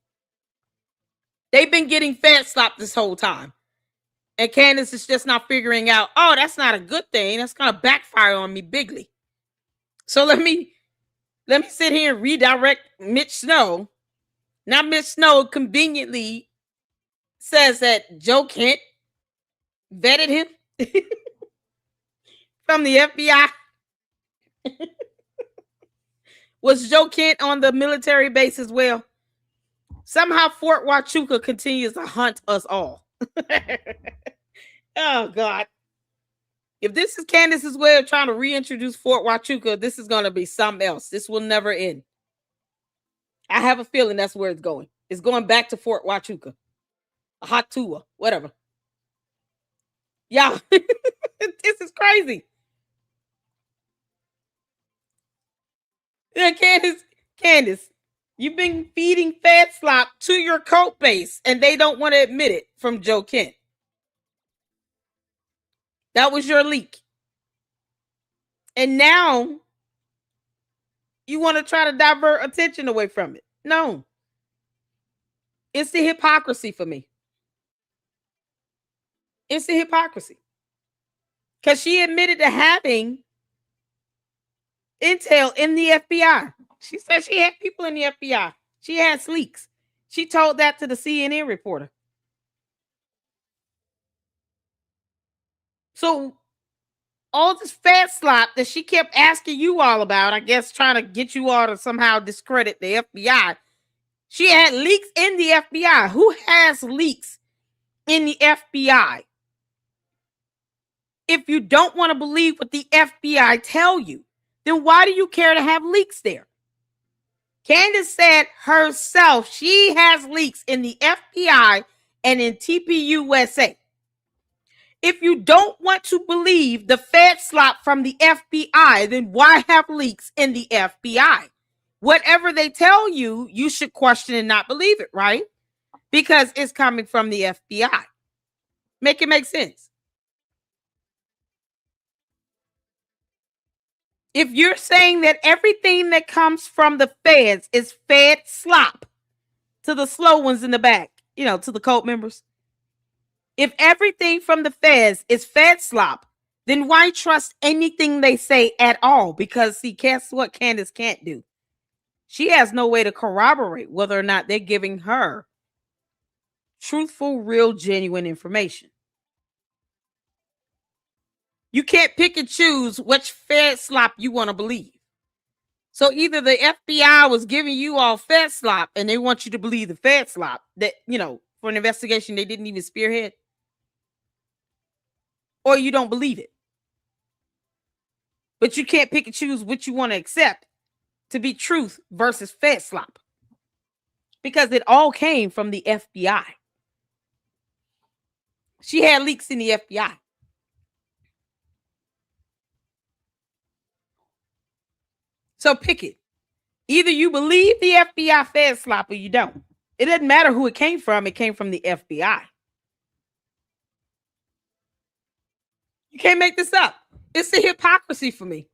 They've been getting Fed slop this whole time. And Candace is just not figuring out, oh, that's not a good thing. That's going to backfire on me bigly. So let me sit here and redirect Mitch Snow. Now Mitch Snow conveniently says that Joe Kent vetted him from the FBI. Was Joe Kent on the military base as well? Somehow Fort Huachuca continues to hunt us all. Oh God. If this is Candace's way of trying to reintroduce Fort Huachuca, this is going to be something else. This will never end. I have a feeling that's where it's going. It's going back to Fort Huachuca. Hatua, whatever. Yeah. This is crazy. Yeah, Candace, you've been feeding Fed slop to your cult base, and they don't want to admit it from Joe Kent. That was your leak. And now you want to try to divert attention away from it. No. It's the hypocrisy for me. It's the hypocrisy. Because she admitted to having intel in the FBI. She said she had people in the FBI. She had leaks. She told that to the CNN reporter. So all this Fed slop that she kept asking you all about, I guess trying to get you all to somehow discredit the FBI, she had leaks in the FBI. Who has leaks in the FBI? If you don't want to believe what the FBI tell you, then why do you care to have leaks there? Candace said herself she has leaks in the FBI and in TPUSA. If you don't want to believe the Fed slop from the FBI, then why have leaks in the FBI? Whatever they tell you, you should question and not believe it, right? Because it's coming from the FBI. Make it make sense. If you're saying that everything that comes from the feds is Fed slop to the slow ones in the back, you know, to the cult members. If everything from the feds is Fed slop, then why trust anything they say at all? Because see, guess what Candace can't do? She has no way to corroborate whether or not they're giving her truthful, real, genuine information. You can't pick and choose which Fed slop you want to believe. So either the FBI was giving you all Fed slop and they want you to believe the Fed slop that, for an investigation they didn't even spearhead, or you don't believe it. But you can't pick and choose what you want to accept to be truth versus Fed slop, because it all came from the FBI. She had leaks in the FBI. So pick it. Either you believe the FBI Fed slop or you don't. It doesn't matter who it came from. It came from the FBI. You can't make this up. It's the hypocrisy for me.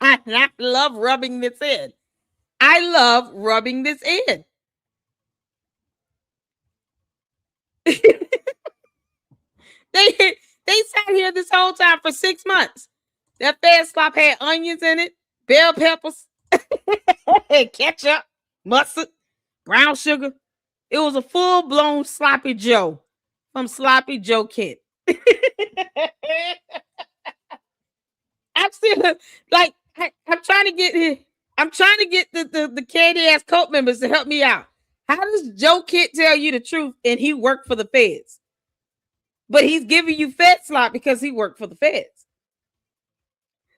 I love rubbing this in. I love rubbing this in. They sat here this whole time for 6 months. That Fed slop had onions in it, bell peppers, ketchup, mustard, brown sugar. It was a full-blown Sloppy Joe from Sloppy Joe Kent. I'm still like, I'm trying to get the candy ass cult members to help me out. How does Joe Kent tell you the truth and he worked for the feds, but he's giving you Fed slop because he worked for the feds?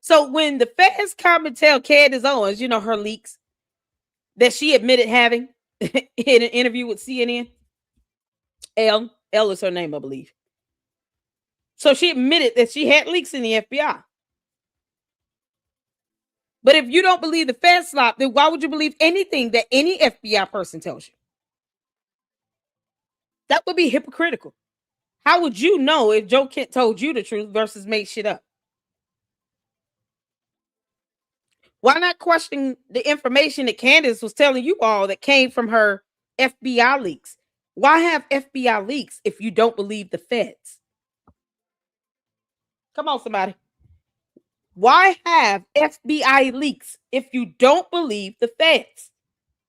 So when the feds come and tell Candace Owens, her leaks that she admitted having in an interview with CNN, L is her name, I believe. So she admitted that she had leaks in the FBI. But if you don't believe the Fed slop, then why would you believe anything that any FBI person tells you? That would be hypocritical. How would you know if Joe Kent told you the truth versus made shit up? Why not question the information that Candace was telling you all that came from her FBI leaks? Why have FBI leaks if you don't believe the feds? Come on, somebody. Why have FBI leaks if you don't believe the feds?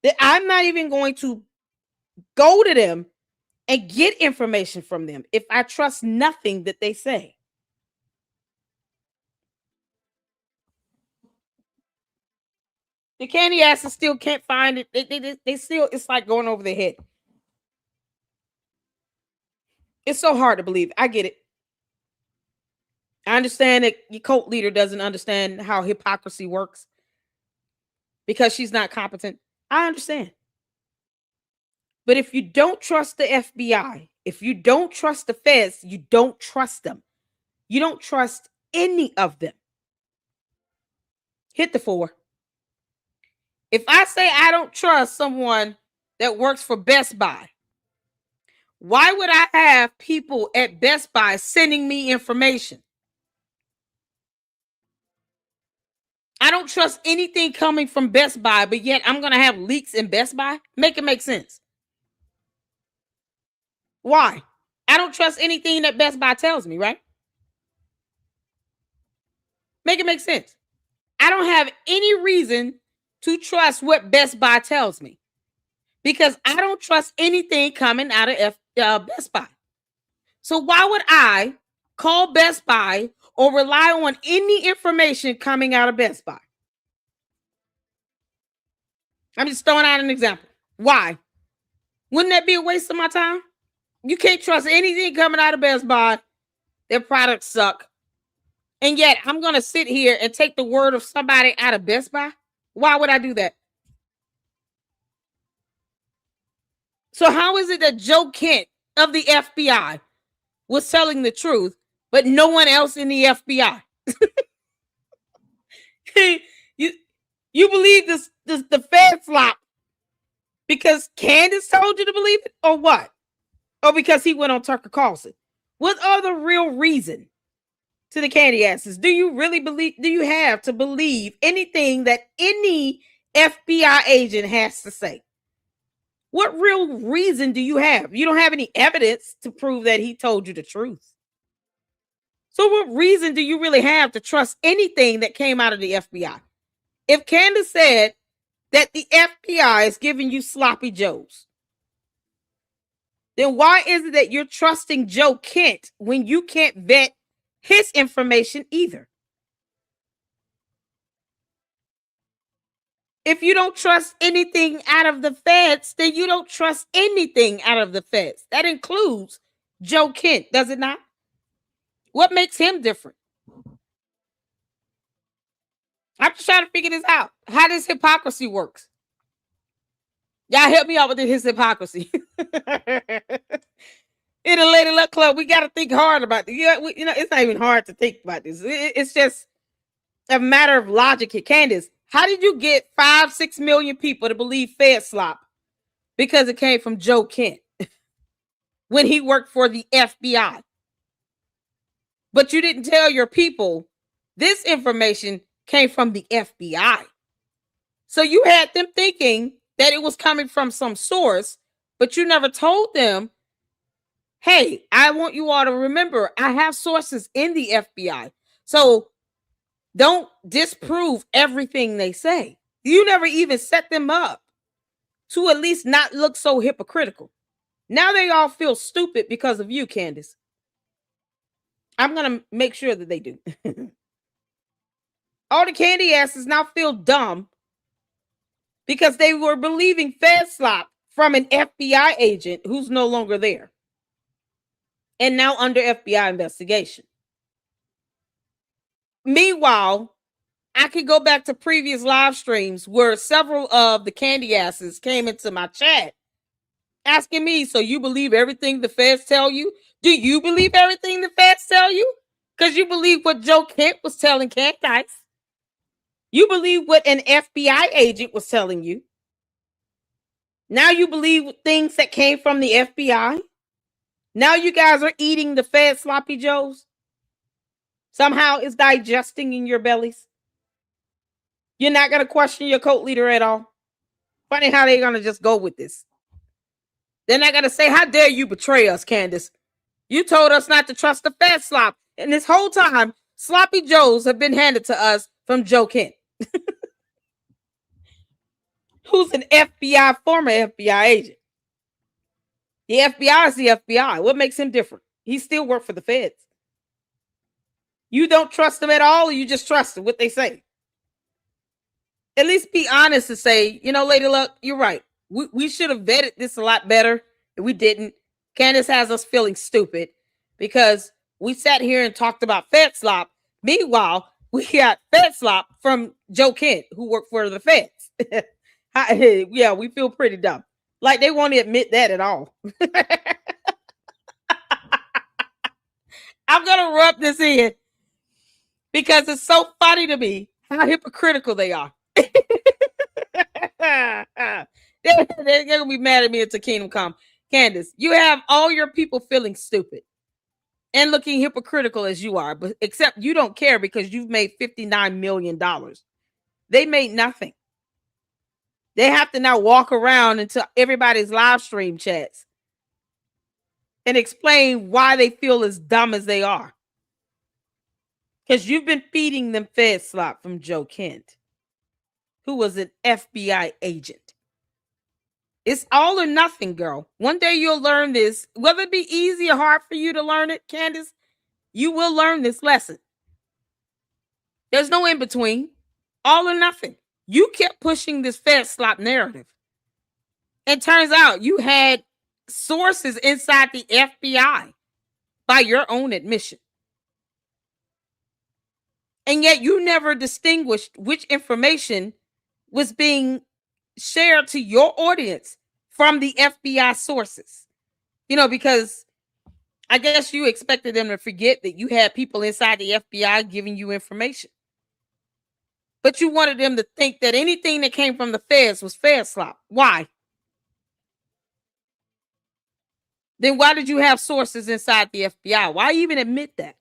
That I'm not even going to go to them and get information from them if I trust nothing that they say. The candy asses still can't find it. They still, it's like going over their head. It's so hard to believe. I get it. I understand that your cult leader doesn't understand how hypocrisy works because she's not competent. I understand. But if you don't trust the FBI, if you don't trust the feds, you don't trust them. You don't trust any of them. Hit the 4. If I say I don't trust someone that works for Best Buy, why would I have people at Best Buy sending me information? I don't trust anything coming from Best Buy, but yet I'm going to have leaks in Best Buy? Make it make sense. Why? I don't trust anything that Best Buy tells me, right? Make it make sense. I don't have any reason to trust what Best Buy tells me because I don't trust anything coming out of Best Buy. So why would I call Best Buy or rely on any information coming out of Best Buy? I'm just throwing out an example. Why? Wouldn't that be a waste of my time? You can't trust anything coming out of Best Buy. Their products suck. And yet I'm going to sit here and take the word of somebody out of Best Buy? Why would I do that? So how is it that Joe Kent of the FBI was telling the truth, but no one else in the FBI? You believe the Fed flop because Candace told you to believe it, or what? Or because he went on Tucker Carlson? What other real reason to the candy asses do you really believe? Do you have to believe anything that any FBI agent has to say? What real reason do you have? You don't have any evidence to prove that he told you the truth. So what reason do you really have to trust anything that came out of the FBI? If Candace said that the FBI is giving you sloppy Joes, then why is it that you're trusting Joe Kent when you can't vet his information either? If you don't trust anything out of the feds, then you don't trust anything out of the feds. That includes Joe Kent, does it not? What makes him different? I'm just trying to figure this out. How this hypocrisy works. Y'all help me out with his hypocrisy. In the Lady Luck Club, we got to think hard about this. It's not even hard to think about this. It's just a matter of logic here. Candace, how did you get 5-6 million people to believe Fed slop? Because it came from Joe Kent when he worked for the FBI. But you didn't tell your people this information came from the FBI. So you had them thinking that it was coming from some source, but you never told them, hey, I want you all to remember, I have sources in the FBI. So don't disprove everything they say. You never even set them up to at least not look so hypocritical. Now they all feel stupid because of you, Candace. I'm going to make sure that they do. All the candy asses now feel dumb because they were believing Fed slop from an FBI agent who's no longer there and now under FBI investigation. Meanwhile, I could go back to previous live streams where several of the candy asses came into my chat asking me, so you believe everything the feds tell you? Do you believe everything the feds tell you? Because you believe what Joe Kent was telling Candace. You believe what an FBI agent was telling you. Now you believe things that came from the FBI. Now you guys are eating the Fed sloppy Joes. Somehow it's digesting in your bellies. You're not going to question your cult leader at all. Funny how they're going to just go with this. They're not going to say, how dare you betray us, Candace? You told us not to trust the Fed slop. And this whole time, sloppy Joes have been handed to us from Joe Kent. Who's an former FBI agent. The FBI is the FBI. What makes him different? He still works for the feds. You don't trust them at all, or you just trust them, what they say. At least be honest and say, Lady Luck, you're right. We should have vetted this a lot better, and we didn't. Candace has us feeling stupid because we sat here and talked about Fed slop. Meanwhile, we got Fed slop from Joe Kent, who worked for the feds. Yeah, we feel pretty dumb. Like they won't admit that at all. I'm going to rub this in because it's so funny to me how hypocritical they are. They're going to be mad at me until Kingdom Come. Candace, you have all your people feeling stupid and looking hypocritical as you are, but except you don't care because you've made $59 million. They made nothing. They have to now walk around into everybody's live stream chats and explain why they feel as dumb as they are. Because you've been feeding them Fed slop from Joe Kent, who was an FBI agent. It's all or nothing, girl. One day you'll learn this. Whether it be easy or hard for you to learn it, Candace, you will learn this lesson. There's no in between. All or nothing. You kept pushing this Fed slop narrative. And turns out you had sources inside the FBI by your own admission. And yet you never distinguished which information was being shared to your audience from the FBI sources. Because I guess you expected them to forget that you had people inside the FBI giving you information. But you wanted them to think that anything that came from the feds was Fed slop. Why? Then why did you have sources inside the FBI? Why even admit that?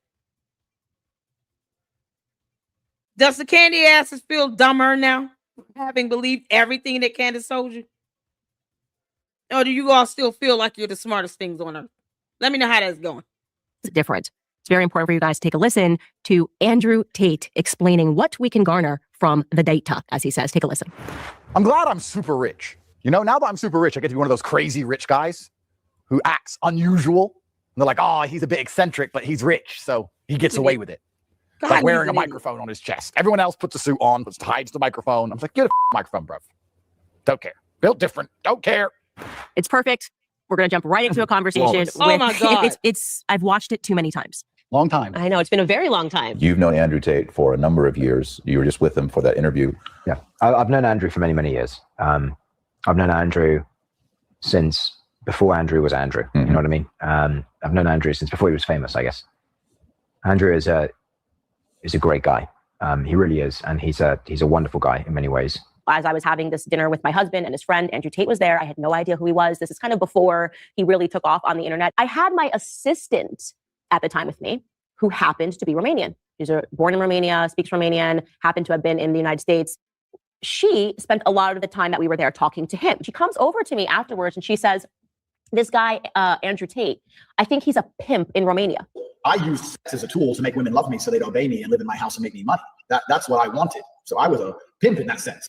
Does the candy asses feel dumber now, having believed everything that Candace told you? Or do you all still feel like you're the smartest things on earth? Let me know how that's going. It's different. It's very important for you guys to take a listen to Andrew Tate explaining what we can garner from the data, as he says. Take a listen. I'm glad I'm super rich. You know, now that I'm super rich, I get to be one of those crazy rich guys who acts unusual. And they're like, oh, he's a bit eccentric, but he's rich, so he gets away with it. God, like wearing a microphone on his chest. Everyone else puts a suit on, but hides the microphone. I'm like, get a microphone, bro. Don't care. Built different. Don't care. It's perfect. We're going to jump right into a conversation. Oh my God. I've watched it too many times. Long time. I know. It's been a very long time. You've known Andrew Tate for a number of years. You were just with him for that interview. Yeah. I've known Andrew for many, many years. I've known Andrew since before Andrew was Andrew. You know what I mean? I've known Andrew since before he was famous, I guess. Andrew is a great guy. He really is. And he's a wonderful guy in many ways. As I was having this dinner with my husband and his friend, Andrew Tate was there. I had no idea who he was. This is kind of before he really took off on the internet. I had my assistant at the time with me who happened to be Romanian. She's born in Romania, speaks Romanian, happened to have been in the United States. She spent a lot of the time that we were there talking to him. She comes over to me afterwards and she says, this guy, Andrew Tate, I think he's a pimp in Romania. I used sex as a tool to make women love me so they'd obey me and live in my house and make me money. That's what I wanted. So I was a pimp in that sense.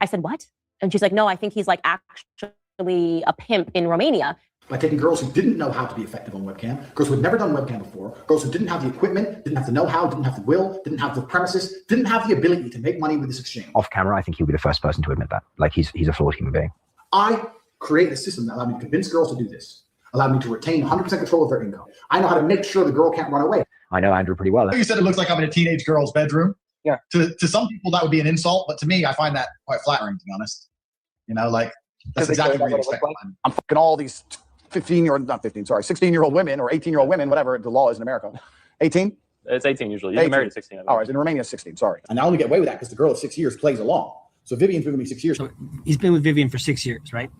I said, what? And she's like, no, I think he's like actually a pimp in Romania. By taking girls who didn't know how to be effective on webcam, girls who had never done webcam before, girls who didn't have the equipment, didn't have the know-how, didn't have the will, didn't have the premises, didn't have the ability to make money with this exchange. Off camera, I think he'll be the first person to admit that. Like he's a flawed human being. I created a system that allowed me to convince girls to do this, allowed me to retain 100% control of their income. I know how to make sure the girl can't run away. I know Andrew pretty well. You said it looks like I'm in a teenage girl's bedroom. Yeah. To some people, that would be an insult, but to me, I find that quite flattering, to be honest. You know, like, that's exactly what you expect. I'm fucking all these 16-year-old women or 18-year-old women, whatever the law is in America. 18? It's 18 usually. You get married at 16. All right, in Romania, 16, sorry. And I only get away with that because the girl of 6 years plays along. So Vivian's been with me 6 years. So he's been with Vivian for 6 years, right?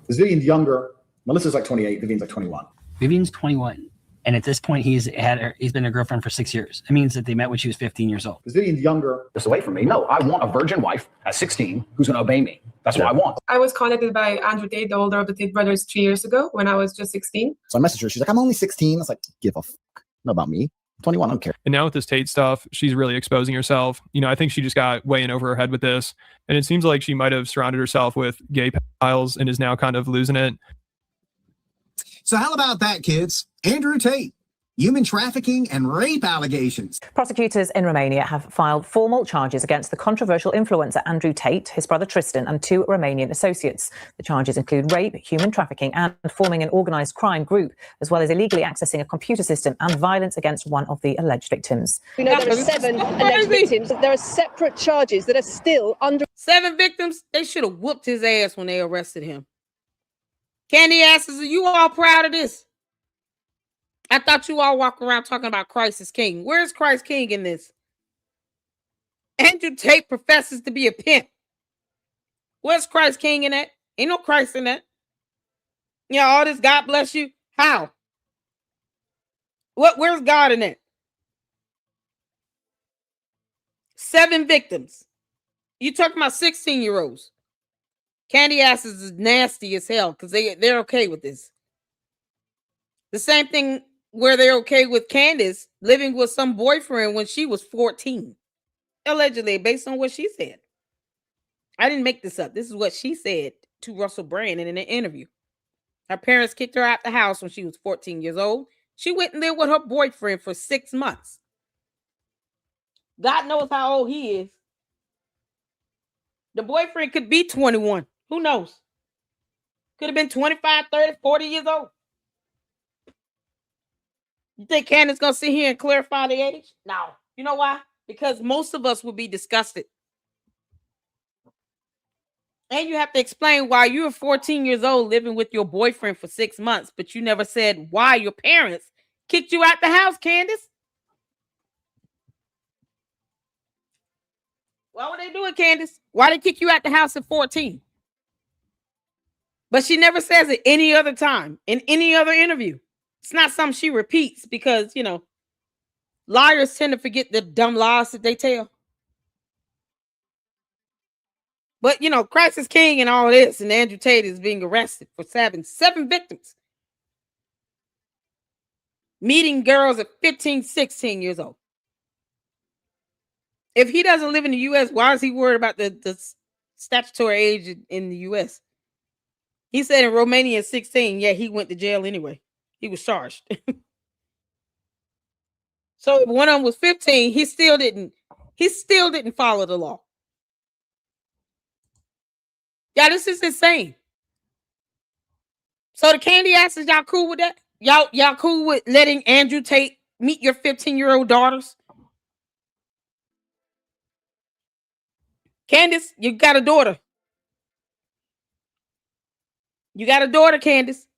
Because Vivian's younger. Melissa's like 28, Vivian's like 21. Vivian's 21. And at this point, he's been a girlfriend for 6 years. It means that they met when she was 15 years old. Because Vivian's younger. Just away from me. No, I want a virgin wife at 16 who's going to obey me. That's what I want. I was contacted by Andrew Tate, the older of the Tate brothers, 3 years ago when I was just 16. So I messaged her. She's like, I'm only 16. I was like, give a fuck. Not about me. 21, I don't care. And now with this Tate stuff, she's really exposing herself. You know, I think she just got way in over her head with this. And it seems like she might have surrounded herself with gay pedophiles and is now kind of losing it. So how about that, kids? Andrew Tate. Human trafficking and rape allegations. Prosecutors in Romania have filed formal charges against the controversial influencer Andrew Tate, his brother Tristan, and 2 Romanian associates. The charges include rape, human trafficking, and forming an organised crime group, as well as illegally accessing a computer system and violence against one of the alleged victims. We know there are 7 alleged victims. There are separate charges that are still under. 7 victims? They should have whooped his ass when they arrested him. Candy asses, are you all proud of this? I thought you all walk around talking about Christ is king. Where's Christ king in this? Andrew Tate professes to be a pimp. Where's Christ king in that? Ain't no Christ in that. You know, all this God bless you. How? Where's God in that? 7 victims. You talking about 16-year-olds. Candy asses is nasty as hell because they're okay with this. The same thing where they're okay with Candace living with some boyfriend when she was 14. Allegedly, based on what she said. I didn't make this up. This is what she said to Russell Brand in an interview. Her parents kicked her out the house when she was 14 years old. She went and lived with her boyfriend for 6 months. God knows how old he is. The boyfriend could be 21. Who knows? Could have been 25, 30, 40 years old. You think Candace gonna sit here and clarify the age? No. You know why? Because most of us would be disgusted. And you have to explain why you're 14 years old living with your boyfriend for 6 months, but you never said why your parents kicked you out the house, Candace. Why would they do it, Candace? Why they kick you out the house at 14? But she never says it any other time in any other interview. It's not something she repeats because, you know, liars tend to forget the dumb lies that they tell. But, you know, Christ is king and all this, and Andrew Tate is being arrested for 7 victims. Meeting girls at 15, 16 years old. If he doesn't live in the U.S., why is he worried about the statutory age in the U.S.? He said in Romania 16, yeah, he went to jail anyway. He was charged. So if one of them was 15, he still didn't follow the law. Yeah, this is insane. So the candy asses, y'all cool with that? Y'all cool with letting Andrew Tate meet your 15-year-old daughters? Candace, you got a daughter. You got a daughter, Candace.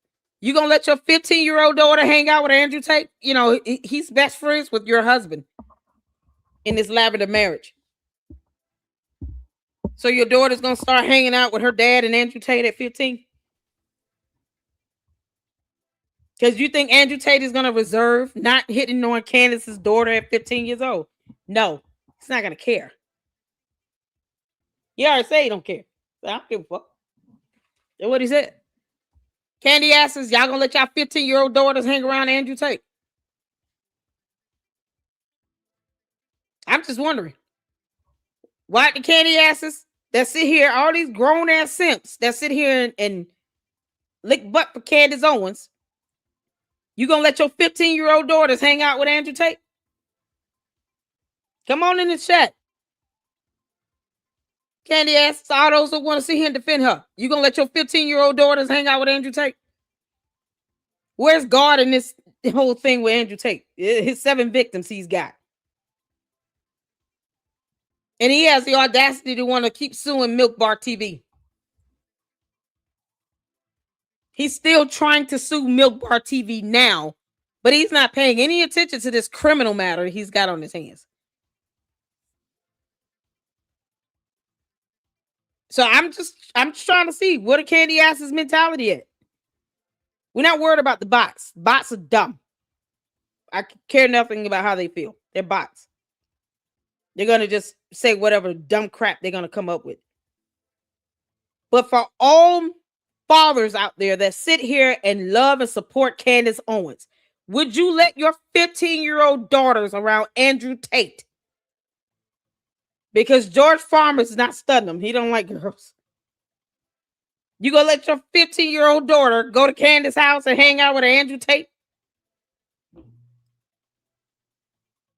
You gonna let your 15-year-old daughter hang out with Andrew Tate? You know, he's best friends with your husband in this lavender marriage. So your daughter's gonna start hanging out with her dad and Andrew Tate at 15? Because you think Andrew Tate is gonna reserve not hitting on Candace's daughter at 15 years old? No, he's not gonna care. He already said he don't care. So I don't give a fuck. That's what he said. Candy asses, y'all gonna let y'all 15-year-old daughters hang around Andrew Tate? I'm just wondering. Why the candy asses that sit here, all these grown ass simps that sit here and lick butt for Candace Owens, you gonna let your 15-year-old daughters hang out with Andrew Tate? Come on in the chat. Candy asks all those who want to see him defend her. You gonna let your 15-year-old daughters hang out with Andrew Tate? Where's God in this whole thing with Andrew Tate? His 7 victims he's got. And he has the audacity to want to keep suing Milk Bar TV. He's still trying to sue Milk Bar TV now, but he's not paying any attention to this criminal matter he's got on his hands. So I'm just trying to see what a candy ass's mentality is. We're not worried about the bots. Bots are dumb. I care nothing about how they feel. They're bots. They're going to just say whatever dumb crap they're going to come up with. But for all fathers out there that sit here and love and support Candace Owens, would you let your 15-year-old daughters around Andrew Tate? Because George Farmer's not studying them. He don't like girls. You gonna let your 15-year-old daughter go to Candace's house and hang out with Andrew Tate?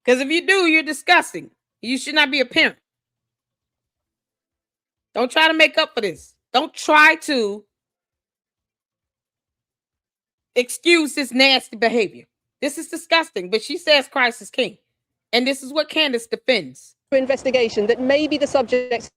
Because if you do, you're disgusting. You should not be a parent. Don't try to make up for this. Don't try to excuse this nasty behavior. This is disgusting, but she says Christ is king. And this is what Candace defends. Investigation that may be the subject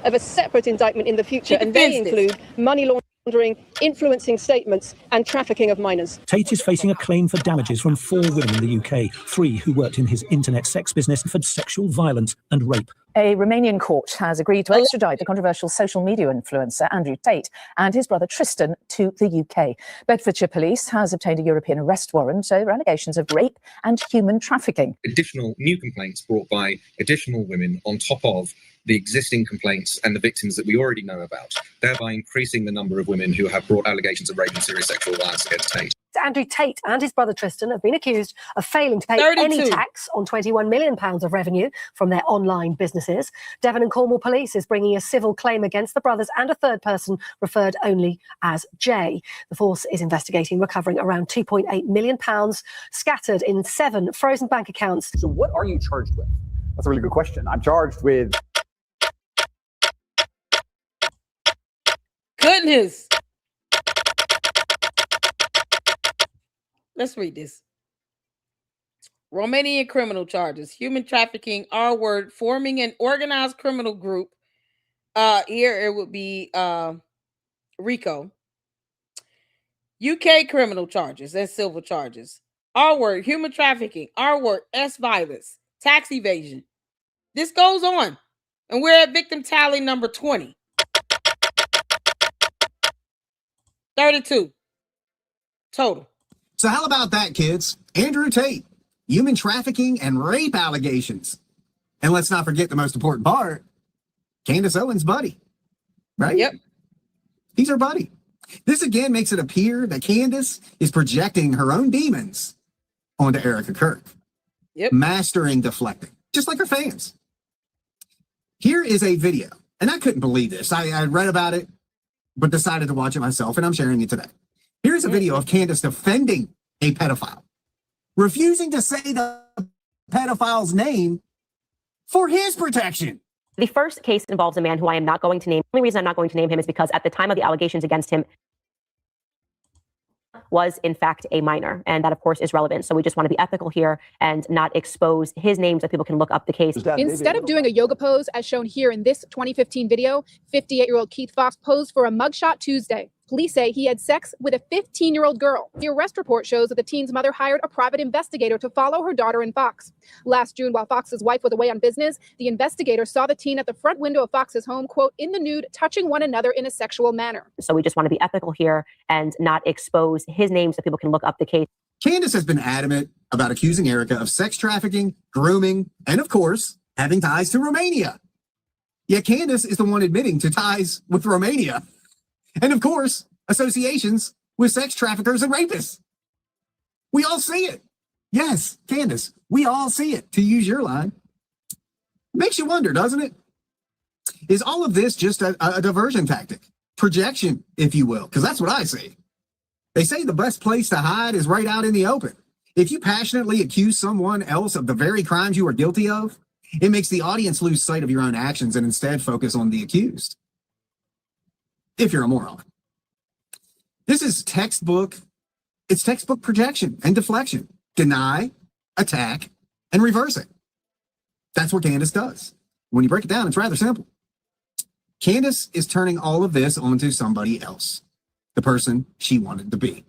of a separate indictment in the future, and they include money laundering, influencing statements, and trafficking of minors. Tate is facing a claim for damages from 4 women in the UK, 3 who worked in his internet sex business for sexual violence and rape. A Romanian court has agreed to extradite the controversial social media influencer Andrew Tate and his brother Tristan to the UK. Bedfordshire Police has obtained a European arrest warrant over allegations of rape and human trafficking. Additional new complaints brought by additional women on top of the existing complaints and the victims that we already know about, thereby increasing the number of women who have brought allegations of rape and serious sexual violence against Tate. Andrew Tate and his brother Tristan have been accused of failing to pay any tax on £21 million of revenue from their online businesses. Devon and Cornwall Police is bringing a civil claim against the brothers and a third person referred only as Jay. The force is investigating recovering around £2.8 million scattered in 7 frozen bank accounts. So what are you charged with? That's a really good question. I'm charged with... Goodness. Let's read this. Romanian criminal charges, human trafficking, R-word, forming an organized criminal group. Here it would be RICO. UK criminal charges and civil charges. R-word, human trafficking, R-word, S violence, tax evasion. This goes on. And we're at victim tally number 20. 32 total. So how about that, kids? Andrew Tate, human trafficking and rape allegations. And let's not forget the most important part, Candace Owens' buddy, right? Yep. He's her buddy. This again makes it appear that Candace is projecting her own demons onto Erica Kirk. Yep. Mastering deflecting, just like her fans. Here is a video, and I couldn't believe this. I read about it, but decided to watch it myself, and I'm sharing it today. Here's a video of Candace defending a pedophile, refusing to say the pedophile's name for his protection. The first case involves a man who I am not going to name. The only reason I'm not going to name him is because at the time of the allegations against him was in fact a minor. And that of course is relevant. So we just want to be ethical here and not expose his name so people can look up the case. Instead of doing a yoga pose as shown here in this 2015 video, 58-year-old Keith Fox posed for a mugshot Tuesday. Police say he had sex with a 15-year-old girl. The arrest report shows that the teen's mother hired a private investigator to follow her daughter and Fox. Last June, while Fox's wife was away on business, the investigator saw the teen at the front window of Fox's home, quote, in the nude, touching one another in a sexual manner. So we just want to be ethical here and not expose his name so people can look up the case. Candace has been adamant about accusing Erica of sex trafficking, grooming, and of course, having ties to Romania. Yet Candace is the one admitting to ties with Romania. And of course, associations with sex traffickers and rapists. We all see it. Yes, Candace, we all see it, to use your line. Makes you wonder, doesn't it? Is all of this just a diversion tactic? Projection, if you will, because that's what I see. They say the best place to hide is right out in the open. If you passionately accuse someone else of the very crimes you are guilty of, it makes the audience lose sight of your own actions and instead focus on the accused. If you're a moron. This is textbook projection and deflection. Deny, attack, and reverse it. That's what Candace does. When you break it down, it's rather simple. Candace is turning all of this onto somebody else, the person she wanted to be.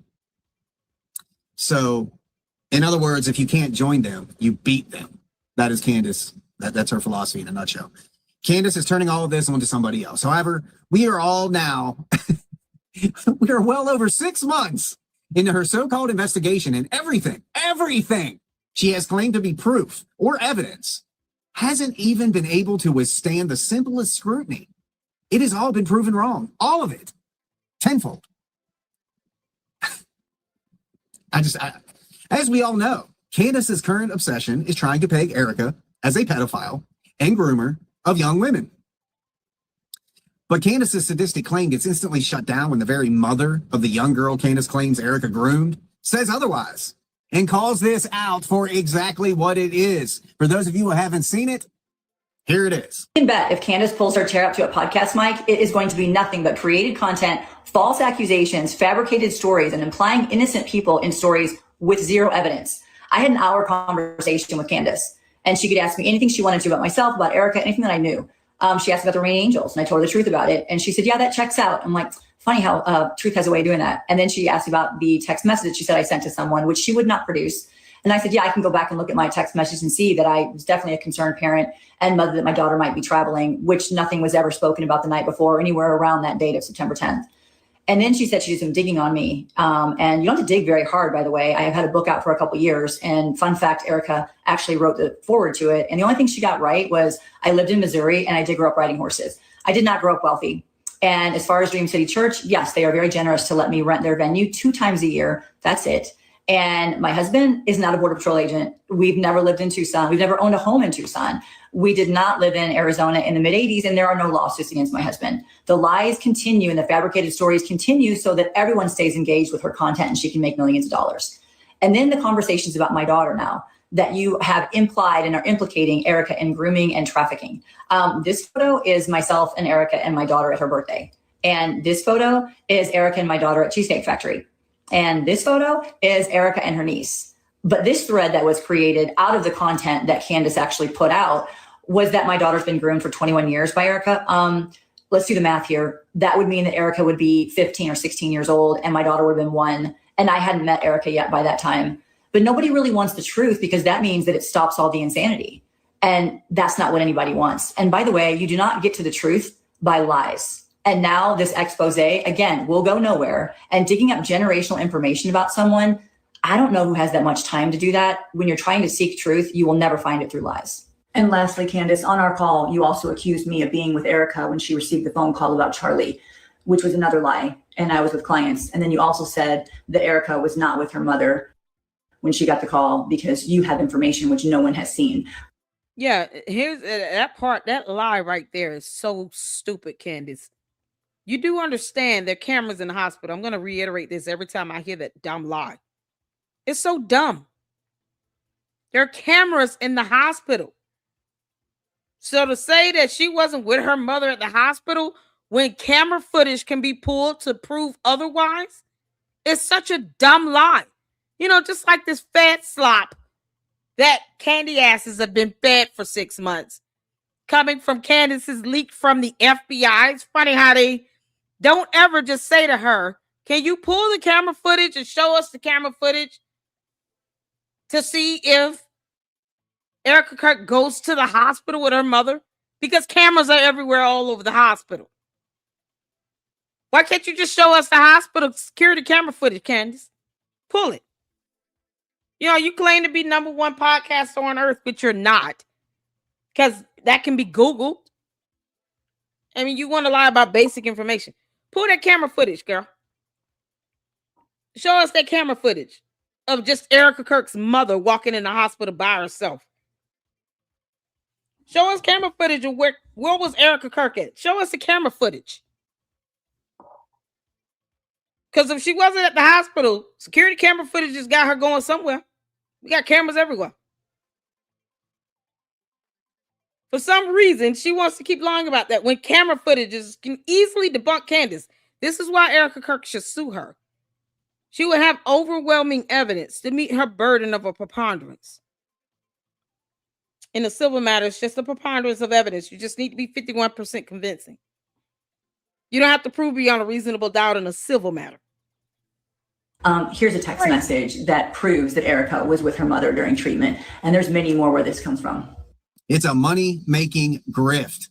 So, in other words, if you can't join them, you beat them. That is Candace. That's her philosophy in a nutshell. Candace is turning all of this onto somebody else. However, we are all now, we are well over 6 months into her so-called investigation, and everything she has claimed to be proof or evidence hasn't even been able to withstand the simplest scrutiny. It has all been proven wrong. All of it. Tenfold. As we all know, Candace's current obsession is trying to peg Erica as a pedophile and groomer of young women. But Candace's sadistic claim gets instantly shut down when the very mother of the young girl Candace claims Erica groomed says otherwise and calls this out for exactly what it is. For those of you who haven't seen it, here it is. You can bet if Candace pulls her chair up to a podcast mic, it is going to be nothing but created content, false accusations, fabricated stories, and implying innocent people in stories with zero evidence. I had an hour conversation with Candace, and she could ask me anything she wanted to about myself, about Erica, anything that I knew. She asked about the Rain Angels, and I told her the truth about it. And she said, yeah, that checks out. I'm like, funny how truth has a way of doing that. And then she asked about the text message she said I sent to someone, which she would not produce. And I said, yeah, I can go back and look at my text message and see that I was definitely a concerned parent and mother that my daughter might be traveling, which nothing was ever spoken about the night before or anywhere around that date of September 10th. And then she said she did some digging on me. And you don't have to dig very hard, by the way. I have had a book out for a couple of years. And fun fact, Erica actually wrote the foreword to it. And the only thing she got right was I lived in Missouri and I did grow up riding horses. I did not grow up wealthy. And as far as Dream City Church, yes, they are very generous to let me rent their venue 2 times a year. That's it. And my husband is not a Border Patrol agent. We've never lived in Tucson. We've never owned a home in Tucson. We did not live in Arizona in the mid 80s, and there are no lawsuits against my husband. The lies continue and the fabricated stories continue so that everyone stays engaged with her content and she can make millions of dollars. And then the conversations about my daughter now that you have implied and are implicating Erica in grooming and trafficking. This photo is myself and Erica and my daughter at her birthday. And this photo is Erica and my daughter at Cheesecake Factory. And this photo is Erica and her niece. But this thread that was created out of the content that Candace actually put out was that my daughter's been groomed for 21 years by Erica. Let's do the math here. That would mean that Erica would be 15 or 16 years old and my daughter would have been 1. And I hadn't met Erica yet by that time. But nobody really wants the truth because that means that it stops all the insanity. And that's not what anybody wants. And by the way, you do not get to the truth by lies. And now this expose, again, will go nowhere. And digging up generational information about someone, I don't know who has that much time to do that. When you're trying to seek truth, you will never find it through lies. And lastly, Candace, on our call, you also accused me of being with Erica when she received the phone call about Charlie, which was another lie. And I was with clients. And then you also said that Erica was not with her mother when she got the call because you have information which no one has seen. Yeah, here's that part. That lie right there is so stupid, Candace. You do understand there are cameras in the hospital. I'm going to reiterate this every time I hear that dumb lie. It's so dumb. There are cameras in the hospital. So to say that she wasn't with her mother at the hospital when camera footage can be pulled to prove otherwise, it's such a dumb lie. You know, just like this fat slop that candy asses have been fed for 6 months. Coming from Candace's leak from the FBI. It's funny how they don't ever just say to her, can you pull the camera footage and show us the camera footage to see if Erica Kirk goes to the hospital with her mother? Because cameras are everywhere all over the hospital. Why can't you just show us the hospital security camera footage, Candace? Pull it. You know, you claim to be #1 podcaster on earth, but you're not. Because that can be Googled. I mean, you want to lie about basic information. Pull that camera footage, girl. Show us that camera footage of just Erica Kirk's mother walking in the hospital by herself. Show us camera footage of where was Erica Kirk at? Show us the camera footage. Because if she wasn't at the hospital, security camera footage just got her going somewhere. We got cameras everywhere. For some reason, she wants to keep lying about that when camera footage can easily debunk Candace. This is why Erica Kirk should sue her. She would have overwhelming evidence to meet her burden of a preponderance. In a civil matter, it's just a preponderance of evidence. You just need to be 51% convincing. You don't have to prove beyond a reasonable doubt in a civil matter. Here's a text message that proves that Erica was with her mother during treatment. And there's many more where this comes from. It's a money-making grift.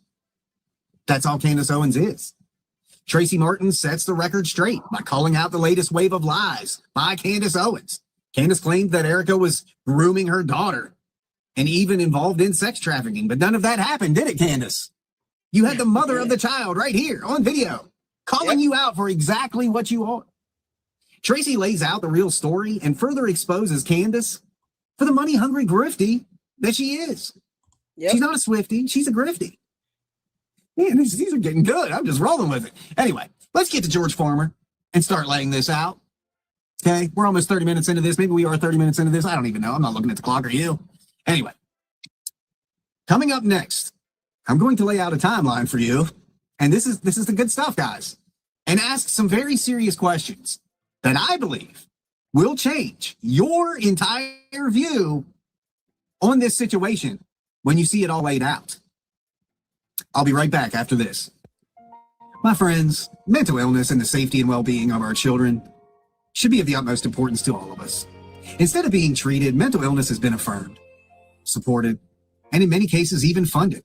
That's all Candace Owens is. Tracy Martin sets the record straight by calling out the latest wave of lies by Candace Owens. Candace claimed that Erica was grooming her daughter and even involved in sex trafficking, but none of that happened, did it, Candace? You had the mother of the child right here on video calling you out for exactly what you are. Tracy lays out the real story and further exposes Candace for the money-hungry grifty that she is. She's not a Swiftie. She's a grifty. Man, these are getting good. I'm just rolling with it. Anyway, let's get to George Farmer and start laying this out. Okay, we're almost 30 minutes into this. Maybe we are 30 minutes into this. I don't even know. I'm not looking at the clock. Are you? Anyway, coming up next, I'm going to lay out a timeline for you. And this is the good stuff, guys. And ask some very serious questions that I believe will change your entire view on this situation when you see it all laid out. I'll be right back after this. My friends, mental illness and the safety and well-being of our children should be of the utmost importance to all of us. Instead of being treated, mental illness has been affirmed, supported, and in many cases even funded,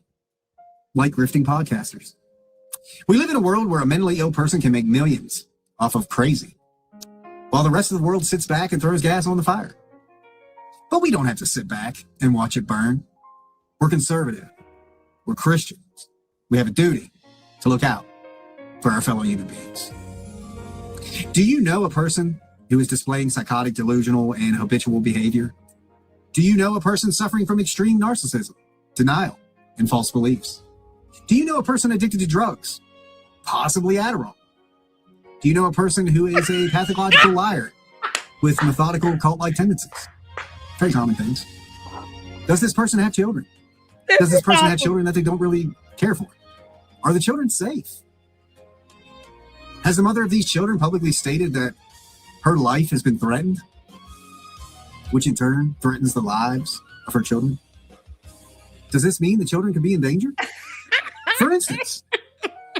like grifting podcasters. We live in a world where a mentally ill person can make millions off of crazy, while the rest of the world sits back and throws gas on the fire. But we don't have to sit back and watch it burn. We're conservative. We're Christians. We have a duty to look out for our fellow human beings. Do you know a person who is displaying psychotic, delusional, and habitual behavior? Do you know a person suffering from extreme narcissism, denial, and false beliefs? Do you know a person addicted to drugs, possibly Adderall? Do you know a person who is a pathological liar with methodical cult-like tendencies? Very common things. Does this person have children? Does this person have children that they don't really care for? Are the children safe? Has the mother of these children publicly stated that her life has been threatened, which in turn threatens the lives of her children? Does this mean the children could be in danger? For instance,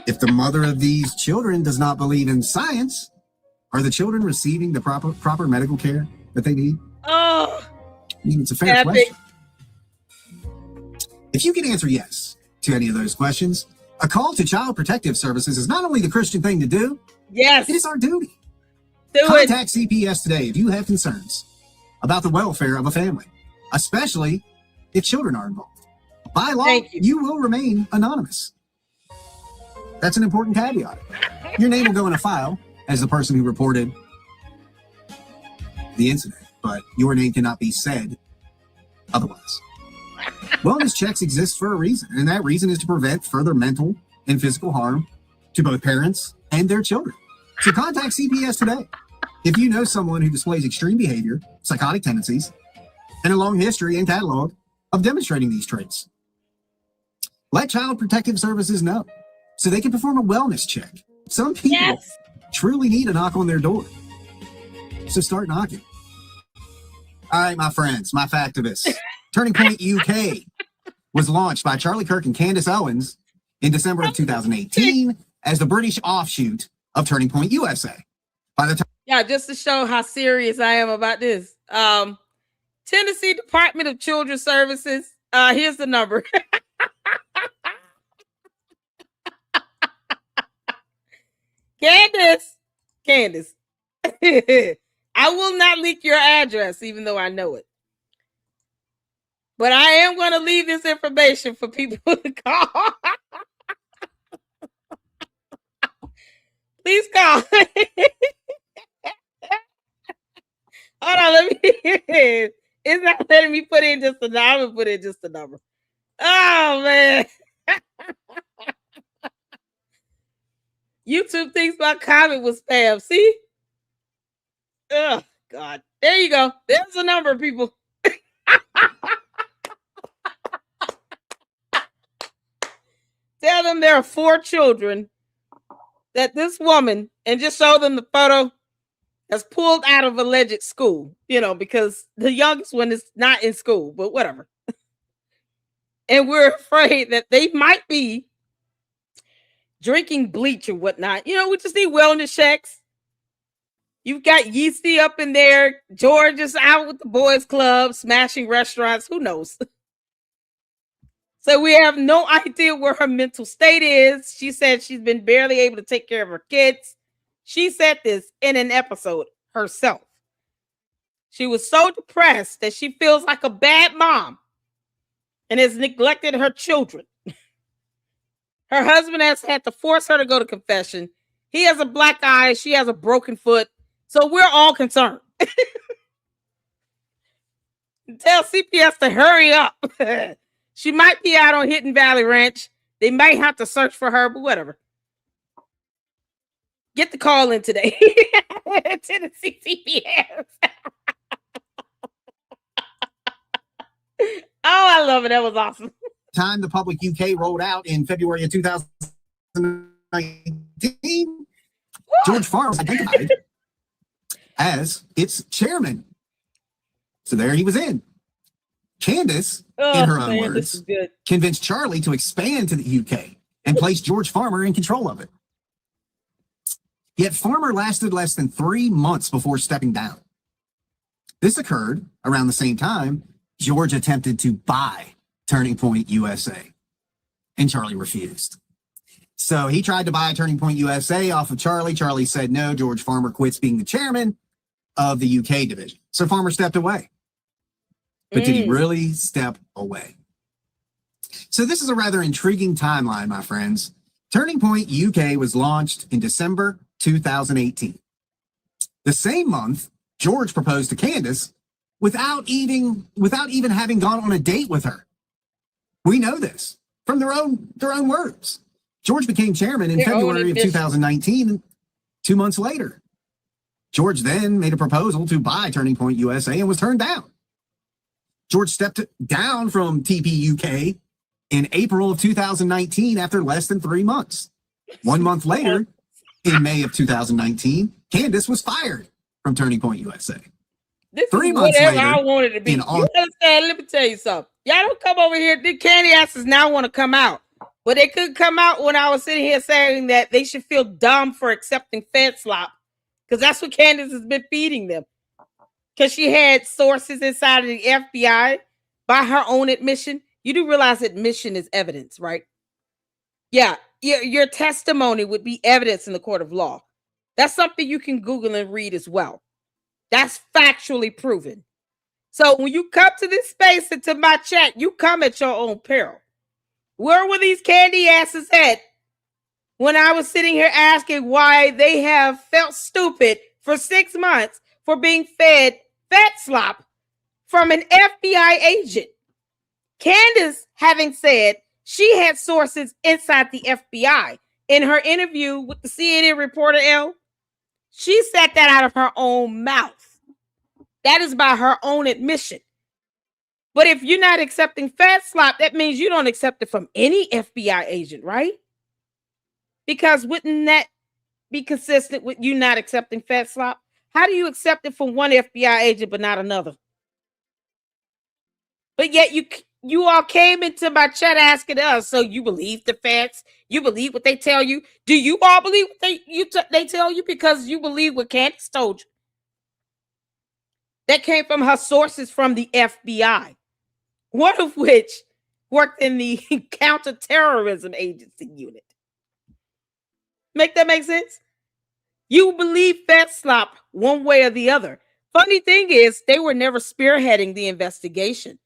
if the mother of these children does not believe in science, are the children receiving the proper medical care that they need? Oh, I mean, it's a fair question. If you can answer yes to any of those questions, a call to Child Protective Services is not only the Christian thing to do, yes, it is our duty. Contact CPS today if you have concerns about the welfare of a family, especially if children are involved. By law, you will remain anonymous. That's an important caveat. Your name will go in a file as the person who reported the incident, but your name cannot be said otherwise. Wellness checks exist for a reason, and that reason is to prevent further mental and physical harm to both parents and their children. So contact CPS today if you know someone who displays extreme behavior, psychotic tendencies, and a long history and catalog of demonstrating these traits. Let Child Protective Services know so they can perform a wellness check. Some people truly need a knock on their door. So start knocking. All right, my friends, my factivists. Turning Point UK was launched by Charlie Kirk and Candace Owens in December of 2018 as the British offshoot of Turning Point USA. By the time just to show how serious I am about this. Tennessee Department of Children's Services. Here's the number. Candace. I will not leak your address, even though I know it. But I am going to leave this information for people to call. Please call. Hold on, let me hear it. It's not letting me put in just a number. I'm going to put in just a number. Oh, man. YouTube thinks my comment was spam. See? Oh, God. There you go. There's a number, people. Tell them there are 4 children that this woman, and just show them the photo, has pulled out of alleged school, because the youngest one is not in school, but whatever. And we're afraid that they might be drinking bleach or whatnot. We just need wellness checks. You've got Yeasty up in there. George is out with the boys club, smashing restaurants. Who knows? So we have no idea where her mental state is. She said she's been barely able to take care of her kids. She said this in an episode herself. She was so depressed that she feels like a bad mom and has neglected her children. Her husband has had to force her to go to confession. He has a black eye. She has a broken foot. So we're all concerned. Tell CPS to hurry up. She might be out on Hidden Valley Ranch. They might have to search for her, but whatever. Get the call in today. Tennessee CPS. Oh, I love it. That was awesome. Time the Public UK rolled out in February of 2019, George Farmer was identified as its chairman. So there he was in. Candace, in her own words, convinced Charlie to expand to the UK and place George Farmer in control of it. Yet Farmer lasted less than 3 months before stepping down. This occurred around the same time George attempted to buy Turning Point USA, and Charlie refused. So he tried to buy Turning Point USA off of Charlie. Charlie said no. George Farmer quits being the chairman of the UK division. So Farmer stepped away. But did he really step away? So this is a rather intriguing timeline, my friends. Turning Point UK was launched in December 2018. The same month, George proposed to Candace without even having gone on a date with her. We know this from their own words. George became chairman in February of 2019, 2 months later. George then made a proposal to buy Turning Point USA and was turned down. George stepped down from TPUK in April of 2019 after less than 3 months. 1 month later, in May of 2019, Candace was fired from Turning Point USA. This 3 months later, I wanted to be. You understand? Let me tell you something. Y'all don't come over here. The candy asses now want to come out. But they couldn't come out when I was sitting here saying that they should feel dumb for accepting Fed slop. Because that's what Candace has been feeding them. Because she had sources inside of the FBI by her own admission. You do realize admission is evidence, right? Yeah, your testimony would be evidence in the court of law. That's something you can Google and read as well. That's factually proven. So when you come to this space and to my chat, you come at your own peril. Where were these candy asses at when I was sitting here asking why they have felt stupid for 6 months for being fed fat slop from an FBI agent? Candace, having said she had sources inside the FBI in her interview with the CNN reporter L, she said that out of her own mouth. That is by her own admission. But if you're not accepting fat slop, that means you don't accept it from any FBI agent, right? Because wouldn't that be consistent with you not accepting fat slop? How do you accept it from one FBI agent but not another? But yet you all came into my chat asking us, so you believe the feds? You believe what they tell you? Do you all believe what they tell you because you believe what Candace told you? That came from her sources from the FBI, one of which worked in the counterterrorism agency unit. Make that make sense? You believe fat slop one way or the other. Funny thing is, they were never spearheading the investigation.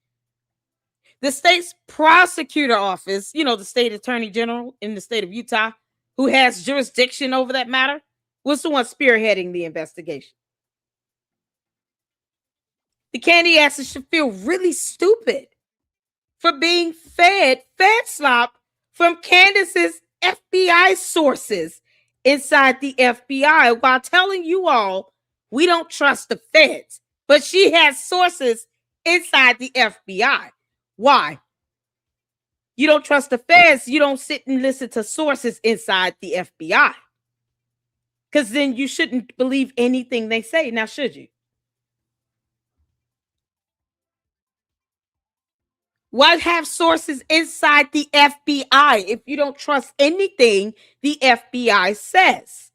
The state's prosecutor office, the state attorney general in the state of Utah, who has jurisdiction over that matter, was the one spearheading the investigation. The candy asses should feel really stupid for being fed fat slop from Candace's FBI sources inside the FBI while telling you all we don't trust the feds. But she has sources inside the FBI. Why? You don't trust the feds, you don't sit and listen to sources inside the FBI. Because then you shouldn't believe anything they say. Now, should you? Why have sources inside the FBI if you don't trust anything the FBI says?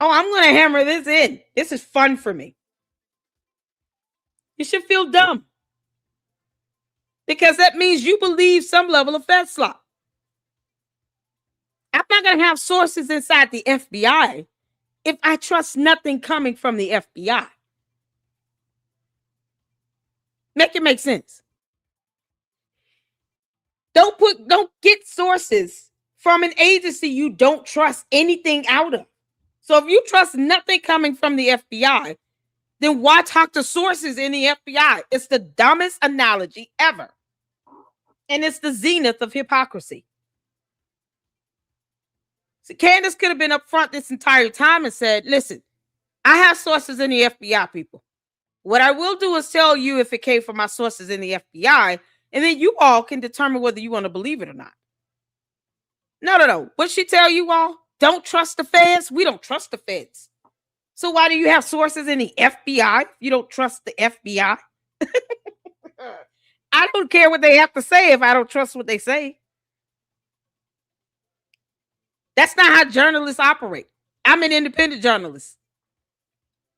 Oh, I'm going to hammer this in. This is fun for me. You should feel dumb. Because that means you believe some level of fat slop. I'm not going to have sources inside the FBI if I trust nothing coming from the FBI. Make it make sense. Don't get sources from an agency you don't trust anything out of. So if you trust nothing coming from the FBI, then why talk to sources in the FBI? It's the dumbest analogy ever. And it's the zenith of hypocrisy. So Candace could have been up front this entire time and said, listen, I have sources in the FBI, people. What I will do is tell you if it came from my sources in the FBI, and then you all can determine whether you want to believe it or not. No. What she tell you all? Don't trust the feds? We don't trust the feds. So why do you have sources in the FBI if you don't trust the FBI? I don't care what they have to say if I don't trust what they say. That's not how journalists operate. I'm an independent journalist.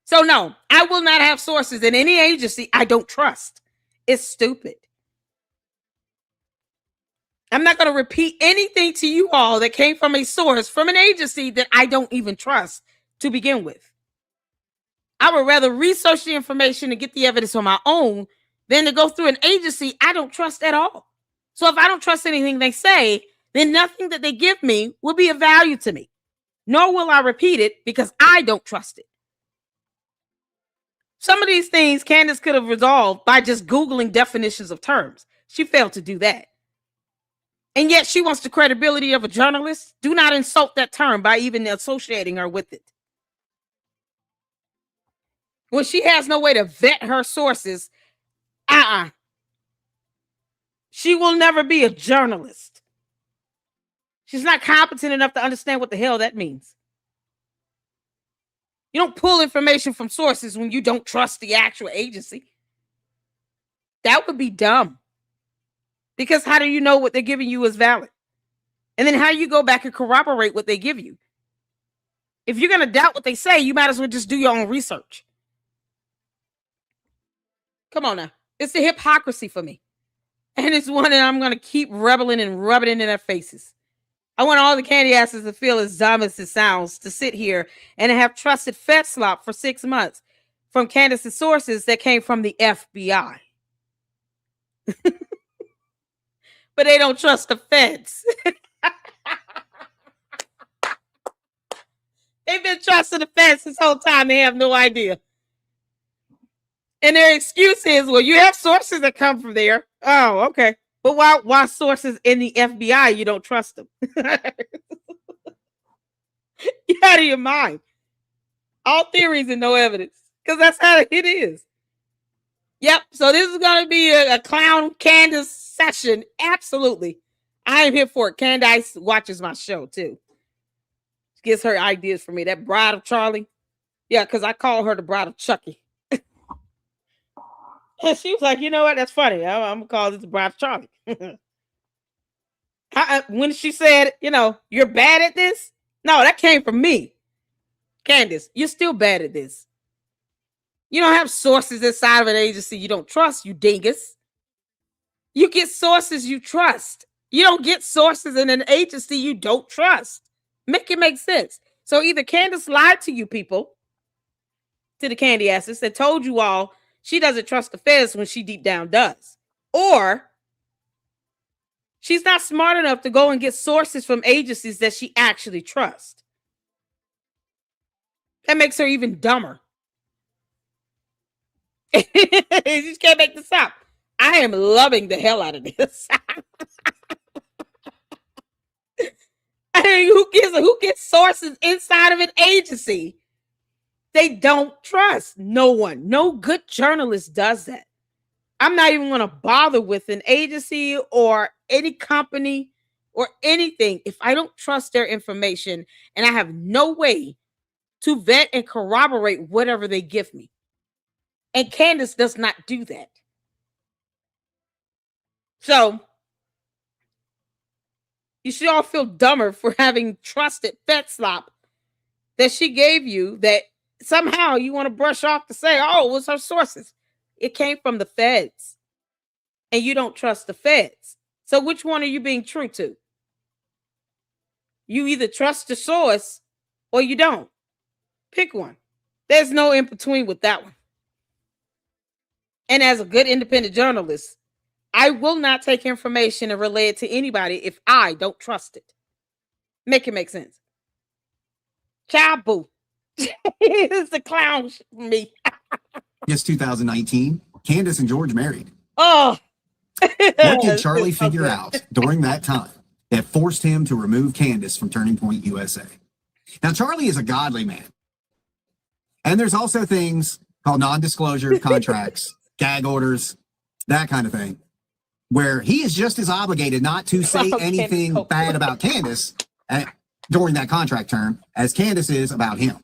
So no, I will not have sources in any agency I don't trust. It's stupid. I'm not going to repeat anything to you all that came from a source from an agency that I don't even trust to begin with. I would rather research the information and get the evidence on my own than to go through an agency I don't trust at all. So if I don't trust anything they say, then nothing that they give me will be of value to me. Nor will I repeat it because I don't trust it. Some of these things Candace could have resolved by just Googling definitions of terms. She failed to do that. And yet she wants the credibility of a journalist. Do not insult that term by even associating her with it. When she has no way to vet her sources, she will never be a journalist. She's not competent enough to understand what the hell that means. You don't pull information from sources when you don't trust the actual agency. That would be dumb. Because how do you know what they're giving you is valid? And then how do you go back and corroborate what they give you? If you're going to doubt what they say, you might as well just do your own research. Come on now. It's the hypocrisy for me. And it's one that I'm going to keep rebelling and rubbing it in their faces. I want all the candy asses to feel as dumb as it sounds to sit here and have trusted fed slop for 6 months from Candace's sources that came from the FBI. But they don't trust the feds. They've been trusting the feds this whole time. They have no idea. And their excuse is, well, you have sources that come from there. Oh, okay. But why sources in the FBI, you don't trust them? You're out of your mind. All theories and no evidence. Because that's how it is. Yep. So this is going to be a clown Candace session. Absolutely. I am here for it. Candace watches my show too. She gets her ideas for me. That bride of Charlie. Yeah, because I call her the bride of Chucky. And she was like, you know what? That's funny. I'm going to call this the bride of Charlie. When she said, you're bad at this. No, that came from me. Candace, you're still bad at this. You don't have sources inside of an agency you don't trust, you dingus. You get sources you trust. You don't get sources in an agency you don't trust. Make it make sense. So either Candace lied to you people, to the candy asses, that told you all she doesn't trust the feds when she deep down does. Or she's not smart enough to go and get sources from agencies that she actually trusts. That makes her even dumber. You just can't make this up. I am loving the hell out of this. I mean, who gets sources inside of an agency they don't trust? No one. No good journalist does that. I'm not even going to bother with an agency or any company or anything if I don't trust their information and I have no way to vet and corroborate whatever they give me. And Candace does not do that. So you should all feel dumber for having trusted FedSlop that she gave you that somehow you want to brush off to say, oh, it was her sources. It came from the feds. And you don't trust the feds. So which one are you being true to? You either trust the source or you don't. Pick one. There's no in between with that one. And as a good independent journalist, I will not take information and relay it to anybody if I don't trust it. Make it make sense. Chabu. It's the clown for me. Yes, 2019, Candace and George married. Oh. What did Charlie figure out during that time that forced him to remove Candace from Turning Point USA? Now, Charlie is a godly man. And there's also things called non-disclosure contracts, gag orders, that kind of thing, where he is just as obligated not to say anything bad about Candace during that contract term as Candace is about him.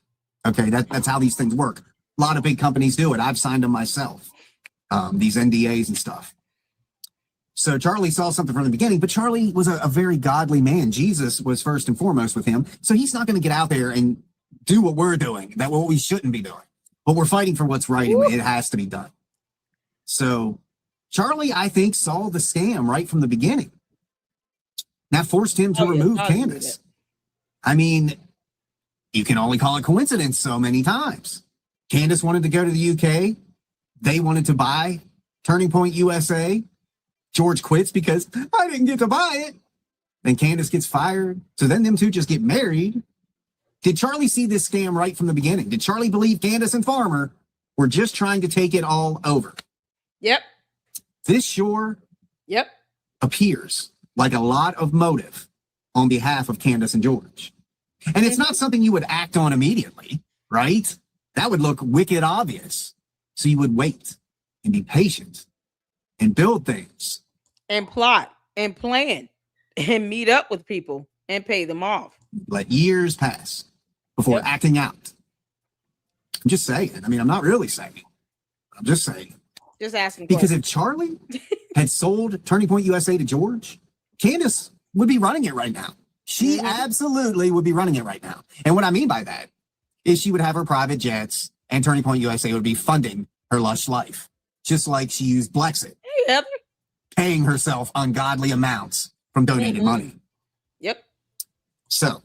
Okay, that's how these things work. A lot of big companies do it. I've signed them myself, these NDAs and stuff. So Charlie saw something from the beginning, but Charlie was a very godly man. Jesus was first and foremost with him. So he's not going to get out there and do what we're doing, what we shouldn't be doing. But we're fighting for what's right, and it has to be done. So Charlie, I think, saw the scam right from the beginning. That forced him to remove Candace. I mean, you can only call it coincidence so many times. Candace wanted to go to the UK. They wanted to buy Turning Point USA. George quits because I didn't get to buy it. Then Candace gets fired. So then them two just get married. Did Charlie see this scam right from the beginning? Did Charlie believe Candace and Farmer were just trying to take it all over? Yep. This sure appears like a lot of motive on behalf of Candace and George. And it's not something you would act on immediately, right? That would look wicked obvious. So you would wait and be patient and build things. And plot and plan and meet up with people and pay them off. Let years pass before acting out. I'm just saying. I mean, I'm not really saying. I'm just saying. Just asking. Because if Charlie had sold Turning Point USA to George, Candace would be running it right now. She absolutely would be running it right now. And what I mean by that is she would have her private jets and Turning Point USA would be funding her lush life. Just like she used Blexit, paying herself ungodly amounts from donated money. Yep. So,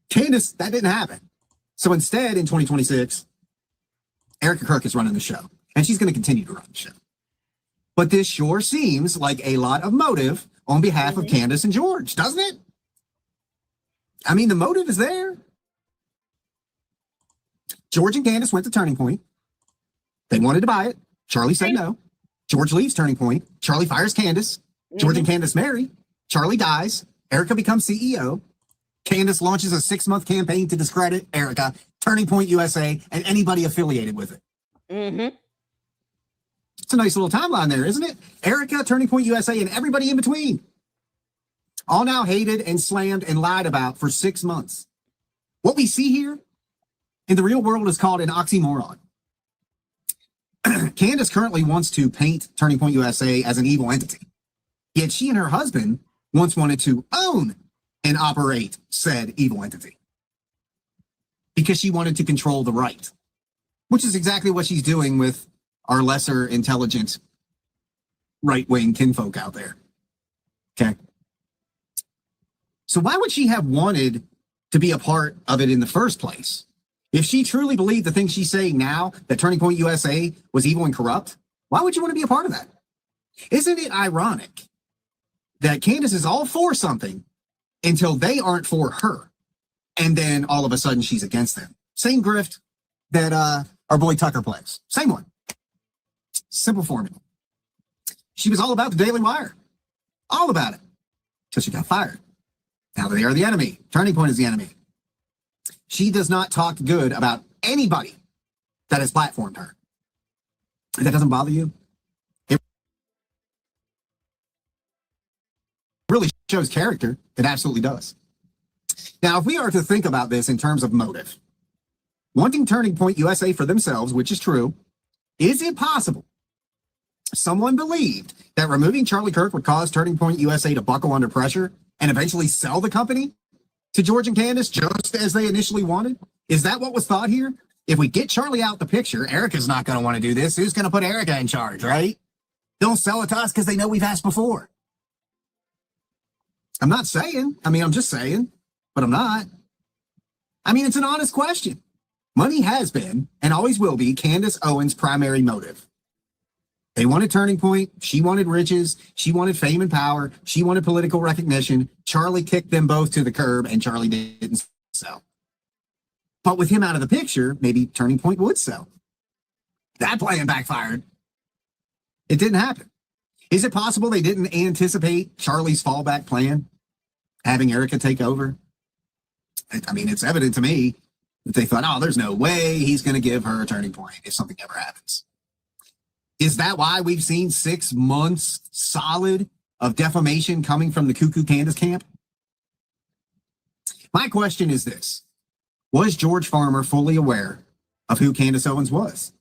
Candace, that didn't happen. So instead, in 2026, Erica Kirk is running the show, and she's going to continue to run the show. But this sure seems like a lot of motive on behalf of Candace and George, doesn't it? I mean, the motive is there. George and Candace went to Turning Point. They wanted to buy it. Charlie said no. George leaves Turning Point. Charlie fires Candace. George and Candace marry. Charlie dies. Erica becomes CEO. Candace launches a 6-month campaign to discredit Erica, Turning Point USA, and anybody affiliated with it. It's a nice little timeline there, isn't it? Erica, Turning Point USA, and everybody in between. All now hated and slammed and lied about for 6 months. What we see here in the real world is called an oxymoron. Candace currently wants to paint Turning Point USA as an evil entity. Yet she and her husband once wanted to own and operate said evil entity because she wanted to control the right, which is exactly what she's doing with our lesser intelligent right-wing kinfolk out there. Okay. So why would she have wanted to be a part of it in the first place? If she truly believed the things she's saying now, that Turning Point USA was evil and corrupt, why would you want to be a part of that? Isn't it ironic that Candace is all for something until they aren't for her, and then all of a sudden she's against them? Same grift that our boy Tucker plays. Same one. Simple formula. She was all about the Daily Wire. All about it. Till she got fired. Now they are the enemy. Turning Point is the enemy. She does not talk good about anybody that has platformed her. If that doesn't bother you, it really shows character. It absolutely does. Now, if we are to think about this in terms of motive, wanting Turning Point USA for themselves, which is true, is it possible someone believed that removing Charlie Kirk would cause Turning Point USA to buckle under pressure and eventually sell the company to George and Candace just as they initially wanted? Is that what was thought here? If we get Charlie out the picture, Erica's not going to want to do this. Who's going to put Erica in charge, right? They'll sell it to us because they know we've asked before. I'm not saying. I'm just saying, but I'm not. It's an honest question. Money has been and always will be Candace Owens' primary motive. They wanted Turning Point. She wanted riches. She wanted fame and power. She wanted political recognition. Charlie kicked them both to the curb, and Charlie didn't sell. But with him out of the picture, maybe Turning Point would sell. That plan backfired. It didn't happen. Is it possible they didn't anticipate Charlie's fallback plan, having Erica take over? It's evident to me that they thought, oh, there's no way he's going to give her a Turning Point if something ever happens. Is that why we've seen 6 months solid of defamation coming from the cuckoo Candace camp? My question is this. Was George Farmer fully aware of who Candace Owens was?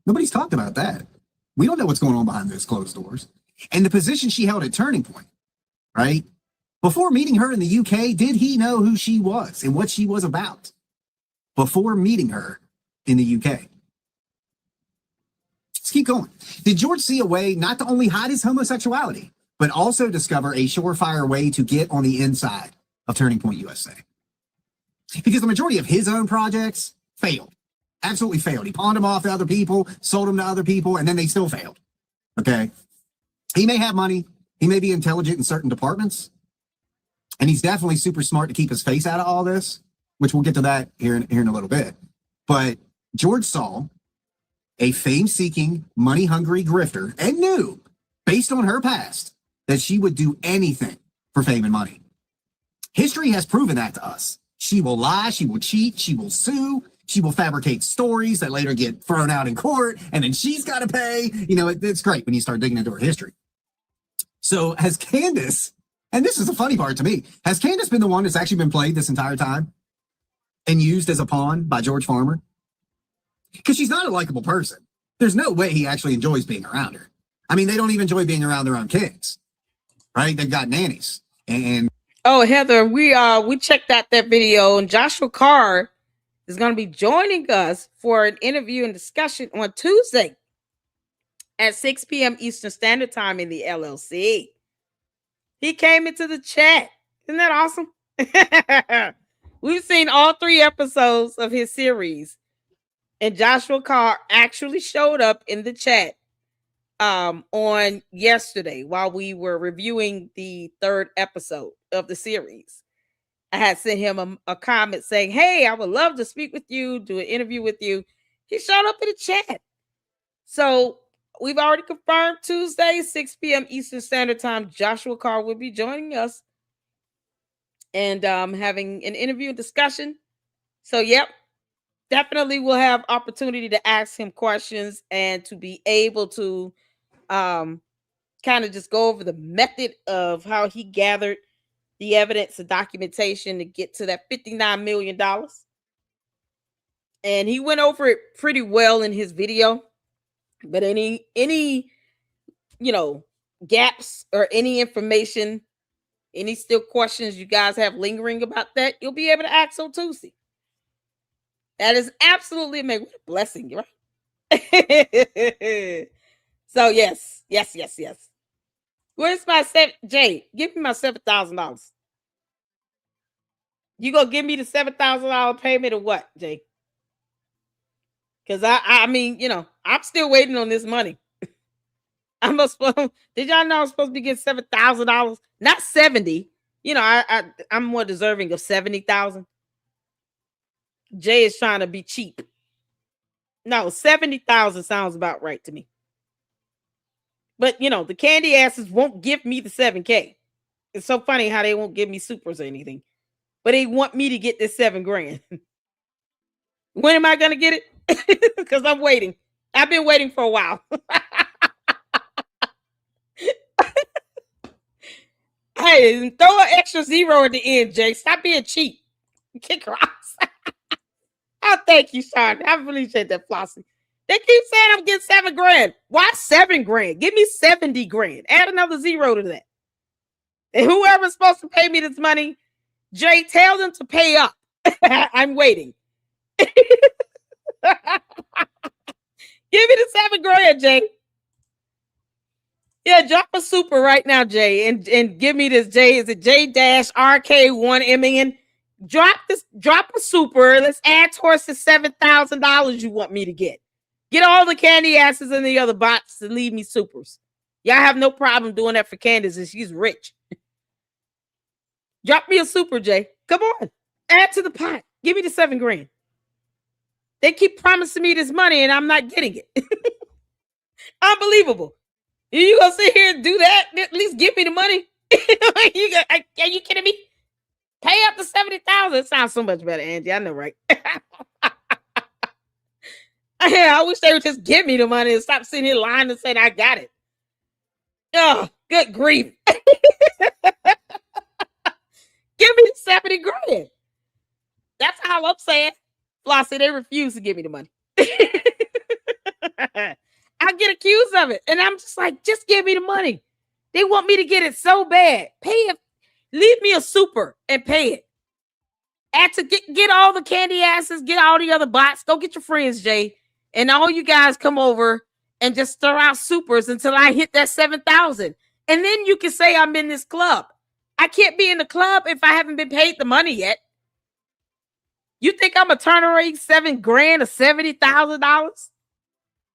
Nobody's talked about that. We don't know what's going on behind those closed doors. And the position she held at Turning Point, right? Before meeting her in the UK, did he know who she was and what she was about? Before meeting her in the UK. Let's keep going. Did George see a way not to only hide his homosexuality, but also discover a surefire way to get on the inside of Turning Point USA? Because the majority of his own projects failed. Absolutely failed. He pawned them off to other people, sold them to other people, and then they still failed. Okay? He may have money. He may be intelligent in certain departments. And he's definitely super smart to keep his face out of all this, which we'll get to that here in a little bit. But George saw a fame-seeking, money-hungry grifter and knew, based on her past, that she would do anything for fame and money. History has proven that to us. She will lie, she will cheat, she will sue, she will fabricate stories that later get thrown out in court, and then she's got to pay. It's great when you start digging into her history. So has Candace, and this is the funny part to me, has Candace been the one that's actually been played this entire time and used as a pawn by George Farmer? Because she's not a likable person. There's no way he actually enjoys being around her. They don't even enjoy being around their own kids, right? They've got nannies. And oh, Heather, we checked out that video, and Joshua Carr is going to be joining us for an interview and discussion on Tuesday at 6 p.m. Eastern Standard Time in the LLC. He came into the chat. Isn't that awesome? We've seen all 3 episodes of his series. And Joshua Carr actually showed up in the chat on yesterday while we were reviewing the 3rd episode of the series. I had sent him a comment saying, hey, I would love to speak with you, do an interview with you. He showed up in the chat. So we've already confirmed Tuesday, 6 p.m. Eastern Standard Time. Joshua Carr will be joining us and having an interview and discussion. So, yep, definitely we'll have opportunity to ask him questions and to be able to kind of just go over the method of how he gathered the evidence and documentation to get to that $59 million. And he went over it pretty well in his video. But any gaps or any information, any still questions you guys have lingering about that, you'll be able to ask on Tuesday. That is absolutely amazing. What a blessing, right? So yes. Where's my Jay? Give me my $7,000. You gonna give me the $7,000 payment or what, Jay? Because I mean, I'm still waiting on this money. Did y'all know I'm supposed to be getting $7,000? Not 70. I'm more deserving of 70,000. Jay is trying to be cheap. No, 70,000 sounds about right to me. But the candy asses won't give me the 7K. It's so funny how they won't give me supers or anything, but they want me to get this $7,000. When am I gonna get it? Because I'm waiting. I've been waiting for a while. Hey, throw an extra zero at the end, Jay. Stop being cheap. Kick rocks. Oh, thank you, Sean. I appreciate that, Flossie. They keep saying I'm getting $7,000. Why $7,000? Give me 70 grand. Add another zero to that. And whoever's supposed to pay me this money, Jay, tell them to pay up. I'm waiting. Give me the $7,000, Jay. Yeah, drop a super right now, Jay, and give me this, Jay. Is it J-RK1MN? Drop a super. Let's add towards the $7,000 you want me to get. Get all the candy asses in the other box and leave me supers. Y'all have no problem doing that for Candace, and she's rich. Drop me a super, Jay. Come on. Add to the pot. Give me the $7,000. They keep promising me this money, and I'm not getting it. Unbelievable. You gonna sit here and do that? At least give me the money. Are you kidding me? Pay up to 70,000. It sounds so much better, Angie. I know, right? I wish they would just give me the money and stop sitting here lying and saying I got it. Oh, good grief. Give me the 70 grand. That's all I'm saying. Flossie, they refuse to give me the money. I get accused of it. And I'm just like, just give me the money. They want me to get it so bad. Pay it. Leave me a super and pay it. Add to get all the candy asses, get all the other bots. Go get your friends, Jay. And all you guys come over and just throw out supers until I hit that 7,000. And then you can say I'm in this club. I can't be in the club if I haven't been paid the money yet. You think I'm a turn rate $7,000 or $70,000?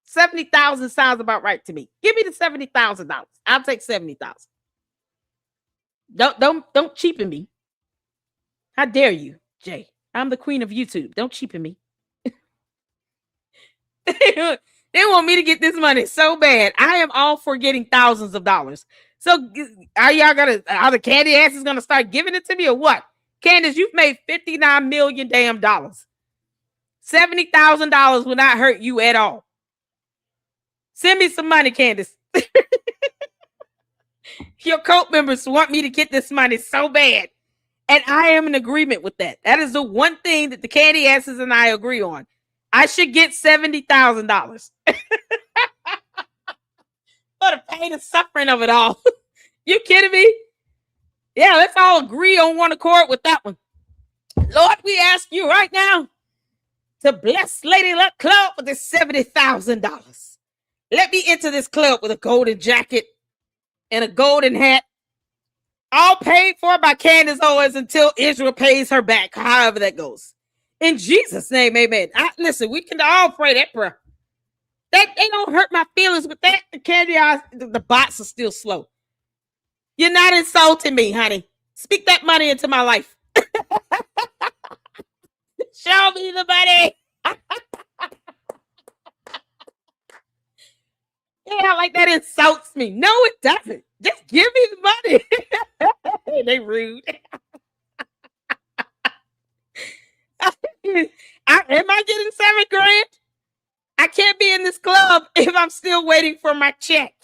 70,000 sounds about right to me. Give me the $70,000. I'll take 70,000. Don't cheapen me. How dare you, Jay? I'm the queen of YouTube. Don't cheapen me. They want me to get this money so bad. I am all for getting thousands of dollars. So are the candy asses gonna start giving it to me or what? Candace, you've made $59 million damn dollars. $70,000 will not hurt you at all. Send me some money, Candace. Your cult members want me to get this money so bad. And I am in agreement with that. That is the one thing that the candy asses and I agree on. I should get $70,000. For the pain and suffering of it all. You kidding me? Yeah, let's all agree on one accord with that one. Lord, we ask you right now to bless Lady Luck Club with this $70,000. Let me enter this club with a golden jacket and a golden hat. All paid for by Candace Owens until Israel pays her back, however that goes. In Jesus' name, amen. Listen, we can all pray that prayer. That they don't hurt my feelings with that. The bots are still slow. You're not insulting me, honey. Speak that money into my life. Show me the money. Yeah, like that insults me. No, it doesn't. Just give me the money. They rude. Am I getting $7,000? I can't be in this club if I'm still waiting for my check.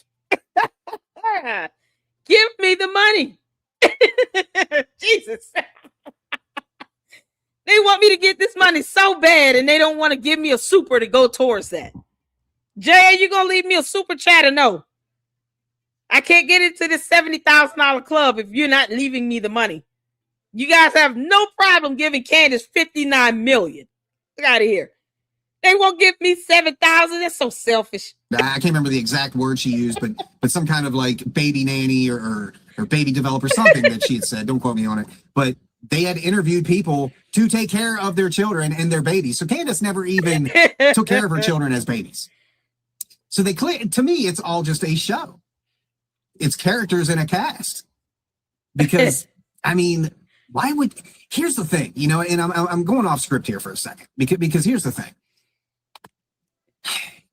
Give me the money. Jesus. They want me to get this money so bad, and they don't want to give me a super to go towards that. Jay, are you going to leave me a super chat or no? I can't get into this $70,000 club if you're not leaving me the money. You guys have no problem giving Candace $59 million. Get out of here. They won't give me $7,000. That's so selfish. I can't remember the exact word she used, but some kind of like baby nanny or baby developer, something that she had said. Don't quote me on it. But they had interviewed people to take care of their children and their babies. So Candace never even took care of her children as babies. So to me, it's all just a show. It's characters in a cast. Because, I mean, here's the thing, you know, and I'm going off script here for a second, because here's the thing.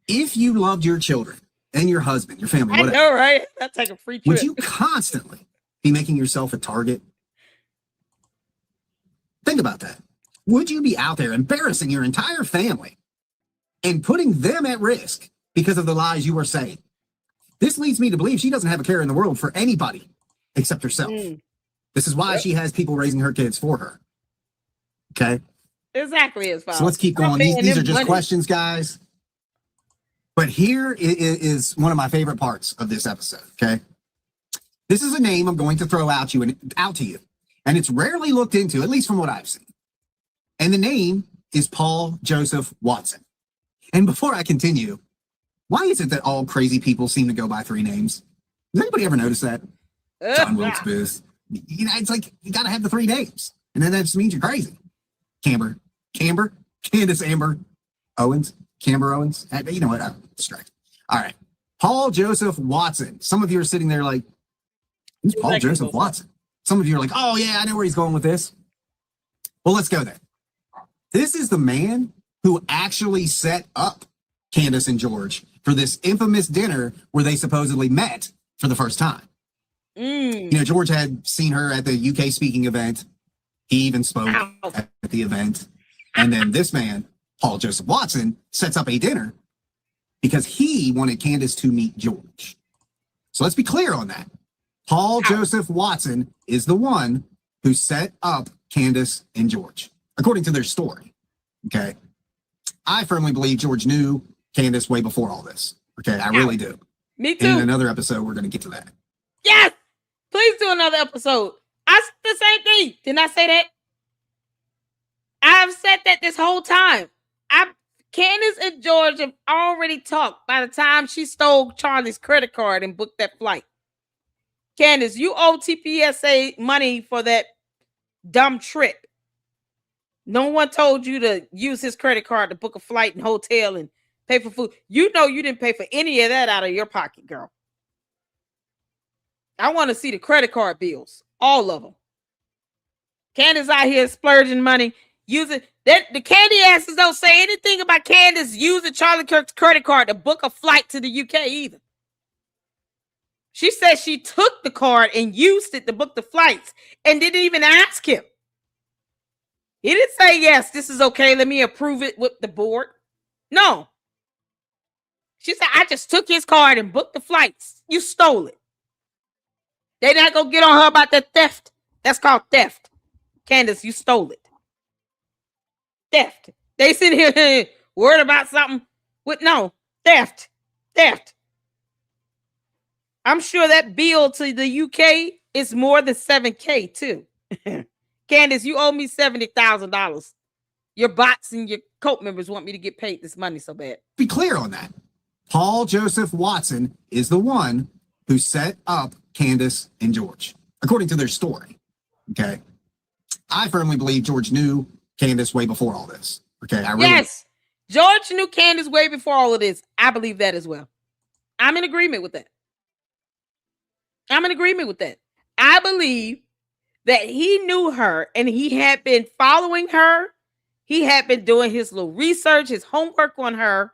If you loved your children and your husband, your family, whatever, I know, right? That's like a free trip. would you constantly be making yourself a target? Think about that. Would you be out there embarrassing your entire family and putting them at risk because of the lies you are saying? This leads me to believe she doesn't have a care in the world for anybody except herself. This is why she has people raising her kids for her. Okay? Exactly as well. So let's keep going. These are just questions, guys. But here is one of my favorite parts of this episode, okay? This is a name I'm going to throw out to you, and it's rarely looked into, at least from what I've seen. And the name is Paul Joseph Watson. And before I continue, why is it that all crazy people seem to go by 3 names? Does anybody ever notice that? John Wilkes Booth. You know, it's like you got to have the 3 names, and then that just means you're crazy. Camber, Candace, Amber, Owens. Camber Owens. You know what? I'm distracted. All right. Paul Joseph Watson. Some of you are sitting there like, who's Paul Joseph Watson? Some of you are like, oh, yeah, I know where he's going with this. Well, let's go there. This is the man who actually set up Candace and George for this infamous dinner where they supposedly met for the first time. You know, George had seen her at the UK speaking event. He even spoke at the event. And then this man, Paul Joseph Watson, sets up a dinner because he wanted Candace to meet George. So let's be clear on that. Paul Joseph Watson is the one who set up Candace and George, according to their story. Okay. I firmly believe George knew Candace way before all this. Okay. I really do. Me too. And in another episode, we're going to get to that. Yes. Please do another episode. I said the same thing. Didn't I say that? I've said that this whole time. Candace and George have already talked by the time she stole Charlie's credit card and booked that flight. Candace, you owe TPSA money for that dumb trip. No one told you to use his credit card to book a flight and hotel and pay for food. You know you didn't pay for any of that out of your pocket, girl. I want to see the credit card bills. All of them. Candace out here splurging money. Using that, the candy asses don't say anything about Candace using Charlie Kirk's credit card to book a flight to the UK either. She said she took the card and used it to book the flights and didn't even ask him. He didn't say, yes, this is okay. Let me approve it with the board. No. She said, I just took his card and booked the flights. You stole it. They're not going to get on her about that theft. That's called theft. Candace, you stole it. Theft. They sit here worried about something with no theft. I'm sure that bill to the UK is more than $7,000 too. Candace, you owe me $70,000. Your bots and your cult members want me to get paid this money so bad. Be clear on that. Paul Joseph Watson is the one who set up Candace and George, according to their story. Okay. I firmly believe George knew Candace way before all this. Okay. Yes. George knew Candace way before all of this. I believe that as well. I'm in agreement with that. I believe that he knew her and he had been following her. He had been doing his little research, his homework on her.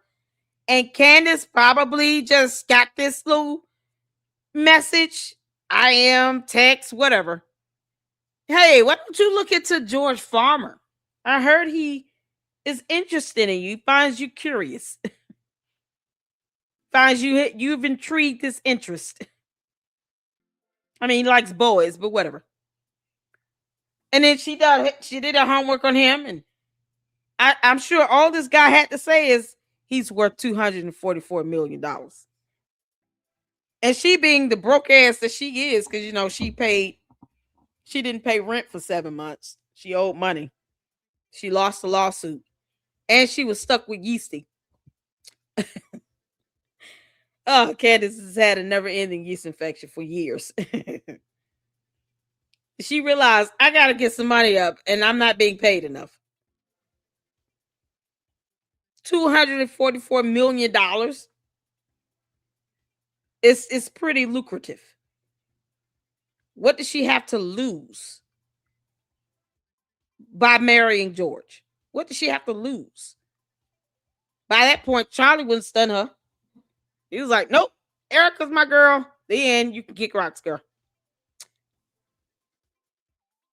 And Candace probably just got this little message, I am, text, whatever. Hey, why don't you look into George Farmer? I heard he is interested in you, finds you curious, finds you've intrigued his interest. I mean, he likes boys, but whatever. And then she did her homework on him, and I'm sure all this guy had to say is he's worth $244 million. And she, being the broke ass that she is, because she didn't pay rent for 7 months. She owed money. She lost the lawsuit. And she was stuck with Yeasty. Oh, Candace has had a never-ending yeast infection for years. She realized, I got to get some money up, and I'm not being paid enough. $244 million. It's pretty lucrative. What does she have to lose by marrying George? What does she have to lose? By that point, Charlie wouldn't stun her. He was like, nope, Erica's my girl. The end. You can kick rocks, girl.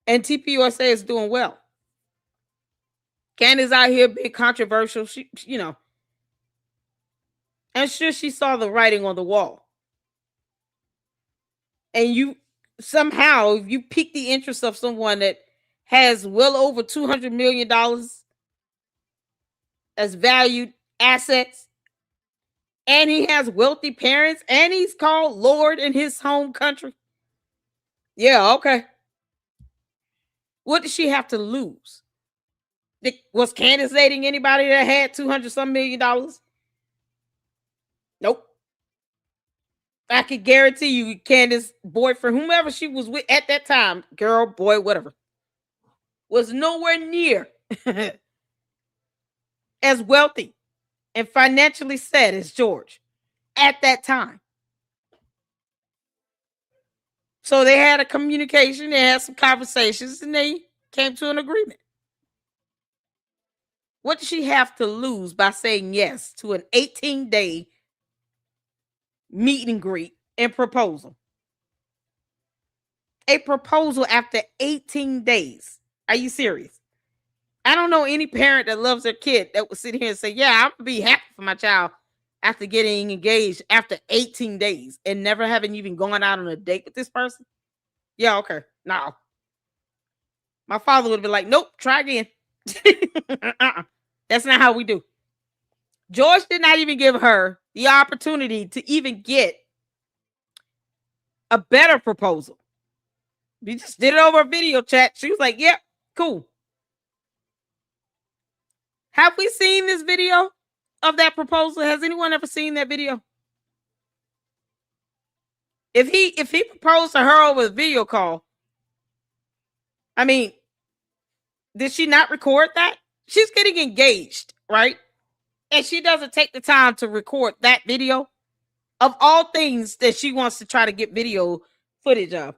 And TPUSA is doing well. Candace out here being controversial. She I'm sure she saw the writing on the wall. And you pique the interest of someone that has well over $200 million as valued assets, and he has wealthy parents, and he's called Lord in his home country. Yeah, okay. What does she have to lose? Was Candace dating anybody that had $200-some million? Nope. I could guarantee you, Candace's boyfriend, whomever she was with at that time, girl, boy, whatever, was nowhere near as wealthy and financially set as George at that time. So they had a communication, they had some conversations, and they came to an agreement. What does she have to lose by saying yes to an 18-day meet and greet and proposal? A proposal after 18 days. Are you serious? I don't know any parent that loves their kid that would sit here and say, yeah, I'm going to be happy for my child after getting engaged after 18 days and never having even gone out on a date with this person. Yeah, okay. No. My father would have been like, nope, try again. That's not how we do. George did not even give her the opportunity to even get a better proposal. We just did it over a video chat. She was like, yep, cool. Have we seen this video of that proposal? Has anyone ever seen that video? If he proposed to her over a video call, I mean, did she not record that? She's getting engaged, right? And she doesn't take the time to record that video of all things that she wants to try to get video footage of.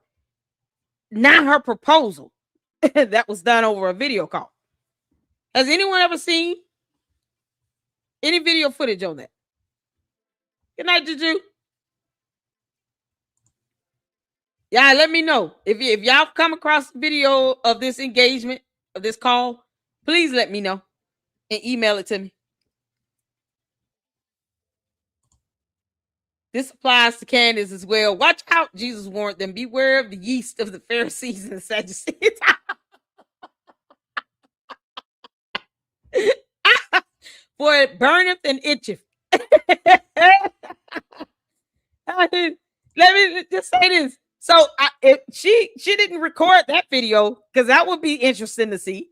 Not her proposal that was done over a video call. Has anyone ever seen any video footage on that? Good night, Juju. Yeah, let me know. If y'all come across the video of this engagement, of this call, please let me know and email it to me. This applies to Candace as well. Watch out, Jesus warned them. Beware of the yeast of the Pharisees and Sadducees. For it burneth and itcheth. Let me just say this. So if she didn't record that video, because that would be interesting to see.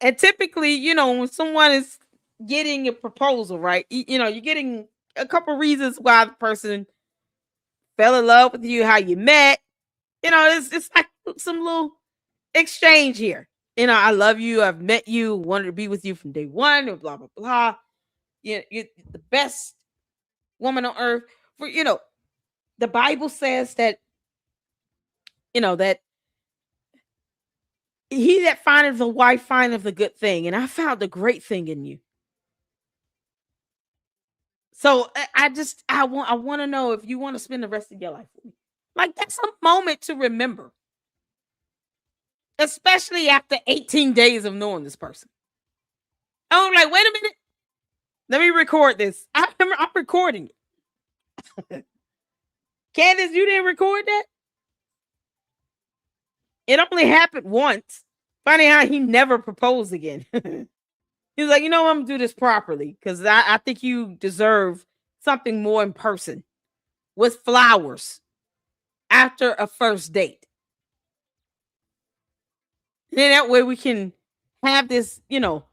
And typically, when someone is getting a proposal, right? You're getting a couple reasons why the person fell in love with you, how you met. It's like some little exchange here. I love you. I've met you. Wanted to be with you from day one. Or blah blah blah. You're the best woman on earth. For the Bible says that that he that findeth a wife findeth a good thing, and I found the great thing in you. So I want to know if you want to spend the rest of your life with me. Like, that's a moment to remember. Especially after 18 days of knowing this person. I'm like, wait a minute. Let me record this. I'm recording it. Candace, you didn't record that? It only happened once. Funny how he never proposed again. He was like, you know, I'm going to do this properly because I think you deserve something more in person with flowers after a first date. And then that way we can have this, you know,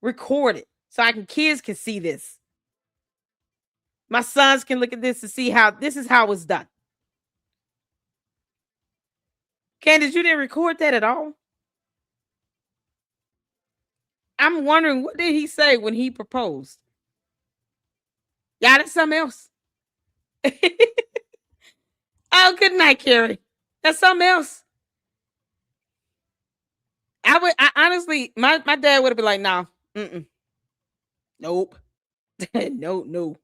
recorded so kids can see this. My sons can look at this and see how this is how it's done. Candace, you didn't record that at all? I'm wondering, what did he say when he proposed? Yeah, that's something else. Oh, good night, Carrie. That's something else. I honestly, my dad would have been like, nah, nope. No.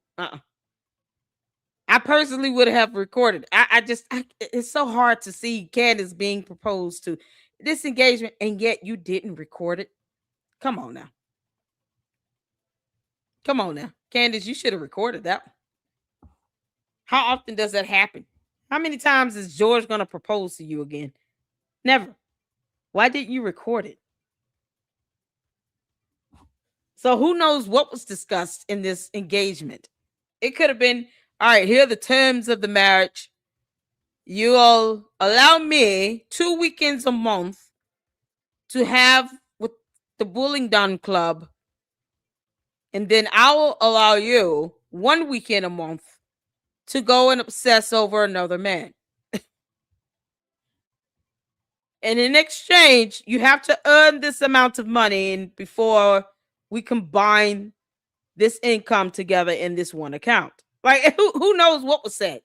I personally would have recorded. It's so hard to see Candace being proposed to, this engagement, and yet you didn't record it. Come on now. Candace, you should have recorded that. How often does that happen? How many times is George going to propose to you again? Never. Why didn't you record it? So who knows what was discussed in this engagement? It could have been, all right, here are the terms of the marriage. You'll allow me 2 weekends a month to have with the Bullingdon Club. And then I'll allow you 1 weekend a month to go and obsess over another man. And in exchange, you have to earn this amount of money and before we combine this income together in this one account. Like, who knows what was said?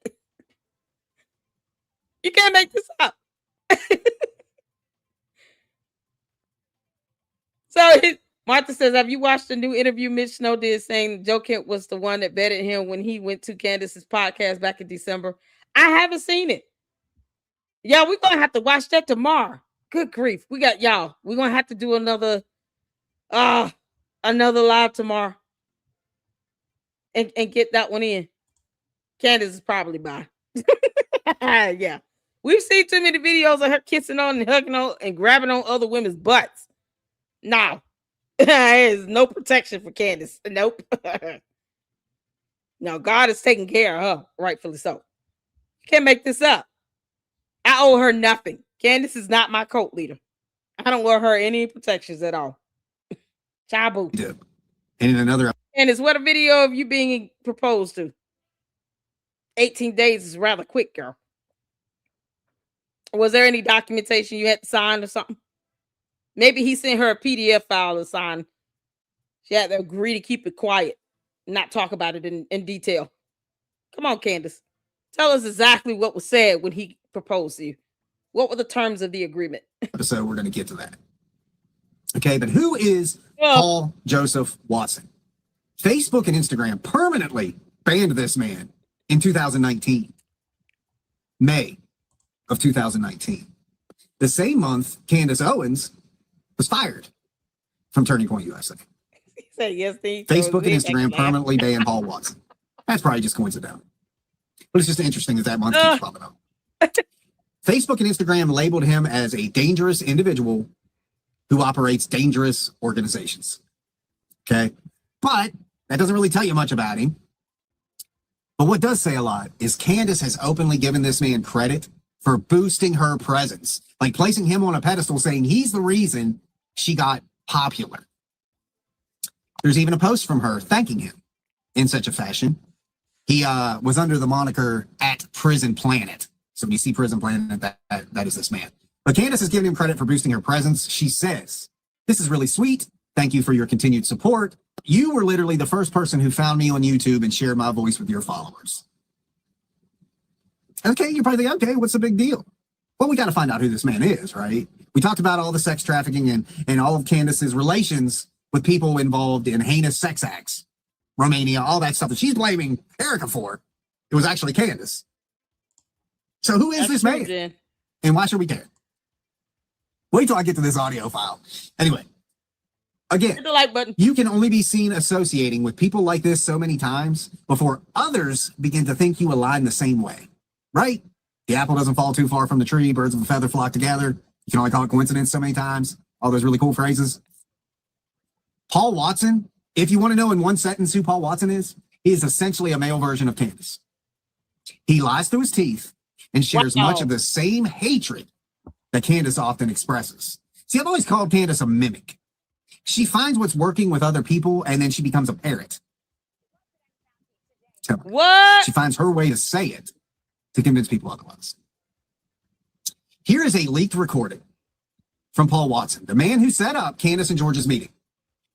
You can't make this up. So Martha says, have you watched the new interview Mitch Snow did saying Joe Kent was the one that vetted him when he went to Candace's podcast back in December? I haven't seen it. Yeah, we're going to have to watch that tomorrow. Good grief. We got y'all. We're going to have to do another live tomorrow and get that one in. Candace is probably by. Yeah. We've seen too many videos of her kissing on and hugging on and grabbing on other women's butts. No. There's no protection for Candace. Nope. No, God is taking care of her, rightfully so. You can't make this up. I owe her nothing. Candace is not my cult leader. I don't owe her any protections at all. Chabu. And in another. Candace, what a video of you being proposed to. 18 days is rather quick, girl. Was there any documentation you had to sign or something? Maybe he sent her a PDF file to sign. She had to agree to keep it quiet, not talk about it in detail. Come on, Candace. Tell us exactly what was said when he proposed to you. What were the terms of the agreement? Episode, we're going to get to that. Okay, but who is Paul Joseph Watson? Facebook and Instagram permanently banned this man in 2019. May of 2019. The same month, Candace Owens was fired from Turning Point USA. He said, yes, Facebook and Instagram permanently banned Paul Watson. That's probably just coincidental. But it's just interesting that month keeps popping up. Facebook and Instagram labeled him as a dangerous individual who operates dangerous organizations. Okay. But that doesn't really tell you much about him. But what does say a lot is Candace has openly given this man credit for boosting her presence, like placing him on a pedestal, saying he's the reason she got popular. There's even a post from her thanking him in such a fashion. He was under the moniker @PrisonPlanet. So when you see Prison Planet, that is this man. But Candace is giving him credit for boosting her presence. She says, "This is really sweet. Thank you for your continued support. You were literally the first person who found me on YouTube and shared my voice with your followers." Okay, you're probably thinking, okay, what's the big deal? Well, we got to find out who this man is, right? We talked about all the sex trafficking and all of Candace's relations with people involved in heinous sex acts. Romania, all that stuff that she's blaming Erica for, it was actually Candace. So who is this man? Jen. And why should we care? Wait till I get to this audio file. Anyway, again, hit the like button. You can only be seen associating with people like this so many times before others begin to think you align the same way, right? The apple doesn't fall too far from the tree. Birds of a feather flock together. You can only call it coincidence so many times. All those really cool phrases. Paul Watson, if you want to know in one sentence who Paul Watson is, he is essentially a male version of Candace. He lies through his teeth and shares much of the same hatred that Candace often expresses. See, I've always called Candace a mimic. She finds what's working with other people and then she becomes a parrot. What? She finds her way to say it to convince people otherwise. Here is a leaked recording from Paul Watson, the man who set up Candace and George's meeting,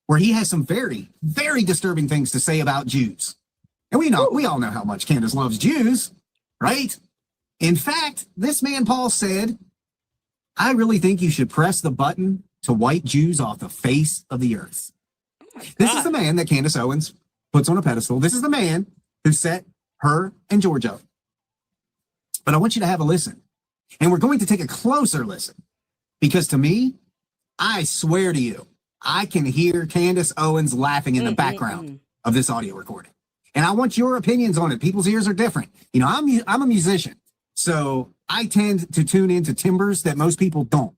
where he has some very, very disturbing things to say about Jews. And we all know how much Candace loves Jews, right? In fact, this man, Paul, said, I really think you should press the button to wipe Jews off the face of the earth. This is the man that Candace Owens puts on a pedestal. This is the man who set her and George up. But I want you to have a listen. And we're going to take a closer listen. Because to me, I swear to you, I can hear Candace Owens laughing in the background of this audio recording. And I want your opinions on it. People's ears are different. You know, I'm a musician, so I tend to tune into timbres that most people don't.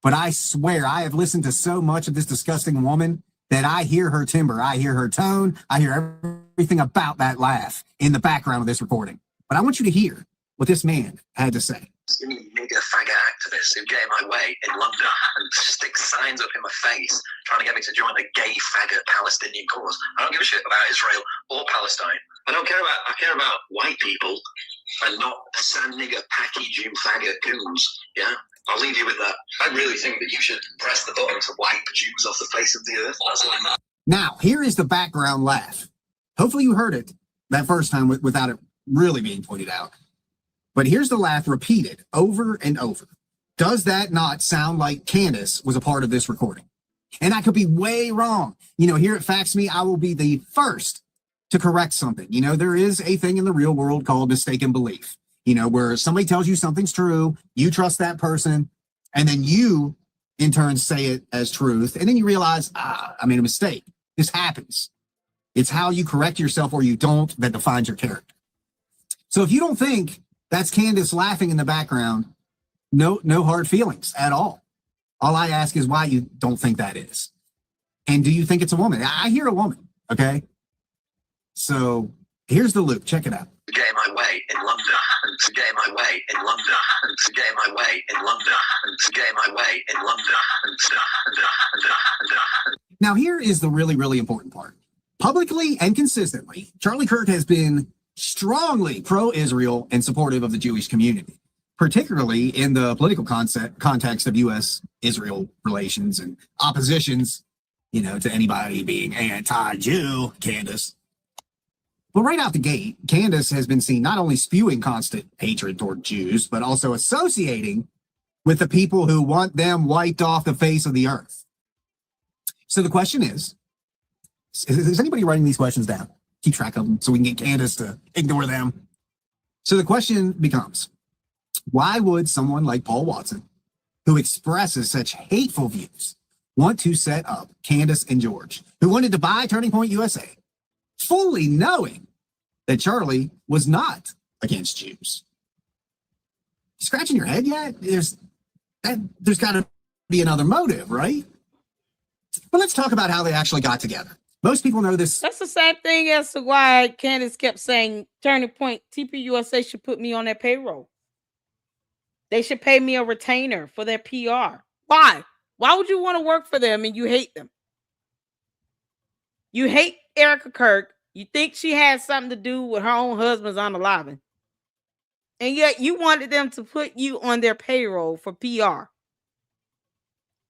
But I swear I have listened to so much of this disgusting woman that I hear her timbre, I hear her tone, I hear everything about that laugh in the background of this recording. But I want you to hear what this man had to say. Nigger faggot activists who get in my way in London and stick signs up in my face trying to get me to join the gay faggot Palestinian cause. I don't give a shit about Israel or Palestine. I care about white people and not sand nigger packy Jew faggot goons. Yeah, I'll leave you with that. I really think that you should press the button to wipe Jews off the face of the earth. Now, here is the background laugh. Hopefully you heard it that first time without it really being pointed out. But here's the laugh repeated over and over. Does that not sound like Candace was a part of this recording? And I could be way wrong. You know, here at Facts Me, I will be the first to correct something. You know, there is a thing in the real world called mistaken belief, you know, where somebody tells you something's true, you trust that person, and then you, in turn, say it as truth. And then you realize, I made a mistake. This happens. It's how you correct yourself or you don't that defines your character. So if you don't think that's Candace laughing in the background, no hard feelings at all. All I ask is why you don't think that is. And do you think it's a woman? I hear a woman, okay? So here's the loop. Check it out. Get in my way in London, and get in my way in London, and get in my way in London, and get in my way in London. Now here is the really, really important part. Publicly and consistently, Charlie Kirk has been strongly pro-Israel and supportive of the Jewish community, particularly in the political context of U.S.-Israel relations and oppositions, you know, to anybody being anti-Jew, Candace. But right out the gate, Candace has been seen not only spewing constant hatred toward Jews, but also associating with the people who want them wiped off the face of the earth. So the question is anybody writing these questions down? Keep track of them so we can get Candace to ignore them. So the question becomes, why would someone like Paul Watson, who expresses such hateful views, want to set up Candace and George, who wanted to buy Turning Point USA, fully knowing that Charlie was not against Jews? You scratching your head yet? There's got to be another motive, right? But let's talk about how they actually got together. Most people know this. That's the same thing as to why Candace kept saying Turning Point TPUSA should put me on their payroll. They should pay me a retainer for their PR. Why? Why would you want to work for them and you hate them? You hate Erica Kirk. You think she had something to do with her own husband's unaliving. And yet you wanted them to put you on their payroll for PR.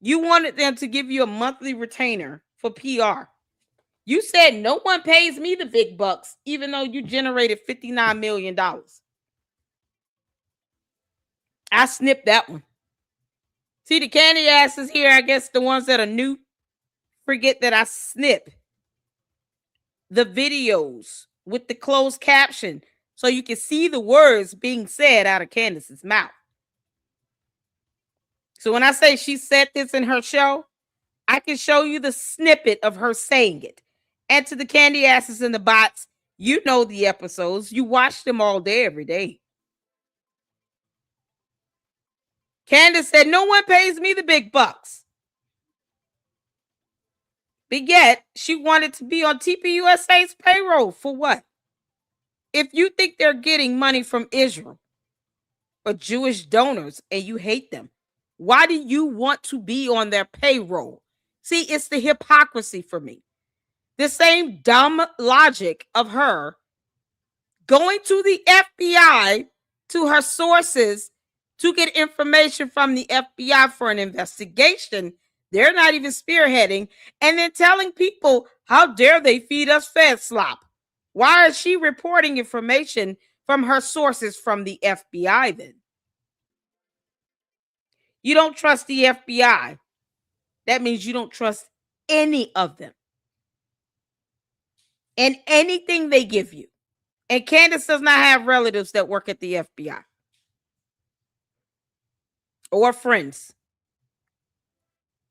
You wanted them to give you a monthly retainer for PR. You said no one pays me the big bucks, even though you generated $59 million. I snipped that one. See, the candy asses here, I guess the ones that are new, forget that I snip. the videos with the closed caption so you can see the words being said out of Candace's mouth. So when I say she said this in her show, I can show you the snippet of her saying it. And to the candy asses and the bots, you know the episodes. You watch them all day, every day. Candace said, no one pays me the big bucks. But yet, she wanted to be on TPUSA's payroll for what? If you think they're getting money from Israel or Jewish donors and you hate them, why do you want to be on their payroll? See, it's the hypocrisy for me. The same dumb logic of her going to the FBI, to her sources, to get information from the FBI for an investigation. They're not even spearheading, and then telling people, how dare they feed us fed slop? Why is she reporting information from her sources from the FBI then? You don't trust the FBI. That means you don't trust any of them and anything they give you. And Candace does not have relatives that work at the FBI or friends.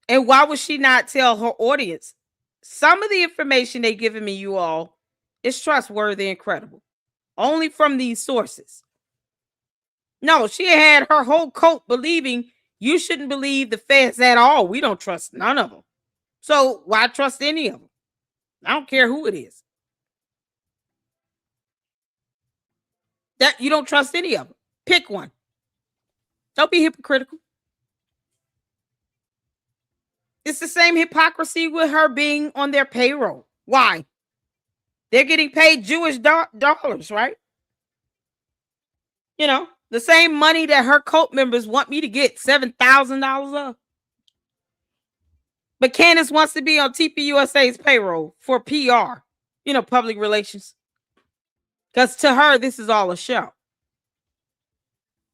And why would she not tell her audience? Some of the information they've given me, you all, is trustworthy and credible. Only from these sources. No, she had her whole cult believing you shouldn't believe the feds at all. We don't trust none of them. So why trust any of them? I don't care who it is. That you don't trust any of them. Pick one. Don't be hypocritical. It's the same hypocrisy with her being on their payroll. Why? They're getting paid Jewish dollars, right? You know, the same money that her cult members want me to get $7,000 of. But Candace wants to be on TPUSA's payroll for PR, you know, public relations. Because to her, this is all a show.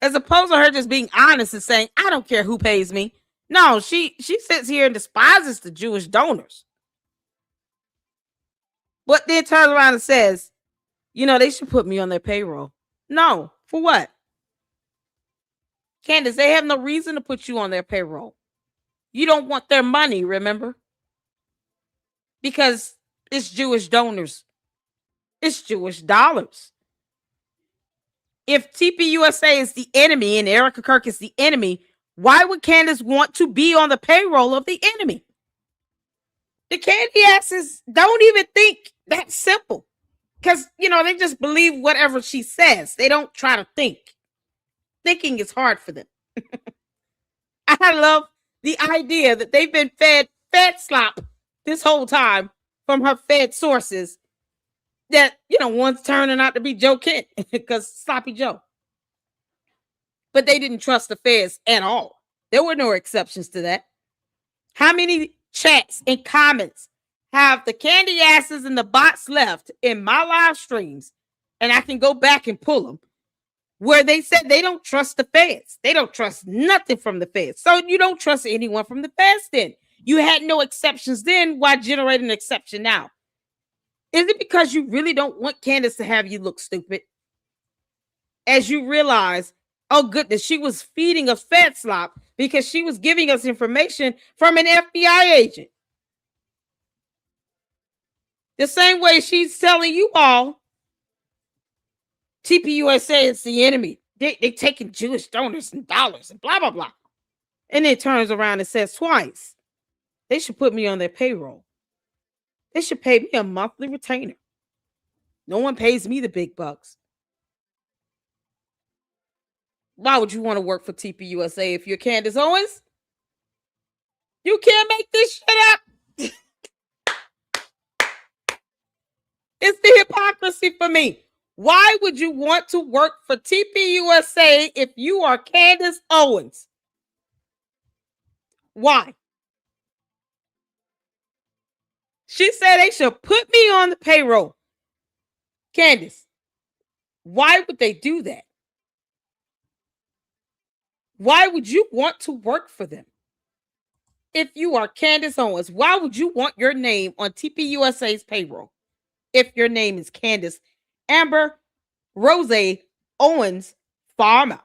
As opposed to her just being honest and saying, I don't care who pays me. No, she sits here and despises the Jewish donors. But then turns around and says, you know, they should put me on their payroll. No, for what? Candace, they have no reason to put you on their payroll. You don't want their money, remember? Because it's Jewish donors. It's Jewish dollars. If TPUSA is the enemy and Erica Kirk is the enemy, why would Candace want to be on the payroll of the enemy? The candy asses don't even think that simple. Because, you know, they just believe whatever she says. They don't try to think. Thinking is hard for them. I love the idea that they've been fed slop this whole time from her fed sources. That, you know, one's turning out to be Joe Kent because Sloppy Joe. But they didn't trust the feds at all. There were no exceptions to that. How many chats and comments have the candy asses and the bots left in my live streams? And I can go back and pull them. Where they said they don't trust the feds. They don't trust nothing from the feds. So you don't trust anyone from the feds then. You had no exceptions then. Why generate an exception now? Is it because you really don't want Candace to have you look stupid? As you realize, oh goodness, she was feeding us fed slop because she was giving us information from an FBI agent. The same way she's telling you all, TPUSA is the enemy. They taking Jewish donors and dollars and blah, blah, blah. And then turns around and says twice, they should put me on their payroll. They should pay me a monthly retainer. No one pays me the big bucks. Why would you want to work for TPUSA if you're Candace Owens? You can't make this shit up. It's the hypocrisy for me. Why would you want to work for TPUSA if you are Candace Owens? Why? She said they should put me on the payroll. Candace, why would they do that? Why would you want to work for them? If you are Candace Owens, why would you want your name on TPUSA's payroll? if your name is Candace Amber Rose Owens Farmer.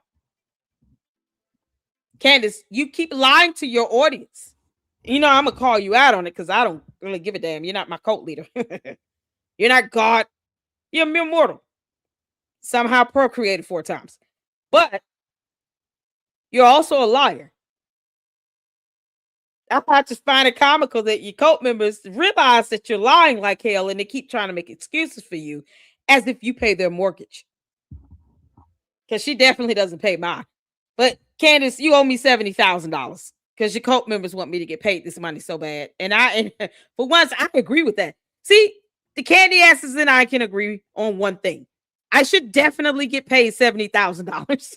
Candace, you keep lying to your audience. You know, I'm going to call you out on it because I don't really give a damn. You're not my cult leader. You're not God. You're a mere mortal. Somehow procreated 4 times. But you're also a liar. I just find it comical that your cult members realize that you're lying like hell and they keep trying to make excuses for you as if you pay their mortgage. Because she definitely doesn't pay mine. But Candace, you owe me $70,000 because your cult members want me to get paid this money so bad. And for once, I agree with that. See, the candy asses and I can agree on one thing. I should definitely get paid $70,000.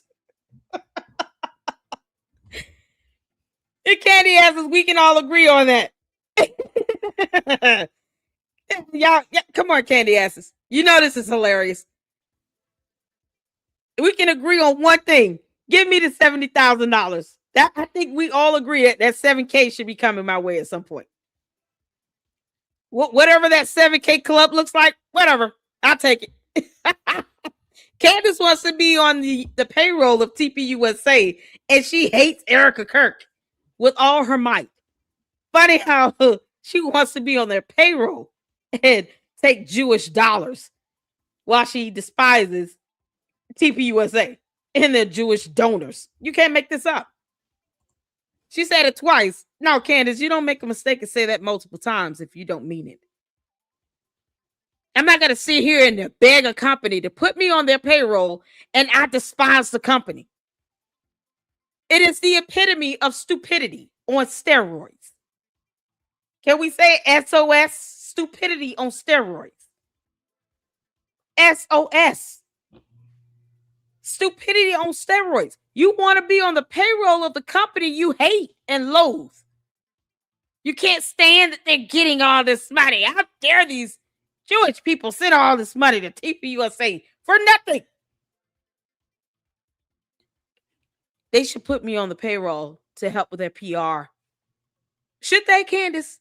The candy asses, we can all agree on that. Y'all, yeah, come on, candy asses. You know this is hilarious. We can agree on one thing. Give me the $70,000. That I think we all agree that 7K should be coming my way at some point. Whatever that 7K club looks like, whatever. I'll take it. Candace wants to be on the payroll of TPUSA, and she hates Erica Kirk with all her might. Funny how she wants to be on their payroll and take Jewish dollars while she despises TPUSA and their Jewish donors. You can't make this up. She said it twice. No, Candace, you don't make a mistake and say that multiple times if you don't mean it. I'm not going to sit here and beg a company to put me on their payroll and I despise the company. It is the epitome of stupidity on steroids. Can we say SOS? Stupidity on steroids. SOS. Stupidity on steroids. You want to be on the payroll of the company you hate and loathe. You can't stand that they're getting all this money. How dare these Jewish people send all this money to TPUSA for nothing? They should put me on the payroll to help with their PR. Should they, Candace?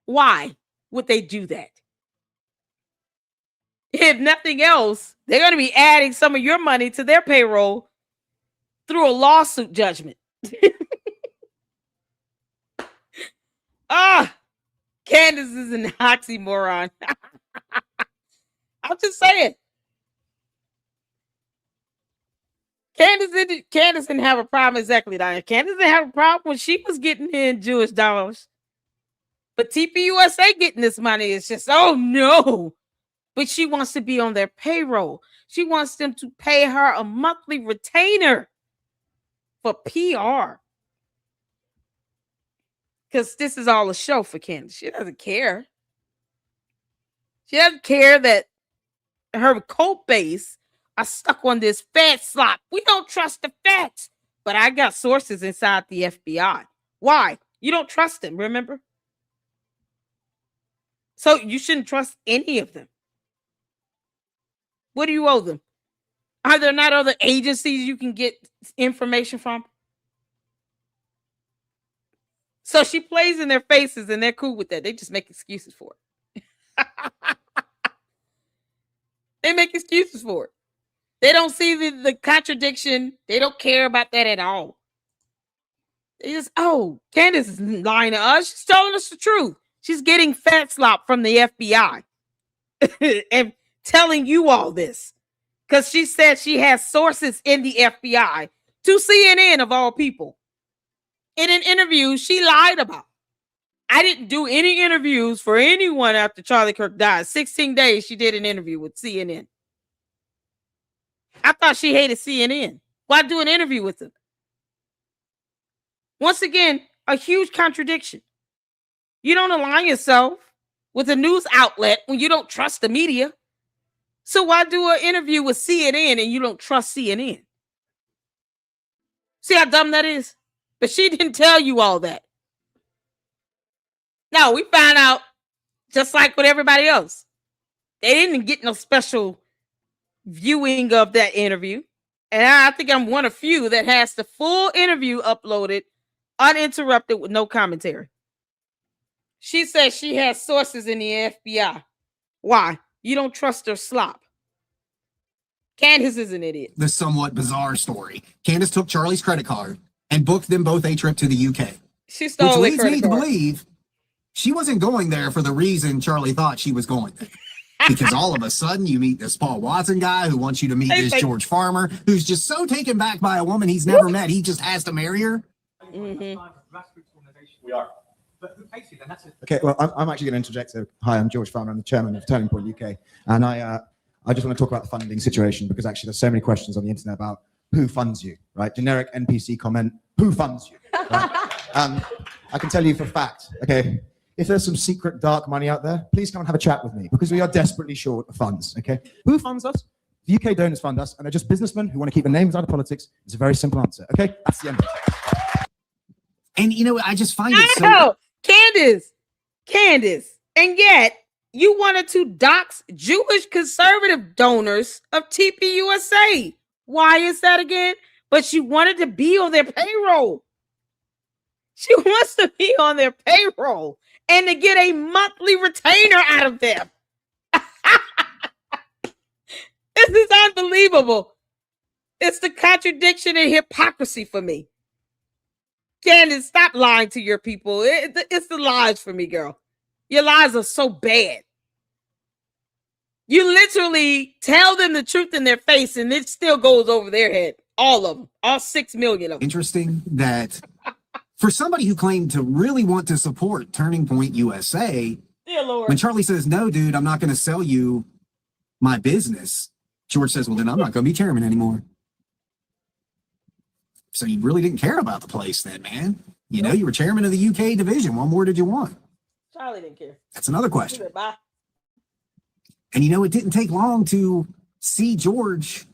Why would they do that? If nothing else, they're going to be adding some of your money to their payroll through a lawsuit judgment. Candace is an oxymoron. I'm just saying. Candace didn't have a problem exactly, Diane. Candace didn't have a problem when she was getting in Jewish dollars. But TPUSA getting this money is just, oh no. But she wants to be on their payroll. She wants them to pay her a monthly retainer for PR. Because this is all a show for Candace. She doesn't care. She doesn't care that her cult base are stuck on this fat slop. We don't trust the fats. But I got sources inside the FBI. Why? You don't trust them, remember? So you shouldn't trust any of them. What do you owe them? Are there not other agencies you can get information from? So she plays in their faces and they're cool with that. They just make excuses for it. They make excuses for it. They don't see the contradiction. They don't care about that at all. They just, oh, Candace is lying to us. She's telling us the truth. She's getting fat slop from the FBI and telling you all this because she said she has sources in the FBI to CNN of all people. In an interview, she lied about. I didn't do any interviews for anyone after Charlie Kirk died. 16 days she did an interview with CNN. I thought she hated CNN. Why do an interview with them? Once again, a huge contradiction. You don't align yourself with a news outlet when you don't trust the media. So why do an interview with CNN and you don't trust CNN? See how dumb that is? But she didn't tell you all that. No, we found out just like with everybody else. They didn't get no special viewing of that interview. And I think I'm one of few that has the full interview uploaded uninterrupted with no commentary. She says she has sources in the FBI. Why? You don't trust her slop. Candace is an idiot. The somewhat bizarre story. Candace took Charlie's credit card and booked them both a trip to the UK. She stole which their leads credit me to card. believe she wasn't going there for the reason Charlie thought she was going there. Because all of a sudden you meet this Paul Watson guy who wants you to meet this George Farmer, who's just so taken back by a woman he's never met, he just has to marry her. Mm-hmm. We are. Okay, well, I'm actually going to interject. So, hi, I'm George Farmer. I'm the chairman of Turning Point UK, and I just want to talk about the funding situation because actually there's so many questions on the internet about who funds you, right? Generic NPC comment, who funds you? Right? I can tell you for a fact, okay, if there's some secret dark money out there, please come and have a chat with me because we are desperately short of funds, okay? Who funds us? The UK donors fund us, and they're just businessmen who want to keep their names out of politics. It's a very simple answer, okay? That's the end of it. And, you know, I just find it so... Candace. And yet, you wanted to dox Jewish conservative donors of TPUSA. Why is that again? But she wanted to be on their payroll. She wants to be on their payroll and to get a monthly retainer out of them. This is unbelievable. It's the contradiction and hypocrisy for me. Candace, stop lying to your people. It's the lies for me, girl. Your lies are so bad. You literally tell them the truth in their face and it still goes over their head. All of them. All 6 million of them. Interesting that for somebody who claimed to really want to support Turning Point USA, dear Lord, when Charlie says, no, dude, I'm not going to sell you my business, George says, well, then I'm not going to be chairman anymore. So you really didn't care about the place then, man. You know, you were chairman of the UK division. What more did you want? Charlie didn't care. That's another question. Bye. And, you know, it didn't take long to see George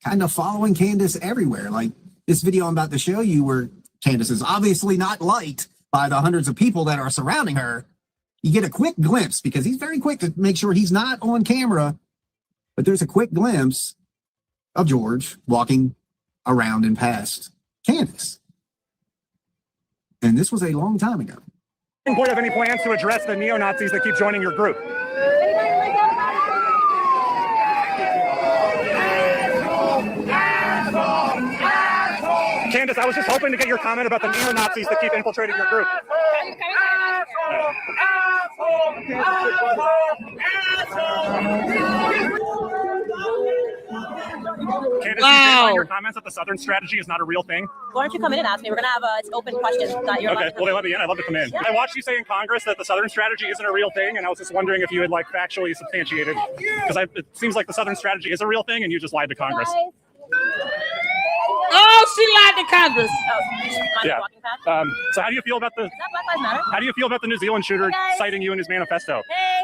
kind of following Candace everywhere. Like this video I'm about to show you where Candace is obviously not liked by the hundreds of people that are surrounding her. You get a quick glimpse because he's very quick to make sure he's not on camera. But there's a quick glimpse of George walking around and past Candace. And this was a long time ago. Do you have any plans to address the neo-Nazis that keep joining your group? Candace, I was just hoping to get your comment about the neo-Nazis that keep infiltrating your group. Candace, you stand on your comments that the Southern strategy is not a real thing? Why don't you come in and ask me? We're going to have it's open questions. Okay, well, they let me in. I'd love to come in. Yeah. I watched you say in Congress that the Southern strategy isn't a real thing, and I was just wondering if you had, like, factually substantiated. Because it seems like the Southern strategy is a real thing, and you just lied to Congress. Oh, she lied to Congress. Yeah. So how do you feel about the... How do you feel about the New Zealand shooter citing you in his manifesto? Hey,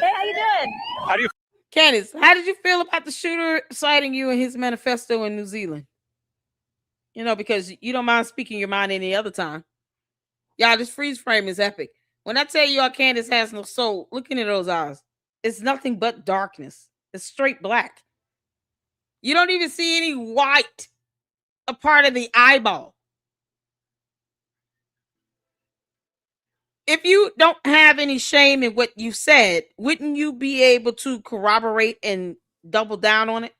how you doing? How do you... Candace, how did you feel about the shooter citing you in his manifesto in New Zealand? You know, because you don't mind speaking your mind any other time. Y'all, this freeze frame is epic. When I tell y'all Candace has no soul, look into those eyes. It's nothing but darkness. It's straight black. You don't even see any white a part of the eyeball. If you don't have any shame in what you said, wouldn't you be able to corroborate and double down on it?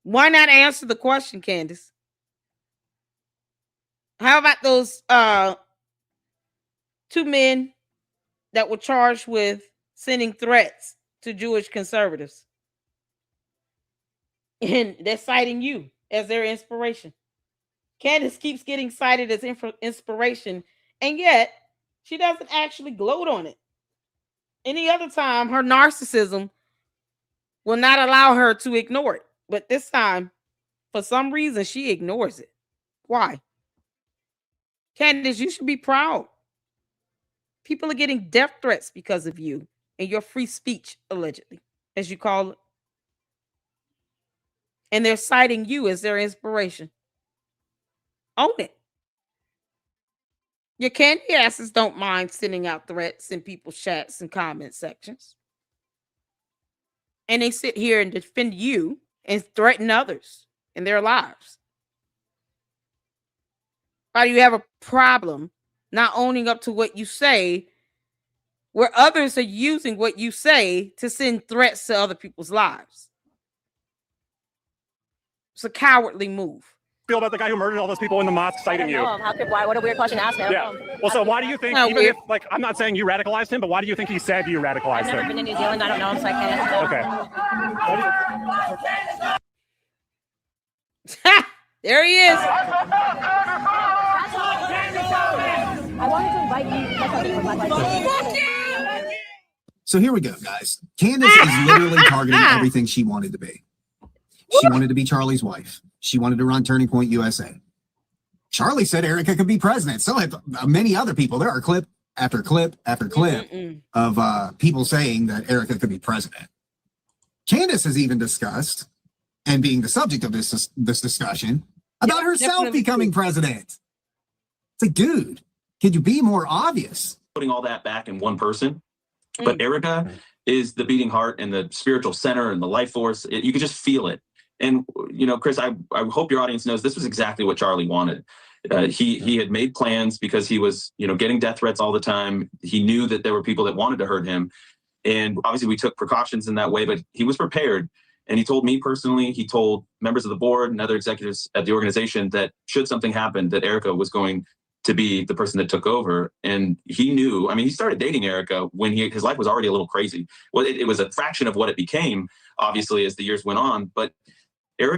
Why not answer the question, Candace? How about those 2 men that were charged with sending threats to Jewish conservatives? And they're citing you as their inspiration. Candace keeps getting cited as inspiration, and yet she doesn't actually gloat on it. Any other time, her narcissism will not allow her to ignore it. But this time, for some reason, she ignores it. Why? Candace, you should be proud. People are getting death threats because of you and your free speech, allegedly, as you call it. And they're citing you as their inspiration. Own it. Your candy asses don't mind sending out threats in people's chats and comment sections. And they sit here and defend you and threaten others in their lives. Why do you have a problem not owning up to what you say, where others are using what you say to send threats to other people's lives. It's a cowardly move. Feel about the guy who murdered all those people in the mosque citing you? How could, why? What a weird question to ask me. Yeah. Well, so why do you think, even if, like, I'm not saying you radicalized him, but why do you think he said you radicalized him? I've never been to New Zealand. I don't know him, so I can't answer. Okay. There he is. I wanted to invite you. So here we go, guys. Candace is literally targeting everything she wanted to be. She wanted to be Charlie's wife. She wanted to run Turning Point USA. Charlie said Erica could be president. So have many other people. There are clip after clip after clip of people saying that Erica could be president. Candace has even discussed, and being the subject of this discussion, about herself becoming president. It's like, dude, could you be more obvious? Putting all that back in one person. But Erica is the beating heart and the spiritual center and the life force. You could just feel it. And, you know, Chris, I hope your audience knows this was exactly what Charlie wanted. He had made plans because he was, you know, getting death threats all the time. He knew that there were people that wanted to hurt him. And obviously we took precautions in that way, but he was prepared. And he told me personally, he told members of the board and other executives at the organization that should something happen, that Erica was going to be the person that took over. And he knew, I mean, he started dating Erica when his life was already a little crazy. Well, it was a fraction of what it became, obviously, as the years went on. But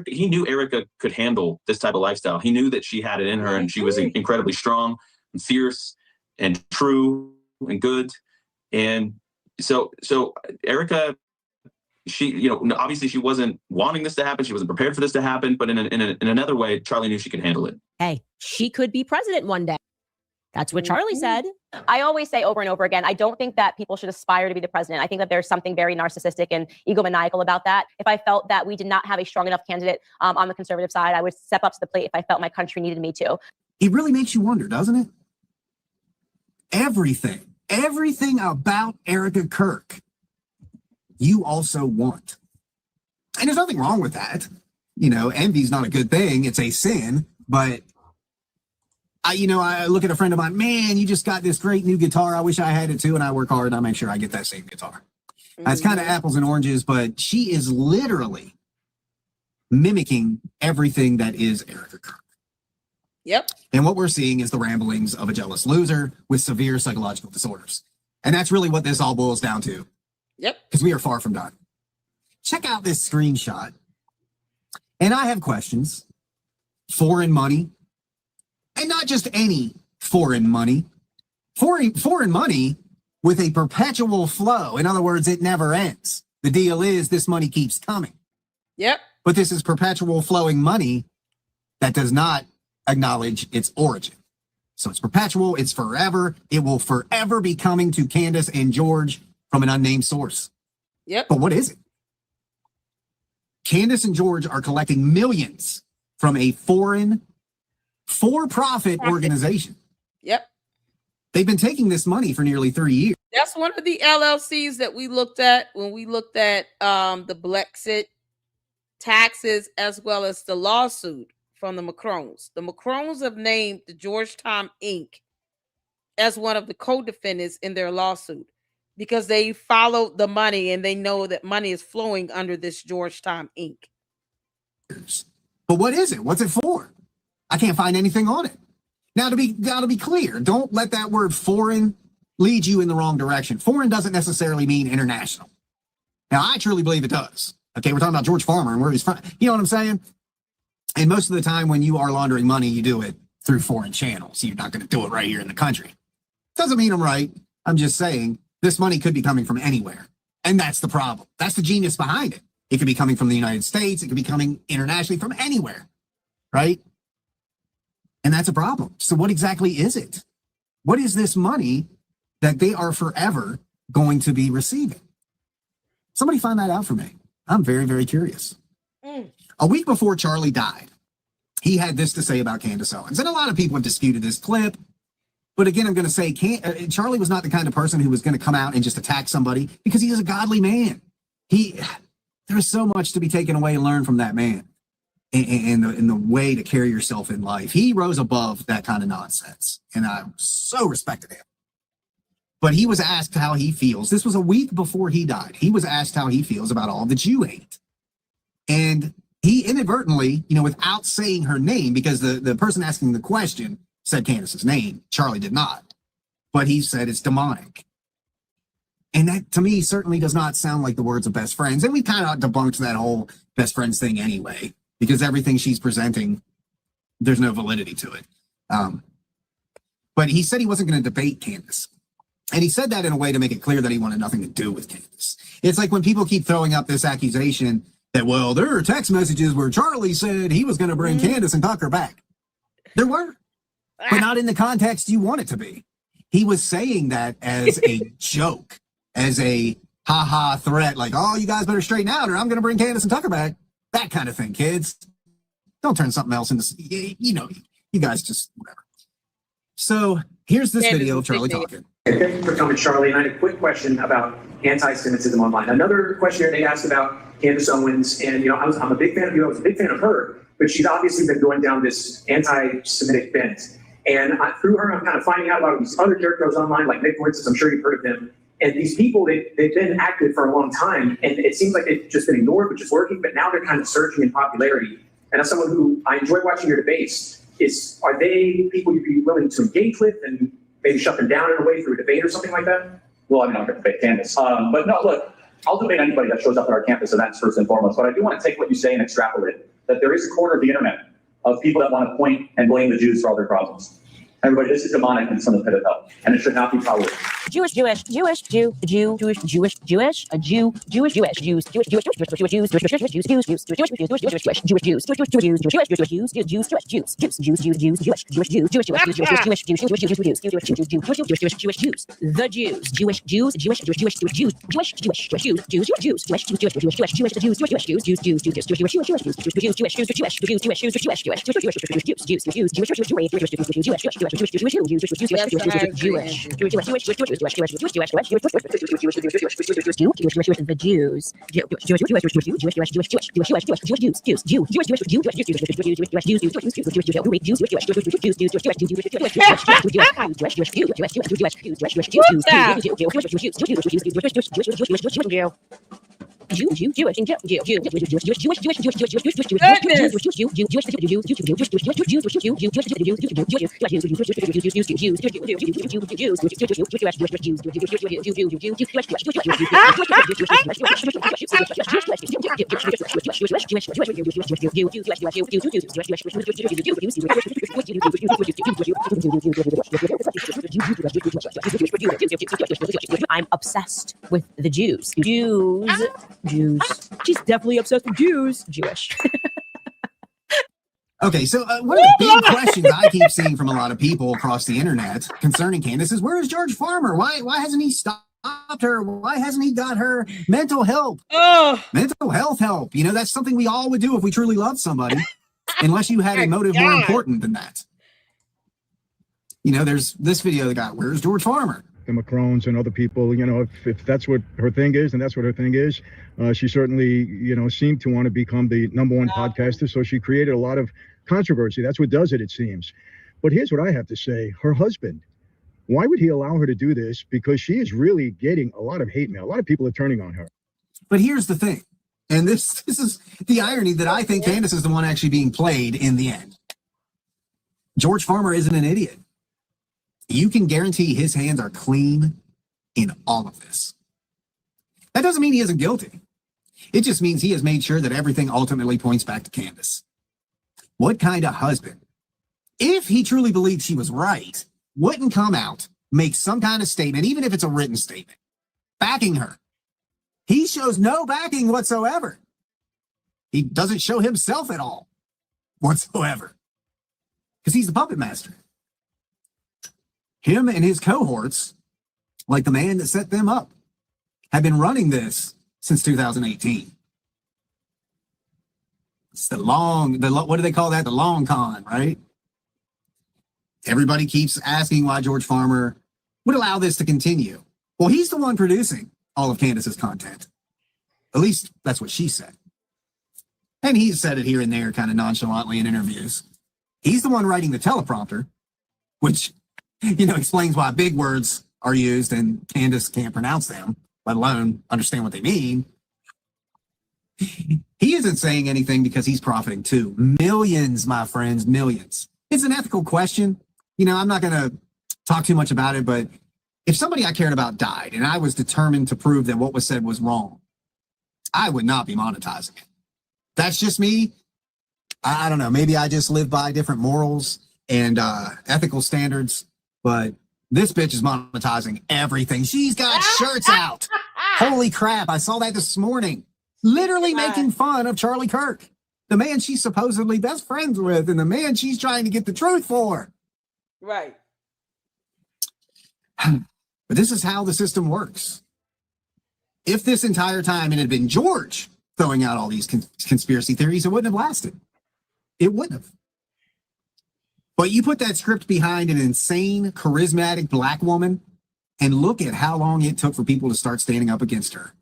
he knew Erica could handle this type of lifestyle. He knew that she had it in her, and she was incredibly strong and fierce and true and good. And so Erica, she, you know, obviously she wasn't wanting this to happen. She wasn't prepared for this to happen. But in another way, Charlie knew she could handle it. Hey, she could be president one day. That's what Charlie said. I always say over and over again, I don't think that people should aspire to be the president. I think that there's something very narcissistic and egomaniacal about that. If I felt that we did not have a strong enough candidate on the conservative side, I would step up to the plate if I felt my country needed me to. It really makes you wonder, doesn't it? Everything about Erica Kirk, you also want. And there's nothing wrong with that. You know, envy's not a good thing. It's a sin. But I look at a friend of mine, man, you just got this great new guitar. I wish I had it too. And I work hard and I make sure I get that same guitar. It's kind of apples and oranges, but she is literally mimicking everything that is Erica Kirk. Yep. And what we're seeing is the ramblings of a jealous loser with severe psychological disorders. And that's really what this all boils down to. Yep. Because we are far from done. Check out this screenshot. And I have questions. Foreign money. And not just any foreign money. Foreign money with a perpetual flow. In other words, it never ends. The deal is this money keeps coming. Yep. But this is perpetual flowing money that does not acknowledge its origin. So it's perpetual, it's forever. It will forever be coming to Candace and George from an unnamed source. Yep. But what is it? Candace and George are collecting millions from a foreign for-profit organization. Yep. They've been taking this money for nearly 3 years. That's one of the LLCs that we looked at when we looked at the Brexit taxes, as well as the lawsuit from the Macrons. The Macrons have named the Georgetown Inc. as one of the co-defendants in their lawsuit because they follow the money and they know that money is flowing under this Georgetown Inc. But what is it? What's it for? I can't find anything on it. Now, to be clear, don't let that word foreign lead you in the wrong direction. Foreign doesn't necessarily mean international. Now, I truly believe it does. Okay, we're talking about George Farmer and where he's from. You know what I'm saying? And most of the time when you are laundering money, you do it through foreign channels. You're not going to do it right here in the country. Doesn't mean I'm right. I'm just saying this money could be coming from anywhere. And that's the problem. That's the genius behind it. It could be coming from the United States. It could be coming internationally from anywhere. Right? And that's a problem. So what exactly is it? What is this money that they are forever going to be receiving? Somebody find that out for me. I'm very, very curious. A week before Charlie died, he had this to say about Candace Owens. And a lot of people have disputed this clip. But again, I'm going to say Charlie was not the kind of person who was going to come out and just attack somebody because he is a godly man. There is so much to be taken away and learned from that man. in the way to carry yourself in life. He rose above that kind of nonsense, and I so respected him. But he was asked how he feels. This was a week before he died. He was asked how he feels about all the Jew hate. And he inadvertently, without saying her name, because the person asking the question said Candace's name, Charlie did not. But he said it's demonic. And that, to me, certainly does not sound like the words of best friends. And we kind of debunked that whole best friends thing anyway, because everything she's presenting, there's no validity to it. But he said he wasn't going to debate Candace. And he said that in a way to make it clear that he wanted nothing to do with Candace. It's like when people keep throwing up this accusation that, well, there are text messages where Charlie said he was going to bring Candace and Tucker back. There were, but not in the context you want it to be. He was saying that as a joke, as a ha-ha threat, like, oh, you guys better straighten out or I'm going to bring Candace and Tucker back. That kind of thing, kids. Don't turn something else into, you guys just, whatever. So here's this video of Charlie talking. Thank you for coming, Charlie. And I had a quick question about anti-Semitism online. Another question here they asked about Candace Owens, and I'm a big fan of you. I was a big fan of her, but she's obviously been going down this anti-Semitic bent. And through her, I'm kind of finding out about these other characters online, like Nick, for instance. I'm sure you've heard of him. And these people, they've been active for a long time, and it seems like they've just been ignored, which is working. But now they're kind of surging in popularity. And as someone who I enjoy watching your debates, are they people you'd be willing to engage with and maybe shut them down in a way through a debate or something like that? Well, I mean, I'm going to debate Candace. But no, look, I'll debate anybody that shows up at our campus events first and foremost. But I do want to take what you say and extrapolate it, that there is a corner of the internet of people that want to point and blame the Jews for all their problems. Everybody, this is demonic and it's from the pit of hell, and it should not be tolerated. Jewish, Jew, Jew, Jewish, a Jew, Jewish, Jews, the Jews, Jewish, Jews, I'm obsessed with the Jews. Jews. She's definitely obsessed with Jews. Jewish. Okay, so one of the big questions I keep seeing from a lot of people across the internet concerning Candace is, where is George Farmer? Why hasn't he stopped her? Why hasn't he got her mental help? Mental health help. That's something we all would do if we truly loved somebody, unless you had a motive more important than that. There's this video that got, where's George Farmer? The Macrons and other people, if that's what her thing is, and that's what her thing is, she certainly, seemed to want to become the #1 podcaster. So she created a lot of controversy. That's what does it seems. But here's what I have to say. Her husband, why would he allow her to do this? Because she is really getting a lot of hate mail. A lot of people are turning on her. But here's the thing. And this is the irony, that I think Candace is the one actually being played in the end. George Farmer isn't an idiot. You can guarantee his hands are clean in all of this. That doesn't mean he isn't guilty. It just means he has made sure that everything ultimately points back to Candace. What kind of husband, if he truly believed she was right, wouldn't come out, make some kind of statement, even if it's a written statement, backing her? He shows no backing whatsoever. He doesn't show himself at all whatsoever, because he's the puppet master. Him and his cohorts, like the man that set them up, have been running this since 2018. It's what do they call that? The long con, right? Everybody keeps asking why George Farmer would allow this to continue. Well, he's the one producing all of Candace's content. At least that's what she said. and he's said it here and there kind of nonchalantly in interviews. He's the one writing the teleprompter, which, explains why big words are used and Candace can't pronounce them, let alone understand what they mean. He isn't saying anything because he's profiting too. Millions, my friends, millions. It's an ethical question. I'm not going to talk too much about it, but if somebody I cared about died and I was determined to prove that what was said was wrong, I would not be monetizing it. That's just me. I don't know. Maybe I just live by different morals and ethical standards, but this bitch is monetizing everything. She's got shirts out. Holy crap. I saw that this morning. Literally making fun of Charlie Kirk, the man she's supposedly best friends with and the man she's trying to get the truth for. Right. But this is how the system works. If this entire time it had been George throwing out all these conspiracy theories, it wouldn't have lasted. It wouldn't have. But you put that script behind an insane, charismatic black woman, and look at how long it took for people to start standing up against her.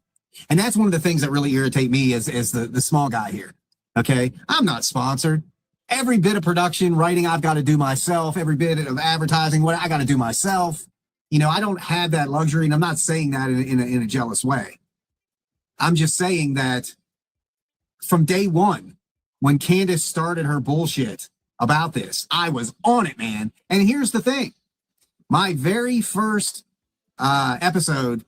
And that's one of the things that really irritate me as the small guy here. Okay? I'm not sponsored. Every bit of production, writing, I've got to do myself. Every bit of advertising, what I got to do myself. I don't have that luxury, and I'm not saying that in a jealous way. I'm just saying that from day one, when Candace started her bullshit about this, I was on it, man. And here's the thing. My very first episode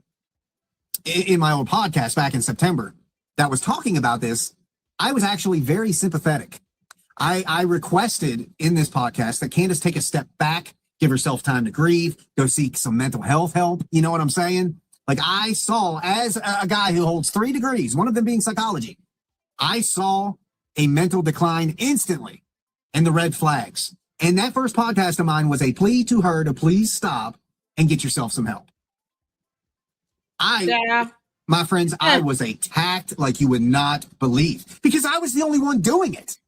in my old podcast back in September that was talking about this, I was actually very sympathetic. I requested in this podcast that Candace take a step back, give herself time to grieve, go seek some mental health help. You know what I'm saying? Like, I saw, as a guy who holds 3 degrees, one of them being psychology, I saw a mental decline instantly and the red flags. And that first podcast of mine was a plea to her to please stop and get yourself some help. My friends, I was attacked like you would not believe because I was the only one doing it.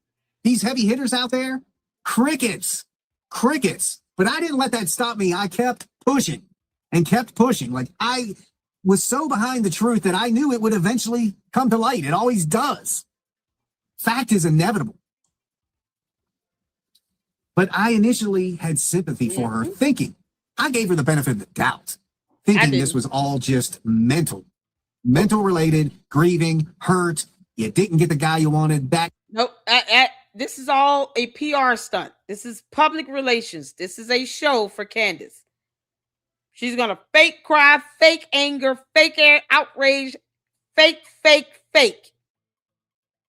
These heavy hitters out there, crickets. But I didn't let that stop me. I kept pushing and kept pushing. Like, I was so behind the truth that I knew it would eventually come to light. It always does. Fact is inevitable. But I initially had sympathy for her, thinking, I gave her the benefit of the doubt, thinking this was all just mental related, grieving, hurt. You didn't get the guy you wanted back. Nope. This is all a PR stunt. This is public relations. This is a show for Candace. She's going to fake cry, fake anger, fake outrage, fake.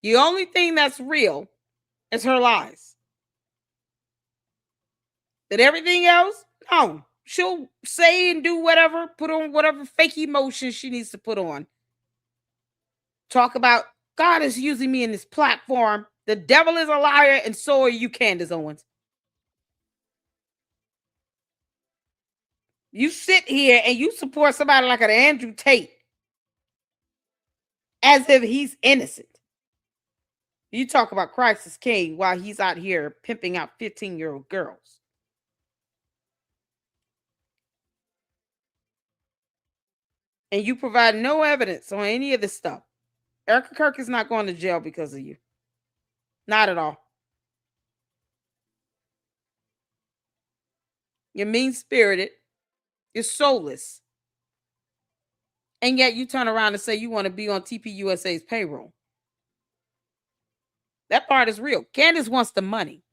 The only thing that's real is her lies. That everything else, no. She'll say and do whatever, put on whatever fake emotions she needs to put on. Talk about God is using me in this platform. The devil is a liar, and so are you, Candace Owens. You sit here and you support somebody like an Andrew Tate as if he's innocent. You talk about Christ is king while he's out here pimping out 15-year-old girls. And you provide no evidence on any of this stuff. Erica Kirk is not going to jail because of you. Not at all. You're mean-spirited. You're soulless. And yet you turn around and say you want to be on TPUSA's payroll. That part is real. Candace wants the money.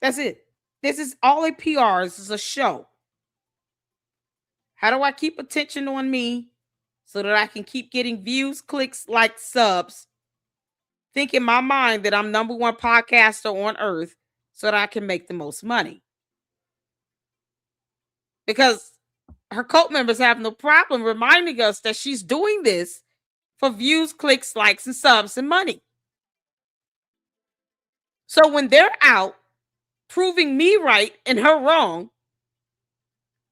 That's it. This is all a PR. This is a show. How do I keep attention on me so that I can keep getting views, clicks, likes, subs? Think in my mind that I'm #1 podcaster on earth so that I can make the most money. Because her cult members have no problem reminding us that she's doing this for views, clicks, likes, and subs and money. So when they're out proving me right and her wrong,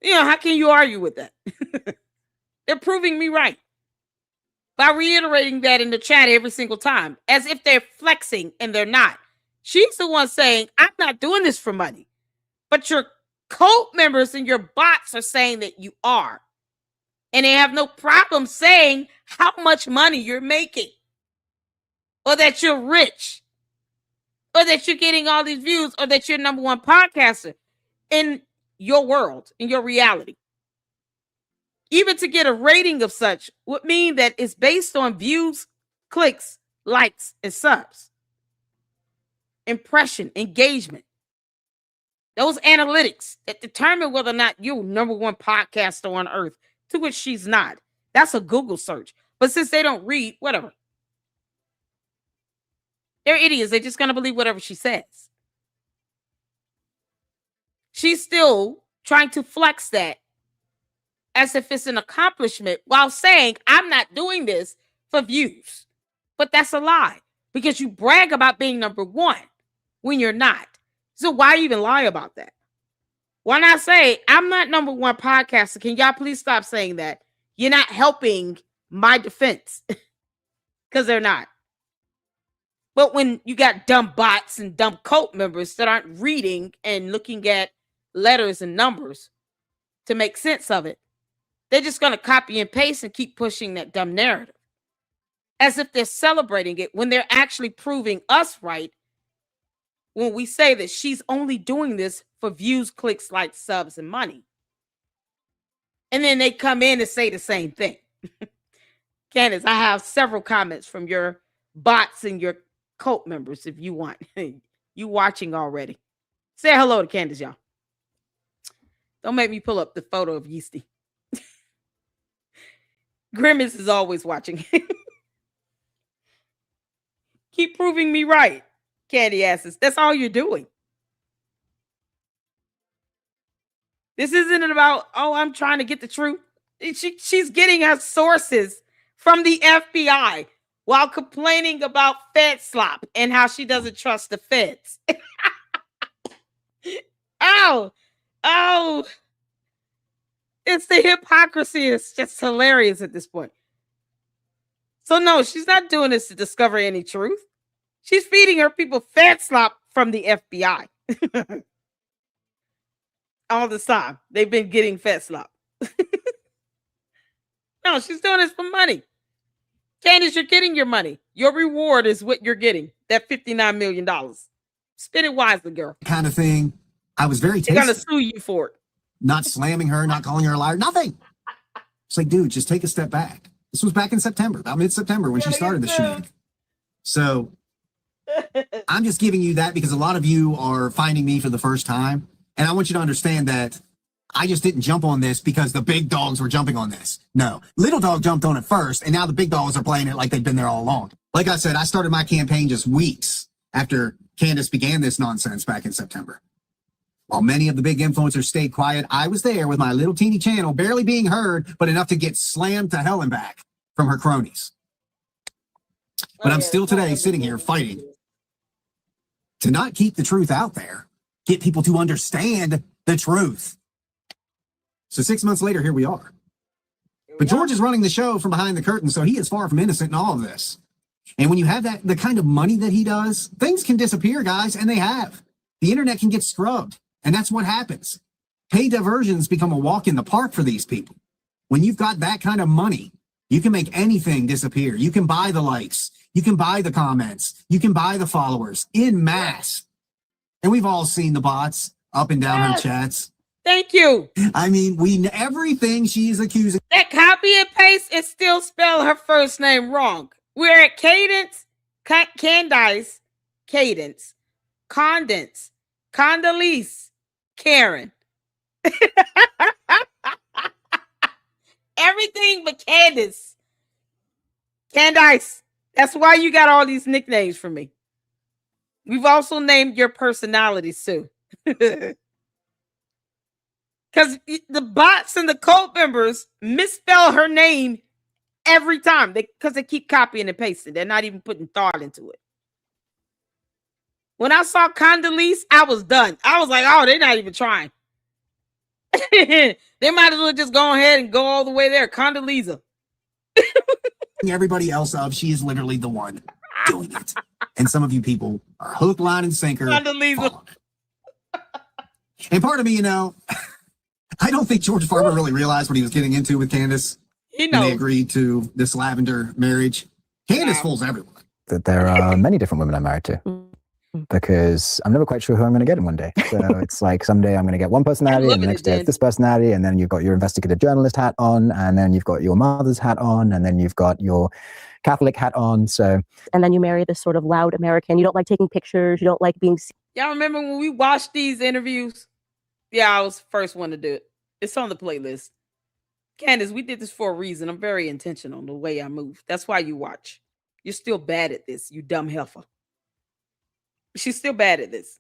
how can you argue with that? They're proving me right by reiterating that in the chat every single time, as if they're flexing, and they're not. She's the one saying, I'm not doing this for money. But your cult members and your bots are saying that you are. And they have no problem saying how much money you're making. or that you're rich, or that you're getting all these views, or that you're number one podcaster in your world, in your reality. Even to get a rating of such would mean that it's based on views, clicks, likes, and subs. Impression, engagement. Those analytics that determine whether or not you're number one podcaster on earth, to which she's not. That's a Google search. But since they don't read, whatever. They're idiots. They're just going to believe whatever she says. She's still trying to flex that as if it's an accomplishment while saying, I'm not doing this for views. But that's a lie because you brag about being number one when you're not. So why even lie about that? Why not say, I'm not number one podcaster? Can y'all please stop saying that? You're not helping my defense because they're not. But when you got dumb bots and dumb cult members that aren't reading and looking at letters and numbers to make sense of it, they're just going to copy and paste and keep pushing that dumb narrative as if they're celebrating it when they're actually proving us right when we say that she's only doing this for views, clicks, likes, subs, and money. And then they come in and say the same thing. Candace, I have several comments from your bots and your cult members if you want. You watching already. Say hello to Candace, y'all. Don't make me pull up the photo of Yeasty. Grimace is always watching. Keep proving me right, Candy asses. That's all you're doing. This isn't about, oh, I'm trying to get the truth. She's getting her sources from the FBI while complaining about Fed slop and how she doesn't trust the feds. Oh. It's the hypocrisy. It's just hilarious at this point. So no, she's not doing this to discover any truth. She's feeding her people Fed slop from the FBI. All the time. They've been getting Fed slop. No, she's doing this for money. Candace, you're getting your money. Your reward is what you're getting. That $59 million. Spend it wisely, girl. Kind of thing. I was very tasty. They're going to sue you for it. Not slamming her, not calling her a liar, nothing. It's like, dude, just take a step back. This was back in September, about mid-September when she started the shenanigans. So I'm just giving you that because a lot of you are finding me for the first time. And I want you to understand that I just didn't jump on this because the big dogs were jumping on this. No, little dog jumped on it first, and now the big dogs are playing it like they've been there all along. Like I said, I started my campaign just weeks after Candace began this nonsense back in September. While many of the big influencers stayed quiet, I was there with my little teeny channel, barely being heard, but enough to get slammed to hell and back from her cronies. But I'm still today sitting here fighting to not keep the truth out there, get people to understand the truth. So 6 months later, here we are. But George is running the show from behind the curtain, so he is far from innocent in all of this. And when you have the kind of money that he does, things can disappear, guys, and they have. The internet can get scrubbed. And that's what happens. Pay diversions become a walk in the park for these people. When you've got that kind of money, you can make anything disappear. You can buy the likes. You can buy the comments. You can buy the followers in mass. And we've all seen the bots up and down her chats. Thank you. I mean, everything she's accusing. That copy and paste and still spell her first name wrong. We're at Cadence, Candice, Cadence, Condense, Condoleezza, Karen. Everything but Candace. Candice. That's why you got all these nicknames for me. We've also named your personalities too. Because the bots and the cult members misspell her name every time. Because they keep copying and pasting. They're not even putting thought into it. When I saw Condoleezza, I was done. I was like, oh, they're not even trying. They might as well just go ahead and go all the way there. Condoleezza. Everybody else up. She is literally the one doing it. And some of you people are hook, line, and sinker. Condoleezza. And part of me, I don't think George Farmer really realized what he was getting into with Candace. He knows. When they agreed to this lavender marriage. Candace fools everyone. that there are many different women I'm married to, because I'm never quite sure who I'm going to get in one day. So it's like someday I'm going to get one personality, and the next day it's this personality, and then you've got your investigative journalist hat on, and then you've got your mother's hat on, and then you've got your Catholic hat on. So, and then you marry this sort of loud American. You don't like taking pictures. You don't like being. Y'all remember when we watched these interviews? Yeah, I was the first one to do it. It's on the playlist. Candace, we did this for a reason. I'm very intentional in the way I move. That's why you watch. You're still bad at this, you dumb heifer. She's still bad at this.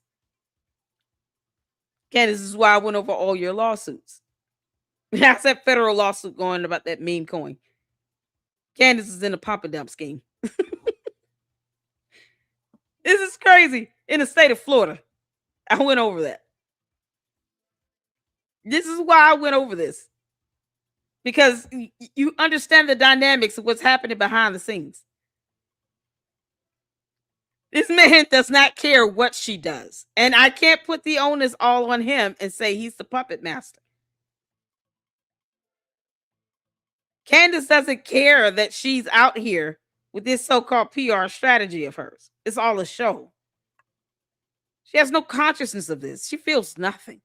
Candace, this is why I went over all your lawsuits. That's that federal lawsuit going about that meme coin. Candace is in a pump and dump scheme. This is crazy. In the state of Florida. I went over that. This is why I went over this. Because you understand the dynamics of what's happening behind the scenes. This man does not care what she does. And I can't put the onus all on him and say he's the puppet master. Candace doesn't care that she's out here with this so-called PR strategy of hers. It's all a show. She has no consciousness of this. She feels nothing.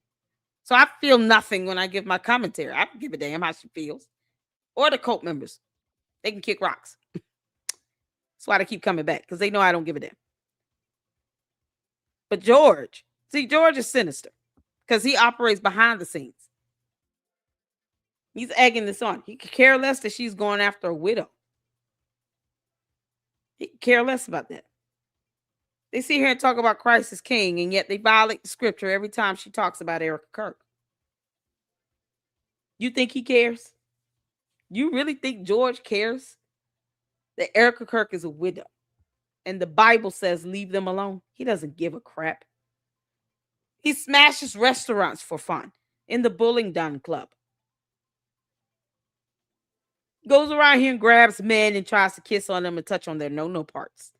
So I feel nothing when I give my commentary. I don't give a damn how she feels. Or the cult members. They can kick rocks. That's why they keep coming back, because they know I don't give a damn. But George is sinister because he operates behind the scenes. He's egging this on. He could care less that she's going after a widow. He could care less about that. They sit here and talk about Christ as king, and yet they violate the scripture every time she talks about Erica Kirk. You think he cares? You really think George cares that Erica Kirk is a widow? And the Bible says leave them alone. He doesn't give a crap. He smashes restaurants for fun in the Bullingdon Club. Goes around here and grabs men and tries to kiss on them and touch on their no-no parts.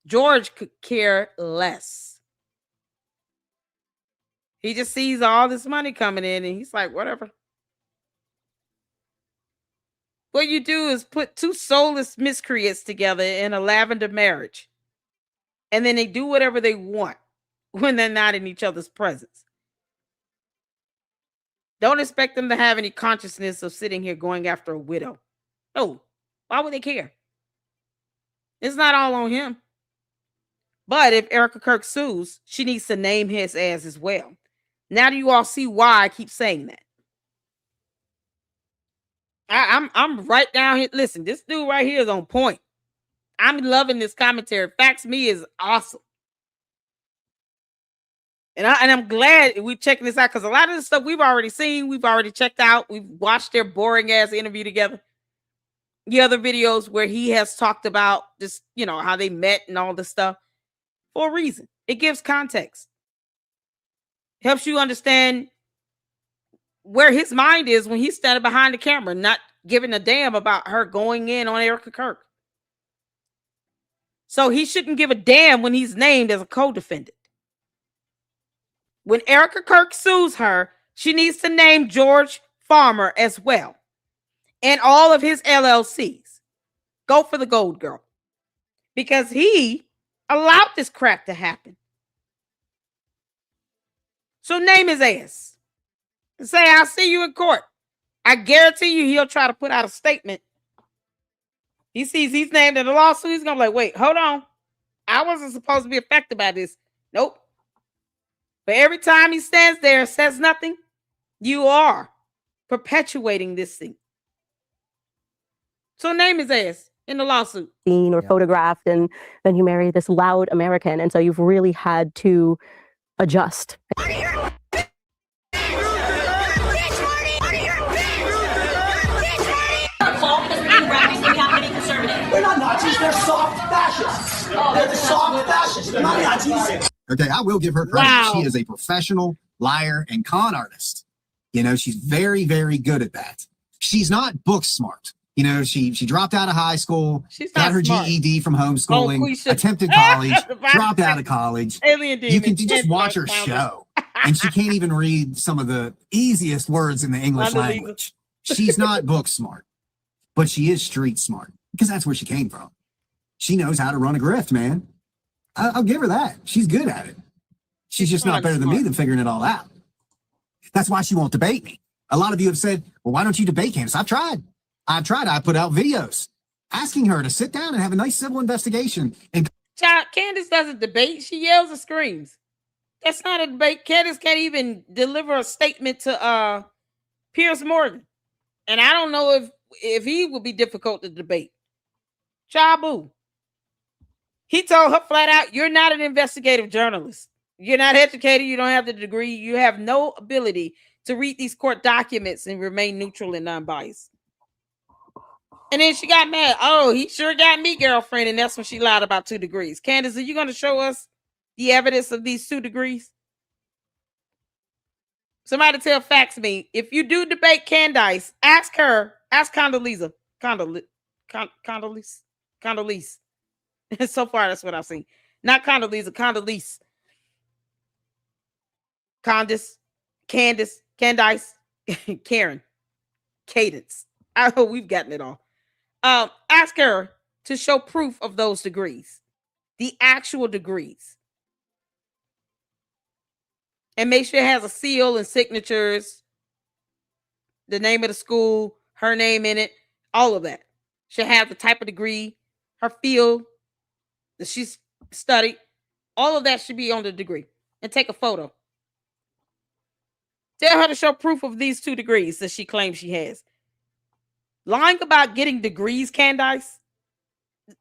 George could care less. He just sees all this money coming in and he's like, whatever. What you do is put two soulless miscreants together in a lavender marriage. And then they do whatever they want when they're not in each other's presence. Don't expect them to have any consciousness of sitting here going after a widow. No. Why would they care? It's not all on him. But if Erica Kirk sues, she needs to name his ass as well. Now do you all see why I keep saying that? I'm right down here. Listen, this dude right here is on point. I'm loving this commentary. Facts Me is awesome. And I'm glad we're checking this out because a lot of the stuff we've already seen, we've already checked out. We've watched their boring ass interview together. The other videos where he has talked about just, how they met and all this stuff for a reason. It gives context. Helps you understand where his mind is when he's standing behind the camera, not giving a damn about her going in on Erica Kirk. So he shouldn't give a damn when he's named as a co-defendant. When Erica Kirk sues her, she needs to name George Farmer as well. And all of his LLCs. Go for the gold, girl. Because he allowed this crap to happen. So name his ass. And say, I'll see you in court. I guarantee you he'll try to put out a statement. He sees he's named in the lawsuit. He's going to be like, wait, hold on. I wasn't supposed to be affected by this. Nope. But every time he stands there and says nothing, you are perpetuating this thing. So name his ass in the lawsuit. Seen or photographed, and then you marry this loud American. And so you've really had to adjust. They're not Nazis, they're soft fascists. They're the soft fascists. They're not Nazis. Okay, I will give her credit. Wow. She is a professional liar and con artist. She's very, very good at that. She's not book smart. She dropped out of high school, got her smart. GED from homeschooling, attempted college, dropped out of college. You can just watch her show. And she can't even read some of the easiest words in the English language. She's not book smart, but she is street smart because that's where she came from. She knows how to run a grift, man. I'll give her that. She's good at it. She's just not better than me than figuring it all out. That's why she won't debate me. A lot of you have said, well, why don't you debate Candace? I've tried. I put out videos asking her to sit down and have a nice civil investigation. And Candace doesn't debate. She yells and screams. That's not a debate. Candace can't even deliver a statement to Piers Morgan. And I don't know if he would be difficult to debate. Chabu. He told her flat out, you're not an investigative journalist. You're not educated. You don't have the degree. You have no ability to read these court documents and remain neutral and non-biased. And then she got mad. Oh, he sure got me, girlfriend. And that's when she lied about 2 degrees. Candace, are you going to show us the evidence of these 2 degrees? Somebody tell Fax me, if you do debate Candace, ask Condoleezza. Condoleezza. So far, that's what I've seen. Not Condoleezza, Condoleezza. Candace, Karen, Cadence. I hope we've gotten it all. Ask her to show proof of those degrees, the actual degrees. And make sure it has a seal and signatures, the name of the school, her name in it, all of that. She'll have the type of degree, her field that she's studied. All of that should be on the degree. And take a photo. Tell her to show proof of these 2 degrees that she claims she has. Lying about getting degrees, Candace,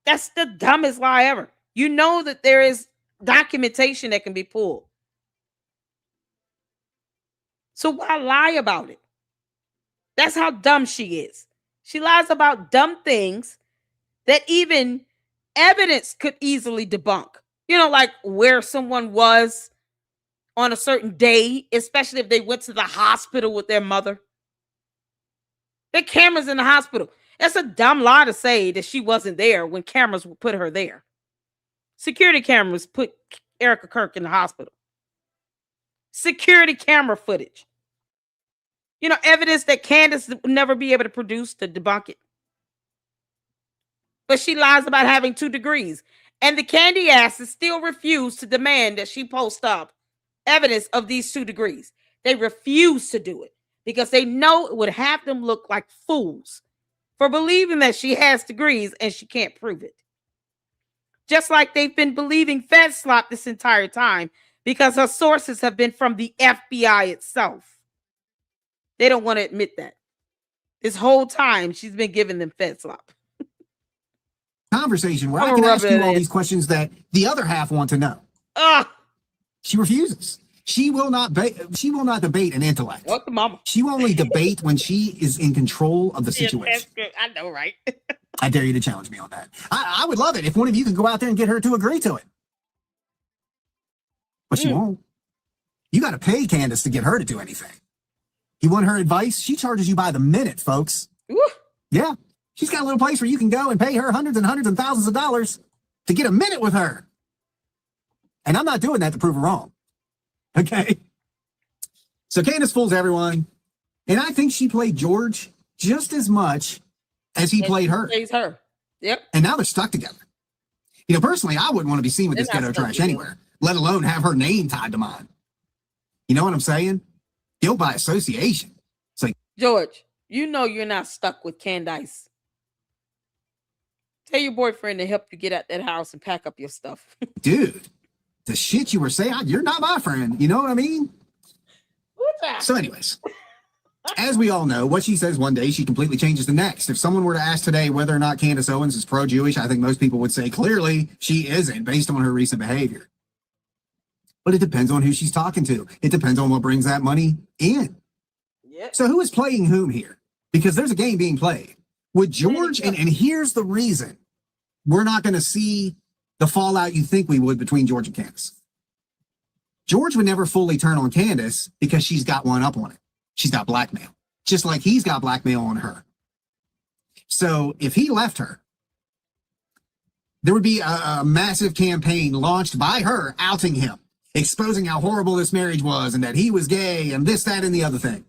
that's the dumbest lie ever. You know that there is documentation that can be pulled. So why lie about it? That's how dumb she is. She lies about dumb things that even evidence could easily debunk. You know, like where someone was on a certain day, especially if they went to the hospital with their mother. There are cameras in the hospital. That's a dumb lie to say that she wasn't there when cameras would put her there. Security cameras put Erica Kirk in the hospital. Security camera footage. You know, evidence that Candace would never be able to produce to debunk it. But she lies about having 2 degrees. And the candy asses still refuse to demand that she post up evidence of these 2 degrees. They refuse to do it because they know it would have them look like fools for believing that she has degrees and she can't prove it. Just like they've been believing Fed slop this entire time because her sources have been from the FBI itself. They don't want to admit that. This whole time she's been giving them Fed slop. Conversation where I can ask you all these questions that the other half want to know. She refuses. She will not debate an intellect. What the mama? She will only debate when she is in control of the situation. I know, right? I dare you to challenge me on that. I would love it if one of you could go out there and get her to agree to it. But she won't. You got to pay Candace to get her to do anything. You want her advice? She charges you by the minute, folks. Ooh. Yeah. She's got a little place where you can go and pay her hundreds and thousands of dollars to get a minute with her. And I'm not doing that to prove her wrong. Okay? So Candace fools everyone. And I think she played George just as much as he played her. Plays her. Yep. And now they're stuck together. You know, personally, I wouldn't want to be seen with this ghetto trash anywhere, let alone have her name tied to mine. You know what I'm saying? Guilt by association. It's like, George, you know you're not stuck with Candace. Tell your boyfriend to help you get out that house and pack up your stuff. Dude, the shit you were saying, you're not my friend. You know what I mean? What's that? So anyways, as we all know, what she says one day, she completely changes the next. If someone were to ask today whether or not Candace Owens is pro-Jewish, I think most people would say clearly she isn't based on her recent behavior. But it depends on who she's talking to. It depends on what brings that money in. Yep. So who is playing whom here? Because there's a game being played. With George, and here's the reason we're not going to see the fallout you think we would between George and Candace. George would never fully turn on Candace because she's got one up on it. She's got blackmail, just like he's got blackmail on her. So if he left her, there would be a massive campaign launched by her outing him, exposing how horrible this marriage was and that he was gay and this, that, and the other thing.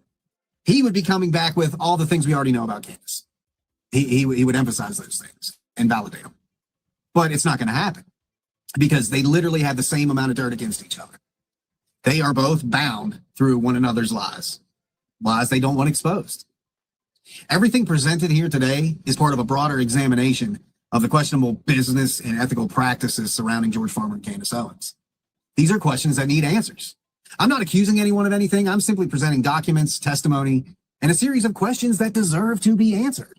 He would be coming back with all the things we already know about Candace. He would emphasize those things and validate them. But it's not going to happen because they literally have the same amount of dirt against each other. They are both bound through one another's lies they don't want exposed. Everything presented here today is part of a broader examination of the questionable business and ethical practices surrounding George Farmer and Candace Owens. These are questions that need answers. I'm not accusing anyone of anything. I'm simply presenting documents, testimony, and a series of questions that deserve to be answered.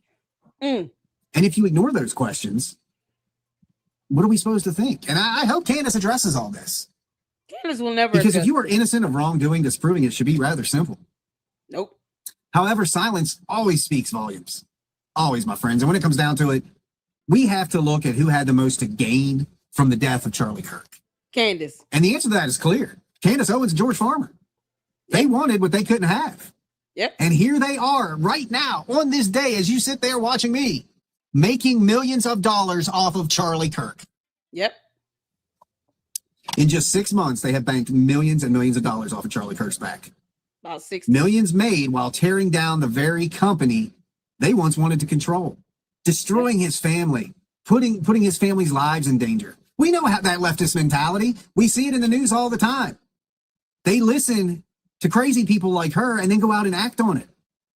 And if you ignore those questions, what are we supposed to think? And I hope Candace addresses all this. Candace will never. Because if you are innocent of wrongdoing, disproving it should be rather simple. Nope. However, silence always speaks volumes. Always, my friends. And when it comes down to it, we have to look at who had the most to gain from the death of Charlie Kirk. Candace. And the answer to that is clear. Candace Owens and George Farmer. They wanted what they couldn't have. Yep. And here they are right now on this day as you sit there watching me, making millions of dollars off of Charlie Kirk. Yep. In just 6 months, they have banked millions and millions of dollars off of Charlie Kirk's back. About 60. Millions made while tearing down the very company they once wanted to control, destroying his family, putting his family's lives in danger. We know how that leftist mentality. We see it in the news all the time. They listen to crazy people like her and then go out and act on it.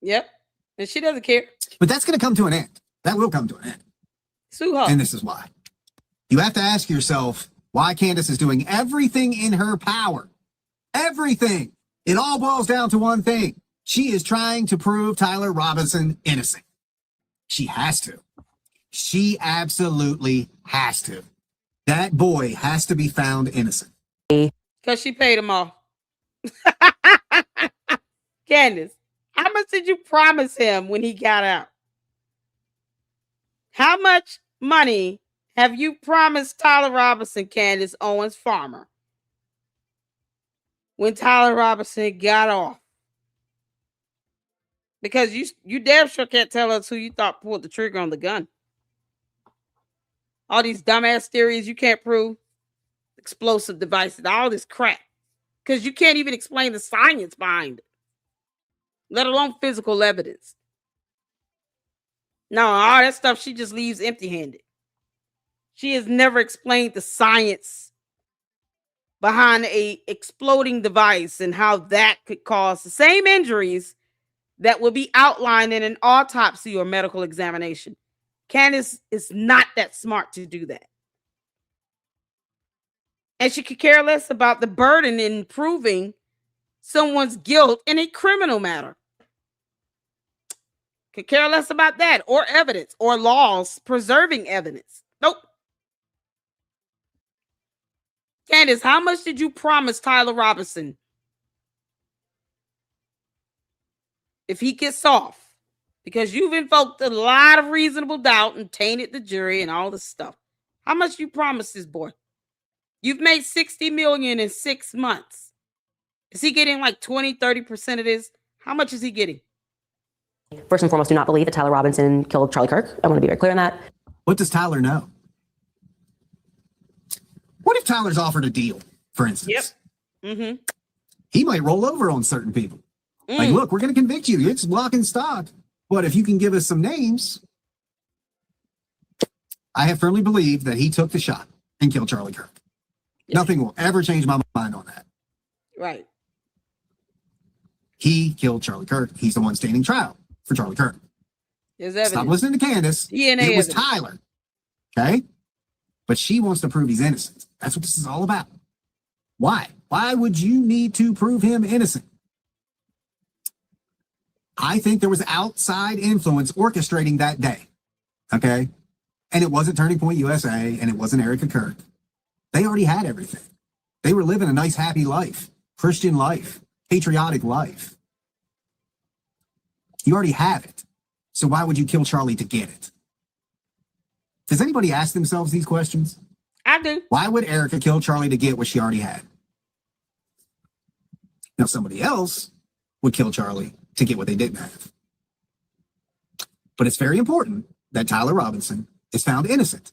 Yep. And she doesn't care. But that's going to come to an end. That will come to an end. Sue her. And this is why. You have to ask yourself why Candace is doing everything in her power. Everything. It all boils down to one thing. She is trying to prove Tyler Robinson innocent. She has to. She absolutely has to. That boy has to be found innocent. Because she paid him off. Candace, how much did you promise him when he got out? How much money have you promised Tyler Robinson, Candace Owens Farmer, when Tyler Robinson got off? Because you damn sure can't tell us who you thought pulled the trigger on the gun. All these dumbass theories you can't prove, explosive devices, all this crap. Because you can't even explain the science behind it, let alone physical evidence. No, all that stuff she just leaves empty-handed. She has never explained the science behind a exploding device and how that could cause the same injuries that will be outlined in an autopsy or medical examination. Candace is not that smart to do that. And she could care less about the burden in proving someone's guilt in a criminal matter. Could care less about that, or evidence, or laws preserving evidence. Nope. Candace, how much did you promise Tyler Robinson if he gets off? Because you've invoked a lot of reasonable doubt and tainted the jury and all this stuff. How much you promised this boy? You've made $60 million in 6 months. Is he getting like 20-30% of this? How much is he getting? First and foremost, do not believe that Tyler Robinson killed Charlie Kirk. I want to be very clear on that. What does Tyler know? What if Tyler's offered a deal, for instance? Yep. Mm-hmm. He might roll over on certain people. Like, look, we're going to convict you. It's lock and stock. But if you can give us some names, I have firmly believed that he took the shot and killed Charlie Kirk. Yeah. Nothing will ever change my mind on that. Right. He killed Charlie Kirk. He's the one standing trial for Charlie Kirk. Stop listening to Candace. It was Tyler. Okay? But she wants to prove he's innocent. That's what this is all about. Why? Why would you need to prove him innocent? I think there was outside influence orchestrating that day. Okay? And it wasn't Turning Point USA and it wasn't Erica Kirk. They already had everything. They were living a nice, happy life, Christian life, patriotic life. You already have it. So why would you kill Charlie to get it? Does anybody ask themselves these questions? I do. Why would Erica kill Charlie to get what she already had? Now, somebody else would kill Charlie to get what they didn't have. But it's very important that Tyler Robinson is found innocent.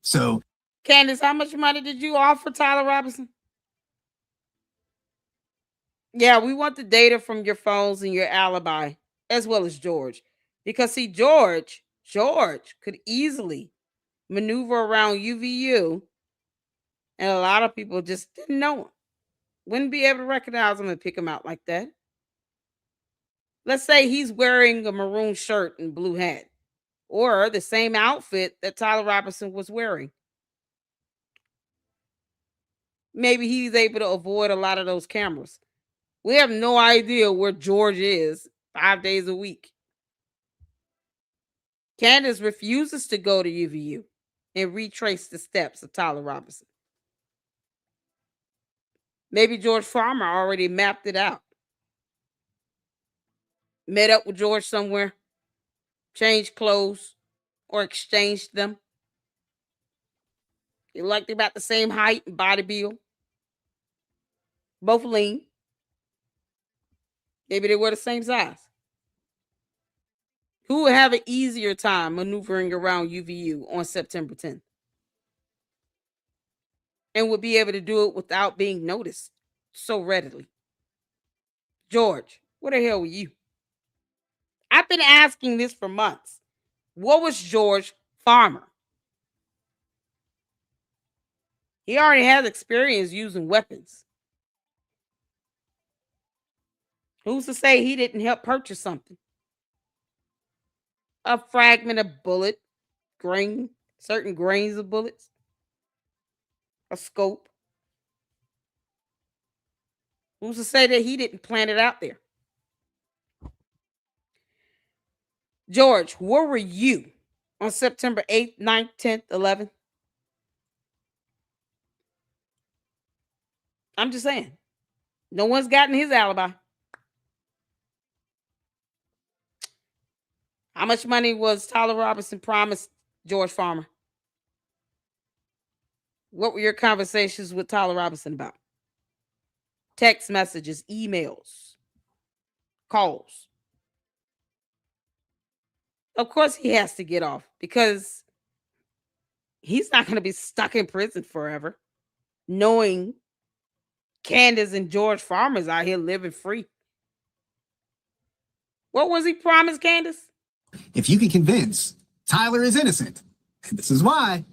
So, Candace, how much money did you offer Tyler Robinson? Yeah, we want the data from your phones and your alibi, as well as George. Because, see, George could easily maneuver around UVU, and a lot of people just didn't know him. Wouldn't be able to recognize him and pick him out like that. Let's say he's wearing a maroon shirt and blue hat, or the same outfit that Tyler Robinson was wearing. Maybe he's able to avoid a lot of those cameras. We have no idea where George is 5 days a week. Candace refuses to go to UVU and retrace the steps of Tyler Robinson. Maybe George Farmer already mapped it out. Met up with George somewhere, changed clothes, or exchanged them. They liked about the same height and body build. Both lean. Maybe they were the same size. Who would have an easier time maneuvering around UVU on September 10th? And would be able to do it without being noticed so readily? George, where the hell were you? I've been asking this for months. What was George Farmer? He already has experience using weapons. Who's to say he didn't help purchase something? A fragment of bullet, grain, certain grains of bullets, a scope. Who's to say that he didn't plant it out there? George, where were you on September 8th, 9th, 10th, 11th? I'm just saying. No one's gotten his alibi. How much money was Tyler Robinson promised George Farmer? What were your conversations with Tyler Robinson about? Text messages, emails, calls. Of course he has to get off because he's not going to be stuck in prison forever, knowing Candace and George Farmer's out here living free. What was he promised, Candace? If you can convince Tyler is innocent, and this is why,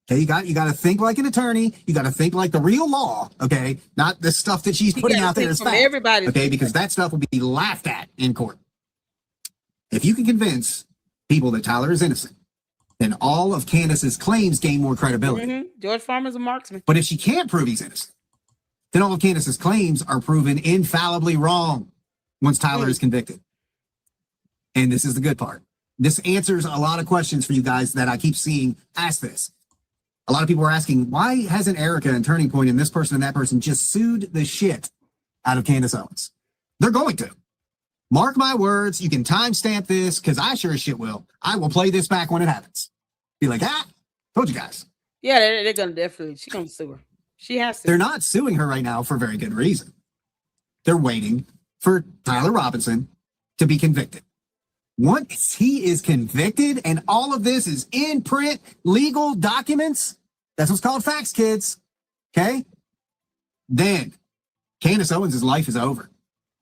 okay, you got to think like an attorney. You got to think like the real law, okay, not the stuff that she's putting out there as fact, okay, because that stuff will be laughed at in court. If you can convince people that Tyler is innocent, then all of Candace's claims gain more credibility. George Farmer's a marksman. But if she can't prove he's innocent, then all of Candace's claims are proven infallibly wrong once Tyler is convicted. And this is the good part. This answers a lot of questions for you guys that I keep seeing ask this. A lot of people are asking, why hasn't Erica and Turning Point and this person and that person just sued the shit out of Candace Owens? They're going to. Mark my words. You can timestamp this because I sure as shit will. I will play this back when it happens. Be like, told you guys. Yeah, they're going to definitely. She's going to sue her. She has to. They're not suing her right now for very good reason. They're waiting for Tyler Robinson to be convicted. Once he is convicted and all of this is in print, legal documents, that's what's called facts, kids. Okay? Then Candace Owens' life is over.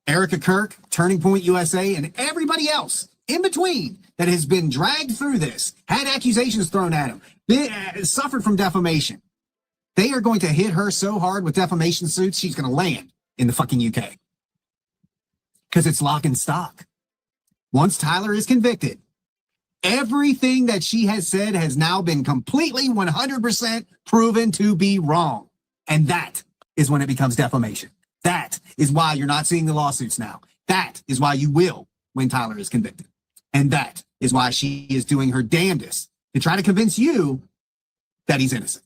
Erica Kirk, Turning Point USA, and everybody else in between that has been dragged through this, had accusations thrown at him, suffered from defamation. They are going to hit her so hard with defamation suits, she's going to land in the fucking UK. Because it's lock and stock. Once Tyler is convicted, everything that she has said has now been completely 100% proven to be wrong. And that is when it becomes defamation. That is why you're not seeing the lawsuits now. That is why you will when Tyler is convicted. And that is why she is doing her damnedest to try to convince you that he's innocent.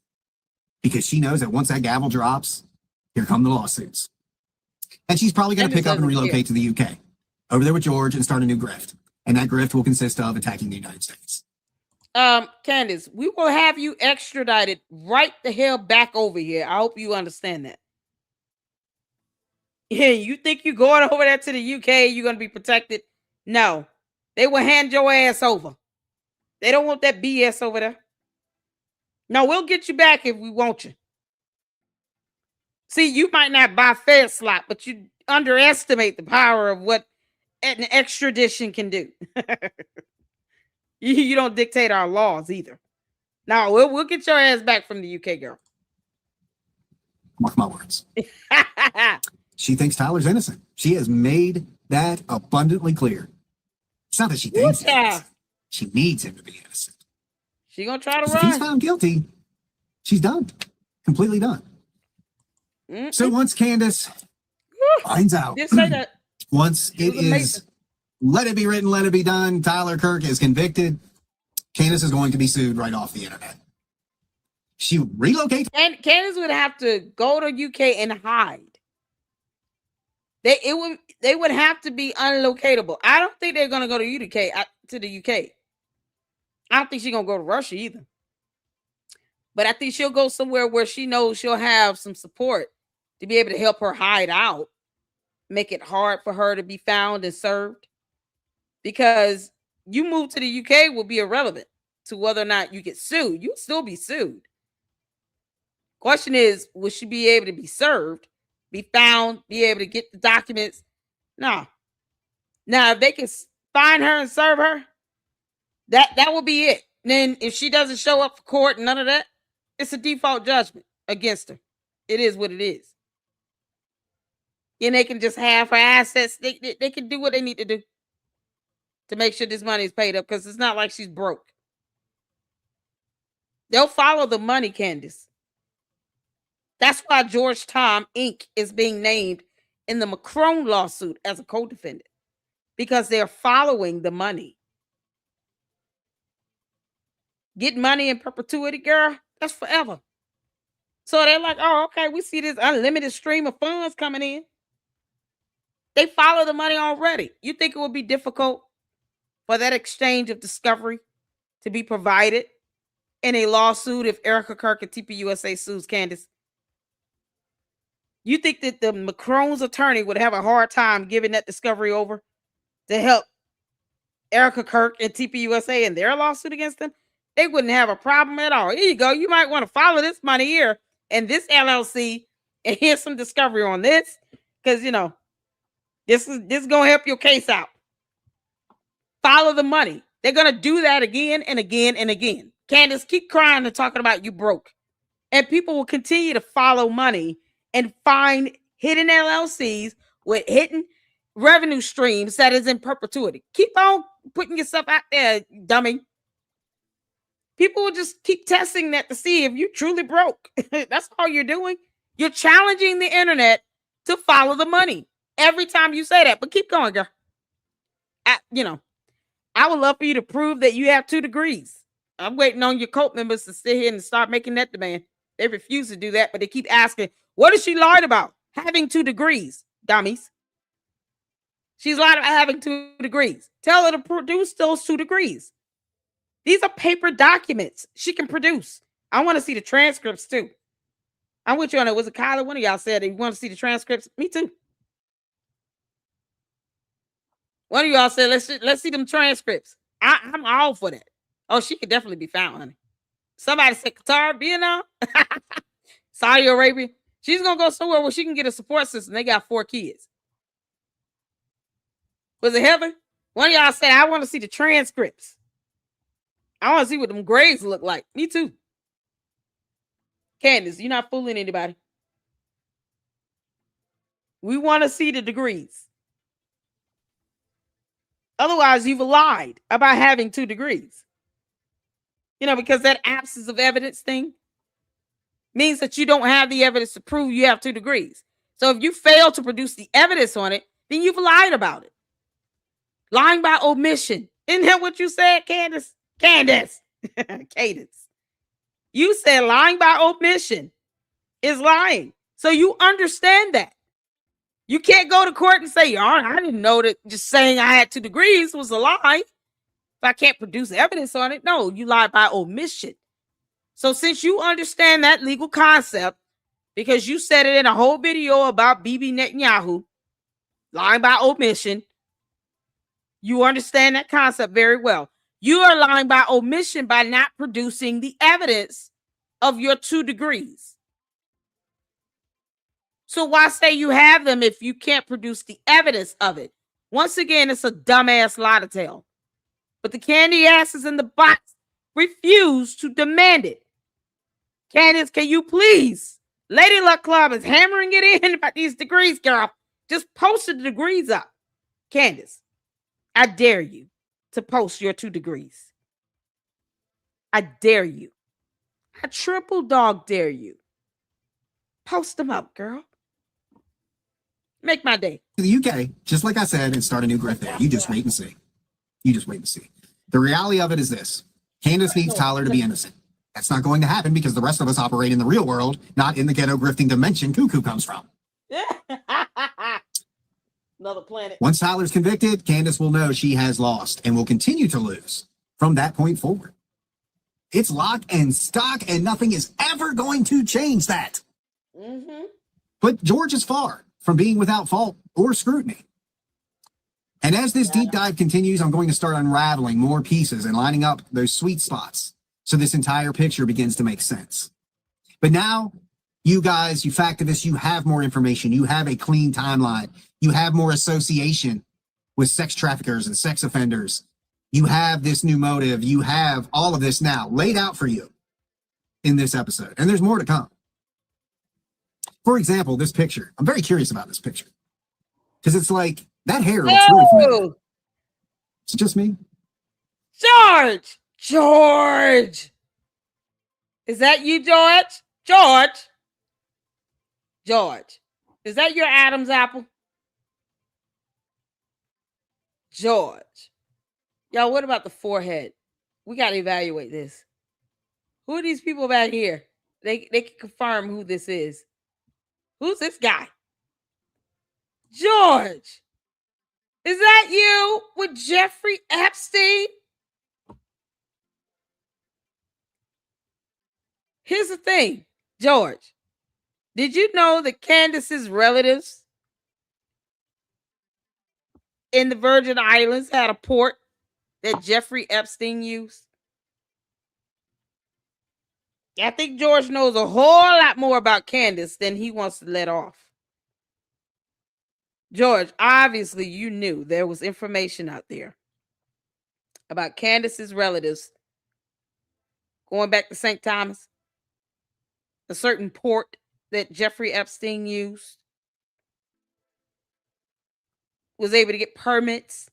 Because she knows that once that gavel drops, here come the lawsuits. And she's probably going to pick up and relocate to the UK, over there with George, and start a new grift. And that grift will consist of attacking the United States. Candace, we will have you extradited right the hell back over here. I hope you understand that. Yeah, you think you're going over there to the UK, you're going to be protected? No, they will hand your ass over. They don't want that BS over there. No, we'll get you back if we want you. See, you might not buy fair slot, but you underestimate the power of what an extradition can do. You don't dictate our laws either. No, we'll get your ass back from the UK, girl. Mark my words. She thinks Tyler's innocent. She has made that abundantly clear. It's not that she thinks he's innocent. She needs him to be innocent. She gonna try to If run. he's found guilty, she's done. Completely done. So once Candace finds out, Just say that. once it is amazing. let it be written, let it be done, Tyler Kirk is convicted, Candace is going to be sued right off the internet. She relocates. And Candace would have to go to UK and hide. They would have to be unlocatable. I don't think they're gonna go to the UK. I don't think she's gonna go to Russia either. But I think she'll go somewhere where she knows she'll have some support to be able to help her hide out, make it hard for her to be found and served. Because you move to the UK will be irrelevant to whether or not you get sued. You'll still be sued. Question is, will she be able to be served, be found, be able to get the documents? No. Now, if they can find her and serve her, that will be it. Then if she doesn't show up for court and none of that, it's a default judgment against her. It is what it is. And they can just have her assets. They can do what they need to do to make sure this money is paid up, because it's not like she's broke. They'll follow the money, Candace. That's why George Tom Inc. is being named in the Macron lawsuit as a co-defendant, because they're following the money. Get money in perpetuity, girl, that's forever. So they're like, oh, okay, we see this unlimited stream of funds coming in. They follow the money already. You think it would be difficult for that exchange of discovery to be provided in a lawsuit if Erica Kirk and TPUSA sues Candace? You think that the Macron's attorney would have a hard time giving that discovery over to help Erica Kirk and TPUSA in their lawsuit against them? They wouldn't have a problem at all. Here you go. You might want to follow this money here and this LLC, and here's some discovery on this, because this is gonna help your case out. Follow the money. They're gonna do that again and again and again. Candace, keep crying and talking about you broke, and people will continue to follow money and find hidden LLCs with hidden revenue streams that is in perpetuity. Keep on putting yourself out there, dummy. People will just keep testing that to see if you truly broke. That's all you're doing. You're challenging the internet to follow the money every time you say that. But keep going, girl. I would love for you to prove that you have 2 degrees. I'm waiting on your cult members to sit here and start making that demand. They refuse to do that, but they keep asking, what is she lied about? Having 2 degrees, dummies. She's lied about having 2 degrees. Tell her to produce those 2 degrees. These are paper documents she can produce. I want to see the transcripts too. I'm with you on it. Was it Kyler? One of y'all said you want to see the transcripts. Me too. One of y'all said let's see them transcripts. I'm all for that. Oh, she could definitely be found, honey. Somebody said Qatar, Vietnam, Saudi Arabia. She's gonna go somewhere where she can get a support system. They got 4 kids. Was it heaven? One of y'all said I want to see the transcripts. I want to see what them grades look like. Me too. Candace, you're not fooling anybody. We want to see the degrees. Otherwise, you've lied about having 2 degrees. Because that absence of evidence thing means that you don't have the evidence to prove you have 2 degrees. So if you fail to produce the evidence on it, then you've lied about it. Lying by omission. Isn't that what you said, Candace? Cadence. You said lying by omission is lying. So you understand that. You can't go to court and say, I didn't know that just saying I had 2 degrees was a lie. If I can't produce evidence on it, no, you lie by omission. So since you understand that legal concept, because you said it in a whole video about Bibi Netanyahu, lying by omission, you understand that concept very well. You are lying by omission by not producing the evidence of your 2 degrees. So why say you have them if you can't produce the evidence of it? Once again, it's a dumbass lie to tell. But the candy ass is in the box. refuse to demand it. Candace, can you please? Lady Luck Club is hammering it in about these degrees, girl. Just post the degrees up. Candace, I dare you to post your 2 degrees. I dare you. I triple dog dare you. Post them up, girl. Make my day. To the UK, just like I said, and start a new grift there. You just wait and see. You just wait and see. The reality of it is this. Candace needs Tyler to be innocent. That's not going to happen because the rest of us operate in the real world, not in the ghetto grifting dimension Cuckoo comes from. Another planet. Once Tyler's convicted, Candace will know she has lost and will continue to lose from that point forward. It's lock and stock, and nothing is ever going to change that. Mm-hmm. But George is far from being without fault or scrutiny. And as this deep dive continues, I'm going to start unraveling more pieces and lining up those sweet spots so this entire picture begins to make sense. But now, you guys, you factivists, you have more information. You have a clean timeline. You have more association with sex traffickers and sex offenders. You have this new motive. You have all of this now laid out for you in this episode. And there's more to come. For example, this picture. I'm very curious about this picture. Because it's like, that hair looks really familiar. Is it just me? George! George! Is that you, George? George? George. Is that your Adam's apple? George. Y'all, what about the forehead? We got to evaluate this. Who are these people back here? They can confirm who this is. Who's this guy? George. Is that you with Jeffrey Epstein? Here's the thing, George. Did you know that Candace's relatives in the Virgin Islands had a port that Jeffrey Epstein used? I think George knows a whole lot more about Candace than he wants to let off. George, obviously you knew there was information out there about Candace's relatives going back to St. Thomas, a certain port that Jeffrey Epstein used, was able to get permits.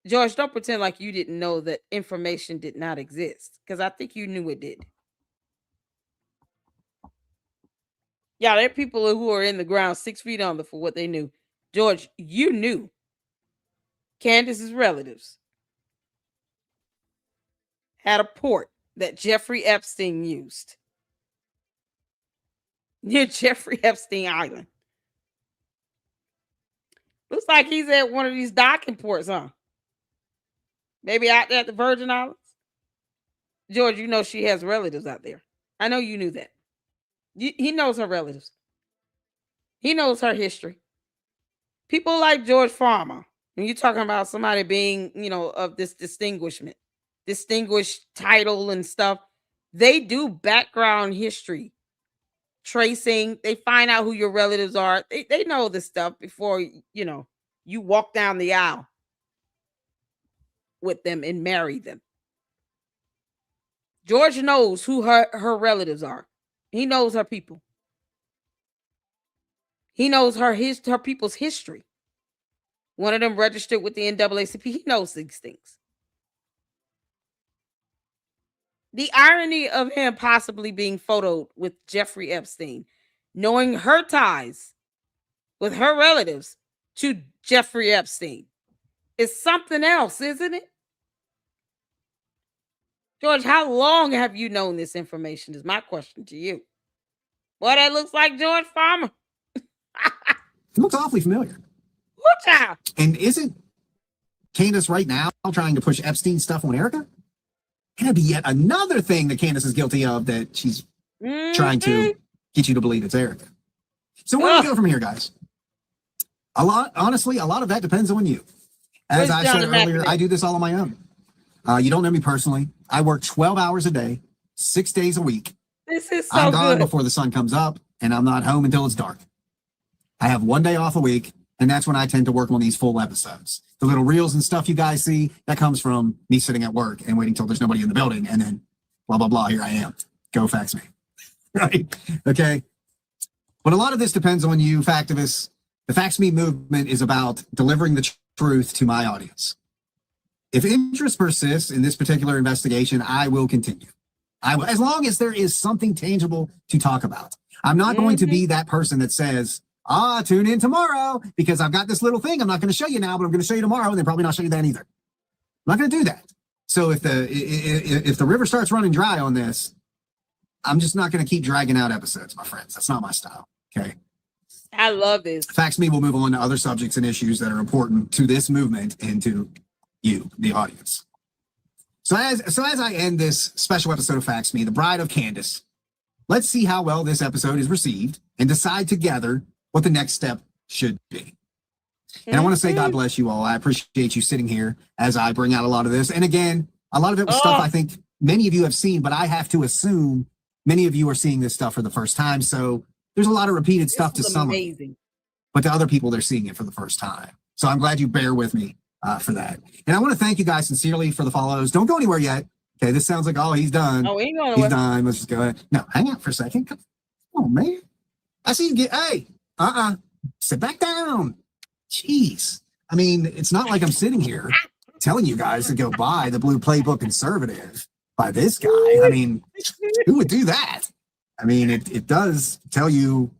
George, don't pretend like you didn't know that information did not exist, because I think you knew it did. Yeah, there are people who are in the ground 6 feet under for what they knew. George, you knew Candace's relatives had a port that Jeffrey Epstein used near Jeffrey Epstein Island. Looks like he's at one of these docking ports, huh? Maybe out there at the Virgin Islands. George, you know she has relatives out there. I know you knew that. He knows her relatives. He knows her history. People like George Farmer, when you're talking about somebody being, of this distinguished title and stuff, they do background history tracing. They find out who your relatives are. They know this stuff before, you walk down the aisle with them and marry them. George knows who her relatives are. He knows her people. He knows her people's history. One of them registered with the NAACP. He knows these things. The irony of him possibly being photoed with Jeffrey Epstein, knowing her ties with her relatives to Jeffrey Epstein, is something else, isn't it? George, how long have you known this information is my question to you. Boy, that looks like George Farmer. It looks awfully familiar. Watch out. And isn't Candace right now trying to push Epstein stuff on Erica? That'd be yet another thing that Candace is guilty of that she's trying to get you to believe it's Erica. So where do we go from here, guys? Honestly, a lot of that depends on you. As I said earlier, I do this all on my own. You don't know me personally. I work 12 hours a day, 6 days a week. This is so I'm gone good. before the sun comes up, and I'm not home until it's dark. I have 1 day off a week, And that's when I tend to work on these full episodes. The little reels and stuff you guys see, that comes from me sitting at work and waiting till there's nobody in the building. And then blah, blah, blah, here I am. Go fax me. Right? Okay. But a lot of this depends on you, Factivists. The Fax Me movement is about delivering the truth to my audience. If interest persists in this particular investigation, I will continue. I will, as long as there is something tangible to talk about. I'm not going to be that person that says, tune in tomorrow because I've got this little thing I'm not going to show you now, but I'm going to show you tomorrow, and then probably not show you that either. I'm not going to do that. So if the river starts running dry on this, I'm just not going to keep dragging out episodes, my friends. That's not my style. Okay. I love this. Fax Me will move on to other subjects and issues that are important to this movement and to you, the audience. So as I end this special episode of Fax Me, the bride of Candace, let's see how well this episode is received and decide together what the next step should be. And I want to say God bless you all. I appreciate you sitting here as I bring out a lot of this. And again, a lot of it was stuff I think many of you have seen, but I have to assume many of you are seeing this stuff for the first time. So there's a lot of repeated stuff to some of you, but to other people, they're seeing it for the first time. So I'm glad you bear with me for that. And I want to thank you guys sincerely for the follows. Don't go anywhere yet. Okay, this sounds like, he's done. Oh, ain't going He's done. Let's just go ahead. No, hang out for a second. Come on, man. I see you get, sit back down. Jeez. I mean, it's not like I'm sitting here telling you guys to go buy the Blue Playbook Conservative by this guy. I mean, who would do that? I mean, it does tell you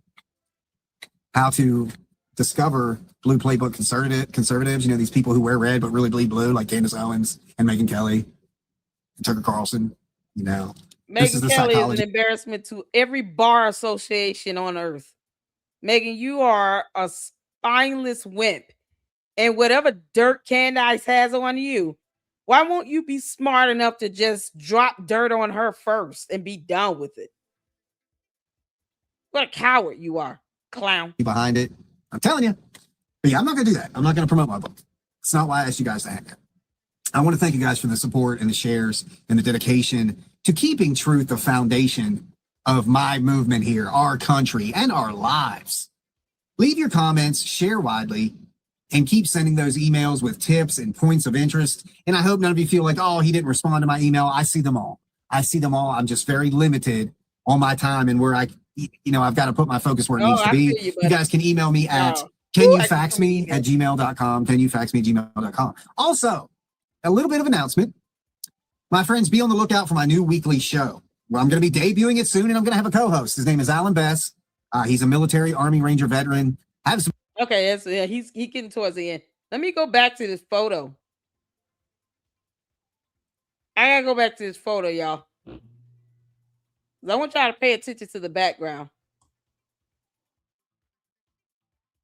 how to discover Blue Playbook conservatives, these people who wear red but really bleed blue, like Candace Owens and Megyn Kelly and Tucker Carlson. Megyn Kelly is an embarrassment to every bar association on earth. Megyn, you are a spineless wimp. And whatever dirt Candace has on you, why won't you be smart enough to just drop dirt on her first and be done with it? What a coward you are, clown. Behind it. I'm telling you. But yeah, I'm not going to do that. I'm not going to promote my book. It's not why I asked you guys to hang out. I want to thank you guys for the support and the shares and the dedication to keeping truth the foundation of my movement here, our country, and our lives. Leave your comments, share widely, and keep sending those emails with tips and points of interest. And I hope none of you feel like, he didn't respond to my email. I see them all. I'm just very limited on my time and where I've got to put my focus where it needs to be. You guys can email me at canyoufaxme@gmail.com, canyoufaxme@gmail.com. Also, a little bit of announcement. My friends, be on the lookout for my new weekly show where I'm going to be debuting it soon, and I'm going to have a co-host. His name is Alan Bess. He's a military Army Ranger veteran. Okay, he's getting towards the end. Let me go back to this photo. I gotta go back to this photo, y'all. I want y'all to pay attention to the background.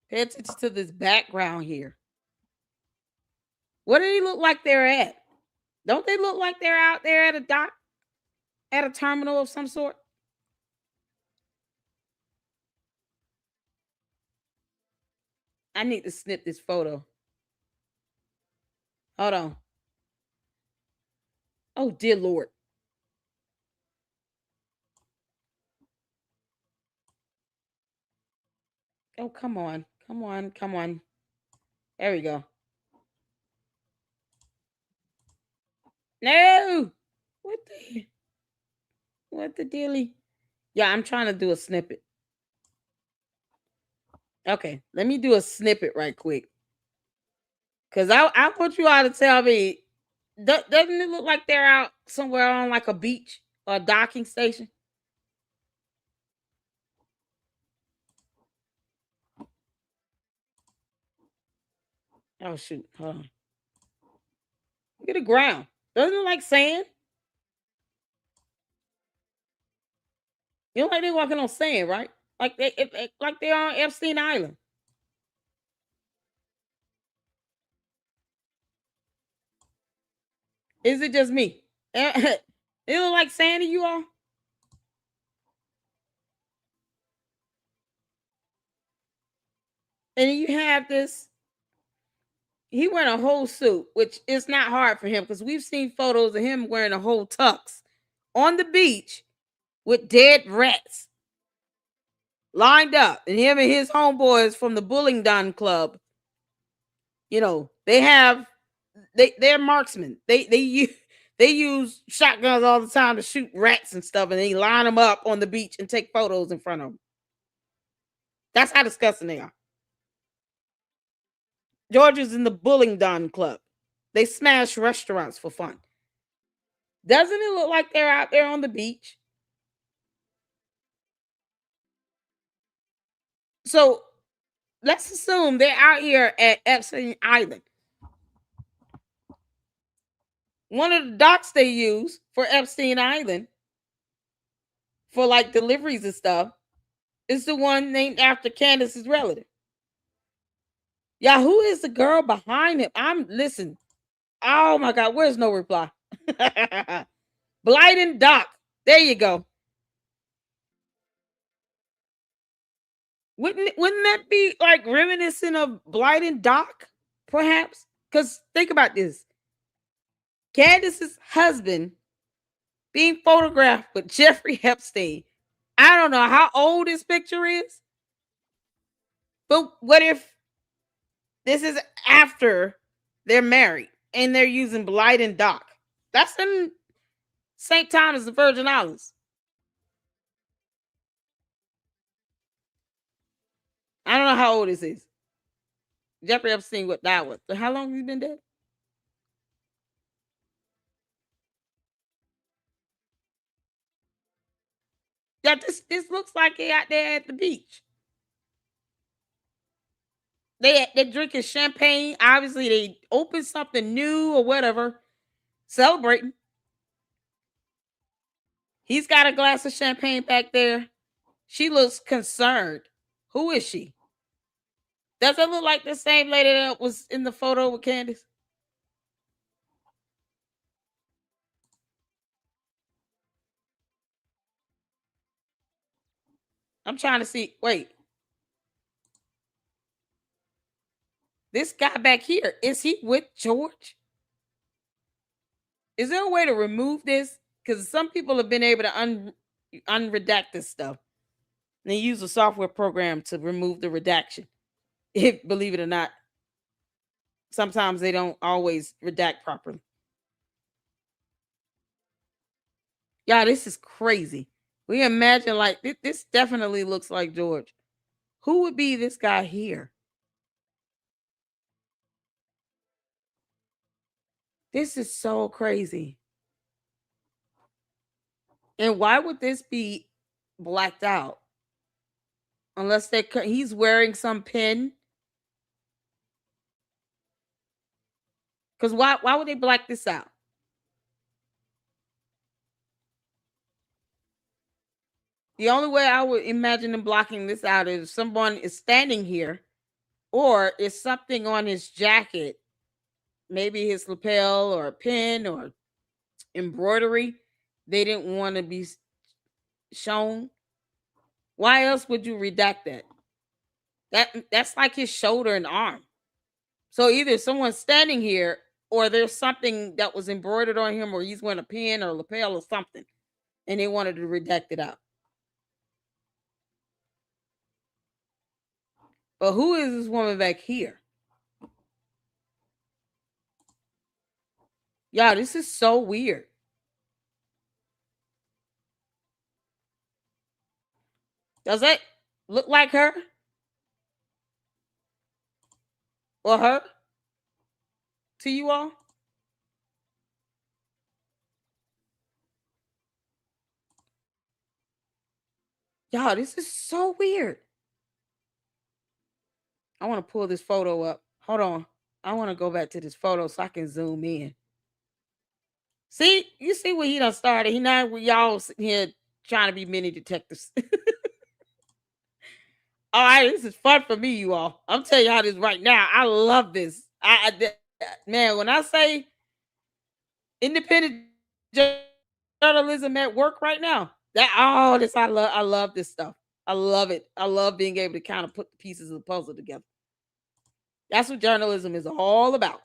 Pay attention to this background here. What do they look like they're at? Don't they look like they're out there at a dock, at a terminal of some sort? I need to snip this photo. Hold on. Oh, dear Lord. Oh, come on. Come on. Come on. There we go. No. What the dealie? Yeah, I'm trying to do a snippet. Okay, let me do a snippet right quick. Because I want you all to tell me, doesn't it look like they're out somewhere on like a beach or a docking station? Oh, shoot. Hold on. Look at the ground. Doesn't it look like sand? You know, like they're walking on sand, right? Like they're on Epstein Island. Is it just me? It look like sand to you all? And you have this. He wearing a whole suit, which is not hard for him because we've seen photos of him wearing a whole tux on the beach with dead rats. lined up, and him and his homeboys from the Bullingdon Club. You know, they're marksmen. They use shotguns all the time to shoot rats and stuff, and they line them up on the beach and take photos in front of them. That's how disgusting they are. Georgia's in the Bullingdon Club. They smash restaurants for fun. Doesn't it look like they're out there on the beach? So let's assume they're out here at Epstein Island. One of the docks they use for Epstein Island for like deliveries and stuff is the one named after Candace's relative. Yeah, who is the girl behind him? Listen. Oh my God, where's no reply? Blyden Dock. There you go. Wouldn't that be like reminiscent of Blyden Dock, perhaps? Because think about this. Candace's husband being photographed with Jeffrey Epstein. I don't know how old this picture is, but what if this is after they're married and they're using Blyden Dock? That's in St. Thomas, the Virgin Islands. I don't know how old this is. Jeffrey Epstein what died with. How long has he been dead? Yeah, this looks like they out there at the beach. They're drinking champagne. Obviously, they opened something new or whatever, celebrating. He's got a glass of champagne back there. She looks concerned. Who is she? Does it look like the same lady that was in the photo with Candace? I'm trying to see. Wait. This guy back here, is he with George? Is there a way to remove this? Because some people have been able to unredact this stuff. And they use a software program to remove the redaction. If, believe it or not, sometimes they don't always redact properly. Yeah, this is crazy. We imagine like this definitely looks like George. Who would be this guy here? This is so crazy. And why would this be blacked out? Unless he's wearing some pin. Because why would they black this out? The only way I would imagine them blocking this out is if someone is standing here, or is something on his jacket, maybe his lapel or a pin or embroidery they didn't want to be shown. Why else would you redact that? That's like his shoulder and arm. So either someone's standing here, or there's something that was embroidered on him, or he's wearing a pin or a lapel or something, and they wanted to redact it out. But who is this woman back here? Yeah, this is so weird. Does that look like her? Or her? To you all? Y'all, this is so weird. I want to pull this photo up. Hold on. I want to go back to this photo so I can zoom in. See, you see what he done started. He not with y'all sitting here trying to be mini detectives. All right, this is fun for me, you all. I'm telling you how this right now. I love this. Man, when I say independent journalism at work right now, I love this stuff. I love it. I love being able to kind of put the pieces of the puzzle together. That's what journalism is all about.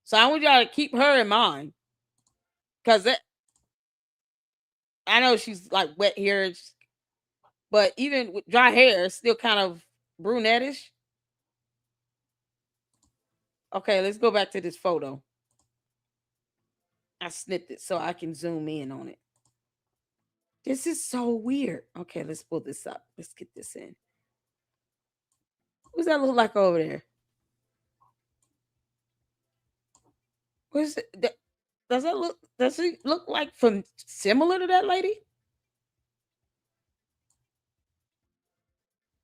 So I want y'all to keep her in mind, because I know she's like wet here. but even with dry hair, it's still kind of brunettish. Okay, let's go back to this photo. I snipped it so I can zoom in on it. This is so weird. Okay, let's pull this up. Let's get this in. Who's that look like over there? Where's it? Does he look like from similar to that lady?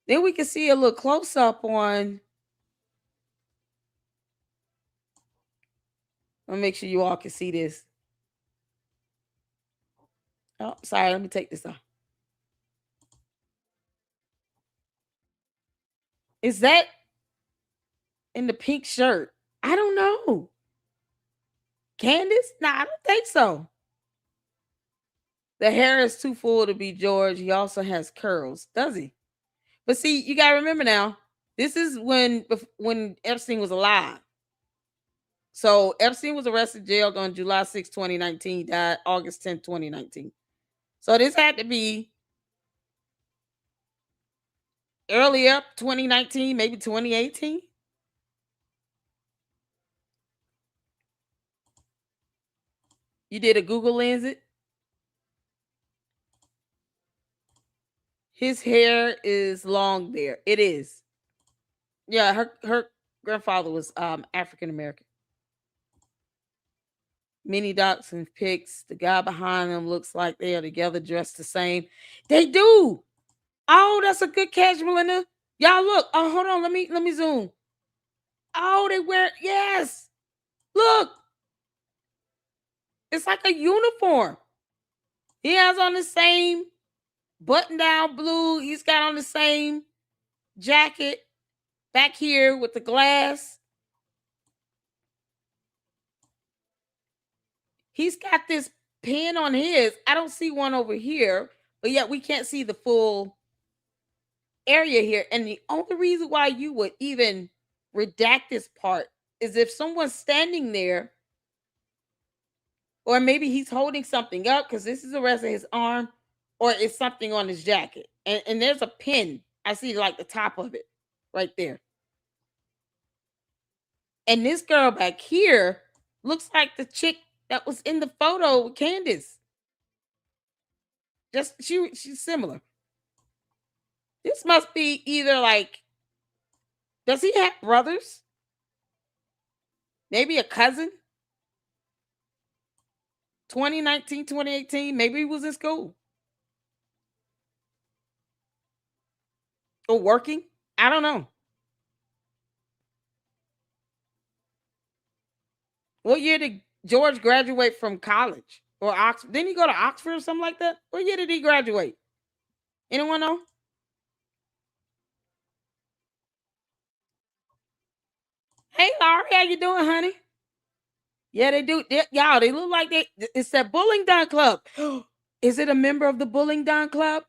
Then we can see a little close up on. I'll make sure you all can see this. Oh, sorry. Let me take this off. Is that in the pink shirt? I don't know. Candace? Nah, I don't think so. The hair is too full to be George. He also has curls, does he? But see, you gotta remember now, this is when Epstein was alive. So Epstein was arrested, jailed on July 6, 2019, died August 10, 2019. So this had to be earlier, 2019, maybe 2018. You did a Google lens it? His hair is long there. It is. Yeah, her grandfather was African American. Mini docs and pics. The guy behind them looks like they are together, dressed the same. They do. Oh, that's a good catch, Melinda. Y'all look. Oh, hold on. Let me zoom. Oh, they wear, yes. Look. It's like a uniform. He has on the same button-down blue. He's got on the same jacket back here with the glass. He's got this pin on his. I don't see one over here, but yet we can't see the full area here. And the only reason why you would even redact this part is if someone's standing there, or maybe he's holding something up because this is the rest of his arm, or it's something on his jacket. And there's a pin. I see like the top of it right there. And this girl back here looks like the chick that was in the photo with Candace. Just she's similar. This must be either like, does he have brothers? Maybe a cousin? 2019, 2018, maybe he was in school. Or working? I don't know. What year did George graduate from college or Oxford? Didn't he go to Oxford or something like that? What year did he graduate? Anyone know? Hey, Laurie, how you doing, honey? Yeah, they do. Y'all, they look like it's that Bowling Down Club. Is it a member of the Bowling Down Club?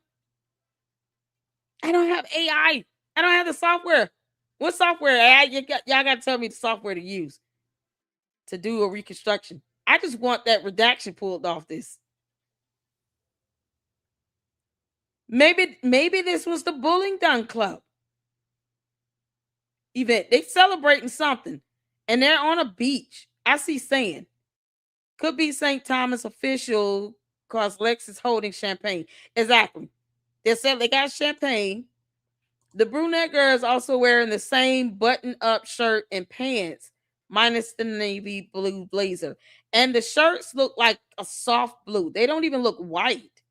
I don't have AI. I don't have the software. What software? Y'all got to tell me the software to use to do a reconstruction. I just want that redaction pulled off this. Maybe this was the Bowling Down Club event. They celebrating something, and they're on a beach. I see sand. Could be St. Thomas official because Lex is holding champagne. Exactly. They said they got champagne. The brunette girl is also wearing the same button-up shirt and pants, minus the navy blue blazer. And the shirts look like a soft blue. They don't even look white.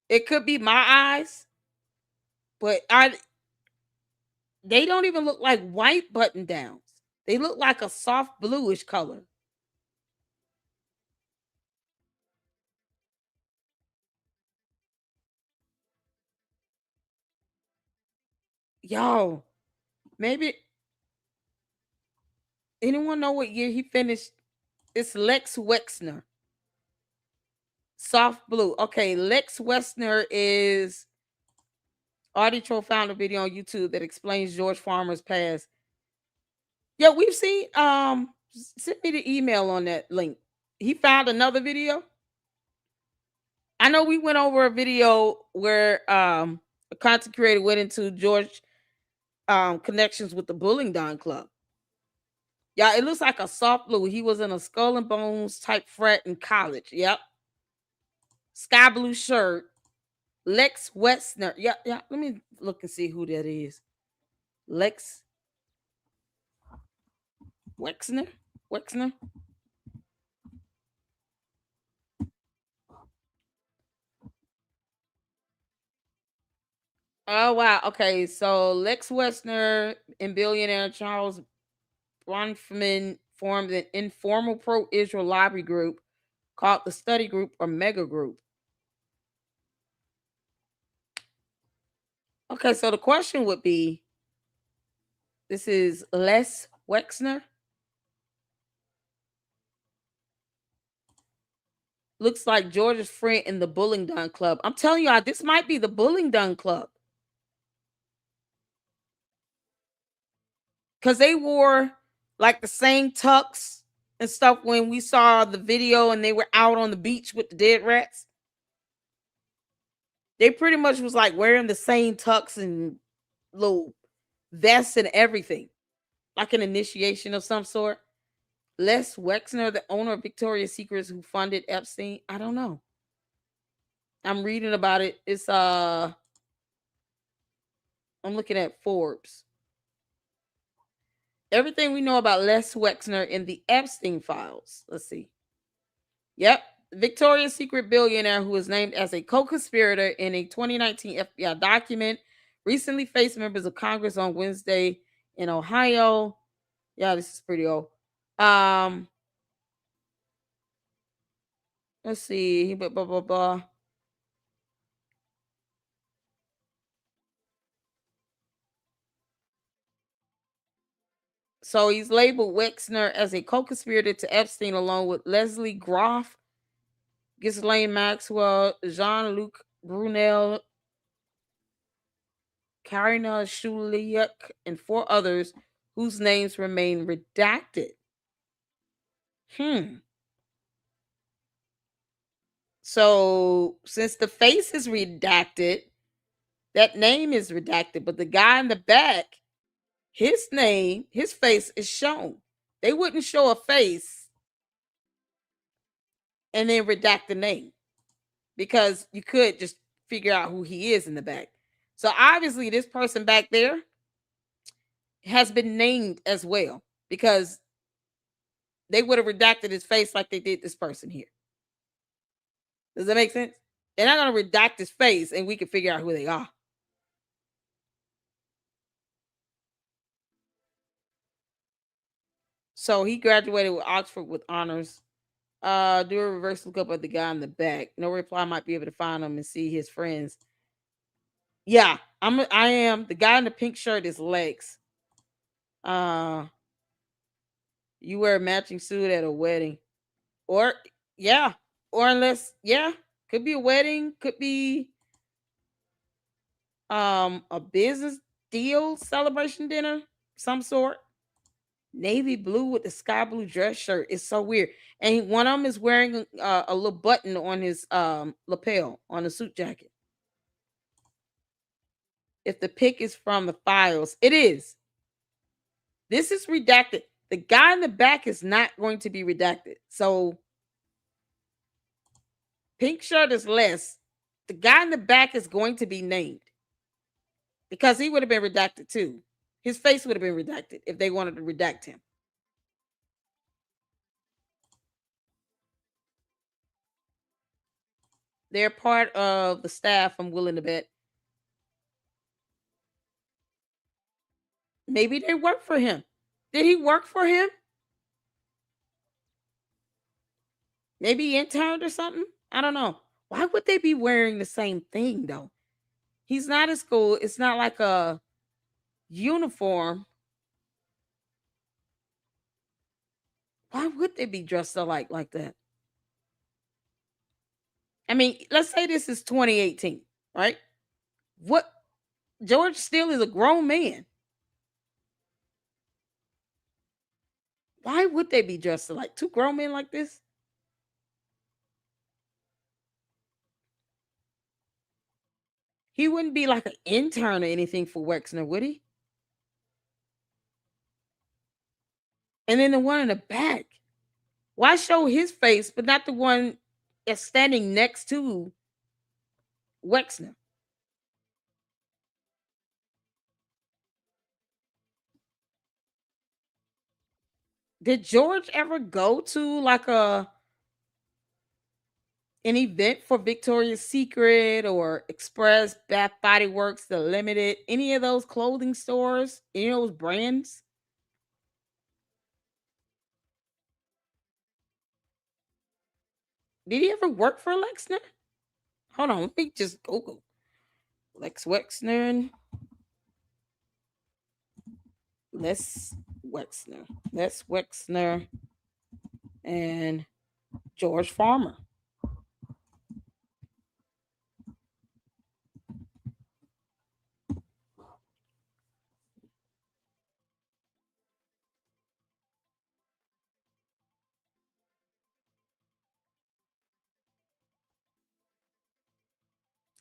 It could be my eyes, but they don't even look like white button downs. They look like a soft bluish color. Yo, maybe anyone know what year he finished? It's Lex Wexner. Soft blue. Okay, Lex Wexner is Artie Tro found a video on YouTube that explains George Farmer's past. Yeah, we've seen send me the email on that link. He found another video. I know we went over a video where a content creator went into George connections with the Bullingdon Club. Yeah, it looks like a soft blue. He was in a skull and bones type fret in college. Yep. Sky blue shirt. Lex Wexner. Yeah. Let me look and see who that is. Lex Wexner. Oh wow. Okay, so Lex Wexner and billionaire Charles Bronfman formed an informal pro-Israel lobby group called the Study Group or Mega Group. Okay, so the question would be, this is Les Wexner. Looks like George's friend in the Bullingdon Club. I'm telling y'all, this might be the Bullingdon Club. Because they wore like the same tux and stuff when we saw the video and they were out on the beach with the dead rats. They pretty much was like wearing the same tux and little vests and everything. Like an initiation of some sort. Les Wexner, the owner of Victoria's Secrets, who funded Epstein. I don't know. I'm reading about it. It's I'm looking at Forbes. Everything we know about Les Wexner in the Epstein files. Let's see. Yep. Victoria's Secret billionaire who was named as a co-conspirator in a 2019 FBI document recently faced members of Congress on Wednesday in Ohio. Yeah, this is pretty old. Let's see. Blah, blah, blah, blah. So he's labeled Wexner as a co-conspirator to Epstein along with Leslie Groff, Ghislaine Maxwell, Jean-Luc Brunel, Karina Shuliak, and 4 others whose names remain redacted. So since the face is redacted, that name is redacted, but the guy in the back, his name, his face is shown. They wouldn't show a face and then redact the name because you could just figure out who he is in the back. So obviously this person back there has been named as well because they would have redacted his face like they did this person here. Does that make sense? They're not going to redact his face and we can figure out who they are. So he graduated with Oxford with honors. Do a reverse look up at the guy in the back. No reply, might be able to find him and see his friends. Yeah, I am. The guy in the pink shirt is Lex. You wear a matching suit at a wedding. Or unless, could be a wedding, could be a business deal, celebration dinner, some sort. Navy blue with the sky blue dress shirt. It's so weird. And one of them is wearing a little button on his lapel on the suit jacket. If the pic is from the files, it is. This is redacted. The guy in the back is not going to be redacted. So pink shirt is less. The guy in the back is going to be named because he would have been redacted too. His face would have been redacted if they wanted to redact him. They're part of the staff, I'm willing to bet. Maybe they work for him. Did he work for him? Maybe he interned or something? I don't know. Why would they be wearing the same thing though? He's not at school. It's not like a uniform. Why would they be dressed alike like that? I mean, let's say this is 2018, right? What? George still is a grown man. Why would they be dressed alike? 2 grown men like this? He wouldn't be like an intern or anything for Wexner, would he? And then the one in the back. Why show his face, but not the one that's standing next to Wexner? Did George ever go to like an event for Victoria's Secret or Express, Bath Body Works, The Limited, any of those clothing stores, any of those brands? Did he ever work for Lexner? Hold on, let me just Google Lex Wexner. Les Wexner and George Farmer.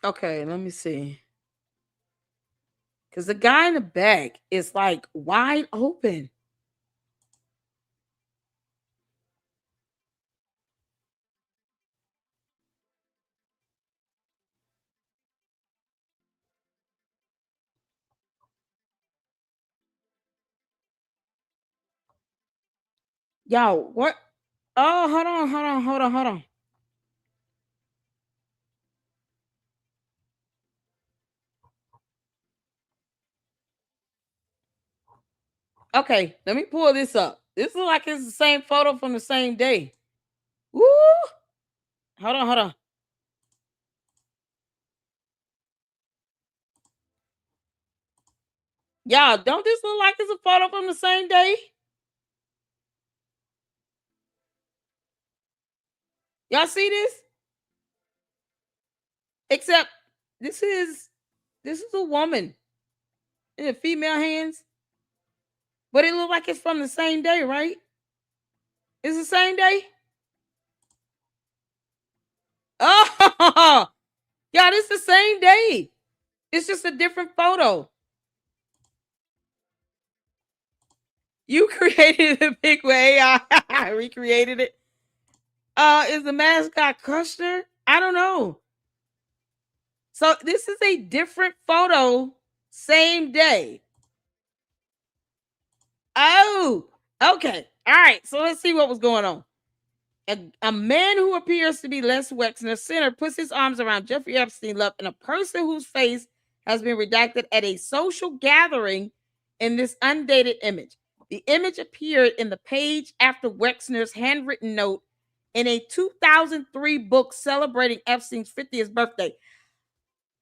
Okay, let me see. Because the guy in the back is like wide open. Yo, what? Oh, hold on. Okay, let me pull this up. This looks like it's the same photo from the same day. Woo! Hold on. Y'all, don't this look like it's a photo from the same day? Y'all see this? Except this is a woman in the female hands. But it looked like it's from the same day, right? It's the same day? Oh, yeah, this is the same day. It's just a different photo. You created a big way. I recreated it. Is the mascot Kushner? I don't know. So this is a different photo, same day. Oh, okay. All right. So let's see what was going on. A man who appears to be Les Wexner Center puts his arms around Jeffrey Epstein love and a person whose face has been redacted at a social gathering in this undated image. The image appeared in the page after Wexner's handwritten note in a 2003 book celebrating Epstein's 50th birthday.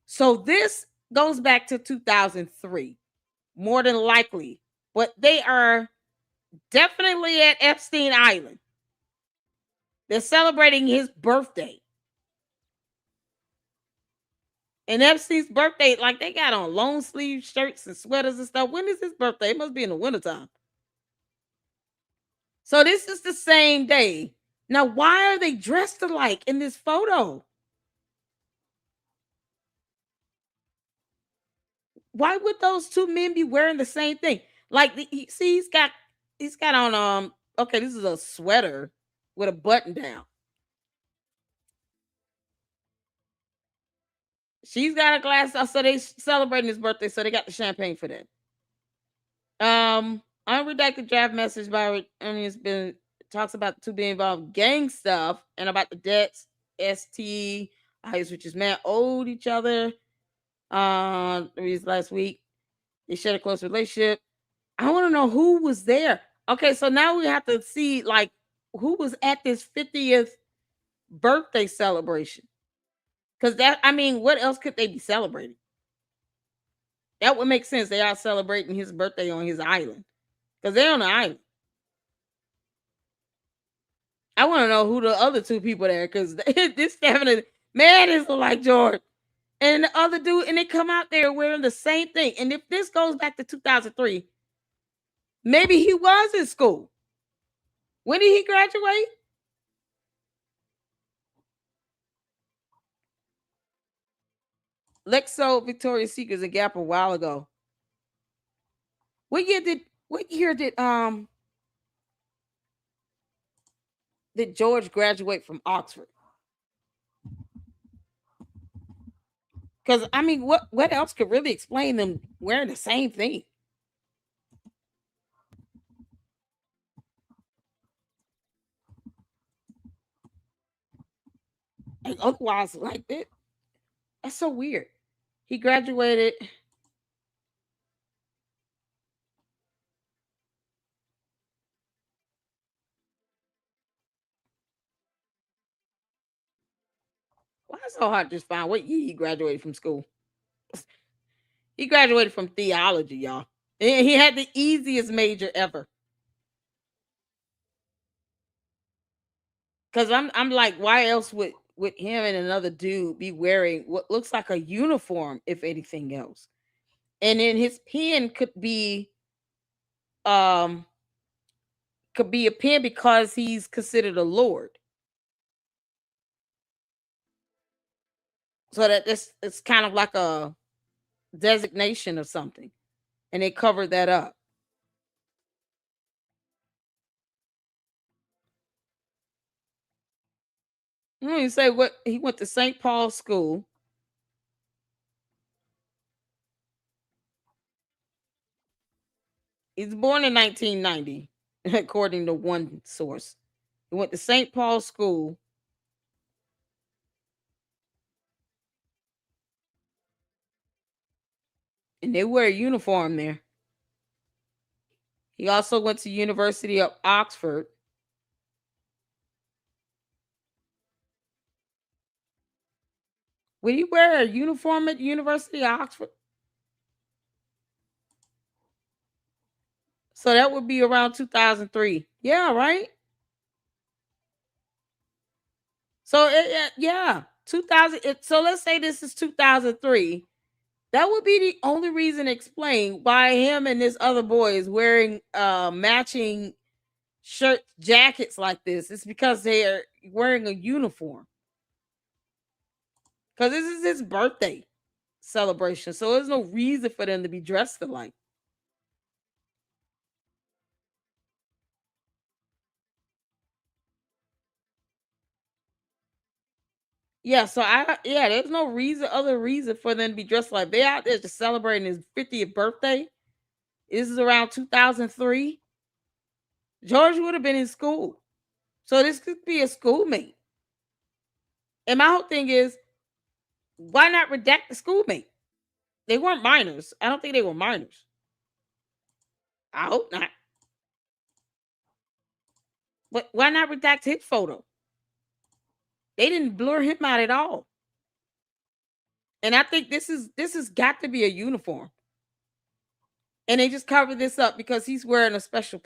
So this goes back to 2003, more than likely, but they are definitely at Epstein Island. They're celebrating his birthday. And Epstein's birthday, like they got on long sleeve shirts and sweaters and stuff. When is his birthday? It must be in the wintertime. So this is the same day. Now, why are they dressed alike in this photo? Why would those two men be wearing the same thing? Like, see, he's got on okay, this is a sweater with a button down. She's got a glass, so they celebrating his birthday, so they got the champagne for that. Unredacted draft message by it's been talks about the two being involved in gang stuff and about the debts. ST, which is man owed each other. Last week they shared a close relationship. I want to know who was there. Okay, so now we have to see like who was at this 50th birthday celebration. Because what else could they be celebrating? That would make sense. They are celebrating his birthday on his island. Because they're on the island. I want to know who the other two people there. Because this definitely, man, is like George. And the other dude, and they come out there wearing the same thing. And if this goes back to 2003, maybe he was in school. When did he graduate? Lex sold Victoria's Secrets and Gap a while ago. What year did George graduate from Oxford? Because I mean, what else could really explain them wearing the same thing? Like otherwise, like it. That's so weird. He graduated. Why is it so hard to just find what year he graduated from school? He graduated from theology, y'all. And he had the easiest major ever. Because I'm like, why else would him and another dude be wearing what looks like a uniform, if anything else? And then his pen could be a pen because he's considered a lord. So that it's kind of like a designation or something. And they covered that up. You say what he went to St. Paul's School. He's born in 1990, according to one source. He went to St. Paul's School. And they wear a uniform there. He also went to University of Oxford. Would he wear a uniform at University of Oxford? So that would be around 2003. Yeah, right? So, yeah, 2000. So let's say this is 2003. That would be the only reason to explain why him and this other boy is wearing matching shirt jackets like this. It's because they're wearing a uniform. Because this is his birthday celebration. So there's no reason for them to be dressed alike. Yeah, so there's no other reason for them to be dressed like they out there just celebrating his 50th birthday. This is around 2003. George would have been in school. So this could be a schoolmate. And my whole thing is, why not redact the schoolmate? They weren't minors. I don't think they were minors. I hope not. But why not redact his photo? They didn't blur him out at all. And I think this has got to be a uniform. And they just covered this up because he's wearing a special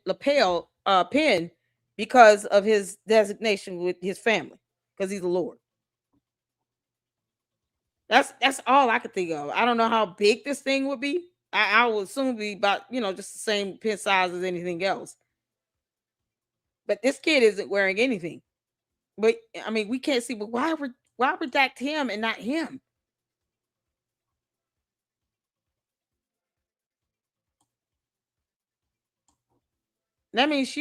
lapel pin because of his designation with his family, because he's a lord. That's all I could think of. I don't know how big this thing would be. I would assume be about, just the same pin size as anything else. But this kid isn't wearing anything. But I mean, we can't see. But why redact him and not him? That means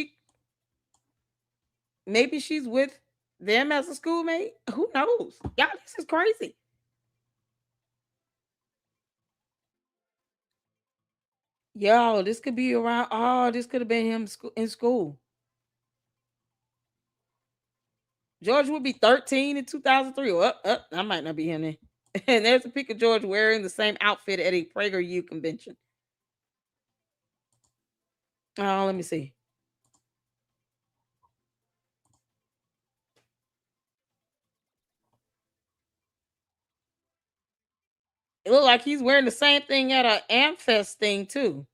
maybe she's with them as a schoolmate. Who knows? Y'all, this is crazy. Yo, this could be around. Oh, this could have been him in school. George would be 13 in 2003. I might not be him then. And there's a pic of George wearing the same outfit at a PragerU convention. Oh, let me see. It looked like he's wearing the same thing at a Amfest thing too.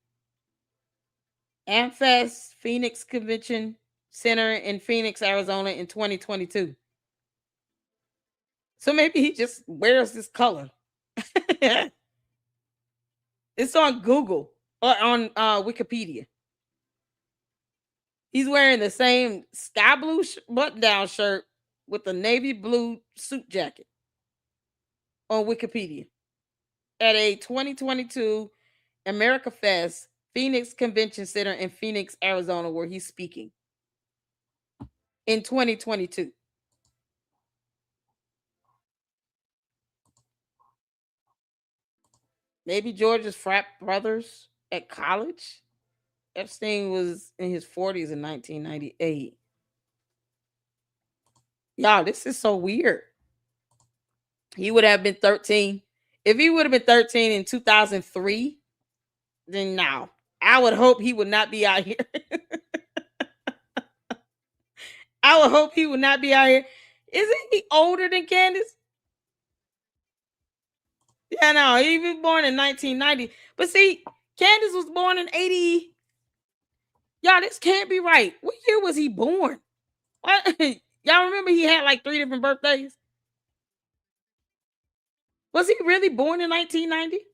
Amfest Phoenix Convention Center in Phoenix, Arizona in 2022. So maybe he just wears this color. It's on Google or on Wikipedia. He's wearing the same sky blue button-down shirt with a navy blue suit jacket on Wikipedia at a 2022 America Fest Phoenix Convention Center in Phoenix, Arizona, where he's speaking in 2022. Maybe George's frat brothers at college. Epstein was in his 40s in 1998. Y'all, this is so weird. He would have been 13. If he would have been 13 in 2003, then now I would hope he would not be out here. I would hope he would not be out here. Isn't he older than Candace? Yeah, no, he was born in 1990. But see, Candace was born in 80. Y'all, this can't be right. What year was he born? What? Y'all remember he had like 3 different birthdays? Was he really born in 1990?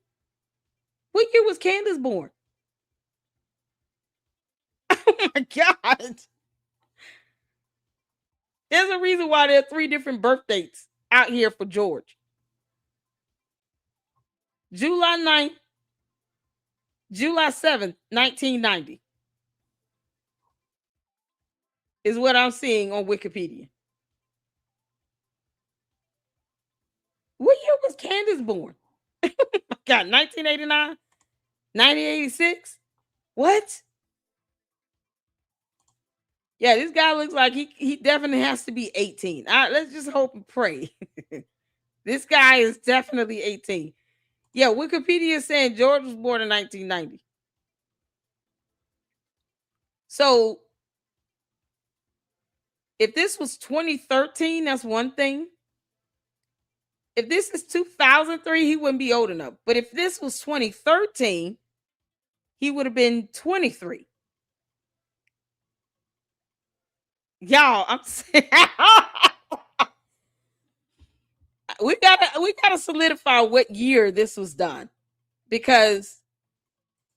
What year was Candace born? Oh my God. There's a reason why there are 3 different birth dates out here for George. July 9th, July 7th, 1990 is what I'm seeing on Wikipedia. What year was Candace born? God, 1989? 1986? What? Yeah, this guy looks like he definitely has to be 18. Let's just hope and pray. This guy is definitely 18. Yeah, Wikipedia is saying George was born in 1990. So if this was 2013, that's one thing. If this is 2003, he wouldn't be old enough. But if this was 2013, he would have been 23. Y'all, I'm saying we gotta solidify what year this was done. Because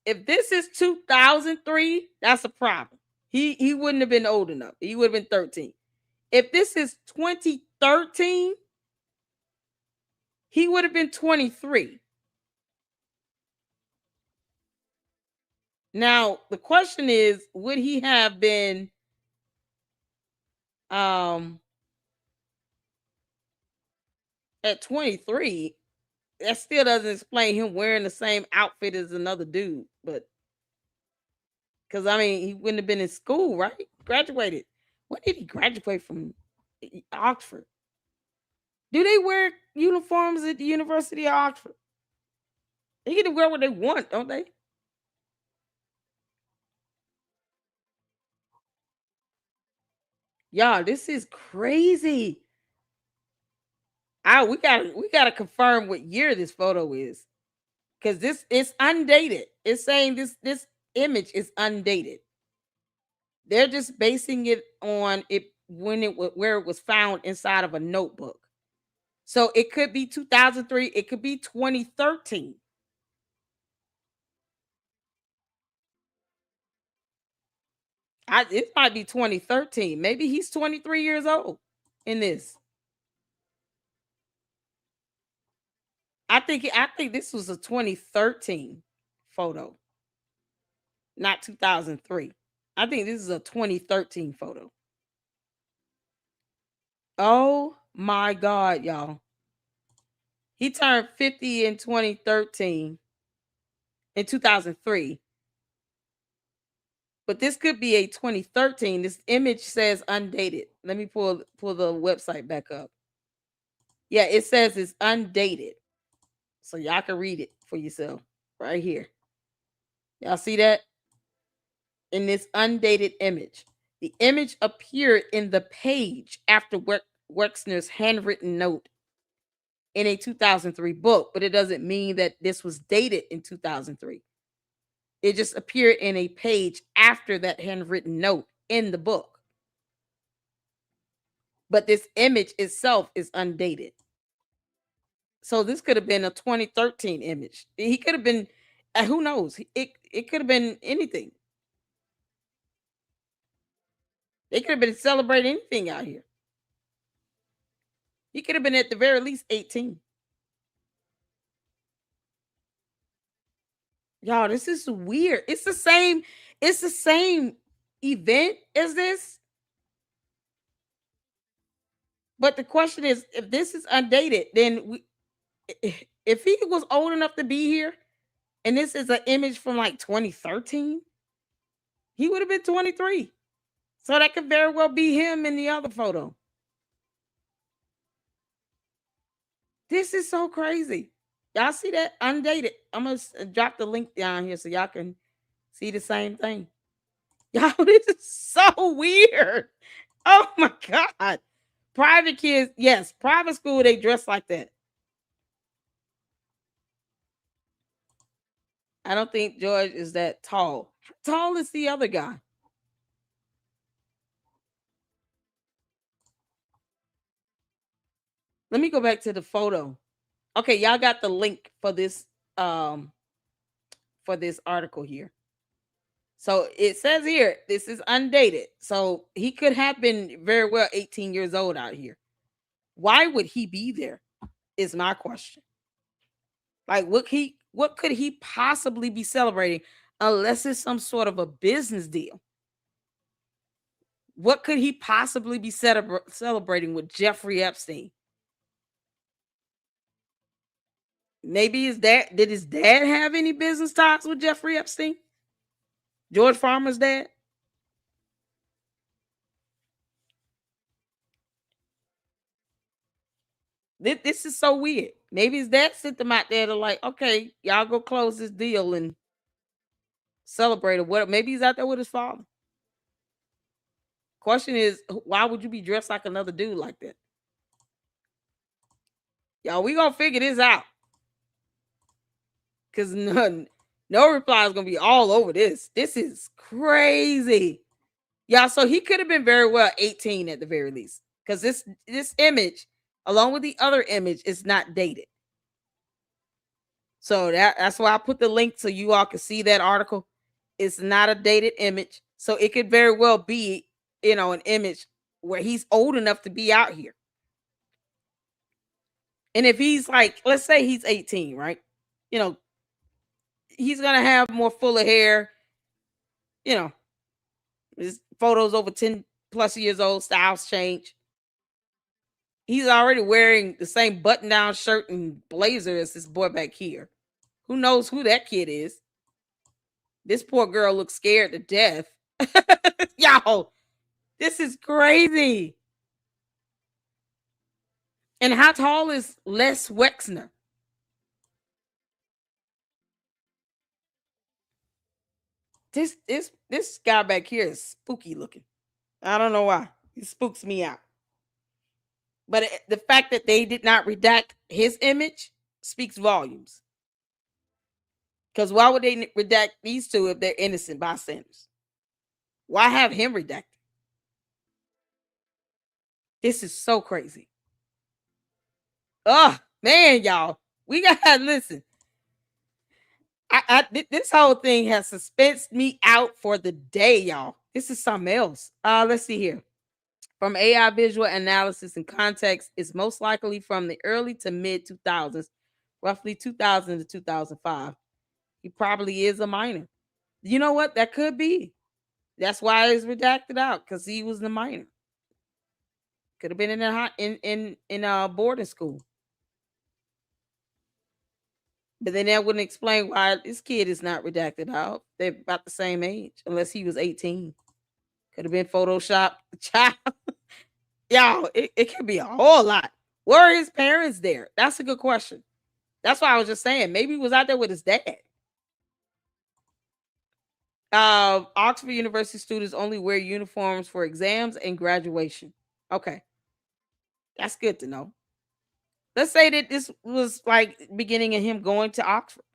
if this is 2003, that's a problem. He wouldn't have been old enough. He would have been 13. If this is 2013, he would have been 23. Now, the question is, would he have been at 23? That still doesn't explain him wearing the same outfit as another dude, but because I mean, he wouldn't have been in school, right? Graduated. When did he graduate from Oxford? Do they wear uniforms at the University of Oxford? They get to wear what they want, don't they? Y'all, this is crazy. We gotta confirm what year this photo is, because this is undated. It's saying this image is undated. They're just basing it on it where it was found inside of a notebook. So it could be 2003. It could be 2013. It might be 2013. Maybe he's 23 years old in this. I think this was a 2013 photo, not 2003. I think this is a 2013 photo. Oh my God, y'all. He turned 50 in 2013, in 2003. But this could be a 2013. This image says undated. Let me pull the website back up. Yeah, it says it's undated. So y'all can read it for yourself right here. Y'all see that? In this undated image. The image appeared in the page after Wexner's handwritten note in a 2003 book, but it doesn't mean that this was dated in 2003. It just appeared in a page after that handwritten note in the book. But this image itself is undated. So this could have been a 2013 image. He could have been, who knows? It could have been anything. They could have been celebrating anything out here. He could have been at the very least 18. Y'all, this is weird. It's the same event as this. But the question is, if this is undated, then if he was old enough to be here, and this is an image from like 2013, he would have been 23. So that could very well be him in the other photo. This is so crazy. Y'all see that? Undated. I'm going to drop the link down here so y'all can see the same thing. Y'all, this is so weird. Oh my God. Private kids, yes, private school, they dress like that. I don't think George is that tall. How tall is the other guy? Let me go back to the photo. Okay, y'all got the link for this article here. So it says here, this is undated. So he could have been very well 18 years old out here. Why would he be there? Is my question. Like, what could he possibly be celebrating unless it's some sort of a business deal? What could he possibly be celebrating with Jeffrey Epstein? Maybe did his dad have any business ties with Jeffrey Epstein? George Farmer's dad? This is so weird. Maybe his dad sent them out there to like, okay, y'all go close this deal and celebrate or what. Maybe he's out there with his father. Question is, why would you be dressed like another dude like that? Y'all, we gonna figure this out. Because no reply is gonna be all over this. This is crazy. Yeah, so he could have been very well 18 at the very least. Because this image, along with the other image, is not dated. So that's why I put the link so you all can see that article. It's not a dated image. So it could very well be, an image where he's old enough to be out here. And if he's like, let's say he's 18, right? He's going to have more fuller hair. His photos over 10 plus years old, styles change. He's already wearing the same button-down shirt and blazer as this boy back here. Who knows who that kid is? This poor girl looks scared to death. Y'all, this is crazy. And how tall is Les Wexner? This guy back here is spooky looking. I don't know why. He spooks me out. But the fact that they did not redact his image speaks volumes. Because why would they redact these two if they're innocent bystanders? Why have him redacted? This is so crazy. Oh, man, y'all. We got to listen. This whole thing has suspensed me out for the day, y'all. This is something else. Let's see here. From AI visual analysis and context, it's most likely from the early to mid 2000s, roughly 2000 to 2005. He probably is a minor. You know what? That could be. That's why it's redacted out, because he was a minor. Could have been in a boarding school. But then that wouldn't explain why this kid is not redacted out. They're about the same age, unless he was 18. Could have been Photoshop. Child. Y'all, it could be a whole lot. Were his parents there? That's a good question. That's why I was just saying. Maybe he was out there with his dad. Oxford University students only wear uniforms for exams and graduation. Okay. That's good to know. Let's say that this was like beginning of him going to Oxford.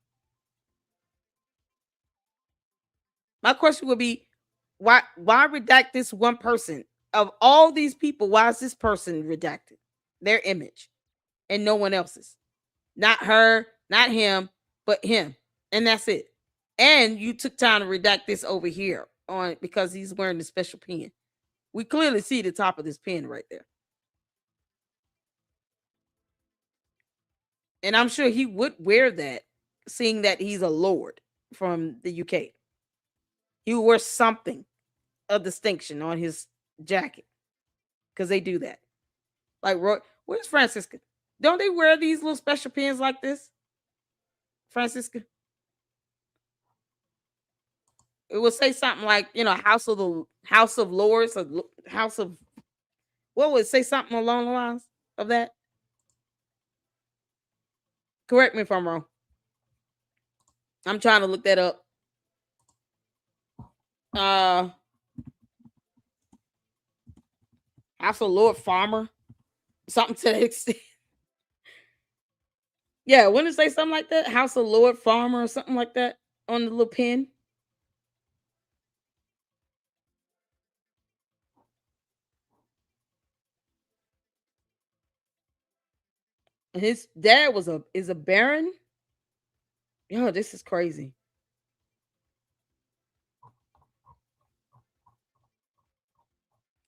My question would be, why redact this one person? Of all these people, why is this person redacted? Their image and no one else's. Not her, not him, but him. And that's it. And you took time to redact this over here because he's wearing the special pen. We clearly see the top of this pen right there. And I'm sure he would wear that, seeing that he's a lord. from the UK. He would wear something of distinction on his jacket because they do that. Like, where's Francisca? Don't they wear these little special pins like this? Francisca? It would say something like, House of Lords, or House of, what would it say, something along the lines of that? Correct me if I'm wrong. I'm trying to look that up. House of Lord Farmer, something to that extent. Yeah, wouldn't it say something like that? House of Lord Farmer or something like that on the little pin? His dad is a baron. Yo, this is crazy.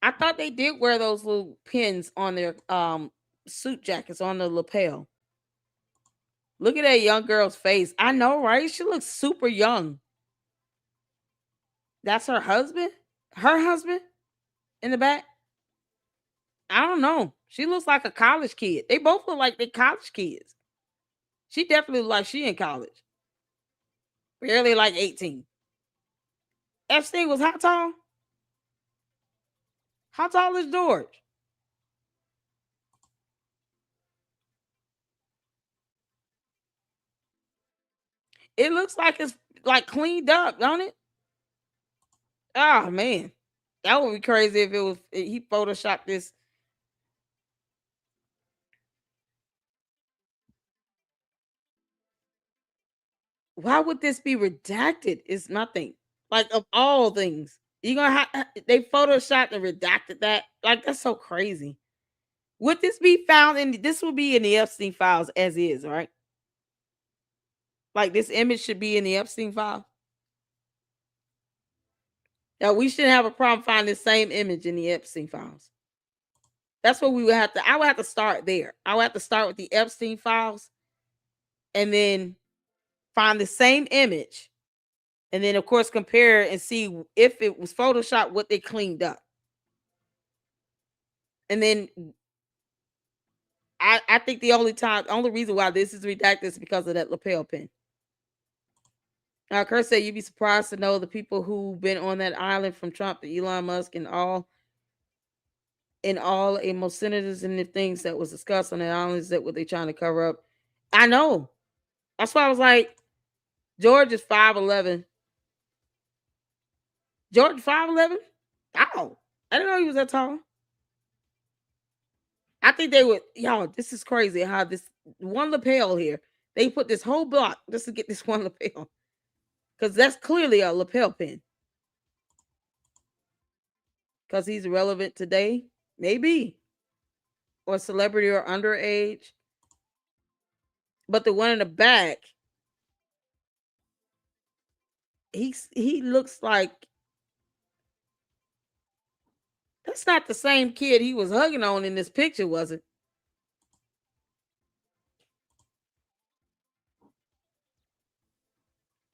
I thought they did wear those little pins on their suit jackets on the lapel. Look at that young girl's face. I know, right? She looks super young. That's her husband? Her husband in the back? I don't know. She looks like a college kid. They both look like they're college kids. She definitely looks like she in college. Barely like 18. Epstein was how tall? How tall is George? It looks like it's like cleaned up, don't it? Oh man. That would be crazy if he photoshopped this. Why would this be redacted? It's nothing. Like, of all things, you're gonna have they photoshopped and redacted that. Like, that's so crazy. Would this be found in this will be in the Epstein files as is, right? Like, this image should be in the Epstein file. Now we shouldn't have a problem finding the same image in the Epstein files. That's what we would have to. I would have to start there. I would have to start with the Epstein files, and then find the same image, and then of course compare and see if it was Photoshop, what they cleaned up. And then I think the only reason why this is redacted is because of that lapel pin. Now, Kurt said you'd be surprised to know the people who've been on that island, from Trump to Elon Musk and all most senators and the things that was discussed on the islands, that what they trying to cover up. I know. That's why I was like, George is 5'11". George 5'11". Oh, I didn't know he was that tall. I think they would, y'all, this is crazy how this one lapel here, they put this whole block just to get this one lapel. Because that's clearly a lapel pin. Because he's relevant today? Maybe. Or celebrity or underage. But the one in the back, he looks like, that's not the same kid he was hugging on in this picture, was it?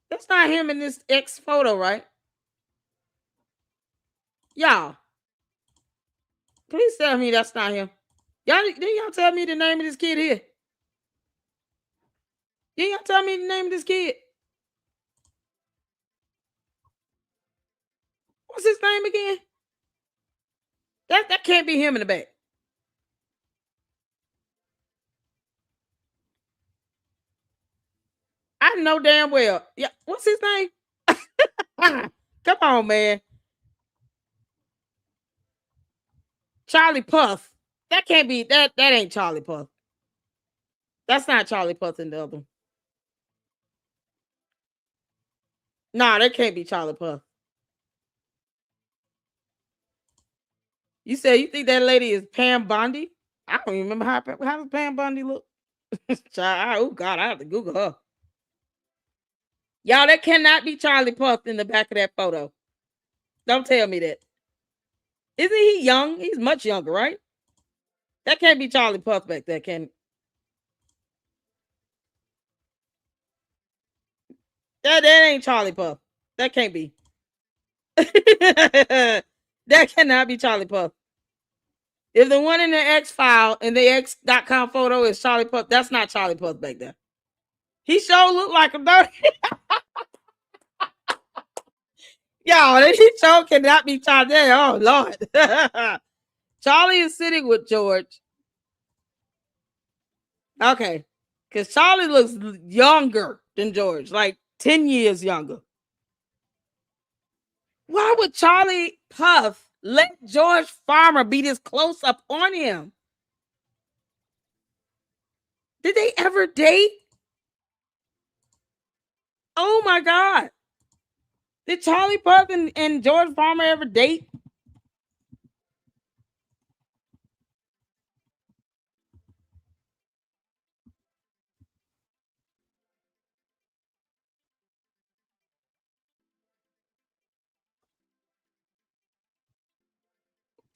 That's not him in this X photo, right? Y'all, please tell me that's not him. Didn't y'all tell me the name of this kid here? Didn't y'all tell me the name of this kid? What's his name again? That can't be him in the back. I know damn well. Yeah, what's his name? Come on, man. Charlie Puth. That can't be that ain't Charlie Puth. That's not Charlie Puth in the other one. Nah, that can't be Charlie Puth. You said you think that lady is Pam Bondi? I don't even remember how does Pam Bondi look? Oh God, I have to Google her. Y'all, that cannot be Charlie Puth in the back of that photo. Don't tell me that. Isn't he young? He's much younger, right? That can't be Charlie Puth back there, can it? That ain't Charlie Puth. That can't be. That cannot be Charlie Puth. If the one in the X file and the X.com photo is Charlie Puth, that's not Charlie Puth back there. He sure looked like him, though. Y'all, he sure cannot be Charlie. Oh, Lord. Charlie is sitting with George. Okay. Because Charlie looks younger than George, like 10 years younger. Why would Charlie Puth let George Farmer be this close up on him? Did they ever date? Oh my God. Did Charlie Puth and George Farmer ever date?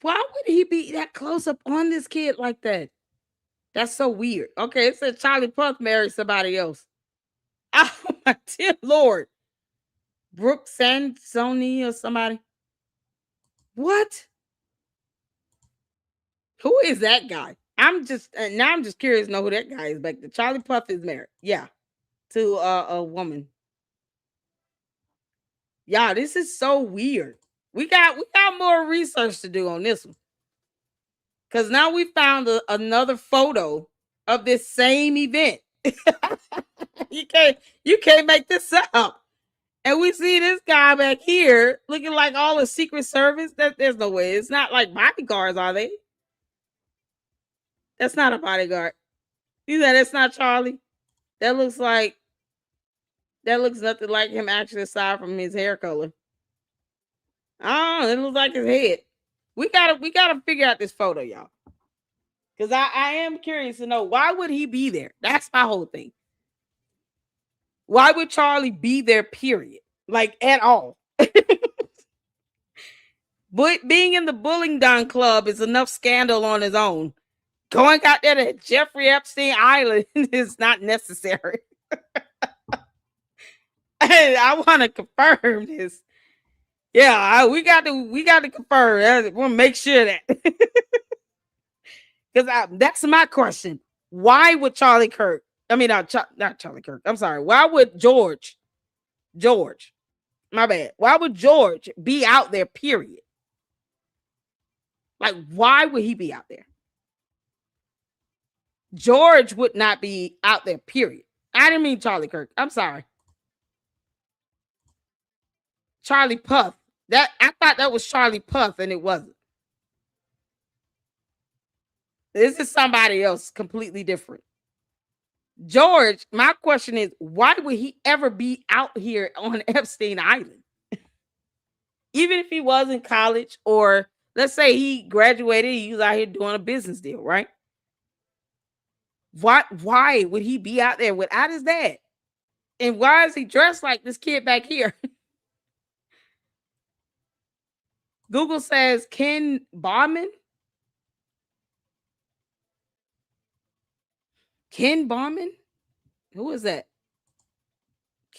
Why would he be that close up on this kid like that? That's so weird. Okay, it said Charlie Puth married somebody else. Oh my dear Lord. Brooke Sansoni or somebody. What? Who is that guy? I'm just curious to know who that guy is back there. Charlie Puth is married. Yeah. To a woman. Yeah, this is so weird. We got more research to do on this one. Because now we found another photo of this same event. You can't make this up. And we see this guy back here looking like all the Secret Service. There's no way. It's not like bodyguards, are they? That's not a bodyguard. You said it's not Charlie. That looks nothing like him actually, aside from his hair color. Oh, it looks like his head. We gotta figure out this photo, y'all. Because I am curious to know, why would he be there? That's my whole thing. Why would Charlie be there, period? Like, at all? But being in the Bullingdon Club is enough scandal on his own. Going out there to Jeffrey Epstein Island is not necessary. And I want to confirm this. Yeah, we got to confirm. I want to make sure that. Because that's my question. Why would Charlie Kirk? I mean, not Charlie Kirk. I'm sorry. Why would George? My bad. Why would George be out there, period? Like, why would he be out there? George would not be out there, period. I didn't mean Charlie Kirk. I'm sorry. Charlie Puth. I thought that was Charlie Puth, and it wasn't. This is somebody else completely different. George, my question is, why would he ever be out here on Epstein Island? Even if he was in college, or let's say he graduated, he was out here doing a business deal, right? Why would he be out there without his dad? And why is he dressed like this kid back here? Google says Ken Bauman. Ken Bauman? Who is that?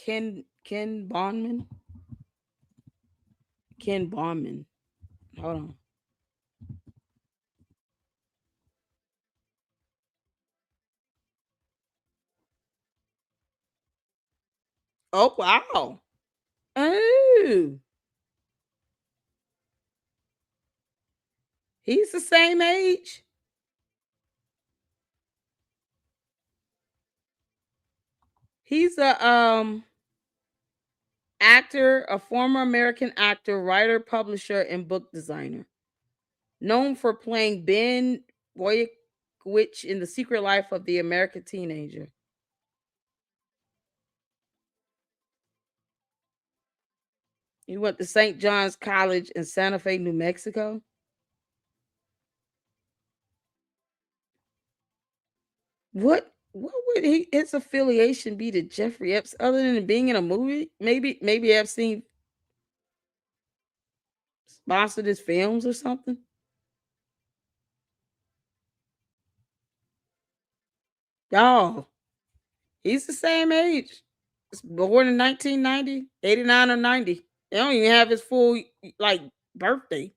Ken Bauman? Ken Bauman. Hold on. Oh, wow. Oh. He's the same age. He's a actor, a former American actor, writer, publisher, and book designer. Known for playing Ben Boykovich in The Secret Life of the American Teenager. He went to St. John's College in Santa Fe, New Mexico. What would his affiliation be to Jeffrey Epstein other than being in a movie? Maybe Epstein sponsored his films or something. Oh, he's the same age. It's born in 1990, 89 or 90. They don't even have his full like birthday.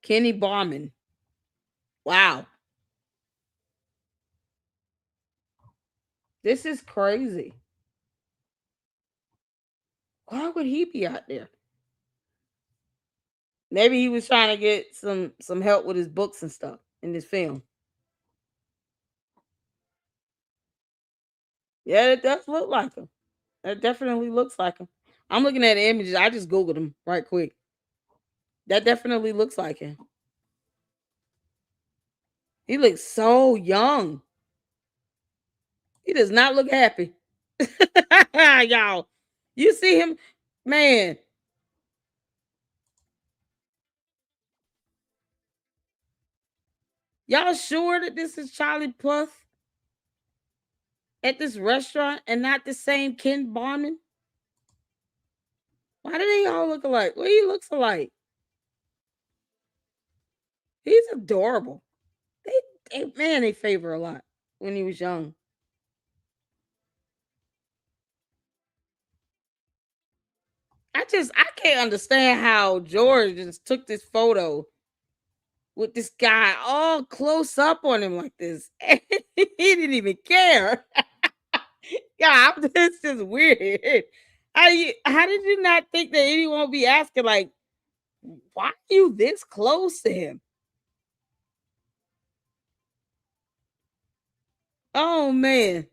Kenny Bauman. Wow. This is crazy. Why would he be out there? Maybe he was trying to get some help with his books and stuff in this film. Yeah, it does look like him. That definitely looks like him. I'm looking at the images. I just Googled him right quick. That definitely looks like him. He looks so young. He does not look happy. Y'all, you see him, man. Y'all sure that this is Charlie Puth at this restaurant and not the same Ken Bauman? Why do they all look alike? Well, he looks alike. He's adorable. They favor a lot when he was young. I can't understand how George just took this photo with this guy all close up on him like this. He didn't even care. Yeah, this is weird. How did you not think that anyone would be asking, like, why are you this close to him? Oh man.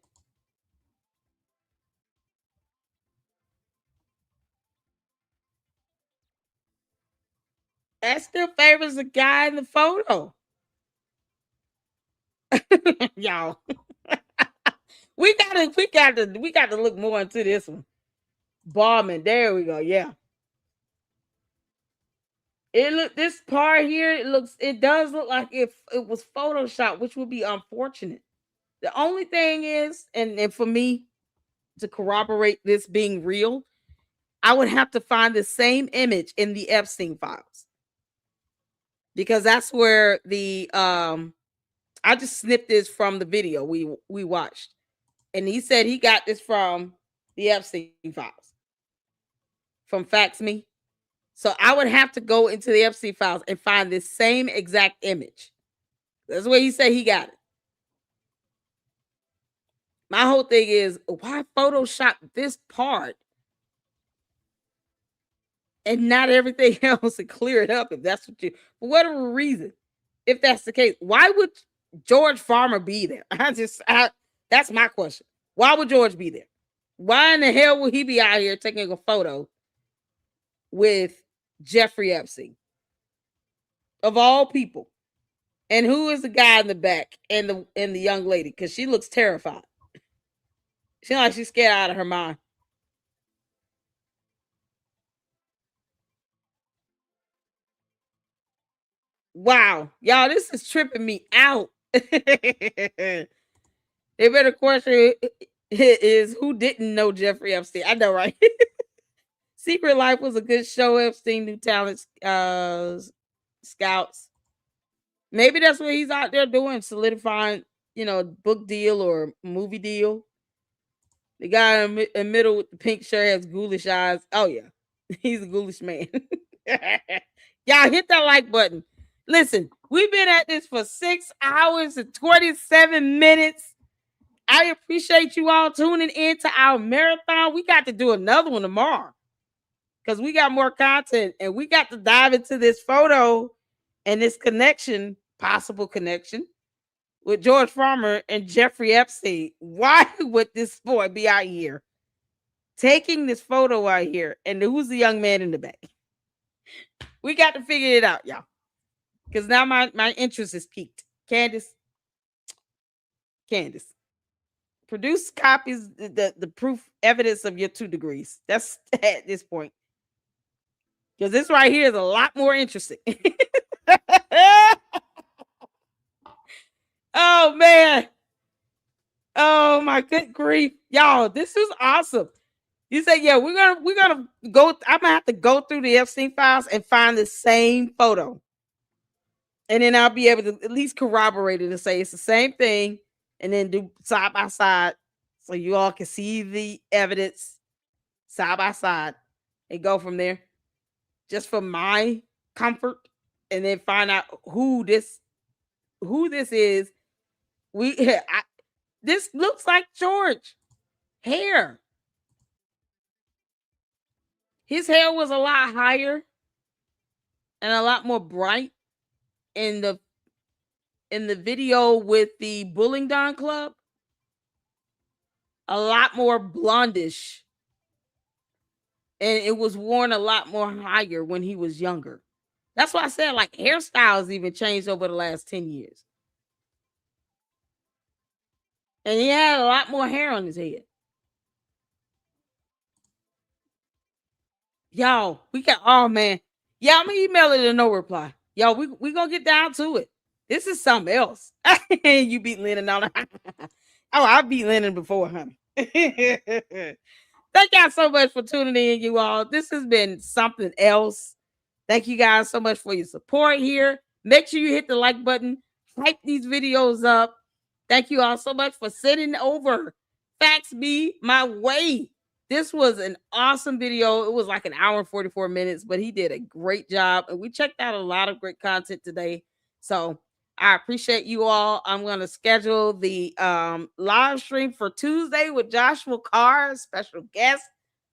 That still favors the guy in the photo. Y'all. we gotta look more into this one. Bauman, there we go. Yeah. This part here, it does look like if it was Photoshop, which would be unfortunate. The only thing is, and for me to corroborate this being real, I would have to find the same image in the Epstein files. Because that's where the I just snipped this from the video we watched. And he said he got this from the Epstein files. From Fax Me. So I would have to go into the Epstein files and find this same exact image. That's where he said he got it. My whole thing is, why Photoshop this part and not everything else and clear it up if that's what for whatever reason, if that's the case, why would George Farmer be there? That's my question. Why would George be there? Why in the hell would he be out here taking a photo with Jeffrey Epstein? Of all people. And who is the guy in the back and the young lady? Because she looks terrified. She looks like she's scared out of her mind. Wow. Y'all, this is tripping me out. A better question is who didn't know Jeffrey Epstein? I know, right? Secret Life was a good show. Epstein New Talent Scouts. Maybe that's what he's out there doing, solidifying, book deal or movie deal. The guy in the middle with the pink shirt has ghoulish eyes. Oh, yeah. He's a ghoulish man. Y'all hit that like button. Listen, we've been at this for 6 hours and 27 minutes. I appreciate you all tuning in to our marathon. We got to do another one tomorrow because we got more content and we got to dive into this photo and this connection, possible connection with George Farmer and Jeffrey Epstein. Why would this boy be out here taking this photo out here? And who's the young man in the back? We got to figure it out, y'all. Because now my interest is piqued. Candace. Produce copies, the proof, evidence of your 2 degrees. That's at this point. Because this right here is a lot more interesting. Oh, man. Oh, my good grief. Y'all, this is awesome. You say, yeah, we're gonna go. I'm gonna have to go through the Epstein files and find the same photo. And then I'll be able to at least corroborate it and say it's the same thing. and then do side by side so you all can see the evidence side by side and go from there just for my comfort, and then find out who this is. This looks like George hair. His hair was a lot higher and a lot more bright in the video with the Bullingdon Club. A lot more blondish. And it was worn a lot more higher when he was younger. That's why I said, like, hairstyles even changed over the last 10 years. And he had a lot more hair on his head. Y'all, we got, oh man. Yeah, I'm gonna email it and no reply. Y'all, we gonna get down to it. This is something else. You beat Lennon on it. Oh, I beat Lennon before, honey. Thank y'all so much for tuning in, you all. This has been something else. Thank you guys so much for your support here. Make sure you hit the like button. Hype these videos up. Thank you all so much for sending over Facts Be my way. This was an awesome video. It was like an hour and 44 minutes, but he did a great job. And we checked out a lot of great content today. So I appreciate you all. I'm going to schedule the live stream for Tuesday with Joshua Carr, special guest.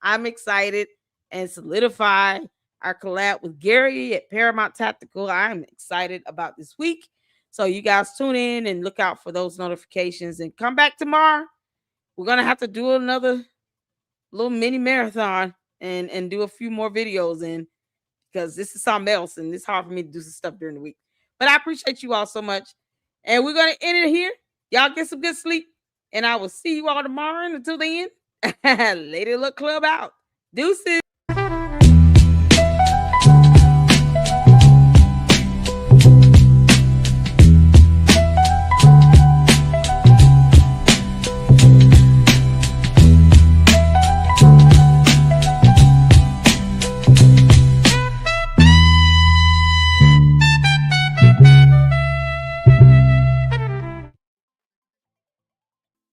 I'm excited, and solidify our collab with Gary at Paramount Tactical. I'm excited about this week. So you guys tune in and look out for those notifications, and come back tomorrow. We're going to have to do another little mini marathon and do a few more videos in, because this is something else, and it's hard for me to do some stuff during the week. But I appreciate you all so much. And we're going to end it here. Y'all get some good sleep. And I will see you all tomorrow. And until then, Lady Luck Club out. Deuces.